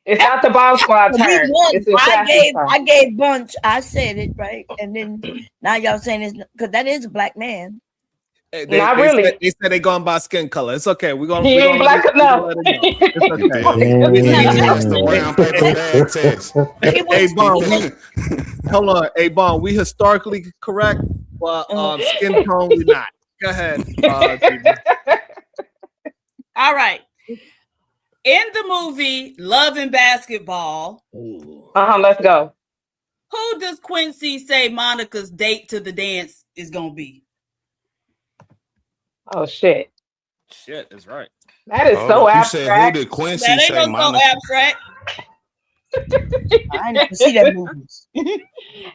[SPEAKER 15] It's not the bomb squad
[SPEAKER 10] We
[SPEAKER 15] turn.
[SPEAKER 10] won.
[SPEAKER 15] It's the assassin's turn.
[SPEAKER 10] I gave Bunch. I said it right, and then now y'all saying it's because that is a black man.
[SPEAKER 15] Not really.
[SPEAKER 2] They said they going by skin color. It's okay. We're gonna.
[SPEAKER 15] He ain't black enough.
[SPEAKER 14] That's the round paper bag test.
[SPEAKER 2] Hey, Bon, hold on. Hey, Bon, we historically correct, but skin tone we not. Go ahead.
[SPEAKER 20] All right. In the movie Love and Basketball,
[SPEAKER 15] Let's go.
[SPEAKER 20] who does Quincy say Monica's date to the dance is gonna be?
[SPEAKER 15] Oh shit.
[SPEAKER 2] Shit, that's right.
[SPEAKER 15] That is
[SPEAKER 14] Hold
[SPEAKER 15] so
[SPEAKER 14] up. You said who
[SPEAKER 15] abstract.
[SPEAKER 14] did Quincy
[SPEAKER 20] That ain't
[SPEAKER 14] say
[SPEAKER 20] no so
[SPEAKER 14] Monica?
[SPEAKER 20] abstract.
[SPEAKER 10] I didn't see that movie.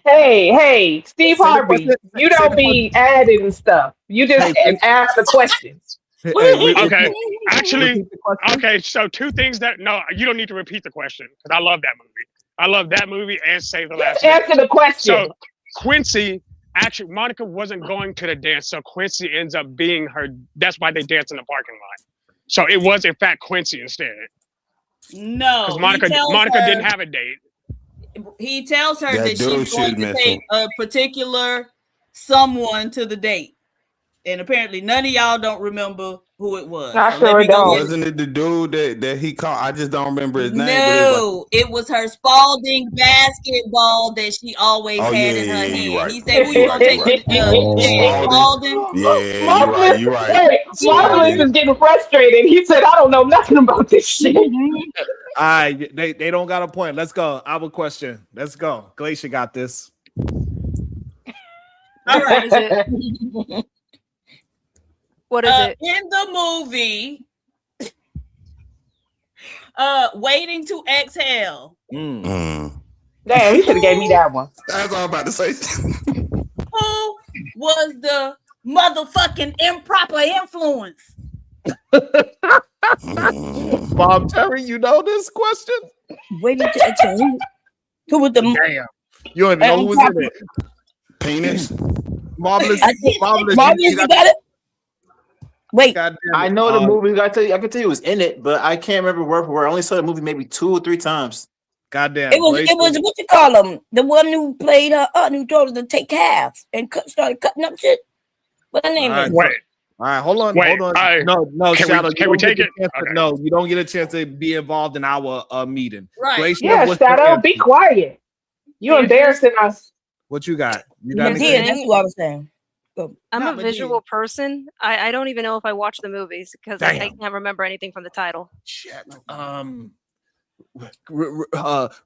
[SPEAKER 15] Hey, Steve
[SPEAKER 2] Say the
[SPEAKER 15] Harvey,
[SPEAKER 2] question.
[SPEAKER 15] you
[SPEAKER 2] Say
[SPEAKER 15] don't
[SPEAKER 2] the
[SPEAKER 15] be adding stuff. You just
[SPEAKER 2] question.
[SPEAKER 15] ask the questions.
[SPEAKER 2] Hey,
[SPEAKER 6] Okay, actually,
[SPEAKER 2] repeat the question.
[SPEAKER 6] okay. So two things that you don't need to repeat the question because I love that movie. I love that movie and Save the Last
[SPEAKER 15] Just
[SPEAKER 6] Man.
[SPEAKER 15] answer the question.
[SPEAKER 6] So Quincy, actually, Monica wasn't going to the dance, so Quincy ends up being her. That's why they dance in the parking lot. So it was in fact Quincy instead.
[SPEAKER 20] No,
[SPEAKER 6] Because Monica didn't have a date.
[SPEAKER 20] He tells her
[SPEAKER 14] That
[SPEAKER 20] that
[SPEAKER 14] dude
[SPEAKER 20] she's going
[SPEAKER 14] shit
[SPEAKER 20] to
[SPEAKER 14] messing.
[SPEAKER 20] take a particular someone to the date. And apparently none of y'all don't remember who it was.
[SPEAKER 15] I
[SPEAKER 20] So
[SPEAKER 15] sure
[SPEAKER 20] let me go
[SPEAKER 15] don't.
[SPEAKER 20] ahead.
[SPEAKER 14] Wasn't it the dude that he called? I just don't remember his name. But it was
[SPEAKER 20] No, it was her Spalding basketball that she always
[SPEAKER 14] like,
[SPEAKER 20] had in her hand.
[SPEAKER 14] you right.
[SPEAKER 20] He said, "Who you gonna take to the Spalding?"
[SPEAKER 14] Yeah, you right. You right.
[SPEAKER 15] Hey, Marvelous is getting frustrated. He said, I don't know nothing about this shit.
[SPEAKER 2] All right, they don't got a point. Let's go. I have a question. Let's go. Glacier got this.
[SPEAKER 20] All right.
[SPEAKER 19] What is it? What is it?
[SPEAKER 20] In the movie, Waiting to Exhale.
[SPEAKER 15] Damn, you should have gave me that one.
[SPEAKER 14] That's all I'm about to say.
[SPEAKER 20] Who was the motherfucking improper influence?
[SPEAKER 2] Bob Terry, you know this question?
[SPEAKER 10] Waiting to exhale. Who was the
[SPEAKER 2] Damn. You don't even know who was in it.
[SPEAKER 14] Penis.
[SPEAKER 2] Marvelous.
[SPEAKER 10] Marvelous, you got it? Wait.
[SPEAKER 7] I know the movie. I can tell you it was in it, but I can't remember word for word. I only saw the movie maybe 2 or 3 times.
[SPEAKER 2] Goddamn.
[SPEAKER 10] It was what you call him? The one who played her aunt who told her to take half and started cutting up shit. What her name is?
[SPEAKER 6] Wait.
[SPEAKER 2] All right, hold on. No,
[SPEAKER 6] can
[SPEAKER 2] Shadow.
[SPEAKER 6] we take it?
[SPEAKER 2] No, you don't get a chance to be involved in our meeting.
[SPEAKER 20] Right.
[SPEAKER 2] Glacier,
[SPEAKER 15] Yeah,
[SPEAKER 2] what's your
[SPEAKER 15] Shadow,
[SPEAKER 2] answer?
[SPEAKER 15] be quiet. You embarrassing us.
[SPEAKER 2] What you got? You
[SPEAKER 19] The
[SPEAKER 2] got
[SPEAKER 19] thing-
[SPEAKER 2] anything?
[SPEAKER 10] That's what I was saying.
[SPEAKER 19] I'm
[SPEAKER 20] Not
[SPEAKER 19] a
[SPEAKER 20] with
[SPEAKER 19] visual person. I don't even know if I watch the movies because I
[SPEAKER 2] Damn.
[SPEAKER 19] can't remember anything from the title.
[SPEAKER 2] Shit.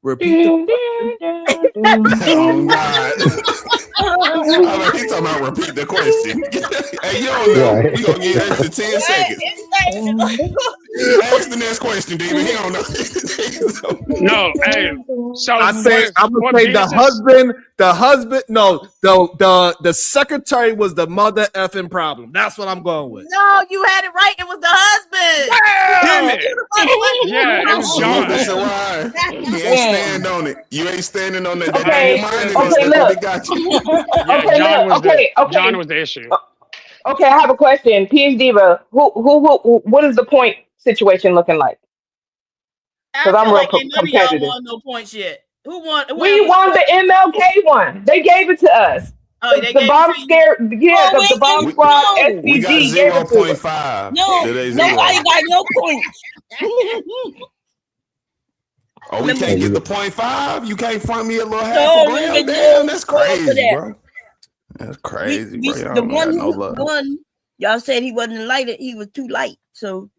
[SPEAKER 2] Repeat the
[SPEAKER 14] Oh God. I mean, he's talking about repeat the question. Hey, you don't know.
[SPEAKER 8] Right.
[SPEAKER 14] We gonna give you extra 10 seconds. Ask the next question, Demon. He don't know.
[SPEAKER 6] No, hey. So
[SPEAKER 2] I say I'm gonna say the husband. No, the secretary was the mother effing problem. That's what I'm going with.
[SPEAKER 20] No, you had it right. It was the husband.
[SPEAKER 6] Damn it. Yeah, it was John.
[SPEAKER 14] Listen, why? You ain't stand on it. You ain't standing on that.
[SPEAKER 15] Okay,
[SPEAKER 14] That's
[SPEAKER 15] look.
[SPEAKER 14] they got you.
[SPEAKER 6] Yeah,
[SPEAKER 15] Okay,
[SPEAKER 6] John
[SPEAKER 15] look.
[SPEAKER 6] was John was the issue.
[SPEAKER 15] Okay, I have a question. PhD Diva, what is the point situation looking like?
[SPEAKER 20] I
[SPEAKER 15] Because I'm
[SPEAKER 20] feel
[SPEAKER 15] real
[SPEAKER 20] like ain't none of y'all
[SPEAKER 15] competitive.
[SPEAKER 20] won no points yet. Who won?
[SPEAKER 15] We won the MLK one. They gave it to us.
[SPEAKER 20] Oh, they
[SPEAKER 15] the
[SPEAKER 20] gave
[SPEAKER 15] bomb
[SPEAKER 20] it to you?
[SPEAKER 15] scare, yeah,
[SPEAKER 20] Oh,
[SPEAKER 15] the bomb squad
[SPEAKER 14] We got
[SPEAKER 15] SPG gave it to us.
[SPEAKER 14] 0.5.
[SPEAKER 10] No,
[SPEAKER 14] Today,
[SPEAKER 10] nobody
[SPEAKER 14] 0.
[SPEAKER 10] got no points.
[SPEAKER 14] Oh, we can't get the 0.5? You can't front me a little half
[SPEAKER 10] No,
[SPEAKER 14] a gram?
[SPEAKER 10] we get
[SPEAKER 14] Damn, that's
[SPEAKER 10] no score for
[SPEAKER 14] crazy,
[SPEAKER 10] that.
[SPEAKER 14] bro. That's crazy,
[SPEAKER 10] We,
[SPEAKER 14] bro. Y'all
[SPEAKER 10] the
[SPEAKER 14] don't
[SPEAKER 10] one
[SPEAKER 14] got no
[SPEAKER 10] who
[SPEAKER 14] love.
[SPEAKER 10] won, y'all said he wasn't lighted. He was too light. So,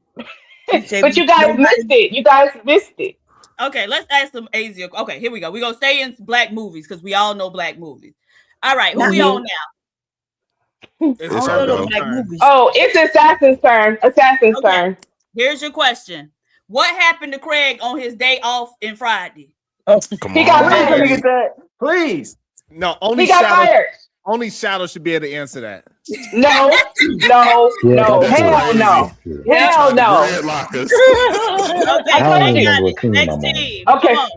[SPEAKER 10] he said
[SPEAKER 15] But you guys missed it. You guys missed it.
[SPEAKER 20] Okay, let's ask some easier. Okay, here we go. We're gonna stay in black movies because we all know black movies. All right, who
[SPEAKER 10] Not
[SPEAKER 20] we
[SPEAKER 10] me.
[SPEAKER 20] on now?
[SPEAKER 14] It's
[SPEAKER 10] I
[SPEAKER 14] her
[SPEAKER 10] don't know
[SPEAKER 14] go.
[SPEAKER 10] black movies.
[SPEAKER 15] Oh, it's Assassin's turn. Assassin's
[SPEAKER 20] Okay.
[SPEAKER 15] turn.
[SPEAKER 20] Here's your question. What happened to Craig on his day off in Friday?
[SPEAKER 14] Come
[SPEAKER 15] He got
[SPEAKER 14] on,
[SPEAKER 15] fired.
[SPEAKER 14] baby.
[SPEAKER 7] Please.
[SPEAKER 2] No, only
[SPEAKER 15] He got
[SPEAKER 2] Shadow.
[SPEAKER 15] fired.
[SPEAKER 2] Only Shadow should be able to answer that.
[SPEAKER 15] No,
[SPEAKER 14] That's
[SPEAKER 15] hell
[SPEAKER 14] crazy.
[SPEAKER 15] no. Hell no.
[SPEAKER 14] Dreadlockers.
[SPEAKER 20] Okay,
[SPEAKER 15] I
[SPEAKER 8] I don't
[SPEAKER 15] told you.
[SPEAKER 8] remember a team
[SPEAKER 20] next
[SPEAKER 8] I'm on.
[SPEAKER 20] team.
[SPEAKER 15] Okay.
[SPEAKER 20] Come on.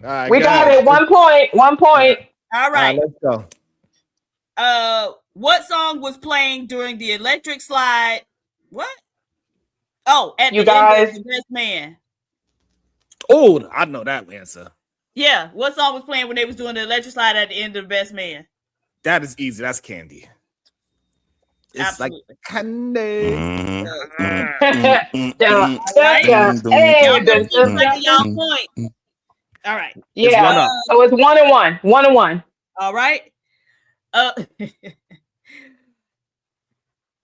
[SPEAKER 2] All right,
[SPEAKER 15] We
[SPEAKER 2] go
[SPEAKER 15] got
[SPEAKER 2] ahead.
[SPEAKER 15] it. 1 point. 1 point.
[SPEAKER 20] All right.
[SPEAKER 2] Let's go.
[SPEAKER 20] What song was playing during the electric slide? What? Oh, at
[SPEAKER 15] You
[SPEAKER 20] the end
[SPEAKER 15] guys.
[SPEAKER 20] of The Best Man.
[SPEAKER 2] Oh, I know that answer.
[SPEAKER 20] Yeah, what song was playing when they was doing the electric slide at the end of The Best Man?
[SPEAKER 2] That is easy. That's Candy. It's
[SPEAKER 20] Absolutely.
[SPEAKER 2] like Candy.
[SPEAKER 15] Hey,
[SPEAKER 20] Y'all better keep tracking y'all point. All right.
[SPEAKER 15] yeah. So it's 1-1. 1-1.
[SPEAKER 20] All right.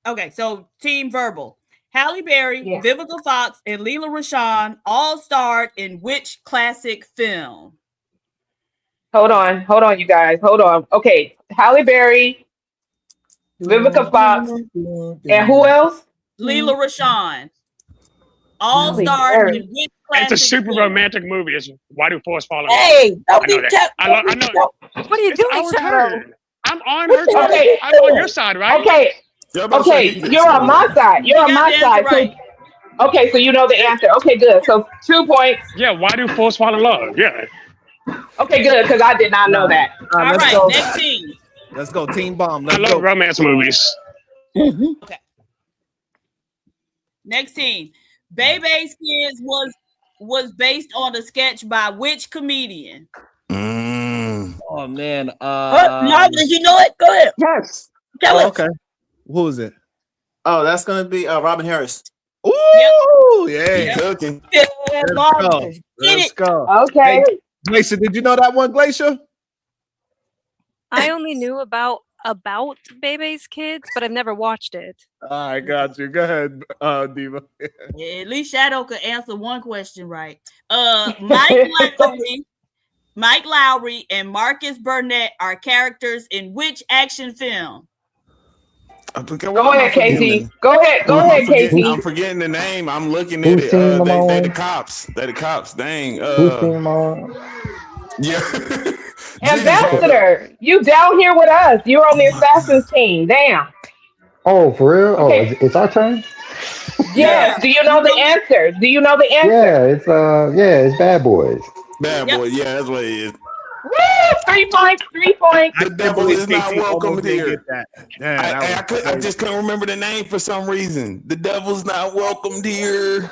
[SPEAKER 20] Okay, so Team Verbal. Halle Berry, Vivica Fox, and Leela Rashawn all starred in which classic film?
[SPEAKER 15] Hold on, you guys. Hold on. Okay, Halle Berry, Vivica Fox, and who else?
[SPEAKER 20] Leela Rashawn. All
[SPEAKER 15] Halle
[SPEAKER 20] starred
[SPEAKER 15] Berry.
[SPEAKER 20] in which
[SPEAKER 6] It's a
[SPEAKER 20] classic
[SPEAKER 6] super
[SPEAKER 20] film?
[SPEAKER 6] romantic movie. It's Why Do Force Fall in Love?
[SPEAKER 10] Hey, don't
[SPEAKER 6] I know
[SPEAKER 10] be
[SPEAKER 6] that. I know.
[SPEAKER 19] What are you
[SPEAKER 6] It's
[SPEAKER 19] doing,
[SPEAKER 6] our
[SPEAKER 19] Sharon?
[SPEAKER 6] turn. I'm on her side.
[SPEAKER 15] Okay.
[SPEAKER 6] I'm on your side, right?
[SPEAKER 15] Okay. Okay, you're on my side. You're on my side.
[SPEAKER 20] Right.
[SPEAKER 15] So, okay, so you know the answer. Okay, good. So 2 points.
[SPEAKER 6] Yeah, Why Do Force Fall in Love? Yeah.
[SPEAKER 15] Okay, good, because I did not know that.
[SPEAKER 20] All
[SPEAKER 2] let's
[SPEAKER 20] right,
[SPEAKER 2] go.
[SPEAKER 20] next team.
[SPEAKER 2] Let's go, Team Bomb.
[SPEAKER 6] I
[SPEAKER 2] Let's
[SPEAKER 6] love
[SPEAKER 2] go.
[SPEAKER 6] romance movies.
[SPEAKER 20] Okay. Next team. Bebe's Kids was based on a sketch by which comedian?
[SPEAKER 2] Oh man.
[SPEAKER 10] Marvelous, you know it? Go ahead.
[SPEAKER 7] Yes.
[SPEAKER 10] Tell us.
[SPEAKER 2] Okay. Who is it?
[SPEAKER 7] Oh, that's gonna be Robin Harris.
[SPEAKER 2] Ooh, yeah.
[SPEAKER 14] He cooking.
[SPEAKER 10] Yeah,
[SPEAKER 2] Let's go.
[SPEAKER 10] Marvelous. Get
[SPEAKER 2] Let's
[SPEAKER 10] it.
[SPEAKER 2] go.
[SPEAKER 15] Okay.
[SPEAKER 2] Hey, Glacier, did you know that one, Glacier?
[SPEAKER 19] I only knew about Bebe's Kids, but I've never watched it.
[SPEAKER 2] I got you. Go ahead, Diva.
[SPEAKER 20] Yeah, at least Shadow could answer one question right. Mike Lowry and Marcus Burnett are characters in which action film?
[SPEAKER 15] Go ahead, KT. Go ahead, KT.
[SPEAKER 14] I'm forgetting the name. I'm looking at
[SPEAKER 8] Who's
[SPEAKER 14] it.
[SPEAKER 8] seen them
[SPEAKER 14] They
[SPEAKER 8] all?
[SPEAKER 14] the cops. They the cops. Dang.
[SPEAKER 8] Who's seen them all?
[SPEAKER 14] Yeah.
[SPEAKER 15] Ambassador, you down here with us. You're on the Assassins team. Damn.
[SPEAKER 8] Oh, for real? Oh,
[SPEAKER 15] Okay.
[SPEAKER 8] it's our turn?
[SPEAKER 15] Yes. Do you know the answer? Do you know the answer?
[SPEAKER 8] Yeah, it's Bad Boys.
[SPEAKER 14] Bad boy. Yeah, that's what it is.
[SPEAKER 15] Woo! 3 points. 3 points.
[SPEAKER 14] The devil is not welcome here.
[SPEAKER 2] Damn,
[SPEAKER 14] I just couldn't remember the name for some reason. The devil's not welcomed here.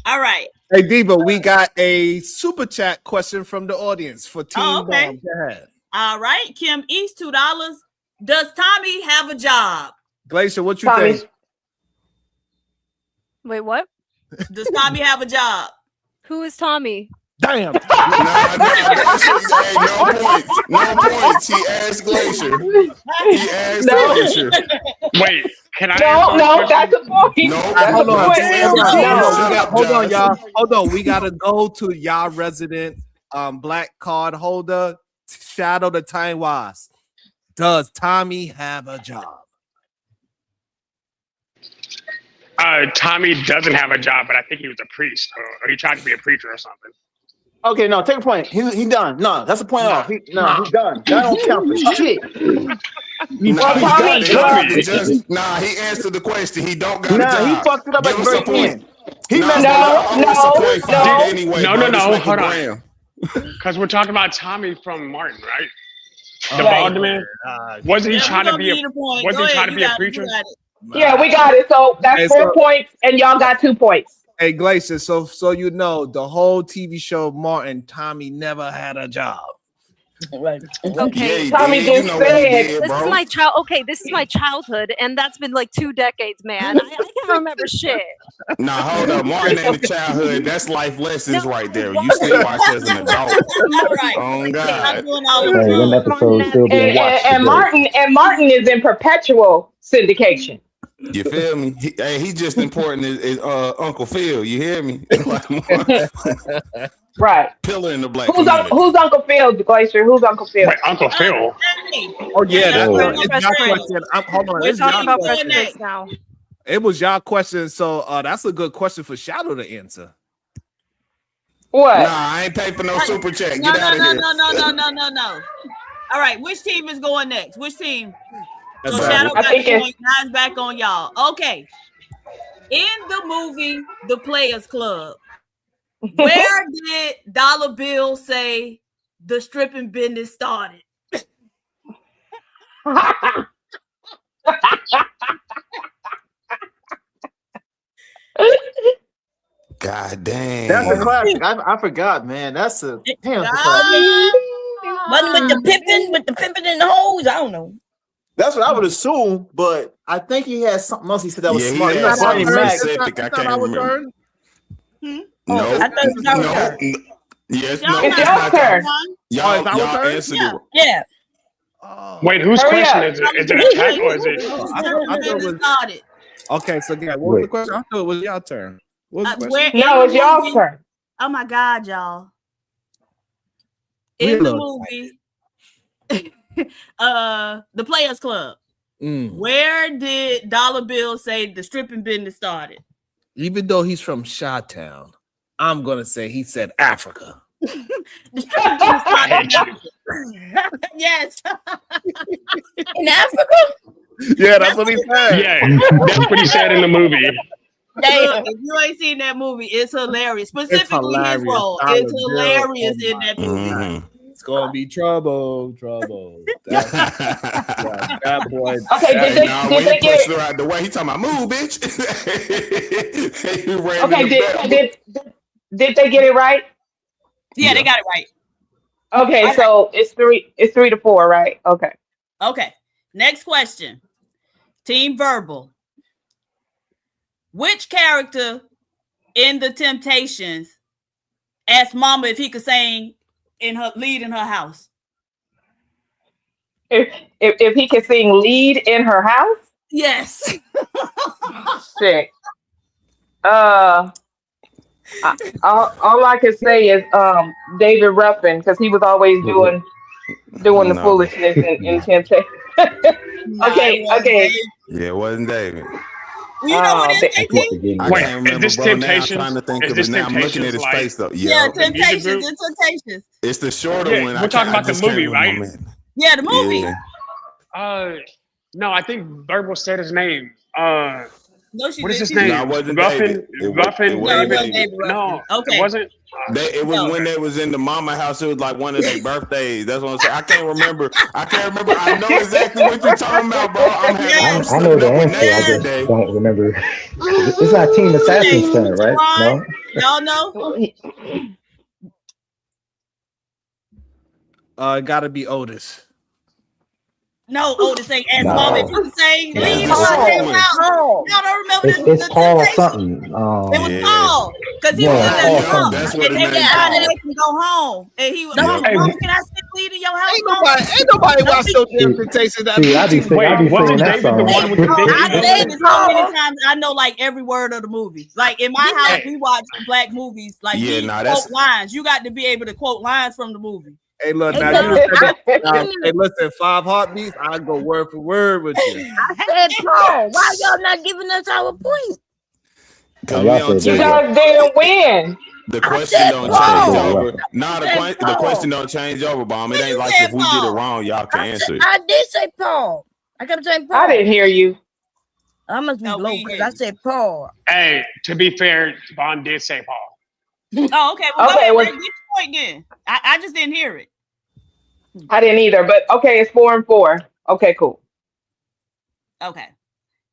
[SPEAKER 20] All right.
[SPEAKER 2] Hey, Diva, we got a super chat question from the audience for Team
[SPEAKER 20] okay.
[SPEAKER 2] Bomb. Go ahead.
[SPEAKER 20] All right. Kim East, $2. Does Tommy have a job?
[SPEAKER 2] Glacier, what you
[SPEAKER 15] Tommy.
[SPEAKER 2] think?
[SPEAKER 19] Wait, what?
[SPEAKER 20] Does Tommy have a job?
[SPEAKER 19] Who is Tommy?
[SPEAKER 2] Damn.
[SPEAKER 14] No points. No points. He asked Glacier. He asked Glacier.
[SPEAKER 6] Wait, can I?
[SPEAKER 15] No, that's a point.
[SPEAKER 14] No,
[SPEAKER 2] Hold on.
[SPEAKER 14] Shut up,
[SPEAKER 2] Hold on,
[SPEAKER 14] Josh.
[SPEAKER 2] y'all. Hold on. We gotta go to y'all resident black card holder, Shadow the Time Wise. Does Tommy have a job?
[SPEAKER 6] Tommy doesn't have a job, but I think he was a priest, or he tried to be a preacher or something.
[SPEAKER 7] Okay, no, take a point. He done. No, that's a point off. He's done. That don't count for shit.
[SPEAKER 14] He answered the question. He don't got a job.
[SPEAKER 7] He fucked it up at the very end.
[SPEAKER 6] No. Hold on. Because we're talking about Tommy from Martin, right? The bald man. Wasn't he trying to be a preacher?
[SPEAKER 15] Yeah, we got it. So that's 4 points, and y'all got 2 points.
[SPEAKER 2] Hey, Glacier, so you know the whole TV show Martin, Tommy never had a job.
[SPEAKER 10] Right.
[SPEAKER 19] Okay.
[SPEAKER 15] Yeah, Tommy just said
[SPEAKER 19] this is my child. Okay, this is my childhood, and that's been like 2 decades, man. I can't remember shit.
[SPEAKER 14] Nah, hold up. Martin ain't the childhood. That's life lessons right there. You still watch as an adult.
[SPEAKER 20] Right.
[SPEAKER 14] Oh God.
[SPEAKER 8] Hey, them episodes still being watched
[SPEAKER 15] and Martin is in perpetual syndication.
[SPEAKER 14] You feel me? He's just important as Uncle Phil. You hear me?
[SPEAKER 15] Right.
[SPEAKER 14] Pillar in the black.
[SPEAKER 15] Who's Uncle Phil, Glacier? Who's Uncle Phil?
[SPEAKER 6] Wait, Uncle Phil.
[SPEAKER 2] Oh yeah,
[SPEAKER 19] It's
[SPEAKER 2] y'all question. Hold on,
[SPEAKER 19] We're talking about Fresh Prince now.
[SPEAKER 2] It was y'all question, so that's a good question for Shadow to answer.
[SPEAKER 15] What?
[SPEAKER 14] Nah, I ain't pay for no super chat. Get out of here.
[SPEAKER 20] No. All right, which team is going next? Which team? So
[SPEAKER 2] That's
[SPEAKER 20] Shadow
[SPEAKER 2] right.
[SPEAKER 20] got the point. Nine's back on y'all. Okay. In the movie The Players Club, where did Dollar Bill say the stripping business started?
[SPEAKER 14] God damn.
[SPEAKER 7] That's a classic. I forgot, man. That's a damn.
[SPEAKER 10] Wasn't with the pimping and the hoes. I don't know.
[SPEAKER 7] That's what I would assume, but I think he had something else he said that was
[SPEAKER 14] Yeah,
[SPEAKER 7] smart.
[SPEAKER 14] he
[SPEAKER 7] You know,
[SPEAKER 14] had
[SPEAKER 7] Barney
[SPEAKER 14] something
[SPEAKER 7] Mac.
[SPEAKER 14] specific. I can't remember.
[SPEAKER 10] I thought it was our turn.
[SPEAKER 14] Yes,
[SPEAKER 20] Y'all
[SPEAKER 14] no.
[SPEAKER 15] It's your turn.
[SPEAKER 14] Y'all
[SPEAKER 2] it's our turn?
[SPEAKER 14] answered it.
[SPEAKER 10] Yeah.
[SPEAKER 6] Wait, whose
[SPEAKER 15] Hurry
[SPEAKER 6] question
[SPEAKER 15] up.
[SPEAKER 6] is it? Is it a chat or is it?
[SPEAKER 2] I thought it was
[SPEAKER 20] started.
[SPEAKER 2] okay. So yeah, what was the question? I thought it was your turn. What was the
[SPEAKER 20] Where
[SPEAKER 2] question?
[SPEAKER 15] No,
[SPEAKER 20] in
[SPEAKER 15] it's
[SPEAKER 20] the
[SPEAKER 15] y'all's
[SPEAKER 20] movie?
[SPEAKER 15] turn.
[SPEAKER 20] Oh my God, y'all!
[SPEAKER 2] We
[SPEAKER 20] In
[SPEAKER 2] a
[SPEAKER 20] the
[SPEAKER 2] little
[SPEAKER 20] movie, the Players Club.
[SPEAKER 2] Mm.
[SPEAKER 20] Where did Dollar Bill say the stripping business started?
[SPEAKER 2] Even though he's from Chi-Town, I'm gonna say he said Africa.
[SPEAKER 20] The stripping business started in Africa. Yes.
[SPEAKER 10] In Africa?
[SPEAKER 2] Yeah, that's what he said.
[SPEAKER 6] Yeah, that's what he said in the movie.
[SPEAKER 20] Look, if you ain't seen that movie, it's hilarious. Specifically his
[SPEAKER 2] hilarious.
[SPEAKER 20] role.
[SPEAKER 2] Dollar
[SPEAKER 20] It's
[SPEAKER 2] Bill.
[SPEAKER 20] hilarious
[SPEAKER 2] Oh
[SPEAKER 20] in that movie.
[SPEAKER 14] Mhm.
[SPEAKER 2] It's gonna be trouble. That boy.
[SPEAKER 15] Okay,
[SPEAKER 14] Hey, nah,
[SPEAKER 15] did
[SPEAKER 14] when
[SPEAKER 15] they
[SPEAKER 14] he pushed
[SPEAKER 15] get
[SPEAKER 14] her out the way, he talking about move, bitch. He ran
[SPEAKER 15] okay?
[SPEAKER 14] in the
[SPEAKER 15] Did they get it right?
[SPEAKER 20] Yeah, they got it right.
[SPEAKER 15] Okay,
[SPEAKER 20] All
[SPEAKER 15] so it's 3-4, right? Okay.
[SPEAKER 20] Okay. Next question. Team Verbal. Which character in the Temptations asked Mama if he could sing in her lead in her house?
[SPEAKER 15] If he can sing lead in her house,
[SPEAKER 20] Yes.
[SPEAKER 15] shit. All I can say is David Ruffin, because he was always doing the
[SPEAKER 14] No.
[SPEAKER 15] foolishness in Temptation. Okay.
[SPEAKER 14] Yeah, it wasn't David.
[SPEAKER 20] You know what it is,
[SPEAKER 8] I keep forgetting.
[SPEAKER 14] I
[SPEAKER 6] Wait,
[SPEAKER 14] can't remember,
[SPEAKER 6] is this
[SPEAKER 14] bro. Now I'm
[SPEAKER 6] Temptations?
[SPEAKER 14] trying to think
[SPEAKER 6] Is
[SPEAKER 14] of
[SPEAKER 6] this
[SPEAKER 14] it. Now I'm looking at
[SPEAKER 6] Temptations
[SPEAKER 14] his
[SPEAKER 6] like
[SPEAKER 14] face though.
[SPEAKER 20] Yeah,
[SPEAKER 14] Yep.
[SPEAKER 6] the music
[SPEAKER 20] Temptations.
[SPEAKER 6] group?
[SPEAKER 20] It's Temptations.
[SPEAKER 14] It's the shorter
[SPEAKER 6] Yeah,
[SPEAKER 14] one.
[SPEAKER 6] we're talking about the
[SPEAKER 14] just can't
[SPEAKER 6] movie,
[SPEAKER 14] remember
[SPEAKER 6] right?
[SPEAKER 14] my man.
[SPEAKER 20] Yeah, the movie.
[SPEAKER 14] Yeah.
[SPEAKER 6] No, I think Verbal said his name.
[SPEAKER 20] No, she
[SPEAKER 6] What is
[SPEAKER 20] did.
[SPEAKER 6] his
[SPEAKER 20] She
[SPEAKER 6] name?
[SPEAKER 14] No, it wasn't
[SPEAKER 6] Ruffin.
[SPEAKER 14] David. It
[SPEAKER 6] Ruffin.
[SPEAKER 14] wasn't
[SPEAKER 20] No,
[SPEAKER 6] David.
[SPEAKER 20] David Ruffin.
[SPEAKER 6] No,
[SPEAKER 20] Okay.
[SPEAKER 6] it wasn't.
[SPEAKER 14] It was when they was in the mama house. It was like one of their birthdays. That's what I'm saying. I can't remember. I know exactly what you're talking about, bro. I'm
[SPEAKER 8] I know
[SPEAKER 14] slipping
[SPEAKER 8] the
[SPEAKER 14] up with
[SPEAKER 8] answer. I
[SPEAKER 14] names
[SPEAKER 8] just
[SPEAKER 14] today.
[SPEAKER 8] don't remember. It's not Team Assassin's turn, right? No.
[SPEAKER 20] Y'all know?
[SPEAKER 2] It gotta be Otis.
[SPEAKER 20] No, Otis ain't asked
[SPEAKER 8] No.
[SPEAKER 20] Mama if you can sing
[SPEAKER 8] No.
[SPEAKER 20] lead in
[SPEAKER 8] It's
[SPEAKER 20] her
[SPEAKER 14] Paul.
[SPEAKER 20] house. Y'all don't remember
[SPEAKER 8] It's
[SPEAKER 20] the
[SPEAKER 8] Paul
[SPEAKER 20] Temptations?
[SPEAKER 8] something.
[SPEAKER 20] It was
[SPEAKER 14] Yeah.
[SPEAKER 20] Paul, because he was
[SPEAKER 8] Yeah,
[SPEAKER 20] in
[SPEAKER 8] Paul
[SPEAKER 20] that drunk,
[SPEAKER 14] That's
[SPEAKER 8] something.
[SPEAKER 14] what
[SPEAKER 20] and
[SPEAKER 14] his
[SPEAKER 20] they
[SPEAKER 14] name
[SPEAKER 20] decided
[SPEAKER 14] called.
[SPEAKER 20] they can go home. And he was,
[SPEAKER 14] Yep.
[SPEAKER 20] Mama, can I sing lead in your house?
[SPEAKER 2] Ain't nobody watch no Temptations.
[SPEAKER 8] See, I be singing
[SPEAKER 6] Wait, wasn't
[SPEAKER 8] that
[SPEAKER 6] David the
[SPEAKER 8] song.
[SPEAKER 6] one with the big
[SPEAKER 20] I
[SPEAKER 6] ears?
[SPEAKER 20] said it so many times. I know like every word of the movie. Like in my house, we watch black movies. Like
[SPEAKER 14] Yeah,
[SPEAKER 20] we
[SPEAKER 14] nah,
[SPEAKER 20] quote
[SPEAKER 14] that's-
[SPEAKER 20] lines. You got to be able to quote lines from the movie.
[SPEAKER 2] Hey, look,
[SPEAKER 10] Hey,
[SPEAKER 2] now
[SPEAKER 10] Paul.
[SPEAKER 2] you said that. Hey, listen, 5 heartbeats. I go word for word with you.
[SPEAKER 10] I said Paul. Why y'all not giving us our point?
[SPEAKER 14] Because
[SPEAKER 8] y'all
[SPEAKER 14] we don't
[SPEAKER 8] said
[SPEAKER 15] You
[SPEAKER 8] David.
[SPEAKER 15] guys didn't win.
[SPEAKER 14] The
[SPEAKER 10] I
[SPEAKER 14] question
[SPEAKER 10] said
[SPEAKER 14] don't
[SPEAKER 10] Paul.
[SPEAKER 14] change
[SPEAKER 8] David
[SPEAKER 14] over.
[SPEAKER 8] Ruffin.
[SPEAKER 14] Nah,
[SPEAKER 10] I said
[SPEAKER 14] the
[SPEAKER 10] Paul.
[SPEAKER 14] question don't change over, Bomb. It
[SPEAKER 20] When
[SPEAKER 14] ain't
[SPEAKER 20] you
[SPEAKER 14] like
[SPEAKER 20] said
[SPEAKER 14] if we get it
[SPEAKER 20] Paul.
[SPEAKER 14] wrong, y'all can answer it.
[SPEAKER 10] I did say Paul. I kept saying Paul.
[SPEAKER 15] I didn't hear you.
[SPEAKER 10] I must be
[SPEAKER 20] No,
[SPEAKER 10] low
[SPEAKER 20] we
[SPEAKER 10] because
[SPEAKER 20] hear
[SPEAKER 10] I
[SPEAKER 20] you.
[SPEAKER 10] said Paul.
[SPEAKER 6] Hey, to be fair, Bond did say Paul.
[SPEAKER 20] Oh, okay. Well,
[SPEAKER 15] Okay,
[SPEAKER 20] go
[SPEAKER 15] well-
[SPEAKER 20] ahead. Get your point then. I just didn't hear it.
[SPEAKER 15] I didn't either, but okay, it's 4-4. Okay, cool.
[SPEAKER 20] Okay.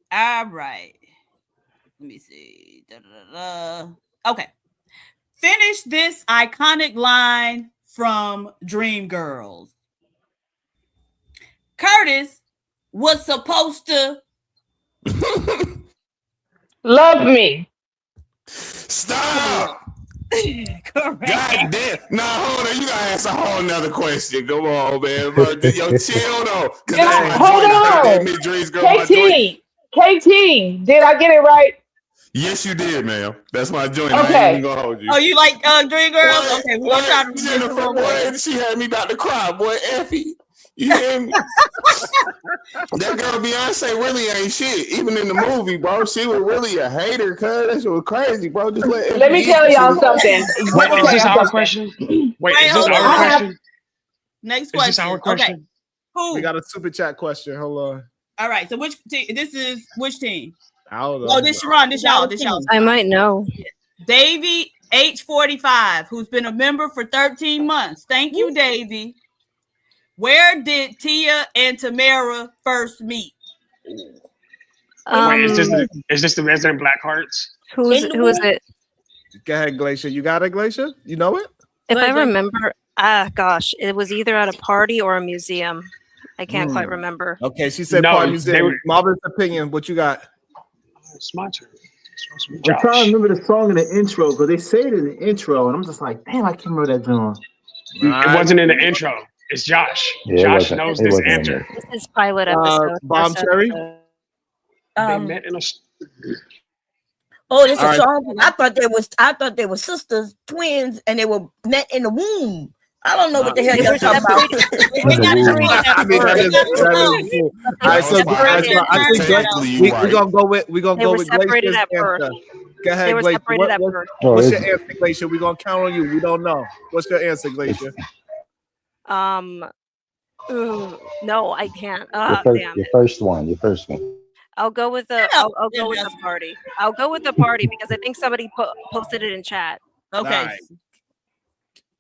[SPEAKER 20] All right. Let me see. Okay. Finish this iconic line from Dreamgirls. Curtis was supposed to
[SPEAKER 15] Love me.
[SPEAKER 14] Stop!
[SPEAKER 20] correct.
[SPEAKER 14] God damn! Nah, hold on. You gotta ask a whole nother question. Come on, man, bro. Yo, chill though. Cause that's my
[SPEAKER 15] Hold
[SPEAKER 14] joint. I
[SPEAKER 15] on.
[SPEAKER 14] mid Dreams girl, my joint.
[SPEAKER 15] KT, did I get it right?
[SPEAKER 14] Yes, you did, ma'am. That's my joint. I ain't
[SPEAKER 15] Okay.
[SPEAKER 14] even gonna hold you.
[SPEAKER 20] Oh, you like Dreamgirls? Okay, we're gonna try to
[SPEAKER 14] Jennifer,
[SPEAKER 20] remember one.
[SPEAKER 14] boy, she had me about to cry, boy. Effie, you hear me? That girl Beyonce really ain't shit. Even in the movie, bro, she was really a hater. Cause that shit was crazy, bro. Just
[SPEAKER 15] Let me tell y'all something.
[SPEAKER 6] Wait, is this our question? Wait, is this
[SPEAKER 20] hold
[SPEAKER 6] our
[SPEAKER 20] on.
[SPEAKER 6] question?
[SPEAKER 20] Next
[SPEAKER 6] Is this
[SPEAKER 20] question.
[SPEAKER 6] our question?
[SPEAKER 20] Okay. Who?
[SPEAKER 2] We got a super chat question. Hold on.
[SPEAKER 20] All right. So which team? This is which team?
[SPEAKER 2] I don't know.
[SPEAKER 20] Oh, this Sharon. This y'all. This y'all.
[SPEAKER 19] I might know.
[SPEAKER 20] Davy H45, who's been a member for 13 months. Thank you, Davy. Where did Tia and Tamara first meet?
[SPEAKER 6] Wait, is this the Resident Black Hearts?
[SPEAKER 19] Who is it?
[SPEAKER 2] Go ahead, Glacier. You got it, Glacier? You know it?
[SPEAKER 19] If I remember, gosh, it was either at a party or a museum. I can't quite remember.
[SPEAKER 2] Okay, she said
[SPEAKER 6] No,
[SPEAKER 2] part
[SPEAKER 6] they
[SPEAKER 2] museum.
[SPEAKER 6] were-
[SPEAKER 2] Marvelous opinion. What you got?
[SPEAKER 6] It's my turn.
[SPEAKER 7] I'm trying to remember the song in the intro, but they say it in the intro, and I'm just like, damn, I can't remember that song.
[SPEAKER 6] It wasn't in the intro. It's Josh.
[SPEAKER 8] Yeah,
[SPEAKER 6] Josh knows this answer.
[SPEAKER 19] This is pilot episode.
[SPEAKER 2] Bomb
[SPEAKER 19] first
[SPEAKER 2] Cherry?
[SPEAKER 19] episode.
[SPEAKER 6] They met in a.
[SPEAKER 10] Oh, this is
[SPEAKER 2] All
[SPEAKER 10] a
[SPEAKER 2] right.
[SPEAKER 10] song. I thought they were sisters, twins, and they were met in the womb. I don't know what the hell
[SPEAKER 19] They
[SPEAKER 10] y'all
[SPEAKER 19] were
[SPEAKER 10] talking about.
[SPEAKER 19] They got separated at
[SPEAKER 2] I mean, that
[SPEAKER 19] birth.
[SPEAKER 2] is cool. All right, so we're gonna go with
[SPEAKER 19] They were separated
[SPEAKER 2] Glacier's
[SPEAKER 19] at birth.
[SPEAKER 2] answer. Go ahead,
[SPEAKER 19] They were
[SPEAKER 2] Glacier.
[SPEAKER 19] separated at birth.
[SPEAKER 2] What's your answer, Glacier? We're gonna count on you. We don't know. What's your answer, Glacier?
[SPEAKER 19] No, I can't. Damn.
[SPEAKER 8] Your first one.
[SPEAKER 19] I'll go with the. I'll go with the party. I'll go with the party because I think somebody posted it in chat.
[SPEAKER 20] Okay.
[SPEAKER 2] Nice.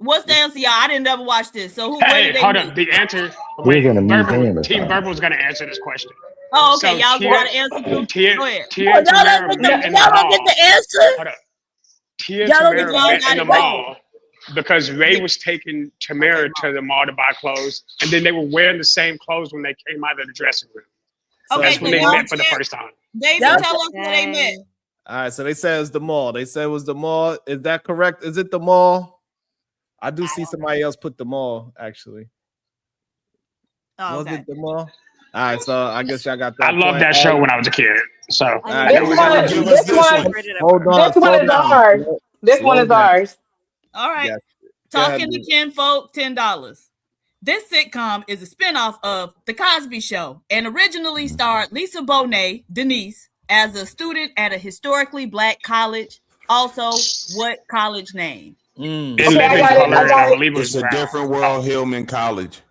[SPEAKER 20] What's the answer, y'all? I didn't ever watch this. So who?
[SPEAKER 6] Hey,
[SPEAKER 20] did they
[SPEAKER 6] hold
[SPEAKER 20] meet?
[SPEAKER 6] up. The answer.
[SPEAKER 8] We're gonna meet him or
[SPEAKER 6] Team
[SPEAKER 8] something.
[SPEAKER 6] Verbal's gonna answer this question.
[SPEAKER 20] Oh, okay.
[SPEAKER 6] So
[SPEAKER 20] Y'all
[SPEAKER 6] Tia-
[SPEAKER 20] got to answer too.
[SPEAKER 6] Tia-
[SPEAKER 20] Go ahead.
[SPEAKER 6] Tia
[SPEAKER 10] Oh,
[SPEAKER 6] and Tamara met in the
[SPEAKER 10] y'all don't
[SPEAKER 6] mall.
[SPEAKER 10] get the answer.
[SPEAKER 6] Hold up. Tia and
[SPEAKER 10] Y'all don't
[SPEAKER 6] Tamara
[SPEAKER 10] get
[SPEAKER 6] met
[SPEAKER 10] the
[SPEAKER 6] in the
[SPEAKER 10] answer.
[SPEAKER 6] mall because Ray was taking Tamara to the mall to buy clothes, and then they were wearing the same clothes when they came out of the dressing room.
[SPEAKER 20] Okay,
[SPEAKER 6] That's
[SPEAKER 20] so
[SPEAKER 6] when they
[SPEAKER 20] y'all
[SPEAKER 6] met for the
[SPEAKER 20] said-
[SPEAKER 6] first time.
[SPEAKER 20] Daisy,
[SPEAKER 10] Y'all
[SPEAKER 20] tell us where they met.
[SPEAKER 2] All right, so they said it was the mall. They said it was the mall. Is that correct? Is it the mall? I do see somebody else put the mall, actually.
[SPEAKER 20] Oh,
[SPEAKER 2] Was
[SPEAKER 20] okay.
[SPEAKER 2] it the mall? All right, so I guess y'all got that.
[SPEAKER 6] I loved
[SPEAKER 2] point.
[SPEAKER 6] that show when I was a kid. So
[SPEAKER 2] All right,
[SPEAKER 15] This
[SPEAKER 2] there we
[SPEAKER 15] one-
[SPEAKER 2] go.
[SPEAKER 15] this one-
[SPEAKER 2] Hold on.
[SPEAKER 15] This one
[SPEAKER 2] slow
[SPEAKER 15] is
[SPEAKER 2] down.
[SPEAKER 15] ours. This one
[SPEAKER 2] Slow
[SPEAKER 15] is
[SPEAKER 2] down.
[SPEAKER 15] ours.
[SPEAKER 20] All right.
[SPEAKER 2] Yes. Go ahead,
[SPEAKER 20] Talking to
[SPEAKER 2] Lou.
[SPEAKER 20] Kinfolk, $10. This sitcom is a spinoff of The Cosby Show and originally starred Lisa Bonet, Denise, as a student at a historically black college. Also, what college name?
[SPEAKER 6] In
[SPEAKER 15] Okay, I
[SPEAKER 6] Living
[SPEAKER 15] got it,
[SPEAKER 6] Color,
[SPEAKER 15] I
[SPEAKER 6] and
[SPEAKER 15] got
[SPEAKER 6] I
[SPEAKER 15] it.
[SPEAKER 6] believe it was
[SPEAKER 14] It's a
[SPEAKER 6] Brown.
[SPEAKER 14] different world, Hillman College.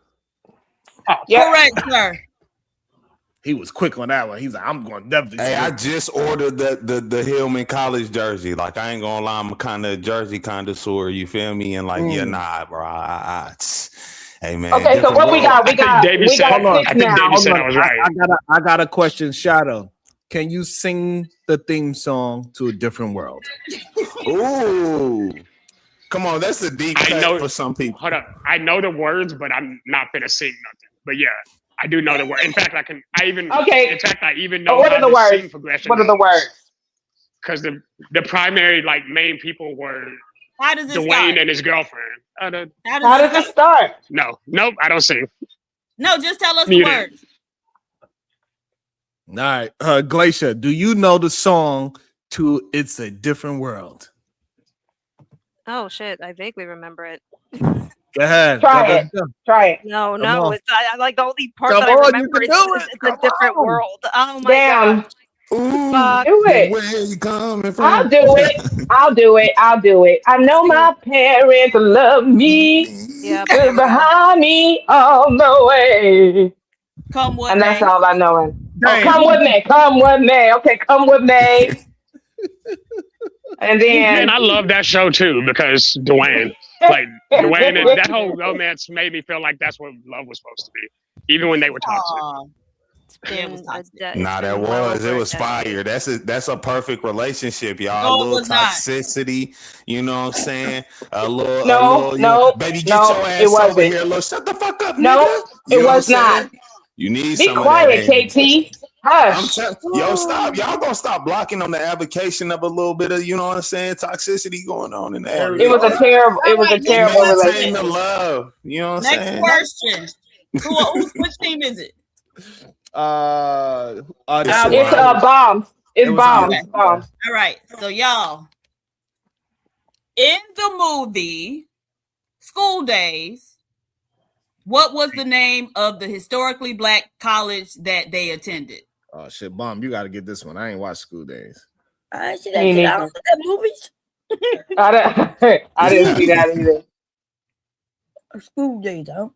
[SPEAKER 20] Correct, sir.
[SPEAKER 2] He was quick on that one. He's like, I'm going to definitely
[SPEAKER 14] Hey,
[SPEAKER 2] say
[SPEAKER 14] I
[SPEAKER 2] it.
[SPEAKER 14] just ordered the Hillman College jersey. Like, I ain't gonna lie, I'm kind of jersey connoisseur. You feel me? And like, yeah, nah, bro. Hey, man.
[SPEAKER 15] Okay, so
[SPEAKER 14] different
[SPEAKER 15] what we
[SPEAKER 14] world.
[SPEAKER 15] got? We
[SPEAKER 6] I think
[SPEAKER 15] got
[SPEAKER 6] Davey
[SPEAKER 15] we
[SPEAKER 6] said-
[SPEAKER 15] got
[SPEAKER 2] Hold on.
[SPEAKER 15] six
[SPEAKER 6] I think
[SPEAKER 15] now.
[SPEAKER 6] Davey said I was right.
[SPEAKER 2] I got a question, Shadow. Can you sing the theme song to A Different World?
[SPEAKER 14] Ooh. Come on, that's a deep
[SPEAKER 6] I
[SPEAKER 14] cut
[SPEAKER 6] know-
[SPEAKER 14] for some people.
[SPEAKER 6] Hold up. I know the words, but I'm not gonna sing nothing. But yeah, I do know the word. In fact, I even know
[SPEAKER 15] what are the
[SPEAKER 6] how
[SPEAKER 15] words?
[SPEAKER 6] sing progression.
[SPEAKER 15] What are the words?
[SPEAKER 6] Because the primary like main people were
[SPEAKER 20] How does it
[SPEAKER 6] Dwayne
[SPEAKER 20] start?
[SPEAKER 6] and his girlfriend.
[SPEAKER 20] How
[SPEAKER 15] How does it start?
[SPEAKER 6] No, nope, I don't sing.
[SPEAKER 20] No, just tell us the
[SPEAKER 6] Mute it.
[SPEAKER 20] words.
[SPEAKER 2] All right. Glacier, do you know the song to It's a Different World?
[SPEAKER 19] Oh shit! I vaguely remember it.
[SPEAKER 2] Go ahead.
[SPEAKER 15] Try it. Try it.
[SPEAKER 19] No,
[SPEAKER 2] Come
[SPEAKER 19] no,
[SPEAKER 2] on.
[SPEAKER 19] it's I like the only part
[SPEAKER 2] Come
[SPEAKER 19] that
[SPEAKER 2] on,
[SPEAKER 19] I
[SPEAKER 2] you
[SPEAKER 19] remember
[SPEAKER 2] can
[SPEAKER 19] is
[SPEAKER 2] do
[SPEAKER 19] it's
[SPEAKER 2] it.
[SPEAKER 19] a different
[SPEAKER 2] on.
[SPEAKER 19] world. Oh my
[SPEAKER 15] Damn.
[SPEAKER 19] god!
[SPEAKER 14] Ooh,
[SPEAKER 19] Fuck.
[SPEAKER 15] Do it.
[SPEAKER 14] where you coming from?
[SPEAKER 15] I'll do it. I'll do it. I'll do it. I know my parents love me.
[SPEAKER 19] Yeah, but
[SPEAKER 15] They're behind me all the way.
[SPEAKER 20] Come what
[SPEAKER 15] And that's
[SPEAKER 20] may.
[SPEAKER 15] all I know. Oh,
[SPEAKER 2] Dang.
[SPEAKER 15] come with me. Come with me. Okay, come with me. And then
[SPEAKER 6] Man, I love that show too because Dwayne, like Dwayne, and that whole romance made me feel like that's what love was supposed to be, even when they were toxic.
[SPEAKER 20] Aw. Yeah, it was
[SPEAKER 19] Been
[SPEAKER 20] toxic.
[SPEAKER 14] Nah, that was. It was fire. That's a perfect relationship, y'all.
[SPEAKER 20] No,
[SPEAKER 14] A
[SPEAKER 20] it
[SPEAKER 14] little
[SPEAKER 20] was not.
[SPEAKER 14] toxicity, you know what I'm saying? A little,
[SPEAKER 15] No,
[SPEAKER 14] you
[SPEAKER 15] no,
[SPEAKER 14] know, baby, get
[SPEAKER 15] no,
[SPEAKER 14] your
[SPEAKER 15] it
[SPEAKER 14] ass over
[SPEAKER 15] wasn't.
[SPEAKER 14] here. Little, shut the fuck up,
[SPEAKER 15] no,
[SPEAKER 14] nigga. You
[SPEAKER 15] it
[SPEAKER 14] know what
[SPEAKER 15] was
[SPEAKER 14] I'm saying?
[SPEAKER 15] not.
[SPEAKER 14] You need
[SPEAKER 15] Be
[SPEAKER 14] some
[SPEAKER 15] quiet,
[SPEAKER 14] of that.
[SPEAKER 15] KT. Hush.
[SPEAKER 14] Yo, stop. Y'all gonna stop blocking on the application of a little bit of, you know what I'm saying, toxicity going on in the area.
[SPEAKER 15] It was a terrible. It was a terrible
[SPEAKER 14] Maintain the
[SPEAKER 15] relationship.
[SPEAKER 14] love. You know what I'm
[SPEAKER 20] Next
[SPEAKER 14] saying?
[SPEAKER 20] question. Which team is it?
[SPEAKER 15] It's
[SPEAKER 2] Sharon.
[SPEAKER 15] bombs. It's
[SPEAKER 2] It was
[SPEAKER 15] bombs.
[SPEAKER 2] ours.
[SPEAKER 15] Bombs.
[SPEAKER 20] All right. So y'all, in the movie School Days, what was the name of the historically black college that they attended?
[SPEAKER 2] Oh shit, Bomb, you got to get this one. I ain't watched School Days.
[SPEAKER 10] I ain't see that
[SPEAKER 15] Me
[SPEAKER 10] shit. I
[SPEAKER 15] neither.
[SPEAKER 10] don't see that movies.
[SPEAKER 15] I didn't see that either.
[SPEAKER 10] School Days, huh?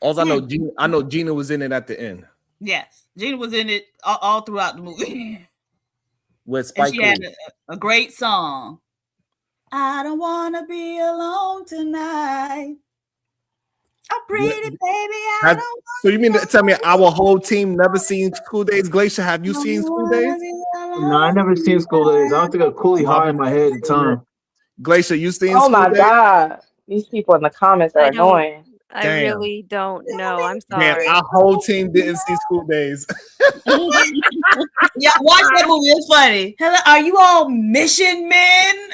[SPEAKER 2] All I know Gina was in it at the end
[SPEAKER 20] Yes, Gina was in it all throughout the movie,
[SPEAKER 2] with
[SPEAKER 20] and
[SPEAKER 2] Spike
[SPEAKER 20] she
[SPEAKER 2] Lee.
[SPEAKER 20] had a great song. I don't want to be alone tonight. A pretty baby. I
[SPEAKER 2] Have-
[SPEAKER 20] don't
[SPEAKER 2] So you mean to tell me our whole team never seen School Days? Glacier, have you seen School Days?
[SPEAKER 7] No, I never seen School Days. I don't think I coolly high in my head at the time.
[SPEAKER 2] Glacier, you seen
[SPEAKER 15] Oh
[SPEAKER 2] School
[SPEAKER 15] my
[SPEAKER 2] Days?
[SPEAKER 15] god. These people in the comments are
[SPEAKER 19] I don't.
[SPEAKER 15] annoying.
[SPEAKER 19] I really don't know. I'm
[SPEAKER 2] Man,
[SPEAKER 19] sorry.
[SPEAKER 2] our whole team didn't see School Days.
[SPEAKER 20] Yeah, watch that movie. It's funny. Hello, are you all mission men?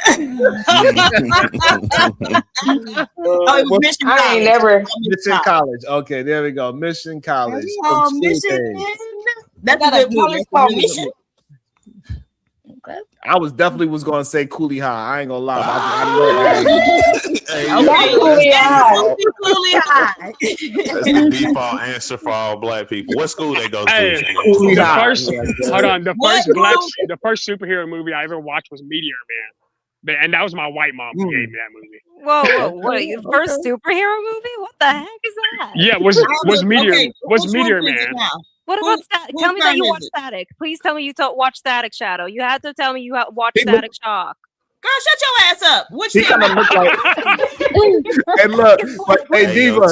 [SPEAKER 20] Oh, it was Mission
[SPEAKER 15] I
[SPEAKER 20] College.
[SPEAKER 15] ain't never.
[SPEAKER 2] Mission College. Okay, there we go. Mission College. From School
[SPEAKER 20] Mission
[SPEAKER 2] Days.
[SPEAKER 20] men. That's a good movie. That's a really good movie.
[SPEAKER 2] I was definitely going to say Coolie High. I ain't gonna lie.
[SPEAKER 14] Coolie
[SPEAKER 20] High.
[SPEAKER 14] That's the default answer for all black people. What school they go to?
[SPEAKER 6] The first superhero movie I ever watched was Meteor Man, and that was my white mom who gave me that movie.
[SPEAKER 19] Whoa! What are you? First superhero movie? What the heck is that?
[SPEAKER 6] Yeah, was Meteor Man.
[SPEAKER 19] What about Static? Tell me that you watch Static. Please tell me you don't watch Static Shadow. You had to tell me you watch Static Shock.
[SPEAKER 20] Girl, shut your ass up. Which
[SPEAKER 2] he kind of looked like. And look, but hey Diva,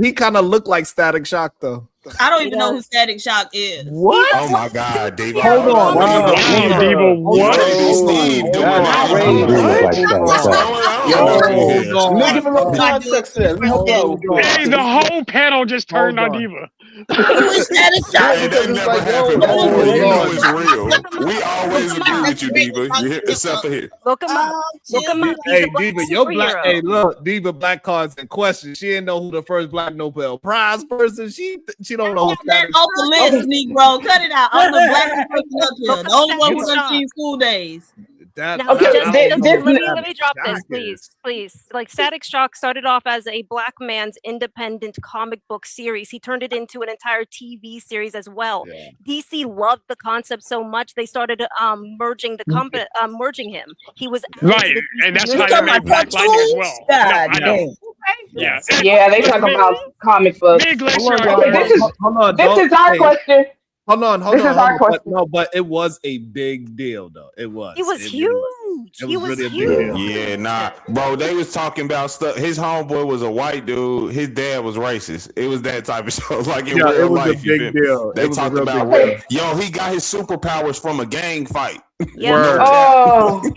[SPEAKER 2] he kind of looked like Static Shock though.
[SPEAKER 20] I don't even know who Static Shock is.
[SPEAKER 2] What?
[SPEAKER 14] Oh my God, Diva!
[SPEAKER 2] Hold on,
[SPEAKER 6] Diva. What?
[SPEAKER 7] Give him a context there.
[SPEAKER 6] Hey, the whole panel just turned on Diva.
[SPEAKER 14] That never happened before. You know it's real. We always agree with you, Diva. Except for here.
[SPEAKER 19] Look him up. Look him up.
[SPEAKER 2] Hey, Diva, your black. Hey, look, Diva, black cards in question. She didn't know who the first Black Nobel Prize person. She don't know who
[SPEAKER 20] that off the list, Negro. Cut it out. I'm the black person up here. The only one who's done seen School Days.
[SPEAKER 19] Let me drop this, please. Like Static Shock started off as a black man's independent comic book series. He turned it into an entire TV series as well. Yeah. DC loved the concept so much they started merging the company, merging him. He was
[SPEAKER 6] right, and that's why they made Black Lightning as well. I know.
[SPEAKER 15] Yeah, they talk about comic books. This is our question.
[SPEAKER 2] Hold on. But it was a big deal, though. It was.
[SPEAKER 19] It was huge.
[SPEAKER 2] It was really a big deal.
[SPEAKER 14] Yeah, nah, bro. They was talking about stuff. His homeboy was a white dude. His dad was racist. It was that type of show. Like in real life,
[SPEAKER 2] a big deal.
[SPEAKER 14] They talked about yo. He got his superpowers from a gang fight.
[SPEAKER 19] Yeah.
[SPEAKER 15] Oh,
[SPEAKER 20] ring.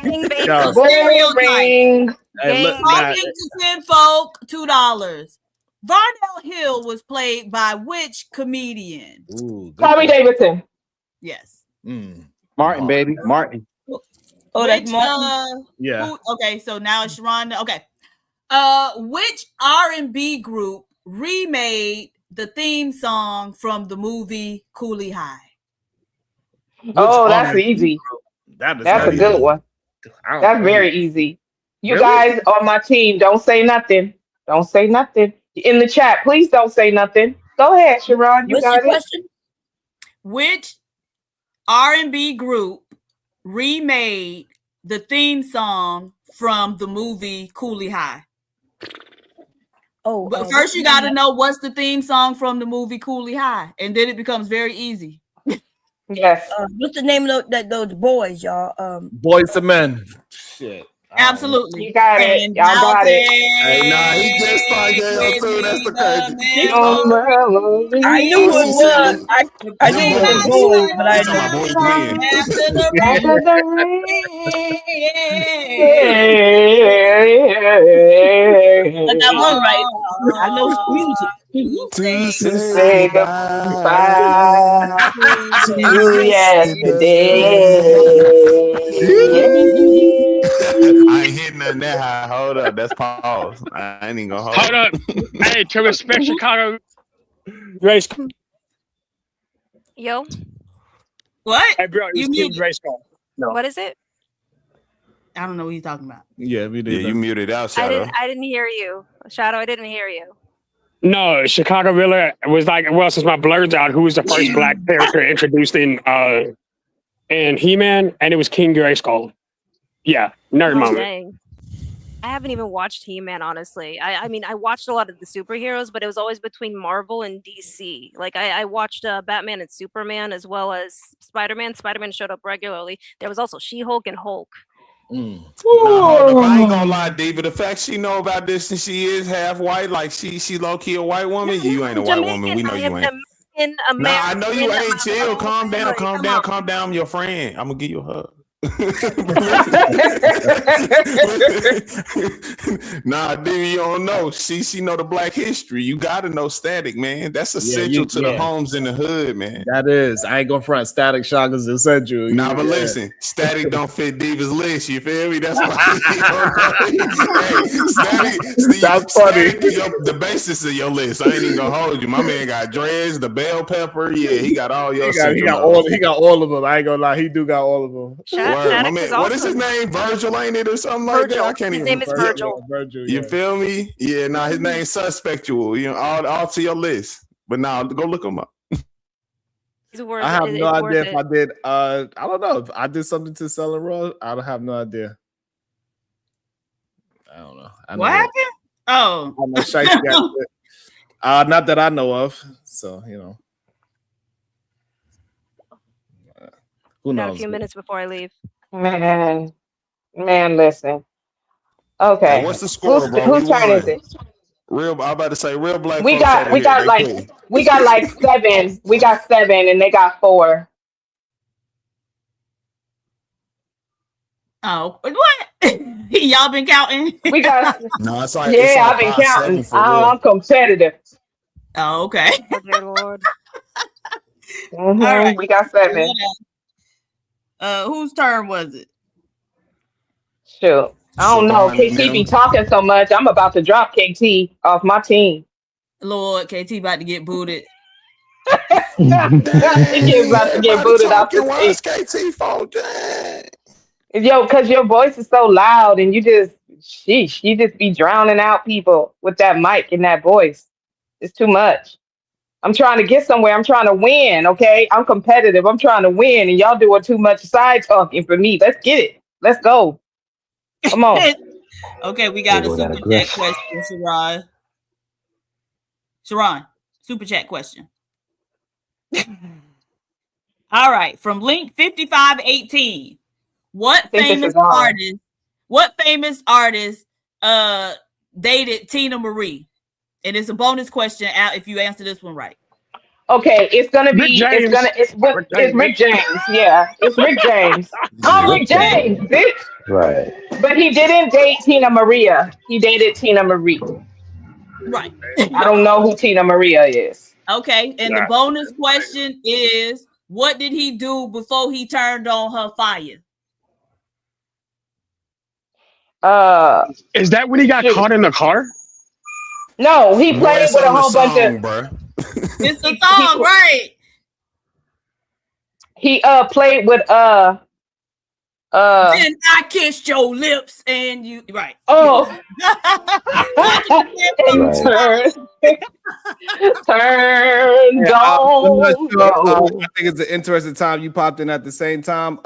[SPEAKER 20] Talking to 10 folk, $2. Varnell Hill was played by which comedian?
[SPEAKER 15] Tommy Davidson.
[SPEAKER 20] Yes.
[SPEAKER 7] Martin, baby. Martin.
[SPEAKER 20] Oh, that's Martin.
[SPEAKER 2] Yeah.
[SPEAKER 20] Okay, so now it's Sharon. Okay. Which R&B group remade the theme song from the movie Coolie High?
[SPEAKER 15] That's easy. That's a good one. That's very easy. You guys on my team, don't say nothing. Don't say nothing. In the chat, please don't say nothing. Go ahead, Sharon. You got it.
[SPEAKER 20] Which R&B group remade the theme song from the movie Coolie High? But first you got to know what's the theme song from the movie Coolie High, and then it becomes very easy.
[SPEAKER 15] Yes.
[SPEAKER 10] What's the name of those boys, y'all?
[SPEAKER 2] Boys to Men. Shit.
[SPEAKER 20] Absolutely.
[SPEAKER 15] You got it. Y'all got it.
[SPEAKER 14] Hey, nah, he just started too. That's the crazy.
[SPEAKER 10] I knew it was. I knew it was boys, but I
[SPEAKER 20] But that one right. I know music.
[SPEAKER 15] To say goodbye to yesterday.
[SPEAKER 14] I ain't hitting nothing that high. Hold up. That's pause. I ain't even gonna hold
[SPEAKER 6] up. Hey, to respect Chicago race.
[SPEAKER 19] Yo.
[SPEAKER 20] What?
[SPEAKER 6] Hey, bro, you muted race call.
[SPEAKER 19] No. What is it?
[SPEAKER 20] I don't know what he's talking about.
[SPEAKER 2] Yeah, we did.
[SPEAKER 14] Yeah, you muted out, Shadow.
[SPEAKER 19] I didn't hear you. Shadow, I didn't hear you.
[SPEAKER 6] No, Chicago Villa was like, well, since my blur's out, who was the first black character introduced in He-Man, and it was King Grayskull. Yeah, nerd moment.
[SPEAKER 19] Dang. I haven't even watched He-Man, honestly. I mean, I watched a lot of the superheroes, but it was always between Marvel and DC. Like, I watched Batman and Superman, as well as Spider-Man. Spider-Man showed up regularly. There was also She-Hulk and Hulk.
[SPEAKER 14] Nah, I ain't gonna lie, David. The fact she know about this and she is half white, like she low-key a white woman. You ain't a white woman. We know you ain't. Nah, I know you ain't. Chill. Calm down. I'm your friend. I'm gonna give you a hug. Nah, dude, you don't know. She know the Black history. You gotta know Static, man. That's essential to the homes in the hood, man.
[SPEAKER 2] That is. I ain't gonna front. Static Shock is essential.
[SPEAKER 14] Nah, but listen, Static don't fit Diva's list. You feel me? That's why. That's funny. The basis of your list. I ain't even gonna hold you. My man got dreads, the bell pepper. Yeah, he got all your.
[SPEAKER 2] He got all of them. I ain't gonna lie. He do got all of them.
[SPEAKER 14] My man, what is his name? Virgil, ain't it, or something like that? I can't
[SPEAKER 19] his
[SPEAKER 14] even.
[SPEAKER 19] His name is Virgil.
[SPEAKER 14] You feel me? Yeah, nah, his name's Suspectual. You know, all to your list. But now go look him up.
[SPEAKER 2] I have no idea if I did. I don't know if I did something to Selling Raw. I don't have no idea. I don't know.
[SPEAKER 20] What happened? Oh,
[SPEAKER 2] not that I know of. So you know, who knows?
[SPEAKER 19] Got a few minutes before I leave.
[SPEAKER 15] Man, listen. Okay,
[SPEAKER 14] hey, what's the score, bro?
[SPEAKER 15] Whose turn is it?
[SPEAKER 14] I'm about to say real black.
[SPEAKER 15] We got like 7. We got 7, and they got 4.
[SPEAKER 20] Oh, what? Y'all been counting?
[SPEAKER 15] We got.
[SPEAKER 14] No, it's like
[SPEAKER 15] I've been counting. I'm competitive.
[SPEAKER 20] Oh, okay.
[SPEAKER 19] Oh, dear Lord.
[SPEAKER 15] All right, we got 7.
[SPEAKER 20] Whose turn was it?
[SPEAKER 15] Shoot. I don't know. KT be talking so much. I'm about to drop KT off my team.
[SPEAKER 20] Lord, KT about to get booted.
[SPEAKER 15] He about to get booted off the team.
[SPEAKER 14] KT fault?
[SPEAKER 15] Yo, because your voice is so loud and you just be drowning out people with that mic and that voice. It's too much. I'm trying to get somewhere. I'm trying to win, okay? I'm competitive. I'm trying to win, and y'all doing too much side talking for me. Let's get it. Let's go. Come on.
[SPEAKER 20] Okay, we got a super chat question, Sharon. Sharon, super chat question. All right, from Link 5518. What famous artist dated Tina Marie? And it's a bonus question out if you answer this one right.
[SPEAKER 15] Okay, it's Rick James. Yeah, it's Rick James. Oh, Rick James, bitch.
[SPEAKER 8] Right.
[SPEAKER 15] But he didn't date Tina Maria. He dated Tina Marie.
[SPEAKER 20] Right.
[SPEAKER 15] I don't know who Tina Maria is.
[SPEAKER 20] Okay, and the bonus question is, what did he do before he turned on her fire?
[SPEAKER 6] Is that when he got caught in the car?
[SPEAKER 15] No, he played with a whole bunch of.
[SPEAKER 20] It's the song, right?
[SPEAKER 15] He played with
[SPEAKER 20] Then I kissed your lips and you right.
[SPEAKER 15] Oh. Turn on.
[SPEAKER 2] I think it's an interesting time you popped in at the same time.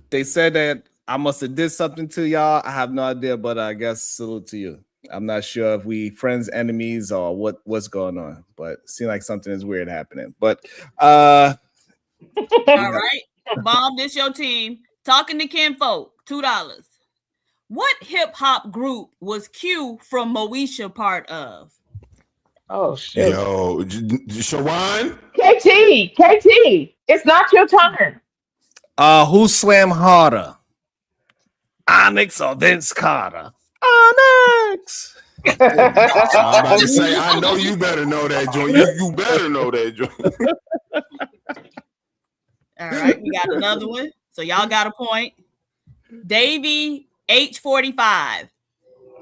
[SPEAKER 2] They said that I must have did something to y'all. I have no idea, but I guess salute to you. I'm not sure if we friends, enemies, or what's going on, but it seems like something is weird happening. But
[SPEAKER 20] all right, Mom, this your team. Talking to Kinfolk, $2. What hip hop group was Q from Moesha part of?
[SPEAKER 15] Oh shit!
[SPEAKER 14] Yo, Sharon.
[SPEAKER 15] KT, it's not your turn.
[SPEAKER 2] Who swam harder? Onyx or Vince Carter? Onyx.
[SPEAKER 14] I'm about to say, I know you better know that joint. You better know that joint.
[SPEAKER 20] All right, we got another one. So y'all got a point. Davey H45.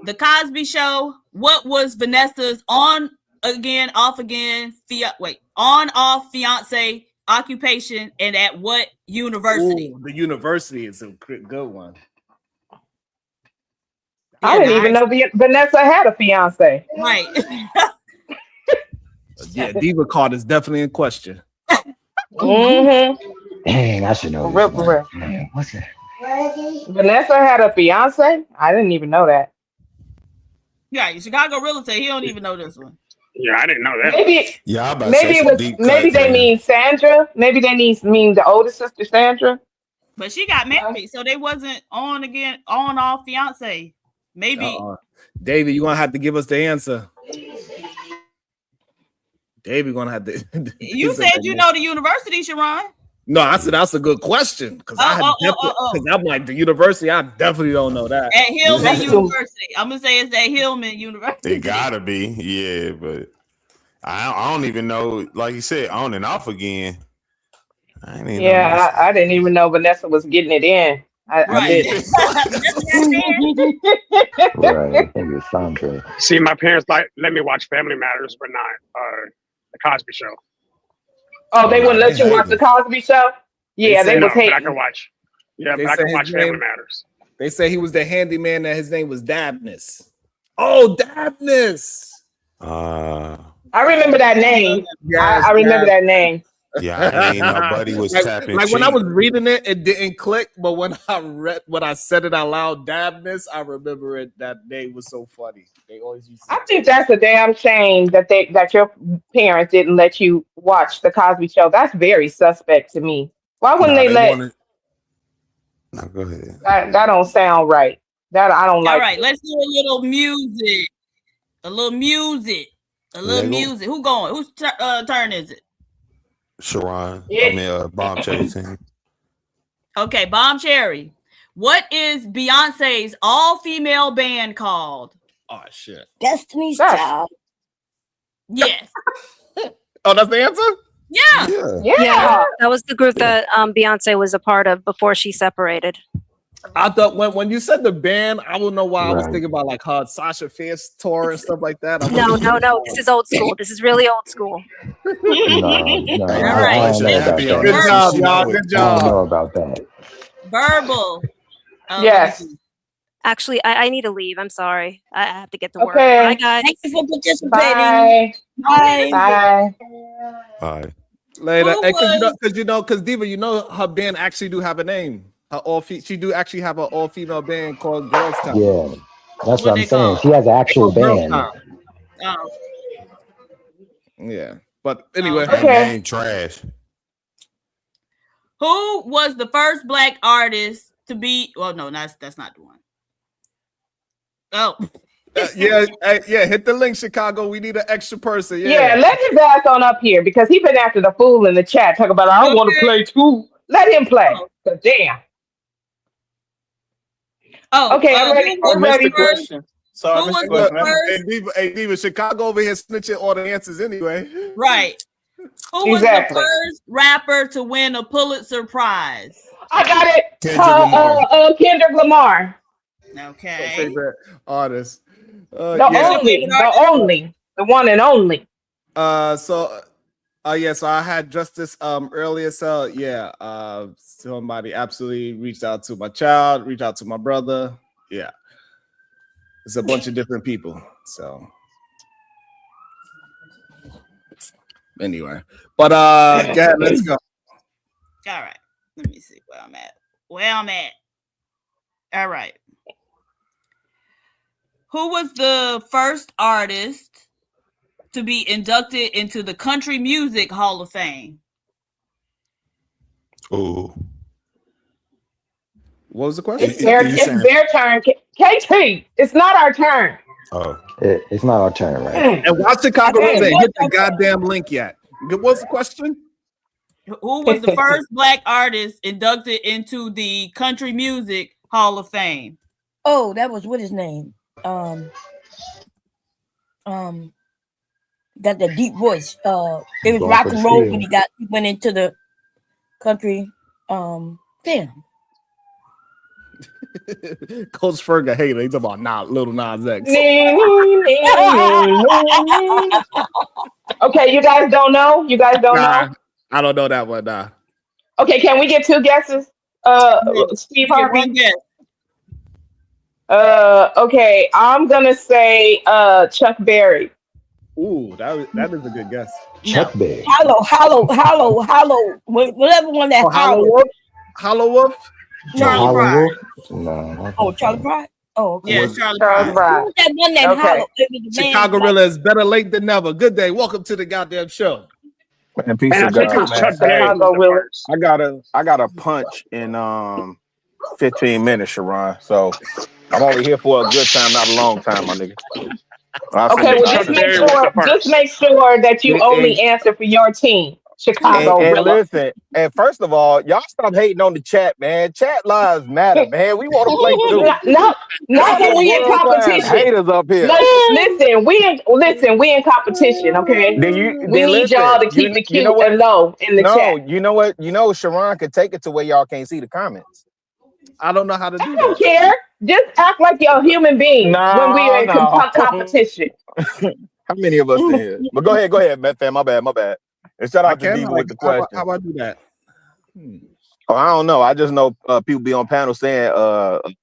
[SPEAKER 20] The Cosby Show. What was Vanessa's on off fiance occupation, and at what university?
[SPEAKER 2] Ooh, the university is a good one.
[SPEAKER 15] I didn't even know Vanessa had a fiance.
[SPEAKER 20] Right.
[SPEAKER 2] Yeah, Diva card is definitely in question.
[SPEAKER 15] Mm-hmm.
[SPEAKER 8] Dang, I should know.
[SPEAKER 15] For real.
[SPEAKER 8] Man, what's that?
[SPEAKER 15] Vanessa had a fiance? I didn't even know that.
[SPEAKER 20] Yeah, Chicago real estate. He don't even know this one.
[SPEAKER 6] Yeah, I didn't know that.
[SPEAKER 15] Maybe they mean Sandra. Maybe they mean the older sister Sandra.
[SPEAKER 20] But she got married, so they wasn't on off fiance. Maybe.
[SPEAKER 2] David, you're gonna have to give us the answer. David gonna have to.
[SPEAKER 20] You said you know the university, Sharon.
[SPEAKER 2] No, I said that's a good question because I'm like the university. I definitely don't know that.
[SPEAKER 20] At Hillman University, I'm gonna say it's at Hillman University.
[SPEAKER 14] It gotta be, yeah, but I don't even know. Like you said, on and off again. I didn't even know.
[SPEAKER 15] I didn't even know Vanessa was getting it in. I didn't.
[SPEAKER 8] Right, I think it's Sandra.
[SPEAKER 6] See, my parents let me watch Family Matters, but not the Cosby Show.
[SPEAKER 15] Oh, they wouldn't let you watch the Cosby Show? Yeah, they was hating.
[SPEAKER 6] But I can watch. Yeah, but I can watch Family Matters.
[SPEAKER 2] They say he was the handyman that his name was Dabness. Oh, Dabness.
[SPEAKER 15] I remember that name.
[SPEAKER 2] Yes,
[SPEAKER 15] I remember that name.
[SPEAKER 14] Yeah, I ain't nobody was tapping.
[SPEAKER 2] Like when I was reading it, it didn't click. But when I said it out loud, Dabness, I remember it. That name was so funny. They always used to
[SPEAKER 15] I think that's a damn shame that your parents didn't let you watch the Cosby Show. That's very suspect to me. Why wouldn't they let?
[SPEAKER 14] No, go ahead.
[SPEAKER 15] That don't sound right. That I don't like.
[SPEAKER 20] All right, let's do a little music. A little music. Who going? Whose turn is it?
[SPEAKER 14] Sharon.
[SPEAKER 15] Yeah.
[SPEAKER 14] Bomb Cherry team.
[SPEAKER 20] Okay, Bomb Cherry. What is Beyonce's all-female band called?
[SPEAKER 2] Oh shit.
[SPEAKER 10] Destiny's Child.
[SPEAKER 20] Yes.
[SPEAKER 2] Oh, that's the answer?
[SPEAKER 19] Yeah. That was the group that Beyonce was a part of before she separated.
[SPEAKER 2] I thought when you said the band, I don't know why I was thinking about like her Sasha Fierce tour and stuff like that.
[SPEAKER 19] No. This is old school. This is really old school.
[SPEAKER 8] No,
[SPEAKER 20] All right.
[SPEAKER 2] Good job, y'all. Good job.
[SPEAKER 8] I don't know about that.
[SPEAKER 20] Verbal.
[SPEAKER 15] Yes.
[SPEAKER 19] Actually, I need to leave. I'm sorry. I have to get to work.
[SPEAKER 15] Okay.
[SPEAKER 19] Bye, guys.
[SPEAKER 10] Thank you for participating.
[SPEAKER 15] Bye.
[SPEAKER 14] Bye.
[SPEAKER 2] Later. Because Diva, her band actually do have a name. She do actually have an all-female band called Girls Town.
[SPEAKER 8] Yeah, that's what I'm saying. She has an actual band.
[SPEAKER 2] Yeah, but anyway,
[SPEAKER 14] name trash.
[SPEAKER 20] Who was the first Black artist to be? Well, no, that's not the one. Oh,
[SPEAKER 2] yeah. Hit the link, Chicago. We need an extra person.
[SPEAKER 15] Yeah, let his ass on up here because he been after the fool in the chat. Talk about I want to play too. Let him play. Cause damn.
[SPEAKER 20] Oh,
[SPEAKER 15] okay. I'm ready. I'm ready.
[SPEAKER 2] Sorry,
[SPEAKER 20] who was the first?
[SPEAKER 2] Hey, Diva, Chicago over here snitching all the answers anyway.
[SPEAKER 20] Right. Who was the first rapper to win a Pulitzer Prize?
[SPEAKER 15] I got it.
[SPEAKER 2] Kendrick Lamar.
[SPEAKER 20] Okay.
[SPEAKER 2] Favorite artist.
[SPEAKER 15] The one and only.
[SPEAKER 2] So I had justice earlier. So somebody absolutely reached out to my child, reached out to my brother. Yeah. It's a bunch of different people. So anyway. But yeah, let's go.
[SPEAKER 20] All right. Let me see where I'm at. All right. Who was the first artist to be inducted into the Country Music Hall of Fame?
[SPEAKER 14] Oh.
[SPEAKER 2] What was the question?
[SPEAKER 15] It's their turn. KT, it's not our turn.
[SPEAKER 14] Oh.
[SPEAKER 8] It's not our turn, right?
[SPEAKER 2] And watch Chicago hit the goddamn link yet. What's the question?
[SPEAKER 20] Who was the first Black artist inducted into the Country Music Hall of Fame?
[SPEAKER 10] Oh, that was what his name. Got that deep voice. It was rock and roll when he went into the country. Damn.
[SPEAKER 2] Coach Ferg, hey, they talking about Little Nas X.
[SPEAKER 15] Okay, you guys don't know? Know?
[SPEAKER 2] I don't know that one. Nah.
[SPEAKER 15] Okay, can we get two guesses? Steve Harvey. Okay, I'm gonna say Chuck Berry.
[SPEAKER 2] Ooh, that is a good guess.
[SPEAKER 8] Chuck Berry.
[SPEAKER 10] Hollow. Whatever one that
[SPEAKER 2] Hollow Wolf.
[SPEAKER 10] Charlie Pride.
[SPEAKER 8] No.
[SPEAKER 10] Oh, Charlie Pride. Oh, okay.
[SPEAKER 20] Yeah, Charlie Pride.
[SPEAKER 10] That one that Hollow.
[SPEAKER 2] Chicago Gorilla is better late than never. Good day. Welcome to the goddamn show.
[SPEAKER 21] Man, peace of God, man. I got a punch in 15 minutes, Sharon. So I'm only here for a good time, not a long time, my nigga.
[SPEAKER 15] Okay, well just make sure that you only answer for your team. Chicago
[SPEAKER 21] And
[SPEAKER 15] Rilla.
[SPEAKER 21] listen, and first of all, y'all stop hating on the chat, man. Chat lives matter, man. We want to play too.
[SPEAKER 15] Not when we in
[SPEAKER 21] World-class
[SPEAKER 15] competition.
[SPEAKER 21] haters up here.
[SPEAKER 15] Listen, we in competition, okay? We need y'all to keep the cute and low in the chat.
[SPEAKER 21] You know what? You know, Sharon could take it to where y'all can't see the comments.
[SPEAKER 2] I don't know how to do
[SPEAKER 15] I don't care. Just act like you're a human being when we are in competition.
[SPEAKER 21] How many of us in here? But go ahead, Matt fam. My bad. And shout out to Diva with the question.
[SPEAKER 2] How I do that?
[SPEAKER 21] Oh, I don't know. I just know people be on panel saying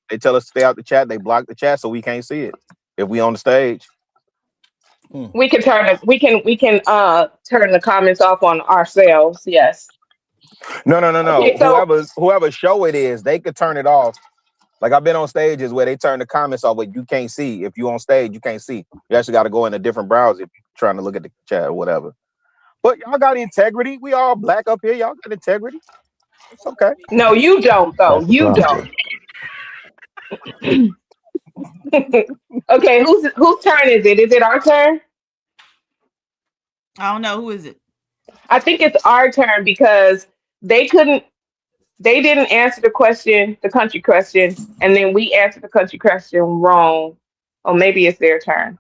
[SPEAKER 21] they tell us to stay out the chat. They block the chat so we can't see it if we on the stage.
[SPEAKER 15] We can turn the comments off on ourselves. Yes.
[SPEAKER 21] No.
[SPEAKER 15] Okay, so,
[SPEAKER 21] whoever show it is, they could turn it off. Like I've been on stages where they turn the comments off, but you can't see. If you on stage, you can't see. You actually got to go in a different browser if you're trying to look at the chat or whatever. But y'all got integrity. We all black up here. Y'all got integrity. It's okay.
[SPEAKER 15] No, you don't, though. You don't. Okay, whose turn is it? Is it our turn?
[SPEAKER 20] I don't know. Who is it?
[SPEAKER 15] I think it's our turn because they didn't answer the country question, and then we answered the country question wrong. Or maybe it's their turn.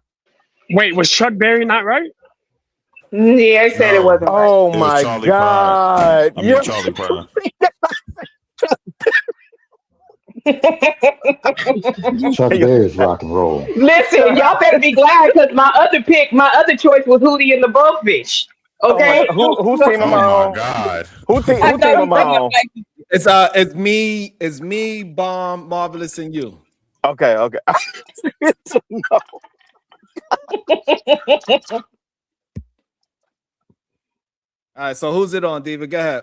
[SPEAKER 6] Wait, was Chuck Berry not right?
[SPEAKER 15] Yeah, I said it wasn't right.
[SPEAKER 21] Oh my God.
[SPEAKER 14] I mean, Charlie Pride.
[SPEAKER 8] Chuck Berry's rock and roll.
[SPEAKER 15] Listen, y'all better be glad because my other choice was Hootie and the Blowfish. Okay,
[SPEAKER 21] who's team am I on?
[SPEAKER 14] God,
[SPEAKER 21] who team am I on?
[SPEAKER 2] It's me, Bomb, Marvelous, and you.
[SPEAKER 21] Okay. No.
[SPEAKER 2] All right, so who's it on, Diva? Go ahead.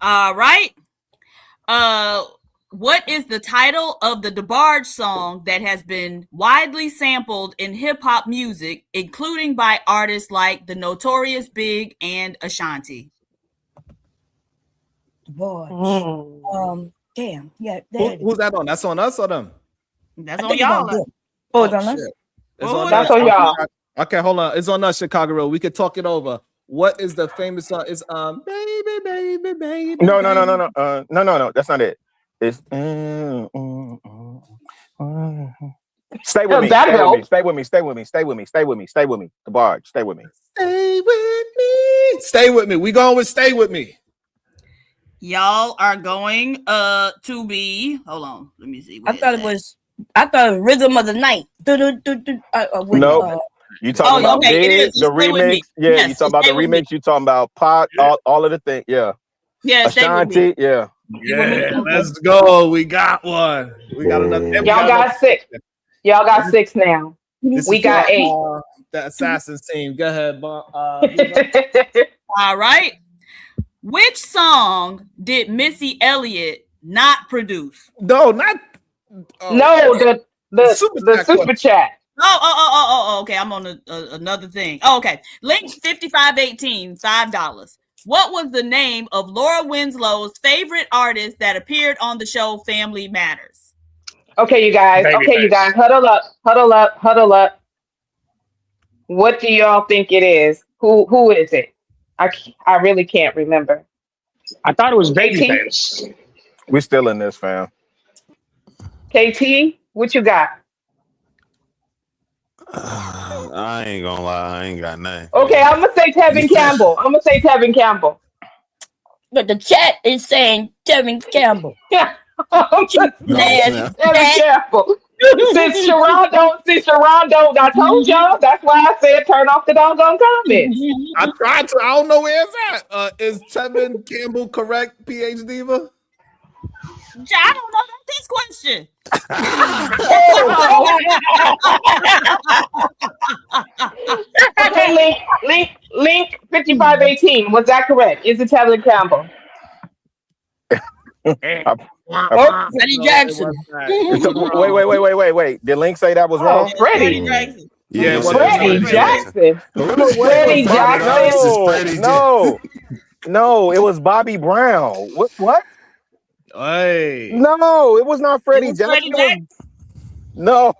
[SPEAKER 20] All right. What is the title of the DeBarge song that has been widely sampled in hip-hop music, including by artists like The Notorious Big and Ashanti?
[SPEAKER 10] Boy. Damn. Yeah.
[SPEAKER 2] Who's that on? That's on us or them?
[SPEAKER 20] That's on y'all.
[SPEAKER 10] Oh, it's on us?
[SPEAKER 15] That's on y'all.
[SPEAKER 2] Okay, hold on. It's on us, Chicago Real. We could talk it over. What is the famous song? It's baby.
[SPEAKER 21] No. That's not it. It's Stay with me. Stay with me. The Barge. Stay with me.
[SPEAKER 2] Stay with me. We going with Stay With Me.
[SPEAKER 20] Y'all are going to be. Hold on. Let me see.
[SPEAKER 10] I thought it was Rhythm of the Night.
[SPEAKER 21] No. You talking about Big, the remix? Yeah, yes, you talking about the remix. You talking about Pac, all of the things. Yeah.
[SPEAKER 20] Yeah,
[SPEAKER 21] Ashanti. Yeah.
[SPEAKER 2] Yeah, let's go. We got one. We got another.
[SPEAKER 15] Y'all got 6. Y'all got 6 now. We got 8.
[SPEAKER 2] The Assassin's team. Go ahead, Bob.
[SPEAKER 20] All right. Which song did Missy Elliott not produce?
[SPEAKER 2] No, not.
[SPEAKER 15] No, the super chat.
[SPEAKER 20] Oh, okay. I'm on another thing. Oh, okay. Link 5518, $5. What was the name of Laura Winslow's favorite artist that appeared on the show Family Matters?
[SPEAKER 15] Okay, you guys. Huddle up. What do y'all think it is? Who is it? I really can't remember.
[SPEAKER 6] I thought it was Babyface.
[SPEAKER 21] We're still in this, fam.
[SPEAKER 15] KT, what you got?
[SPEAKER 14] I ain't gonna lie, I ain't got nothing.
[SPEAKER 15] Okay, I'm gonna say Tevin Campbell.
[SPEAKER 10] But the chat is saying Tevin Campbell.
[SPEAKER 15] Yeah. Tevin Campbell. Since Sharon don't, I told y'all. That's why I said turn off the doggone comments.
[SPEAKER 2] I tried to. I don't know where it's at. Is Tevin Campbell correct, PH Diva?
[SPEAKER 20] I don't know. That's his question.
[SPEAKER 15] Okay, link 5518. Was that correct? Is it Tevin Campbell?
[SPEAKER 10] Freddie Jackson.
[SPEAKER 21] Wait. Did Link say that was wrong?
[SPEAKER 15] Freddie
[SPEAKER 20] Jackson.
[SPEAKER 21] Yeah,
[SPEAKER 15] Freddie Jackson. Freddie Jackson.
[SPEAKER 21] No, it was Bobby Brown. What?
[SPEAKER 2] Hey.
[SPEAKER 21] No, it was not Freddie Jackson. No,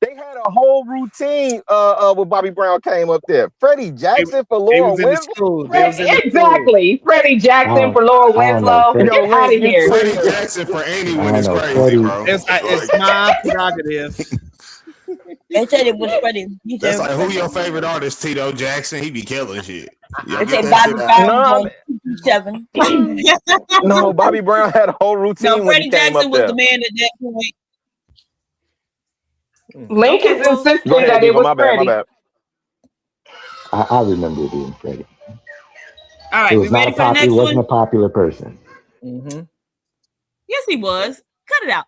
[SPEAKER 21] they had a whole routine when Bobby Brown came up there. Freddie Jackson for Laura Winslow.
[SPEAKER 15] Exactly. Freddie Jackson for Laura
[SPEAKER 8] I don't know.
[SPEAKER 15] Winslow.
[SPEAKER 8] Freddie,
[SPEAKER 15] Get out of here.
[SPEAKER 14] Freddie Jackson for anyone
[SPEAKER 8] I
[SPEAKER 14] is
[SPEAKER 8] don't know.
[SPEAKER 14] crazy,
[SPEAKER 8] Freddie,
[SPEAKER 14] bro.
[SPEAKER 2] It's my prerogative.
[SPEAKER 10] They said it was Freddie. He
[SPEAKER 14] That's
[SPEAKER 10] said
[SPEAKER 14] like, who your favorite artist? Tito Jackson. He be killing shit.
[SPEAKER 10] they said Bobby Brown was 7.
[SPEAKER 21] No, Bobby Brown had a whole routine
[SPEAKER 20] No,
[SPEAKER 21] when
[SPEAKER 20] Freddie
[SPEAKER 21] he came
[SPEAKER 20] Jackson
[SPEAKER 21] up
[SPEAKER 20] was
[SPEAKER 21] there.
[SPEAKER 20] the man at that point.
[SPEAKER 15] Link is insisting
[SPEAKER 21] Go ahead,
[SPEAKER 15] that it
[SPEAKER 21] Diva.
[SPEAKER 15] was
[SPEAKER 21] My bad.
[SPEAKER 15] Freddie.
[SPEAKER 21] My bad.
[SPEAKER 8] I remember it being Freddie.
[SPEAKER 20] All right,
[SPEAKER 8] It
[SPEAKER 20] we
[SPEAKER 8] was not
[SPEAKER 20] ready
[SPEAKER 8] a
[SPEAKER 20] for the
[SPEAKER 8] popular. It
[SPEAKER 20] next
[SPEAKER 8] wasn't
[SPEAKER 20] one?
[SPEAKER 8] a popular person.
[SPEAKER 20] Yes, he was. Cut it out.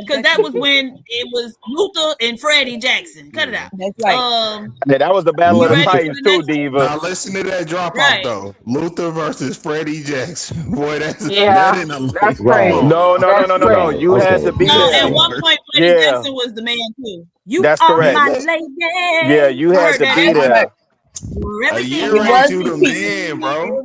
[SPEAKER 20] Because that was when it was Luther and Freddie Jackson. Cut it out.
[SPEAKER 10] That's right.
[SPEAKER 21] Yeah, that was the Battle of the
[SPEAKER 20] ready for
[SPEAKER 21] Titans
[SPEAKER 20] the
[SPEAKER 21] too,
[SPEAKER 20] next one?
[SPEAKER 21] Diva.
[SPEAKER 14] Now listen to that drop
[SPEAKER 20] Right.
[SPEAKER 14] off though. Luther versus Freddie Jackson. Boy, that's
[SPEAKER 15] Yeah,
[SPEAKER 14] that in a
[SPEAKER 15] that's
[SPEAKER 8] Right.
[SPEAKER 15] crazy.
[SPEAKER 21] No.
[SPEAKER 15] That's crazy.
[SPEAKER 21] You had to be
[SPEAKER 20] No,
[SPEAKER 21] there.
[SPEAKER 20] at one point Freddie
[SPEAKER 21] Yeah.
[SPEAKER 20] Jackson was the man too. You
[SPEAKER 21] That's
[SPEAKER 20] are
[SPEAKER 21] correct.
[SPEAKER 20] my lady.
[SPEAKER 21] Yeah, you
[SPEAKER 20] I
[SPEAKER 21] had
[SPEAKER 20] heard
[SPEAKER 21] to
[SPEAKER 20] that.
[SPEAKER 21] be there.
[SPEAKER 14] A year
[SPEAKER 10] It was
[SPEAKER 14] ain't you the
[SPEAKER 10] the
[SPEAKER 14] man, bro.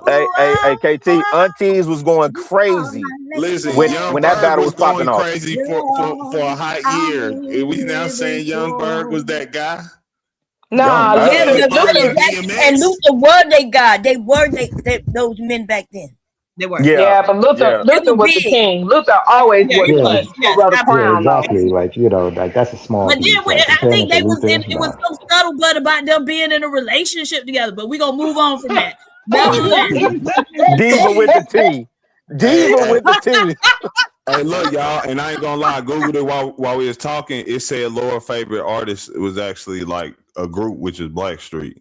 [SPEAKER 21] Hey, KT, aunties was going crazy
[SPEAKER 14] Listen,
[SPEAKER 21] when
[SPEAKER 14] Young
[SPEAKER 21] that
[SPEAKER 14] Berg
[SPEAKER 21] battle
[SPEAKER 14] was
[SPEAKER 21] was popping
[SPEAKER 14] going
[SPEAKER 21] off.
[SPEAKER 14] crazy for a hot year. And we now saying Young Berg was that guy.
[SPEAKER 15] Nah,
[SPEAKER 21] Young
[SPEAKER 10] Yeah,
[SPEAKER 21] Berg.
[SPEAKER 10] because Freddie Jackson and Luther were they God. They were those men back then.
[SPEAKER 20] They were.
[SPEAKER 15] Yeah, but Luther
[SPEAKER 10] They were
[SPEAKER 15] was the
[SPEAKER 10] big.
[SPEAKER 15] king. Luther always
[SPEAKER 20] Yeah,
[SPEAKER 15] was
[SPEAKER 20] he
[SPEAKER 15] the
[SPEAKER 20] was.
[SPEAKER 15] king.
[SPEAKER 20] Yes,
[SPEAKER 15] Wore the
[SPEAKER 20] absolutely.
[SPEAKER 15] crown though.
[SPEAKER 8] Exactly. Like, you know, like that's a small
[SPEAKER 20] But
[SPEAKER 8] piece.
[SPEAKER 20] then
[SPEAKER 8] Like
[SPEAKER 20] I
[SPEAKER 8] comparing
[SPEAKER 20] think
[SPEAKER 8] it
[SPEAKER 20] they
[SPEAKER 8] to
[SPEAKER 20] was
[SPEAKER 8] Luther,
[SPEAKER 20] it was
[SPEAKER 8] nah.
[SPEAKER 20] some scuttlebutt about them being in a relationship together. But we're gonna move on from that. Nevertheless,
[SPEAKER 21] Diva with the T. Diva with the T.
[SPEAKER 14] Hey, look, y'all, and I ain't gonna lie, I Googled it while we was talking. It said Laura favorite artist was actually like a group, which is Blackstreet.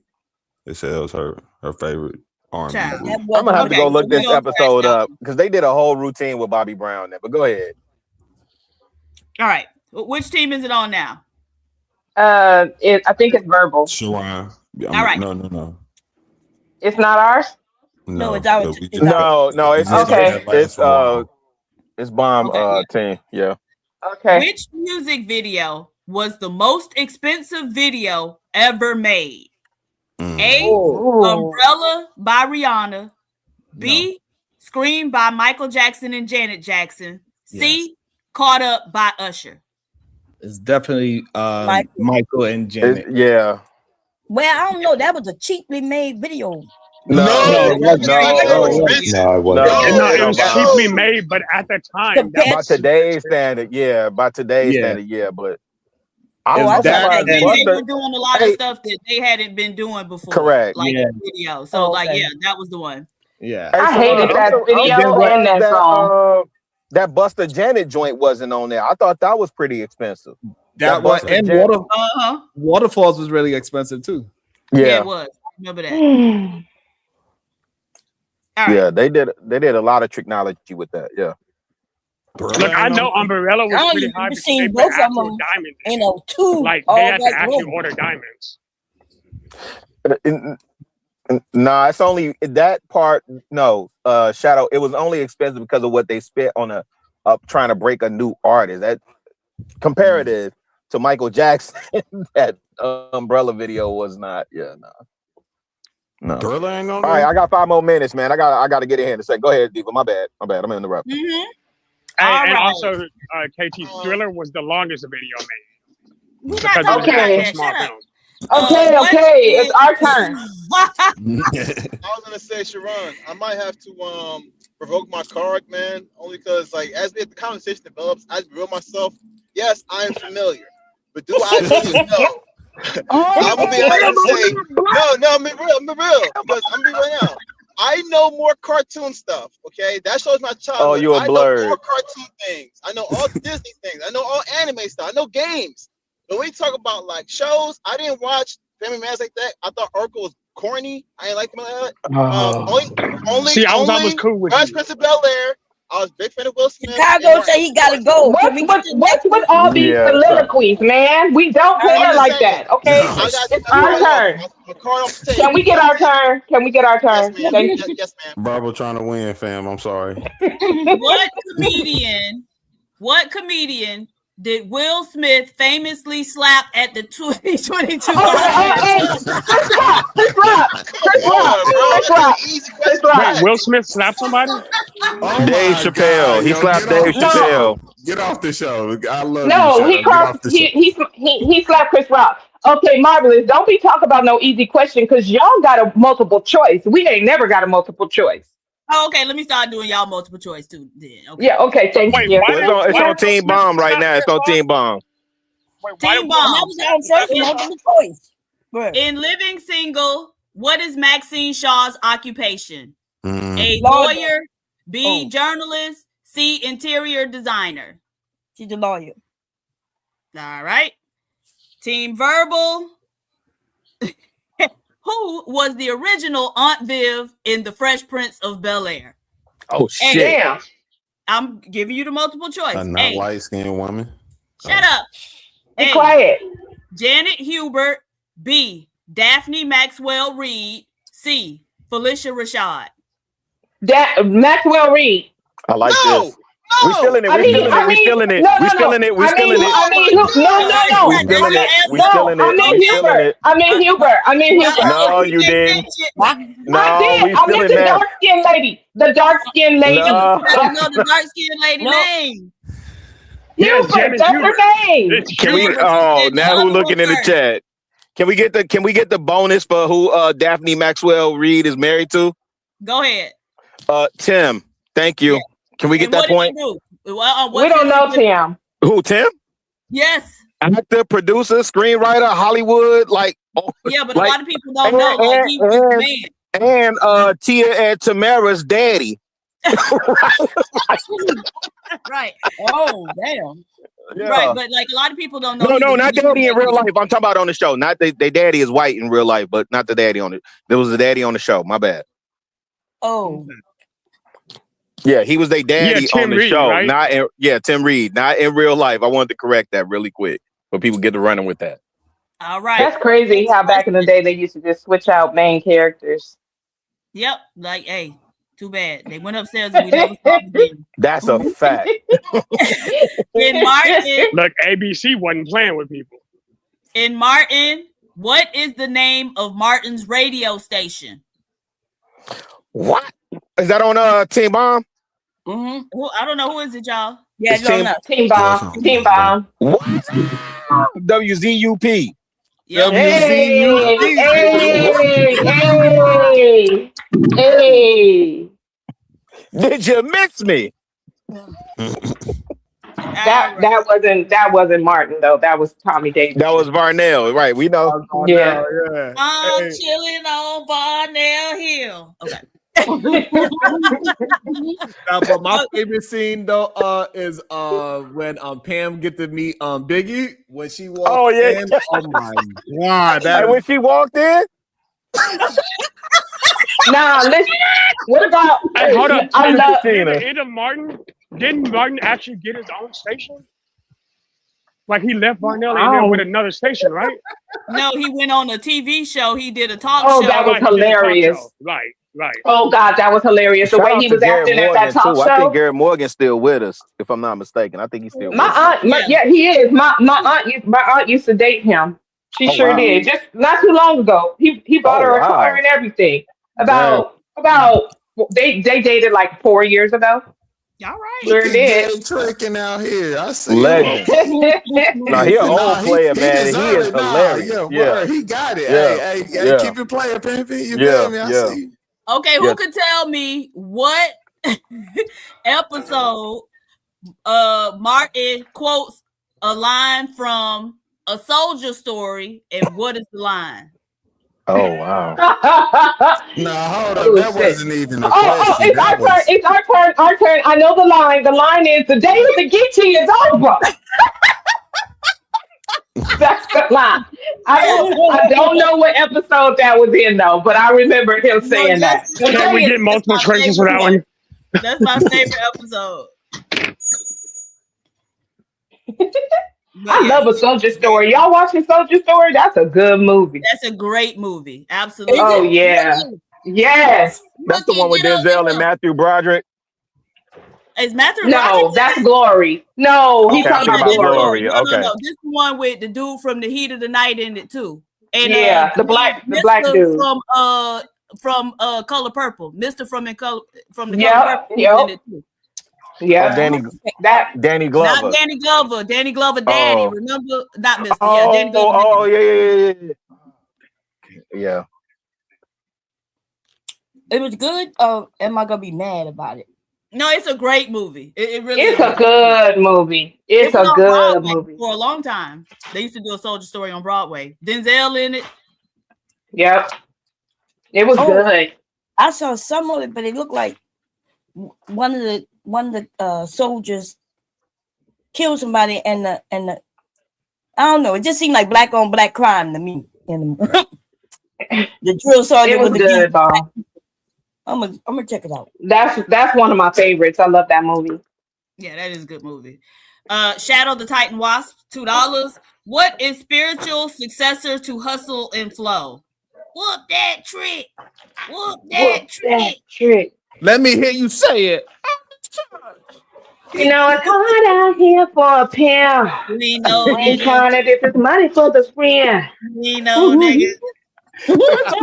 [SPEAKER 14] It said it was her favorite R&B
[SPEAKER 20] child.
[SPEAKER 14] group.
[SPEAKER 21] I'm gonna have to go look
[SPEAKER 20] we
[SPEAKER 21] this
[SPEAKER 20] gonna
[SPEAKER 21] episode
[SPEAKER 20] crash out.
[SPEAKER 21] up because they did a whole routine with Bobby Brown there. But go ahead.
[SPEAKER 20] All right. Which team is it on now?
[SPEAKER 15] I think it's verbal.
[SPEAKER 14] Sharon.
[SPEAKER 20] All right.
[SPEAKER 14] No.
[SPEAKER 15] It's not ours.
[SPEAKER 10] No, it's ours.
[SPEAKER 14] we
[SPEAKER 10] It's ours.
[SPEAKER 21] No, it's
[SPEAKER 15] Okay.
[SPEAKER 21] it's bomb
[SPEAKER 20] Okay.
[SPEAKER 21] team. Yeah.
[SPEAKER 15] Okay.
[SPEAKER 20] Which music video was the most expensive video ever made? A.
[SPEAKER 15] Ooh.
[SPEAKER 20] Umbrella by Rihanna. B. Scream by Michael Jackson and Janet Jackson. C. Caught Up by Usher.
[SPEAKER 2] It's definitely Michael and Janet.
[SPEAKER 21] Yeah.
[SPEAKER 10] Well, I don't know. That was a cheaply made video.
[SPEAKER 21] No,
[SPEAKER 2] it wasn't.
[SPEAKER 8] No, it wasn't.
[SPEAKER 6] No, it was cheaply made, but at the time, that
[SPEAKER 21] by
[SPEAKER 6] was
[SPEAKER 21] today's standard, yeah. By today's standard, yeah. But I'm
[SPEAKER 20] Back
[SPEAKER 21] surprised
[SPEAKER 20] then, they
[SPEAKER 21] Buster.
[SPEAKER 20] were doing a lot of stuff that they hadn't been doing before.
[SPEAKER 21] Correct.
[SPEAKER 20] Like
[SPEAKER 21] Yeah.
[SPEAKER 20] video. So, like, yeah, that was the one.
[SPEAKER 2] Yeah.
[SPEAKER 15] I hated that video and that song.
[SPEAKER 21] That Buster Janet joint wasn't on there. I thought that was pretty expensive.
[SPEAKER 2] That one
[SPEAKER 21] Buster
[SPEAKER 2] and
[SPEAKER 21] Janet-
[SPEAKER 2] Waterfalls was really expensive too.
[SPEAKER 21] Yeah.
[SPEAKER 20] It was. Remember that.
[SPEAKER 21] Yeah, they did a lot of technology with that. Yeah.
[SPEAKER 6] Look, I know Umbrella was
[SPEAKER 10] I
[SPEAKER 6] pretty
[SPEAKER 10] ain't
[SPEAKER 6] high
[SPEAKER 10] even
[SPEAKER 6] because
[SPEAKER 10] seen
[SPEAKER 6] they
[SPEAKER 10] both
[SPEAKER 6] put
[SPEAKER 10] of
[SPEAKER 6] actual
[SPEAKER 10] them
[SPEAKER 6] diamonds.
[SPEAKER 10] in a tube.
[SPEAKER 6] Like
[SPEAKER 10] all
[SPEAKER 6] they had to
[SPEAKER 10] black
[SPEAKER 6] actually
[SPEAKER 10] room.
[SPEAKER 6] order diamonds.
[SPEAKER 21] Nah, it's only that part. No, Shadow. It was only expensive because of what they spent on trying to break a new artist. That comparative to Michael Jackson, that Umbrella video was not. Yeah, no.
[SPEAKER 14] Thriller ain't
[SPEAKER 21] All
[SPEAKER 14] on
[SPEAKER 21] right,
[SPEAKER 14] there?
[SPEAKER 21] I got 5 more minutes, man. I got to get in here to say. Go ahead, Diva. My bad. I'm interrupting.
[SPEAKER 6] And also, KT Thriller was the longest video made. Because it was
[SPEAKER 15] Okay.
[SPEAKER 6] a small film.
[SPEAKER 15] Okay, it's our turn.
[SPEAKER 3] I was gonna say, Sharon, I might have to provoke my card, man, only because like as the conversation develops, I reveal myself. Yes, I am familiar, but do I really know? I'm gonna be honest and say, no, I'm being real, because I'm being right now. I know more cartoon stuff, okay? That shows my childhood.
[SPEAKER 21] Oh, you a
[SPEAKER 3] I
[SPEAKER 21] blurred.
[SPEAKER 3] know more cartoon things. I know all Disney things. I know all anime stuff. I know games. But when we talk about like shows, I didn't watch Family Matters like that. I thought Urkel was corny. I didn't like him like that. Only
[SPEAKER 6] See, I was always cool with
[SPEAKER 3] Fresh
[SPEAKER 6] you.
[SPEAKER 3] Prince of Bel-Air. I was a big fan of Will Smith.
[SPEAKER 10] Chicago say he gotta go.
[SPEAKER 15] What's with all these
[SPEAKER 21] Yeah,
[SPEAKER 15] soliloquies, man? We don't play
[SPEAKER 3] I'm
[SPEAKER 15] it like
[SPEAKER 3] just saying.
[SPEAKER 15] that, okay? It's our turn. Can we get our turn? Can we get our turn? Thank you.
[SPEAKER 3] Yes, ma'am.
[SPEAKER 14] Barbara trying to win, fam. I'm sorry.
[SPEAKER 20] What comedian did Will Smith famously slap at the 2022?
[SPEAKER 15] Chris Rock.
[SPEAKER 6] Wait, Will Smith slapped somebody?
[SPEAKER 14] Oh
[SPEAKER 21] Dave
[SPEAKER 14] my
[SPEAKER 21] Chappelle.
[SPEAKER 14] God,
[SPEAKER 21] He
[SPEAKER 14] yo,
[SPEAKER 21] slapped
[SPEAKER 14] get off
[SPEAKER 21] Dave
[SPEAKER 14] the
[SPEAKER 21] Chappelle.
[SPEAKER 14] show. Get off the show. I love
[SPEAKER 15] No,
[SPEAKER 14] you,
[SPEAKER 15] he
[SPEAKER 14] Sharon. Get
[SPEAKER 15] crossed.
[SPEAKER 14] off the show.
[SPEAKER 15] He slapped Chris Rock. Okay, Marvelous. Don't be talking about no easy question because y'all got a multiple choice. We ain't never got a multiple choice.
[SPEAKER 20] Oh, okay, let me start doing y'all multiple choice too. Then okay.
[SPEAKER 15] Yeah. Okay. Thank
[SPEAKER 6] Wait,
[SPEAKER 15] you.
[SPEAKER 21] Well, it's on Team Bomb right now. It's on Team Bomb.
[SPEAKER 20] Team
[SPEAKER 10] And
[SPEAKER 20] Bomb.
[SPEAKER 10] that was our first multiple choice. Right.
[SPEAKER 20] In Living Single, what is Maxine Shaw's occupation? A
[SPEAKER 10] Lawyer.
[SPEAKER 20] lawyer, B, journalist, C, interior designer.
[SPEAKER 10] She's a lawyer.
[SPEAKER 20] All right. Team Verbal. Who was the original Aunt Viv in The Fresh Prince of Bel-Air?
[SPEAKER 21] Oh shit!
[SPEAKER 15] Damn.
[SPEAKER 20] I'm giving you the multiple choice.
[SPEAKER 14] A not
[SPEAKER 20] A,
[SPEAKER 14] light skinned woman.
[SPEAKER 20] shut up.
[SPEAKER 15] Be
[SPEAKER 20] A,
[SPEAKER 15] quiet.
[SPEAKER 20] Janet Hubert. B, Daphne Maxwell Reed. C, Felicia Rashad.
[SPEAKER 15] Maxwell Reed.
[SPEAKER 21] I like
[SPEAKER 3] No,
[SPEAKER 21] this. We still in it.
[SPEAKER 15] I
[SPEAKER 21] We
[SPEAKER 15] mean,
[SPEAKER 21] still in it. We still in it.
[SPEAKER 15] no,
[SPEAKER 21] We
[SPEAKER 15] no,
[SPEAKER 21] still
[SPEAKER 15] no.
[SPEAKER 21] in it. We
[SPEAKER 15] I
[SPEAKER 21] still
[SPEAKER 15] mean,
[SPEAKER 21] in it.
[SPEAKER 15] I mean, no,
[SPEAKER 21] We still in it. We still in it.
[SPEAKER 15] I mean
[SPEAKER 21] We still in
[SPEAKER 15] Hubert.
[SPEAKER 21] it.
[SPEAKER 15] I mean Hubert.
[SPEAKER 21] No, you didn't. No,
[SPEAKER 15] I did.
[SPEAKER 21] we
[SPEAKER 15] I
[SPEAKER 21] still
[SPEAKER 15] meant
[SPEAKER 21] in
[SPEAKER 15] the
[SPEAKER 21] that.
[SPEAKER 15] dark skinned lady. The dark skinned lady.
[SPEAKER 21] No.
[SPEAKER 20] I don't know the dark-skinned lady name.
[SPEAKER 6] Yes,
[SPEAKER 15] Hubert.
[SPEAKER 6] Janet
[SPEAKER 15] That's
[SPEAKER 6] Hubert.
[SPEAKER 15] her name.
[SPEAKER 6] It's
[SPEAKER 21] Can we?
[SPEAKER 20] Hubert.
[SPEAKER 21] Oh,
[SPEAKER 20] Said the
[SPEAKER 21] now who
[SPEAKER 20] other
[SPEAKER 21] looking
[SPEAKER 20] one
[SPEAKER 21] in the
[SPEAKER 20] first.
[SPEAKER 21] chat? Can we get the bonus for who Daphne Maxwell Reed is married to?
[SPEAKER 20] Go ahead.
[SPEAKER 21] Tim. Thank you.
[SPEAKER 20] Yeah.
[SPEAKER 21] Can we get
[SPEAKER 20] And
[SPEAKER 21] that
[SPEAKER 20] what did
[SPEAKER 21] point?
[SPEAKER 20] you do? Well,
[SPEAKER 15] We don't know Tim.
[SPEAKER 21] Who, Tim?
[SPEAKER 20] Yes.
[SPEAKER 21] Actor, producer, screenwriter, Hollywood, like
[SPEAKER 20] Yeah, but
[SPEAKER 21] like-
[SPEAKER 20] a lot of people don't know. Like he was the man.
[SPEAKER 21] and Tia and Tamara's daddy.
[SPEAKER 20] Right.
[SPEAKER 10] Oh, damn.
[SPEAKER 21] Yeah.
[SPEAKER 20] Right. But like a lot of people don't know.
[SPEAKER 21] No,
[SPEAKER 20] he was
[SPEAKER 21] not
[SPEAKER 20] the
[SPEAKER 21] daddy in
[SPEAKER 20] man.
[SPEAKER 21] real life. I'm talking about on the show. Not their daddy is white in real life, but not the daddy on it. There was a daddy on the show. My bad.
[SPEAKER 10] Oh.
[SPEAKER 21] Yeah, he was their daddy
[SPEAKER 6] Tim
[SPEAKER 21] on the
[SPEAKER 6] Reed,
[SPEAKER 21] show.
[SPEAKER 6] right?
[SPEAKER 21] Tim Reed, not in real life. I wanted to correct that really quick, but people get to running with that.
[SPEAKER 20] All right.
[SPEAKER 15] That's crazy how back in the day they used to just switch out main characters.
[SPEAKER 20] Yep. Like, hey, too bad. They went upstairs and we never saw them again.
[SPEAKER 21] That's a fact.
[SPEAKER 20] In Martin,
[SPEAKER 6] Look, ABC wasn't playing with people.
[SPEAKER 20] what is the name of Martin's radio station?
[SPEAKER 21] What? Is that on Team Bomb?
[SPEAKER 20] Mm-hmm. I don't know. Who is it, y'all?
[SPEAKER 10] Yeah,
[SPEAKER 21] It's Team-
[SPEAKER 15] Team Bomb. Team Bomb.
[SPEAKER 21] What? WZUP.
[SPEAKER 20] Yep.
[SPEAKER 15] Hey.
[SPEAKER 21] Did you miss me?
[SPEAKER 15] That wasn't Martin though. That was Tommy Davis.
[SPEAKER 21] That was Varnell, right? We know.
[SPEAKER 15] Yeah.
[SPEAKER 20] I'm chilling on Barnell Hill. Okay.
[SPEAKER 2] Now, but my favorite scene though is when Pam get to meet Biggie when she walked
[SPEAKER 21] Oh, yeah.
[SPEAKER 2] in. Oh my god, that
[SPEAKER 21] Like when she walked in.
[SPEAKER 15] Nah, listen. What about?
[SPEAKER 6] Hey, hold up.
[SPEAKER 15] I love.
[SPEAKER 6] Didn't Martin actually get his own station? Like he left Barnell and then with another station, right?
[SPEAKER 20] No, he went on a TV show. He did a talk
[SPEAKER 15] Oh,
[SPEAKER 20] show.
[SPEAKER 15] that was hilarious.
[SPEAKER 6] Right.
[SPEAKER 15] Oh God, that was hilarious. The
[SPEAKER 21] Shout
[SPEAKER 15] way
[SPEAKER 21] out
[SPEAKER 15] he
[SPEAKER 21] to
[SPEAKER 15] was
[SPEAKER 21] Garrett
[SPEAKER 15] acting at
[SPEAKER 21] Morgan,
[SPEAKER 15] that talk
[SPEAKER 21] too. I
[SPEAKER 15] show.
[SPEAKER 21] think Garrett Morgan's still with us, if I'm not mistaken. I think he's still with us.
[SPEAKER 15] Yeah, he is. My aunt used to date him. She
[SPEAKER 21] Oh,
[SPEAKER 15] sure
[SPEAKER 21] wow.
[SPEAKER 15] did. Just not too long ago. He bought her a car and everything. About they dated like 4 years ago.
[SPEAKER 20] All right.
[SPEAKER 15] Sure did.
[SPEAKER 16] Tricking out here. I see.
[SPEAKER 21] Legend. Nah, he an old player, man. He is
[SPEAKER 16] deserve it.
[SPEAKER 21] hilarious.
[SPEAKER 16] Yeah,
[SPEAKER 21] Yeah.
[SPEAKER 16] word. He got it.
[SPEAKER 21] Yeah.
[SPEAKER 16] Hey,
[SPEAKER 21] Yeah.
[SPEAKER 16] keep it playing, Pimpy. You
[SPEAKER 21] Yeah,
[SPEAKER 16] feel me? I
[SPEAKER 21] yeah.
[SPEAKER 16] see.
[SPEAKER 20] Okay, who
[SPEAKER 21] Yeah.
[SPEAKER 20] could tell me what episode Martin quotes a line from A Soldier Story, and what is the line?
[SPEAKER 21] Oh, wow.
[SPEAKER 16] No, hold up.
[SPEAKER 15] Oh,
[SPEAKER 16] That
[SPEAKER 15] shit.
[SPEAKER 16] wasn't even a
[SPEAKER 15] Oh,
[SPEAKER 16] question.
[SPEAKER 15] it's our
[SPEAKER 16] That
[SPEAKER 15] turn.
[SPEAKER 16] was-
[SPEAKER 15] It's our turn. Our turn. I know the line. The line is the day of the Geechee is over. That's the line. I don't know what episode that was in though, but I remember him saying that.
[SPEAKER 6] Can we get multiple choices for that one?
[SPEAKER 20] That's my favorite episode.
[SPEAKER 15] I love A Soldier Story. Y'all watching Soldier Story? That's a good movie.
[SPEAKER 20] That's a great movie. Absolutely.
[SPEAKER 15] Oh yeah. Yes.
[SPEAKER 21] That's the one with Denzel and Matthew Broderick.
[SPEAKER 20] Is Matthew?
[SPEAKER 15] No, that's Glory. No, he's
[SPEAKER 21] Okay, I'm
[SPEAKER 15] talking
[SPEAKER 21] thinking
[SPEAKER 15] about
[SPEAKER 21] about
[SPEAKER 15] Glory.
[SPEAKER 21] Glory. Okay.
[SPEAKER 20] No. This is the one with the dude from the Heat of the Night in it too. And
[SPEAKER 15] Yeah, the black dude.
[SPEAKER 20] from Color Purple. Mr. from the Color Purple
[SPEAKER 15] Yep,
[SPEAKER 20] is in it too.
[SPEAKER 15] Yeah,
[SPEAKER 21] Danny Glover.
[SPEAKER 20] Not Danny Glover. Danny Glover daddy.
[SPEAKER 21] Oh.
[SPEAKER 20] Remember? Not Mr. Yeah, Danny Glover.
[SPEAKER 21] Oh, yeah. Yeah.
[SPEAKER 10] It was good. Or am I gonna be mad about it?
[SPEAKER 20] No, it's a great movie. It really
[SPEAKER 15] It's
[SPEAKER 20] is.
[SPEAKER 15] a good movie. It's
[SPEAKER 20] It was
[SPEAKER 15] a
[SPEAKER 20] on
[SPEAKER 15] good
[SPEAKER 20] Broadway
[SPEAKER 15] movie.
[SPEAKER 20] for a long time. They used to do a soldier story on Broadway. Denzel in it.
[SPEAKER 15] Yep. It was good.
[SPEAKER 10] I saw some of it, but it looked like one of the soldiers killed somebody, and the I don't know. It just seemed like black on black crime to me. And the drill sergeant
[SPEAKER 15] It was
[SPEAKER 10] with the
[SPEAKER 15] good, though.
[SPEAKER 10] I'm gonna check it out.
[SPEAKER 15] That's one of my favorites. I love that movie.
[SPEAKER 20] Yeah, that is a good movie. Shadow the Titan Wasp, $2. What is spiritual successor to Hustle and Flow? Whoop that trick. Whoop that trick.
[SPEAKER 2] Let me hear you say it.
[SPEAKER 15] You know, it's hard out here for a pimp.
[SPEAKER 20] We know,
[SPEAKER 15] Ain't trying to get this money for the friend.
[SPEAKER 20] We know, nigga. It was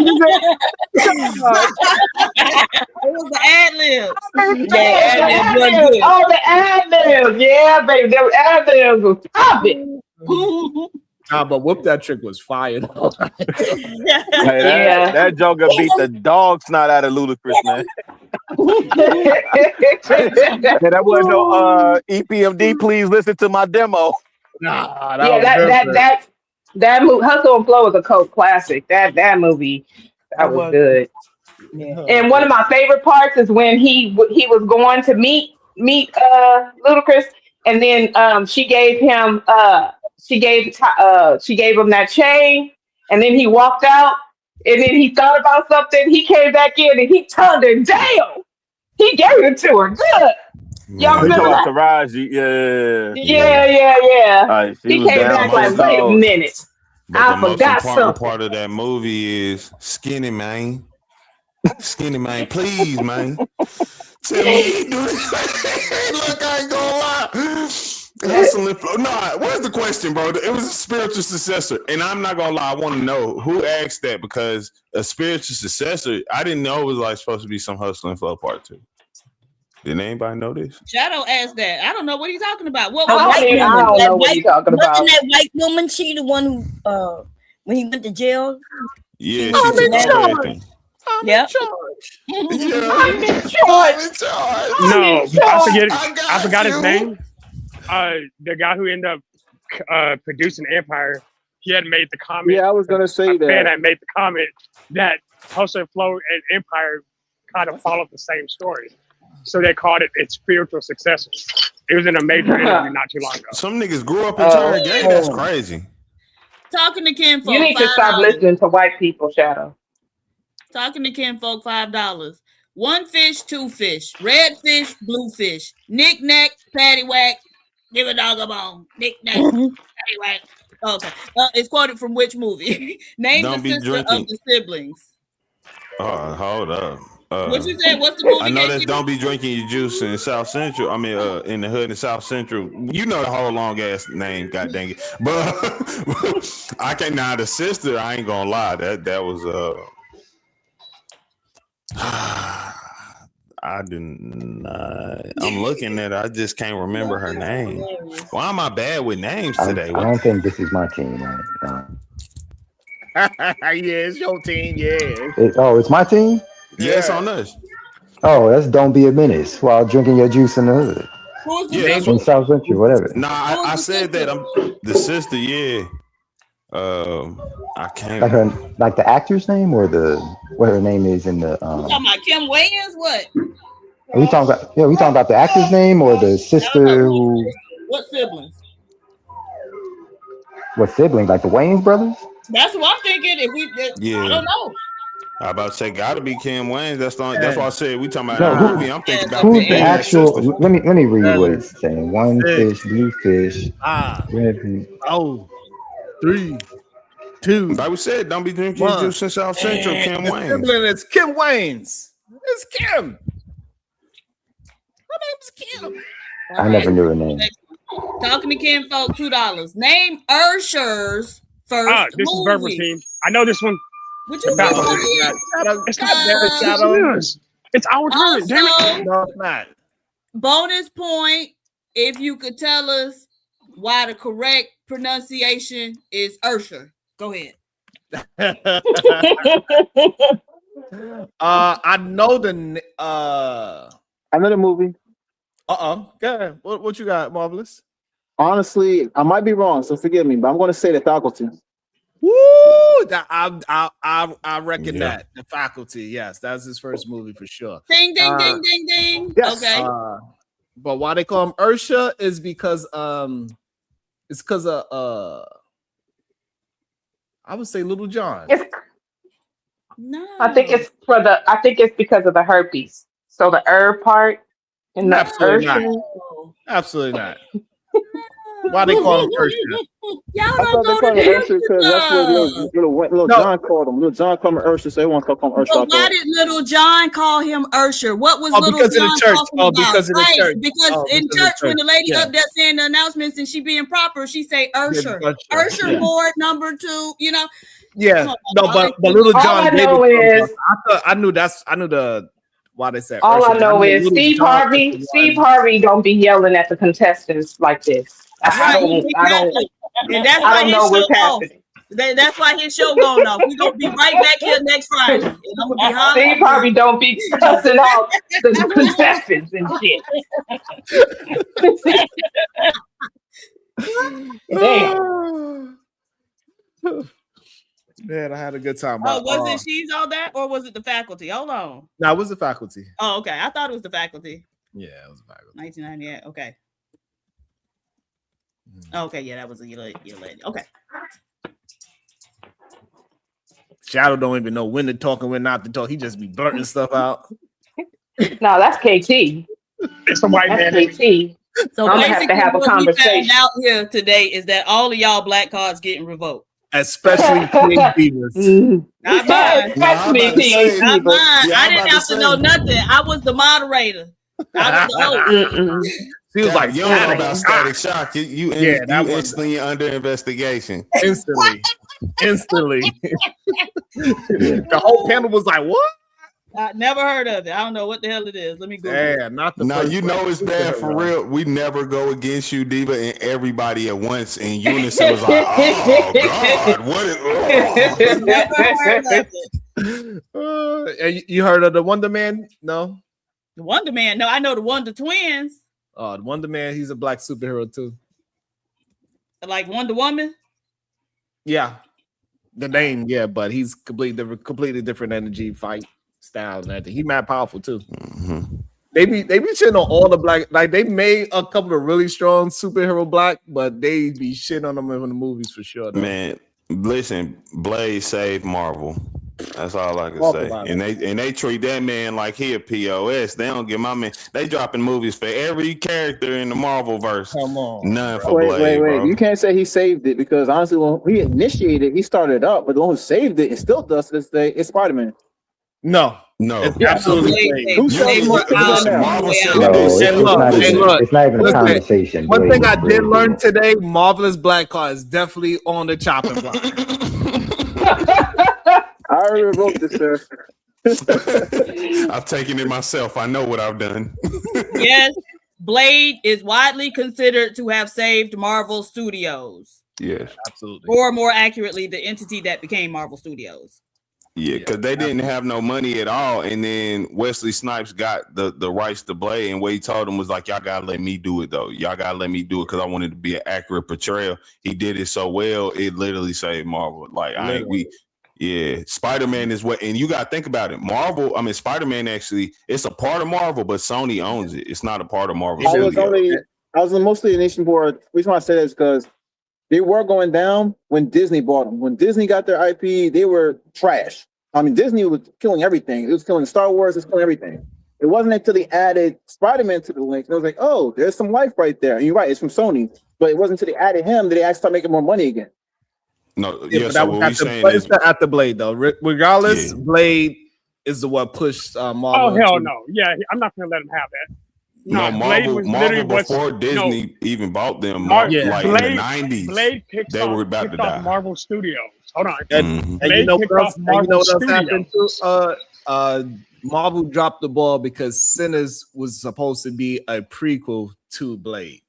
[SPEAKER 20] the ad-libs.
[SPEAKER 15] Oh, the ad-libs. Yeah, baby. The ad-libs was popping.
[SPEAKER 2] Nah, but whoop that trick was fire.
[SPEAKER 21] That Joker beat the dog snot out of Ludacris, man. That was no EPMD. Please listen to my demo.
[SPEAKER 2] Nah,
[SPEAKER 15] that movie, Hustle and Flow, is a cult classic. That movie, that was good.
[SPEAKER 10] Yeah.
[SPEAKER 15] And one of my favorite parts is when he was going to meet Ludacris, and then she gave him she gave him that chain, and then he walked out, and then he thought about something. He came back in and he turned it down. He gave it to her. Good. Y'all remember that?
[SPEAKER 21] Taraji,
[SPEAKER 15] Yeah. He came back like, wait a minute.
[SPEAKER 14] But
[SPEAKER 15] I
[SPEAKER 14] the most
[SPEAKER 15] forgot
[SPEAKER 14] important
[SPEAKER 15] something.
[SPEAKER 14] part of that movie is Skinny Man. Skinny Man, please, man. Tell me he do it. Look, I ain't gonna lie. Hustle and Flow. No, what's the question, bro? It was a spiritual successor. And I'm not gonna lie, I want to know who asked that, because a spiritual successor, I didn't know it was like supposed to be some Hustle and Flow part 2. Did anybody know this?
[SPEAKER 20] Shadow asked that. I don't know what he's talking about. What
[SPEAKER 15] I don't know what you're talking about.
[SPEAKER 10] Wasn't that white woman? She the one who when he went to jail?
[SPEAKER 14] Yeah,
[SPEAKER 10] I'm
[SPEAKER 14] she
[SPEAKER 10] in
[SPEAKER 14] took
[SPEAKER 10] charge.
[SPEAKER 14] everything.
[SPEAKER 10] Yeah.
[SPEAKER 15] I'm in charge.
[SPEAKER 6] No, I forgot his name. The guy who ended up producing Empire, he had made the comment.
[SPEAKER 7] Yeah, I was gonna say
[SPEAKER 6] a fan
[SPEAKER 7] that.
[SPEAKER 6] had made the comment that Hustle and Flow and Empire kind of followed the same story, so they called it its spiritual successor. It was in a major interview not too long ago.
[SPEAKER 14] Some niggas grew up and turned gay. That's crazy.
[SPEAKER 20] Talking to Kinfolk.
[SPEAKER 15] You need to stop
[SPEAKER 20] $5.
[SPEAKER 15] listening to white people, Shadow.
[SPEAKER 20] Talking to Kinfolk, $5. 1 fish, 2 fish. Red fish, blue fish. Knick-knack, paddywhack. Give a dog a bone. Knick-knack, paddywhack. Okay. It's quoted from which movie? Name
[SPEAKER 14] Don't
[SPEAKER 20] the
[SPEAKER 14] be
[SPEAKER 20] sister
[SPEAKER 14] drinking.
[SPEAKER 20] of the siblings.
[SPEAKER 14] Oh, hold up.
[SPEAKER 20] What you said? What's the movie?
[SPEAKER 14] I know
[SPEAKER 20] Casey?
[SPEAKER 14] that's Don't Be Drinking Your Juice in South Central. I mean, in the hood in South Central. You know the whole long ass name, god dang it. But I can't. Now the sister, I ain't gonna lie. That was I didn't. I'm looking at her. I just can't remember her name. Why am I bad with names today?
[SPEAKER 8] I don't think this is my team. Right?
[SPEAKER 2] Yeah, it's your team. Yeah.
[SPEAKER 8] It's my team?
[SPEAKER 14] Yes, on us.
[SPEAKER 8] Oh, that's Don't Be a Menace while drinking your juice in the hood.
[SPEAKER 20] Who's
[SPEAKER 14] Yeah, that's
[SPEAKER 8] In South Central, whatever.
[SPEAKER 14] Nah, I said that. I'm the sister. Yeah. I can't.
[SPEAKER 8] Like the actor's name or what her name is in the.
[SPEAKER 20] You talking about Kim Wayans? What?
[SPEAKER 8] Are we talking about? Yeah, we talking about the actor's name or the sister who?
[SPEAKER 20] What siblings?
[SPEAKER 8] What siblings? Like the Wayans brothers?
[SPEAKER 20] That's what I'm thinking.
[SPEAKER 14] Yeah.
[SPEAKER 20] I don't know.
[SPEAKER 14] I about to say gotta be Kim Wayans. That's why I said we talking about
[SPEAKER 8] No,
[SPEAKER 14] that movie. I'm thinking about
[SPEAKER 8] Who's the actual?
[SPEAKER 14] sister.
[SPEAKER 8] Let me read what it's saying. 1 fish, blue fish,
[SPEAKER 2] 5,
[SPEAKER 8] red fish.
[SPEAKER 2] 3, 2.
[SPEAKER 14] Like we said, don't be drinking your juice in South Central. Kim Wayans.
[SPEAKER 2] It's Kim Wayans. It's Kim.
[SPEAKER 20] name is Kim.
[SPEAKER 8] I never knew her name.
[SPEAKER 20] Talking to Kim folk, $2. Name Ursher's first
[SPEAKER 6] This is
[SPEAKER 20] movie.
[SPEAKER 6] Burger Team. I know this one.
[SPEAKER 20] Would you
[SPEAKER 6] That
[SPEAKER 20] go
[SPEAKER 6] one.
[SPEAKER 20] ahead?
[SPEAKER 6] It's not that Shadow. It's our turn. Damn it.
[SPEAKER 20] Also,
[SPEAKER 2] No, it's not.
[SPEAKER 20] bonus point if you could tell us why the correct pronunciation is Ursher. Go ahead.
[SPEAKER 2] I know the
[SPEAKER 7] Another movie.
[SPEAKER 2] Go ahead. What you got, Marvelous?
[SPEAKER 7] Honestly, I might be wrong, so forgive me, but I'm going to say The Faculty.
[SPEAKER 2] Woo! I reckon that The Faculty. Yes, that's his first movie for sure.
[SPEAKER 20] Ding, ding, ding, ding, ding.
[SPEAKER 7] Yes.
[SPEAKER 20] Okay.
[SPEAKER 2] But why they call him Ursha is because it's because of I would say Little John.
[SPEAKER 20] No.
[SPEAKER 15] I think it's because of the herpes. So the herb part and the
[SPEAKER 2] Absolutely not.
[SPEAKER 15] Ursher.
[SPEAKER 2] Absolutely not. Why they call him Ursha?
[SPEAKER 20] Y'all
[SPEAKER 7] I
[SPEAKER 20] don't
[SPEAKER 7] thought they
[SPEAKER 20] go
[SPEAKER 7] called
[SPEAKER 20] to
[SPEAKER 7] him Ursher because that's what little
[SPEAKER 2] No.
[SPEAKER 7] John called him. Little John called him Ursher, so everyone called him Ursher.
[SPEAKER 20] But why did Little John call him Ursher? What was
[SPEAKER 2] Oh,
[SPEAKER 20] Little
[SPEAKER 2] because of
[SPEAKER 20] John
[SPEAKER 2] the church.
[SPEAKER 20] talking
[SPEAKER 2] Oh,
[SPEAKER 20] about?
[SPEAKER 2] because of the
[SPEAKER 20] Right,
[SPEAKER 2] church.
[SPEAKER 20] because
[SPEAKER 2] Oh,
[SPEAKER 20] in
[SPEAKER 2] because of the
[SPEAKER 20] church, when the lady
[SPEAKER 2] Yeah.
[SPEAKER 20] up there saying the announcements and she being proper, she say Ursher.
[SPEAKER 2] Ursher.
[SPEAKER 20] Ursher
[SPEAKER 2] Yeah.
[SPEAKER 20] board number 2, you know.
[SPEAKER 2] Yeah,
[SPEAKER 20] Come on,
[SPEAKER 2] no,
[SPEAKER 20] y'all.
[SPEAKER 2] but Little
[SPEAKER 15] All
[SPEAKER 2] John.
[SPEAKER 15] I
[SPEAKER 2] David
[SPEAKER 15] know
[SPEAKER 2] comes
[SPEAKER 15] is-
[SPEAKER 2] up. I knew the why they said.
[SPEAKER 15] All
[SPEAKER 2] Ursha,
[SPEAKER 15] I
[SPEAKER 2] but
[SPEAKER 15] know
[SPEAKER 2] knew
[SPEAKER 15] is
[SPEAKER 2] Little
[SPEAKER 15] Steve
[SPEAKER 2] John
[SPEAKER 15] Harvey.
[SPEAKER 2] was the
[SPEAKER 15] Steve
[SPEAKER 2] one-
[SPEAKER 15] Harvey don't be yelling at the contestants like this. I
[SPEAKER 20] Right,
[SPEAKER 15] don't.
[SPEAKER 20] exactly. And that's
[SPEAKER 15] I
[SPEAKER 20] why
[SPEAKER 15] don't
[SPEAKER 20] his
[SPEAKER 15] know
[SPEAKER 20] show
[SPEAKER 15] what's
[SPEAKER 20] off.
[SPEAKER 15] happening.
[SPEAKER 20] That's why his show going off. We're gonna be right back here next Friday. And I'm gonna be hollering.
[SPEAKER 15] Steve Harvey don't be cussing out the contestants and shit. Damn.
[SPEAKER 2] Man, I had a good time.
[SPEAKER 20] Oh, was it She's All That or was it The Faculty? Hold on.
[SPEAKER 2] No, it was The Faculty.
[SPEAKER 20] Oh, okay. I thought it was The Faculty.
[SPEAKER 2] Yeah, it was The Faculty.
[SPEAKER 20] 1998. Okay. Okay, yeah, that was a year later. Okay.
[SPEAKER 2] Shadow don't even know when to talk and when not to talk. He just be blurting stuff out.
[SPEAKER 15] No, that's KT.
[SPEAKER 6] It's the white
[SPEAKER 15] That's
[SPEAKER 6] man.
[SPEAKER 15] KT.
[SPEAKER 20] So
[SPEAKER 15] I'm gonna have to have a
[SPEAKER 20] what we found
[SPEAKER 15] conversation.
[SPEAKER 20] out here today is that all of y'all black cards getting revoked.
[SPEAKER 2] Especially PhD divas.
[SPEAKER 20] Not mine.
[SPEAKER 15] Especially PhD.
[SPEAKER 20] Not mine.
[SPEAKER 14] Yeah,
[SPEAKER 20] I
[SPEAKER 14] I'm
[SPEAKER 20] didn't
[SPEAKER 14] about
[SPEAKER 20] have
[SPEAKER 14] to
[SPEAKER 20] to know
[SPEAKER 14] say.
[SPEAKER 20] nothing. I was the moderator. I was the host.
[SPEAKER 2] She was like,
[SPEAKER 14] you don't know
[SPEAKER 2] "Static
[SPEAKER 14] about
[SPEAKER 2] shock."
[SPEAKER 14] static shock. You
[SPEAKER 2] that was-
[SPEAKER 14] instantly under investigation.
[SPEAKER 2] Instantly. The whole panel was like, what?
[SPEAKER 20] I never heard of it. I don't know what the hell it is. Let me go.
[SPEAKER 2] Yeah, not the
[SPEAKER 14] Now
[SPEAKER 2] first
[SPEAKER 14] you know
[SPEAKER 2] one.
[SPEAKER 14] it's bad for real. We never go against you, Diva, and everybody at once in unison was like, "Oh God, what is?"
[SPEAKER 20] Never heard of it.
[SPEAKER 2] And you heard of the Wonder Man? No.
[SPEAKER 20] The Wonder Man. No, I know the Wonder Twins.
[SPEAKER 2] Oh, the Wonder Man. He's a black superhero too.
[SPEAKER 20] Like Wonder Woman.
[SPEAKER 2] Yeah, the name. Yeah, but he's completely different energy, fight style, and everything. He mad powerful too.
[SPEAKER 14] Mm-hmm.
[SPEAKER 2] They be shitting on all the black. Like they made a couple of really strong superhero black, but they be shitting on them in the movies for sure. Though.
[SPEAKER 14] Man, listen, Blade saved Marvel. That's all I can
[SPEAKER 2] Talk
[SPEAKER 14] say.
[SPEAKER 2] about
[SPEAKER 14] And they treat that man like he a POS. They don't give my man. They dropping movies for every character in the Marvel verse.
[SPEAKER 2] Come on,
[SPEAKER 14] none for
[SPEAKER 7] Wait,
[SPEAKER 14] Blade, bro.
[SPEAKER 7] You can't say he saved it because honestly, when he initiated, he started it up, but the one who saved it, it still does to this day, it's Spider-Man.
[SPEAKER 2] No,
[SPEAKER 14] No,
[SPEAKER 2] it's absolutely.
[SPEAKER 7] Who saved more right now?
[SPEAKER 14] Marvel said
[SPEAKER 8] No,
[SPEAKER 14] this.
[SPEAKER 8] it's not even a
[SPEAKER 2] Listen,
[SPEAKER 8] conversation.
[SPEAKER 2] One
[SPEAKER 8] Blade
[SPEAKER 2] thing I
[SPEAKER 8] is
[SPEAKER 2] did
[SPEAKER 8] really
[SPEAKER 2] learn
[SPEAKER 8] good.
[SPEAKER 2] today: Marvelous Black Card is definitely on the chopping block.
[SPEAKER 7] I already revoked it, sir.
[SPEAKER 14] I've taken it myself. I know what I've done.
[SPEAKER 20] Yes, Blade is widely considered to have saved Marvel Studios,
[SPEAKER 14] Yes.
[SPEAKER 2] Absolutely.
[SPEAKER 20] or more accurately, the entity that became Marvel Studios.
[SPEAKER 14] Yeah, because they didn't have no money at all, and then Wesley Snipes got the rights to Blade, and what he told him was like, "Y'all gotta let me do it, though. Y'all gotta let me do it because I wanted to be an accurate portrayal." He did it so well, it literally saved Marvel. Like Spider-Man is what, and you gotta think about it. Spider-Man actually, it's a part of Marvel, but Sony owns it. It's not a part of Marvel
[SPEAKER 7] I
[SPEAKER 14] Studios.
[SPEAKER 7] was mostly a nation board. The reason why I say that is because they were going down when Disney bought them. When Disney got their IP, they were trash. I mean, Disney was killing everything. It was killing Star Wars. It was killing everything. It wasn't until they added Spider-Man to the link. And it was like, oh, there's some life right there. And you're right, it's from Sony. But it wasn't until they added him that they actually started making more money again.
[SPEAKER 14] No,
[SPEAKER 2] Yeah,
[SPEAKER 14] yeah.
[SPEAKER 2] but
[SPEAKER 14] So
[SPEAKER 2] that
[SPEAKER 14] what
[SPEAKER 2] was
[SPEAKER 14] we
[SPEAKER 2] at the,
[SPEAKER 14] saying
[SPEAKER 2] but
[SPEAKER 14] is,
[SPEAKER 2] it's at the Blade though. Regardless,
[SPEAKER 14] Yeah.
[SPEAKER 2] Blade is the what pushed Marvel.
[SPEAKER 6] Oh hell
[SPEAKER 2] into-
[SPEAKER 6] no! Yeah, I'm not gonna let him have that.
[SPEAKER 14] No,
[SPEAKER 6] Blade was
[SPEAKER 14] Marvel
[SPEAKER 6] literally what's
[SPEAKER 14] before
[SPEAKER 6] no
[SPEAKER 14] Disney even bought them,
[SPEAKER 6] Mar-
[SPEAKER 14] like in the 90s,
[SPEAKER 6] Blade kicked
[SPEAKER 14] they were
[SPEAKER 6] off
[SPEAKER 14] about to die.
[SPEAKER 6] Marvel Studios. Hold on.
[SPEAKER 2] And you
[SPEAKER 6] Blade
[SPEAKER 2] know
[SPEAKER 6] kicked
[SPEAKER 2] what
[SPEAKER 6] off
[SPEAKER 2] else? And you
[SPEAKER 6] Marvel
[SPEAKER 2] know what else happened
[SPEAKER 6] Studios.
[SPEAKER 2] too? Marvel dropped the ball because Sinners was supposed to be a prequel to Blade,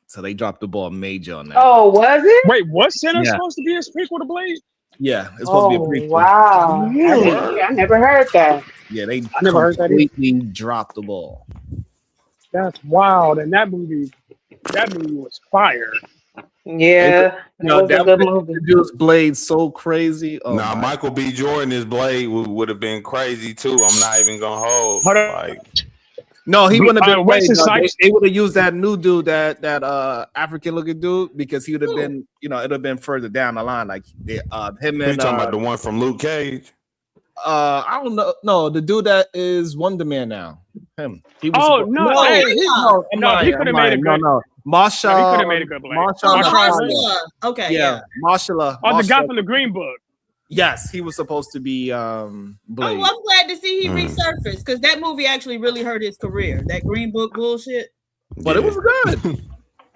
[SPEAKER 2] so they dropped the ball major on that.
[SPEAKER 12] Oh, was it?
[SPEAKER 6] Wait, was Sinners
[SPEAKER 2] Yeah.
[SPEAKER 6] supposed to be a prequel to Blade?
[SPEAKER 2] Yeah, it's supposed to be a prequel.
[SPEAKER 12] Wow. I never heard that.
[SPEAKER 2] Yeah, they
[SPEAKER 6] I never heard that either.
[SPEAKER 2] completely dropped the ball.
[SPEAKER 6] That's wild. And that movie was fire.
[SPEAKER 12] Yeah,
[SPEAKER 2] That would introduce Blade so crazy. Oh,
[SPEAKER 14] Nah, Michael B. Jordan as Blade would have been crazy too. I'm not even gonna hold. Like,
[SPEAKER 2] no, he wouldn't have been Blade.
[SPEAKER 6] Wesley
[SPEAKER 2] No,
[SPEAKER 6] Snipes.
[SPEAKER 2] they would have used that new dude, that African looking dude, because he would have been, it would have been further down the line. Like him
[SPEAKER 14] you
[SPEAKER 2] and
[SPEAKER 14] talking about the one from Luke Cage?
[SPEAKER 2] I don't know. No, the dude that is Wonder Man now. Him. He was
[SPEAKER 6] Oh, no, hey, he could have made a good.
[SPEAKER 2] No, Marsha.
[SPEAKER 6] No, he could have made a good Blade.
[SPEAKER 20] Marsha. Okay, yeah.
[SPEAKER 2] Marsha.
[SPEAKER 6] Oh, the guy from the Green Book.
[SPEAKER 2] Yes, he was supposed to be Blade.
[SPEAKER 20] Oh, I'm glad to see he resurfaced because that movie actually really hurt his career. That Green Book bullshit.
[SPEAKER 2] But it was good.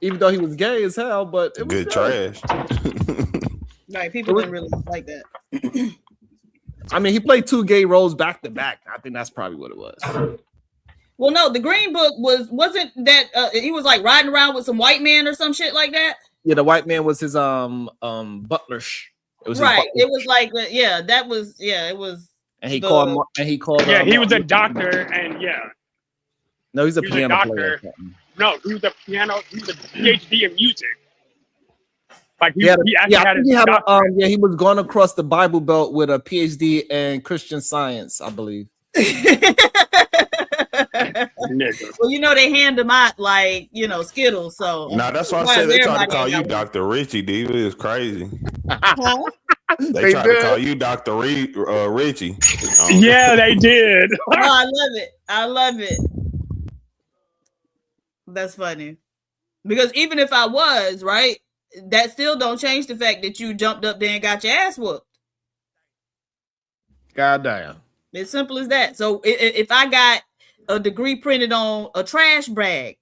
[SPEAKER 2] Even though he was gay as hell, but it was
[SPEAKER 14] good trash.
[SPEAKER 20] Right, people didn't really like that.
[SPEAKER 2] I mean, he played 2 gay roles back to back. I think that's probably what it was.
[SPEAKER 20] Well, no, the Green Book wasn't that he was like riding around with some white man or some shit like that.
[SPEAKER 2] Yeah, the white man was his butler. It was
[SPEAKER 20] right. It was like it was.
[SPEAKER 2] And he called.
[SPEAKER 6] Yeah, he was a doctor, and
[SPEAKER 2] no, he's a
[SPEAKER 6] he was
[SPEAKER 2] piano
[SPEAKER 6] doctor.
[SPEAKER 2] player.
[SPEAKER 6] No, he was a PhD in music. Like he
[SPEAKER 2] He was going across the Bible Belt with a PhD in Christian Science, I believe.
[SPEAKER 20] Well, they hand them out like Skittles. So
[SPEAKER 14] Nah, that's why I said they tried to call you Dr. Richie. Diva is crazy. They tried to call you Dr. Richie.
[SPEAKER 6] Yeah, they did.
[SPEAKER 20] Oh, I love it. I love it. That's funny. Because even if I was, right, that still don't change the fact that you jumped up there and got your ass whooped.
[SPEAKER 2] God damn.
[SPEAKER 20] It's simple as that. So if I got a degree printed on a trash bag,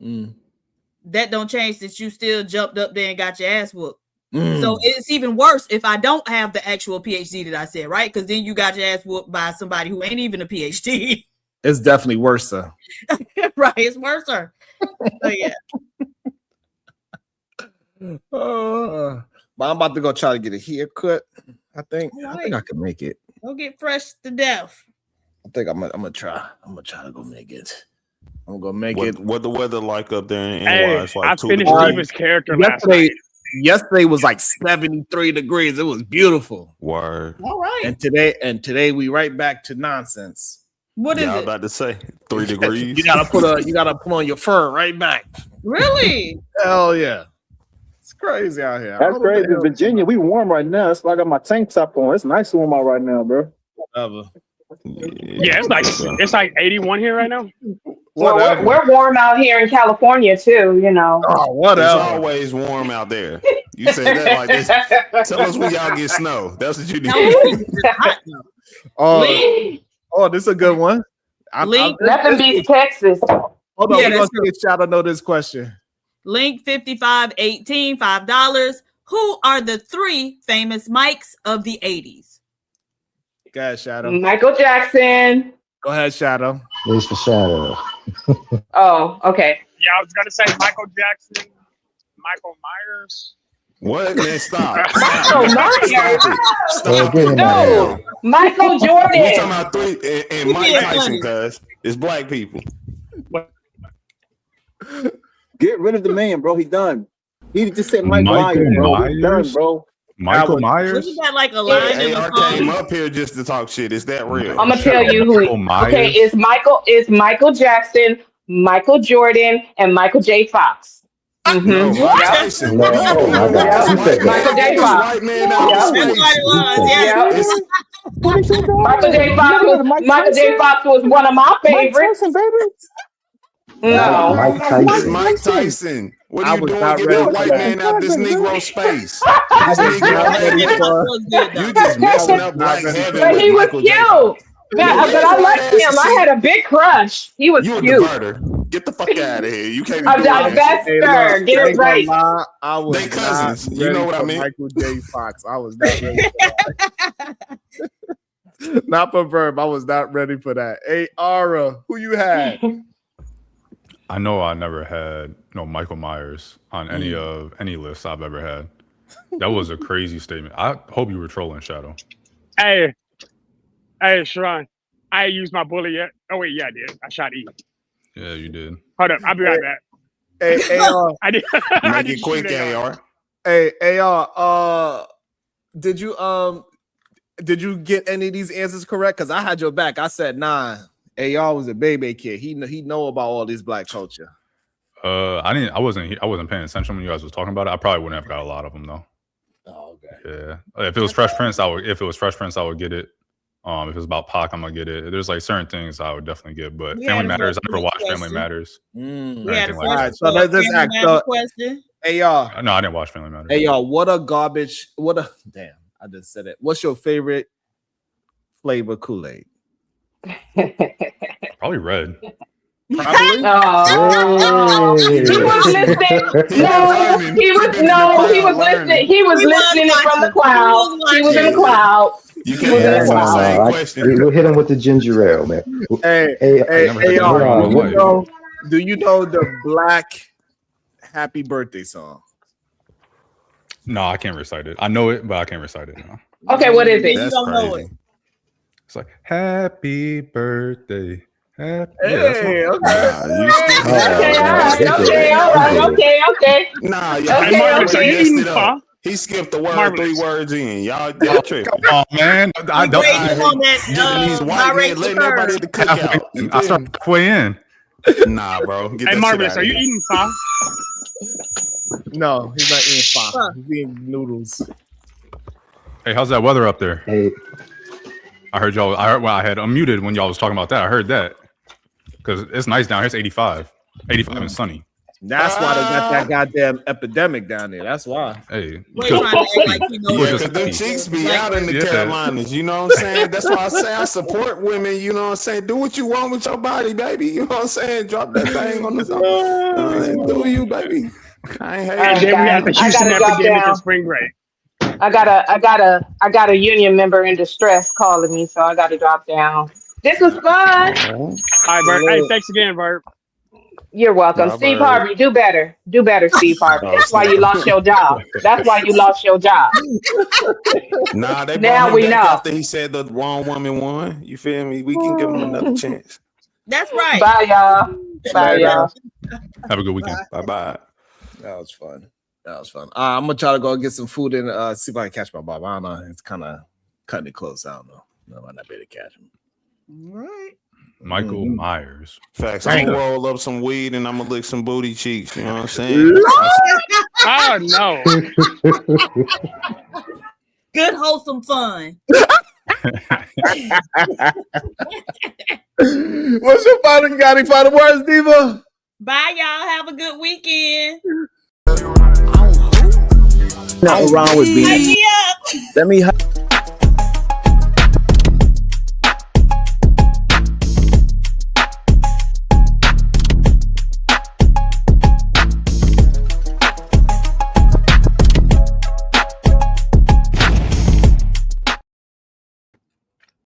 [SPEAKER 20] that don't change that you still jumped up there and got your ass whooped. So it's even worse if I don't have the actual PhD that I said, right? Because then you got your ass whooped by somebody who ain't even a PhD.
[SPEAKER 2] It's definitely worse, sir.
[SPEAKER 20] Right, it's worse, sir. So yeah.
[SPEAKER 2] But I'm about to go try to get a haircut. I think I can make it.
[SPEAKER 20] Go get fresh to death.
[SPEAKER 2] I think I'm gonna try. I'm gonna try to go make it. I'm gonna make it.
[SPEAKER 14] What the weather like up there in
[SPEAKER 6] Hey,
[SPEAKER 14] NY? It's like
[SPEAKER 6] I
[SPEAKER 14] 2
[SPEAKER 6] finished
[SPEAKER 14] degrees.
[SPEAKER 6] Diva's character last night.
[SPEAKER 2] Yesterday was like 73 degrees. It was beautiful.
[SPEAKER 14] Word.
[SPEAKER 20] All right.
[SPEAKER 2] And today we right back to nonsense.
[SPEAKER 20] What is
[SPEAKER 14] I was
[SPEAKER 20] it?
[SPEAKER 14] about to say 3 degrees.
[SPEAKER 2] You gotta put on your fur right back.
[SPEAKER 20] Really?
[SPEAKER 2] Hell yeah. It's crazy out here.
[SPEAKER 7] That's crazy. In Virginia, we warm right now. That's why I got my tank top on. It's nice warm out right now, bro.
[SPEAKER 2] Whatever.
[SPEAKER 6] Yeah, it's like 81 here right now.
[SPEAKER 12] Well, we're warm out here in California too,
[SPEAKER 2] Oh, whatever.
[SPEAKER 14] It's always warm out there. You say that like this. Tell us when y'all get snow. That's what you need.
[SPEAKER 2] Oh, this is a good one.
[SPEAKER 12] Nothing beats Texas.
[SPEAKER 2] Hold on,
[SPEAKER 20] Yeah,
[SPEAKER 2] we're gonna
[SPEAKER 20] that's
[SPEAKER 2] see if Shadow know this question.
[SPEAKER 20] Link 5518, $5. Who are the 3 famous mics of the 80s?
[SPEAKER 2] Go ahead, Shadow.
[SPEAKER 12] Michael Jackson.
[SPEAKER 2] Go ahead, Shadow.
[SPEAKER 8] There's the Shadow.
[SPEAKER 12] Oh, okay.
[SPEAKER 6] Yeah, I was gonna say Michael Jackson, Michael Myers.
[SPEAKER 14] What? Man, stop.
[SPEAKER 12] Michael Myers.
[SPEAKER 14] Stop.
[SPEAKER 8] Get him out of here.
[SPEAKER 12] Michael
[SPEAKER 14] We
[SPEAKER 12] Jordan.
[SPEAKER 14] talking about 3 and Mike Tyson, cuz it's black people.
[SPEAKER 7] Get rid of the man, bro. He done. He just said Mike
[SPEAKER 13] Michael
[SPEAKER 7] Myers, bro.
[SPEAKER 13] Myers?
[SPEAKER 7] He done, bro.
[SPEAKER 13] Michael Myers?
[SPEAKER 20] Wasn't that like a line in the
[SPEAKER 14] AR
[SPEAKER 20] song?
[SPEAKER 14] came up here just to talk shit. Is that real?
[SPEAKER 12] I'm gonna tell you who.
[SPEAKER 13] Michael Myers?
[SPEAKER 12] Okay, it's Michael Jackson, Michael Jordan, and Michael J. Fox.
[SPEAKER 14] No, Mike Tyson.
[SPEAKER 8] No, oh my God. Who said that?
[SPEAKER 12] Michael J.
[SPEAKER 14] This
[SPEAKER 12] Fox.
[SPEAKER 14] white man out of
[SPEAKER 20] That's what it was. Yeah.
[SPEAKER 14] It's-
[SPEAKER 12] Michael J. Fox was one of my
[SPEAKER 7] Mike
[SPEAKER 12] favorites.
[SPEAKER 7] Tyson, baby.
[SPEAKER 12] No.
[SPEAKER 8] Mike
[SPEAKER 14] It's
[SPEAKER 8] Tyson.
[SPEAKER 14] Mike Tyson. What
[SPEAKER 2] I
[SPEAKER 14] are you
[SPEAKER 2] was
[SPEAKER 14] doing?
[SPEAKER 2] not
[SPEAKER 14] Get
[SPEAKER 2] ready
[SPEAKER 14] that
[SPEAKER 2] for
[SPEAKER 14] white
[SPEAKER 2] that.
[SPEAKER 14] man out this Negro space.
[SPEAKER 2] I
[SPEAKER 14] This
[SPEAKER 2] was
[SPEAKER 14] Negro
[SPEAKER 2] not ready
[SPEAKER 14] heaven.
[SPEAKER 2] for.
[SPEAKER 20] Was good, though.
[SPEAKER 14] You just messing up
[SPEAKER 2] not
[SPEAKER 14] black
[SPEAKER 2] ready.
[SPEAKER 14] heaven
[SPEAKER 12] But
[SPEAKER 14] with
[SPEAKER 12] he was
[SPEAKER 14] Michael J.
[SPEAKER 12] cute. But I liked him. I had a big crush. He was
[SPEAKER 14] You a
[SPEAKER 12] cute.
[SPEAKER 14] diverter. Get the fuck out of here. You can't be
[SPEAKER 12] A
[SPEAKER 14] doing that.
[SPEAKER 12] divester. Get it right.
[SPEAKER 2] I was
[SPEAKER 14] They cousins.
[SPEAKER 2] not
[SPEAKER 14] You know
[SPEAKER 2] ready
[SPEAKER 14] what I
[SPEAKER 2] for
[SPEAKER 14] mean?
[SPEAKER 2] Michael J. Fox. I was not ready for that. Not for Verb. I was not ready for that. Hey, Ara, who you had?
[SPEAKER 13] I know I never had Michael Myers on any list I've ever had. That was a crazy statement. I hope you were trolling, Shadow.
[SPEAKER 6] Hey, Sharon, I ain't used my bullet yet. Oh wait, yeah, I did. I shot E.
[SPEAKER 13] Yeah, you did.
[SPEAKER 6] Hold up, I'll be right back.
[SPEAKER 2] Hey, AR.
[SPEAKER 6] I did.
[SPEAKER 14] Make it quick, AR.
[SPEAKER 2] Hey, AR. Did you get any of these answers correct? Because I had your back. I said, nah. AR was a baby kid. He know about all this black culture.
[SPEAKER 13] I wasn't paying attention when you guys was talking about it. I probably wouldn't have got a lot of them though.
[SPEAKER 2] Oh, okay.
[SPEAKER 13] Yeah. If it was Fresh Prince, I would get it. If it was about Pac, I'm gonna get it. There's like certain things I would definitely get, but Family Matters, I never watched Family Matters.
[SPEAKER 2] We had a question. AR.
[SPEAKER 13] No, I didn't watch Family Matters.
[SPEAKER 2] AR, damn, I just said it. What's your favorite flavor Kool-Aid?
[SPEAKER 13] Probably red.
[SPEAKER 2] Probably.
[SPEAKER 12] Oh. He was listening. He was listening. He was listening from the cloud. He was in the cloud.
[SPEAKER 14] You can't answer the same question.
[SPEAKER 8] We'll hit him with the ginger ale, man.
[SPEAKER 2] Hey, do you know the Black Happy Birthday song?
[SPEAKER 13] No, I can't recite it. I know it, but I can't recite it now.
[SPEAKER 12] Okay, what is it?
[SPEAKER 2] You don't know it.
[SPEAKER 13] It's like Happy Birthday. Happy.
[SPEAKER 2] Hey,
[SPEAKER 12] Okay,
[SPEAKER 14] Nah,
[SPEAKER 6] y'all.
[SPEAKER 14] He skipped the word 3 words in. Y'all tripping.
[SPEAKER 13] Come on, man. I don't.
[SPEAKER 14] He's white man letting everybody at the cookout.
[SPEAKER 13] I started halfway in.
[SPEAKER 14] Nah, bro.
[SPEAKER 6] Hey, Marvelous, are you eating pho?
[SPEAKER 2] No, he's not eating pho. He's eating noodles.
[SPEAKER 13] Hey, how's that weather up there?
[SPEAKER 8] Hey.
[SPEAKER 13] I heard I had unmuted when y'all was talking about that. I heard that. Because it's nice down here. It's 85. 85 and sunny.
[SPEAKER 2] That's why they got that goddamn epidemic down there. That's why.
[SPEAKER 13] Hey.
[SPEAKER 14] Because them chicks be out in the Carolinas. You know what I'm saying? That's why I say I support women. You know what I'm saying? Do what you want with your body, baby. You know what I'm saying? Drop that thing on the zone. Do you, baby? I ain't hating.
[SPEAKER 6] And then we have the Houston epidemic in spring break.
[SPEAKER 12] I got a union member in distress calling me, so I got to drop down. This was fun.
[SPEAKER 6] All right, Bert. Hey, thanks again, Bert.
[SPEAKER 12] You're welcome.
[SPEAKER 14] Nah,
[SPEAKER 12] Steve
[SPEAKER 14] Bert.
[SPEAKER 12] Harvey, do better. Do better, Steve Harvey. That's why you lost your job. That's why you lost your job.
[SPEAKER 14] Nah, they
[SPEAKER 12] now
[SPEAKER 14] brought
[SPEAKER 12] we
[SPEAKER 14] him back
[SPEAKER 12] know.
[SPEAKER 14] after he said the wrong woman won. You feel me? We can give him another chance.
[SPEAKER 20] That's right.
[SPEAKER 12] Bye, y'all. Bye, y'all.
[SPEAKER 13] Have a good weekend.
[SPEAKER 14] Bye.
[SPEAKER 2] That was fun. I'm gonna try to go get some food and see if I can catch my Bob. I don't know. It's kind of cutting it close. I don't know. I might not be able to catch him.
[SPEAKER 20] Right.
[SPEAKER 13] Michael Myers.
[SPEAKER 14] Facts. I'm gonna roll up some weed and I'm gonna lick some booty cheeks. You know what I'm saying?
[SPEAKER 6] Oh no.
[SPEAKER 20] Good wholesome fun.
[SPEAKER 2] What's your final? Got any final words, Diva?
[SPEAKER 20] Bye, y'all. Have a good weekend.
[SPEAKER 2] Nothing wrong with being.
[SPEAKER 20] Let me up.
[SPEAKER 2] Let me.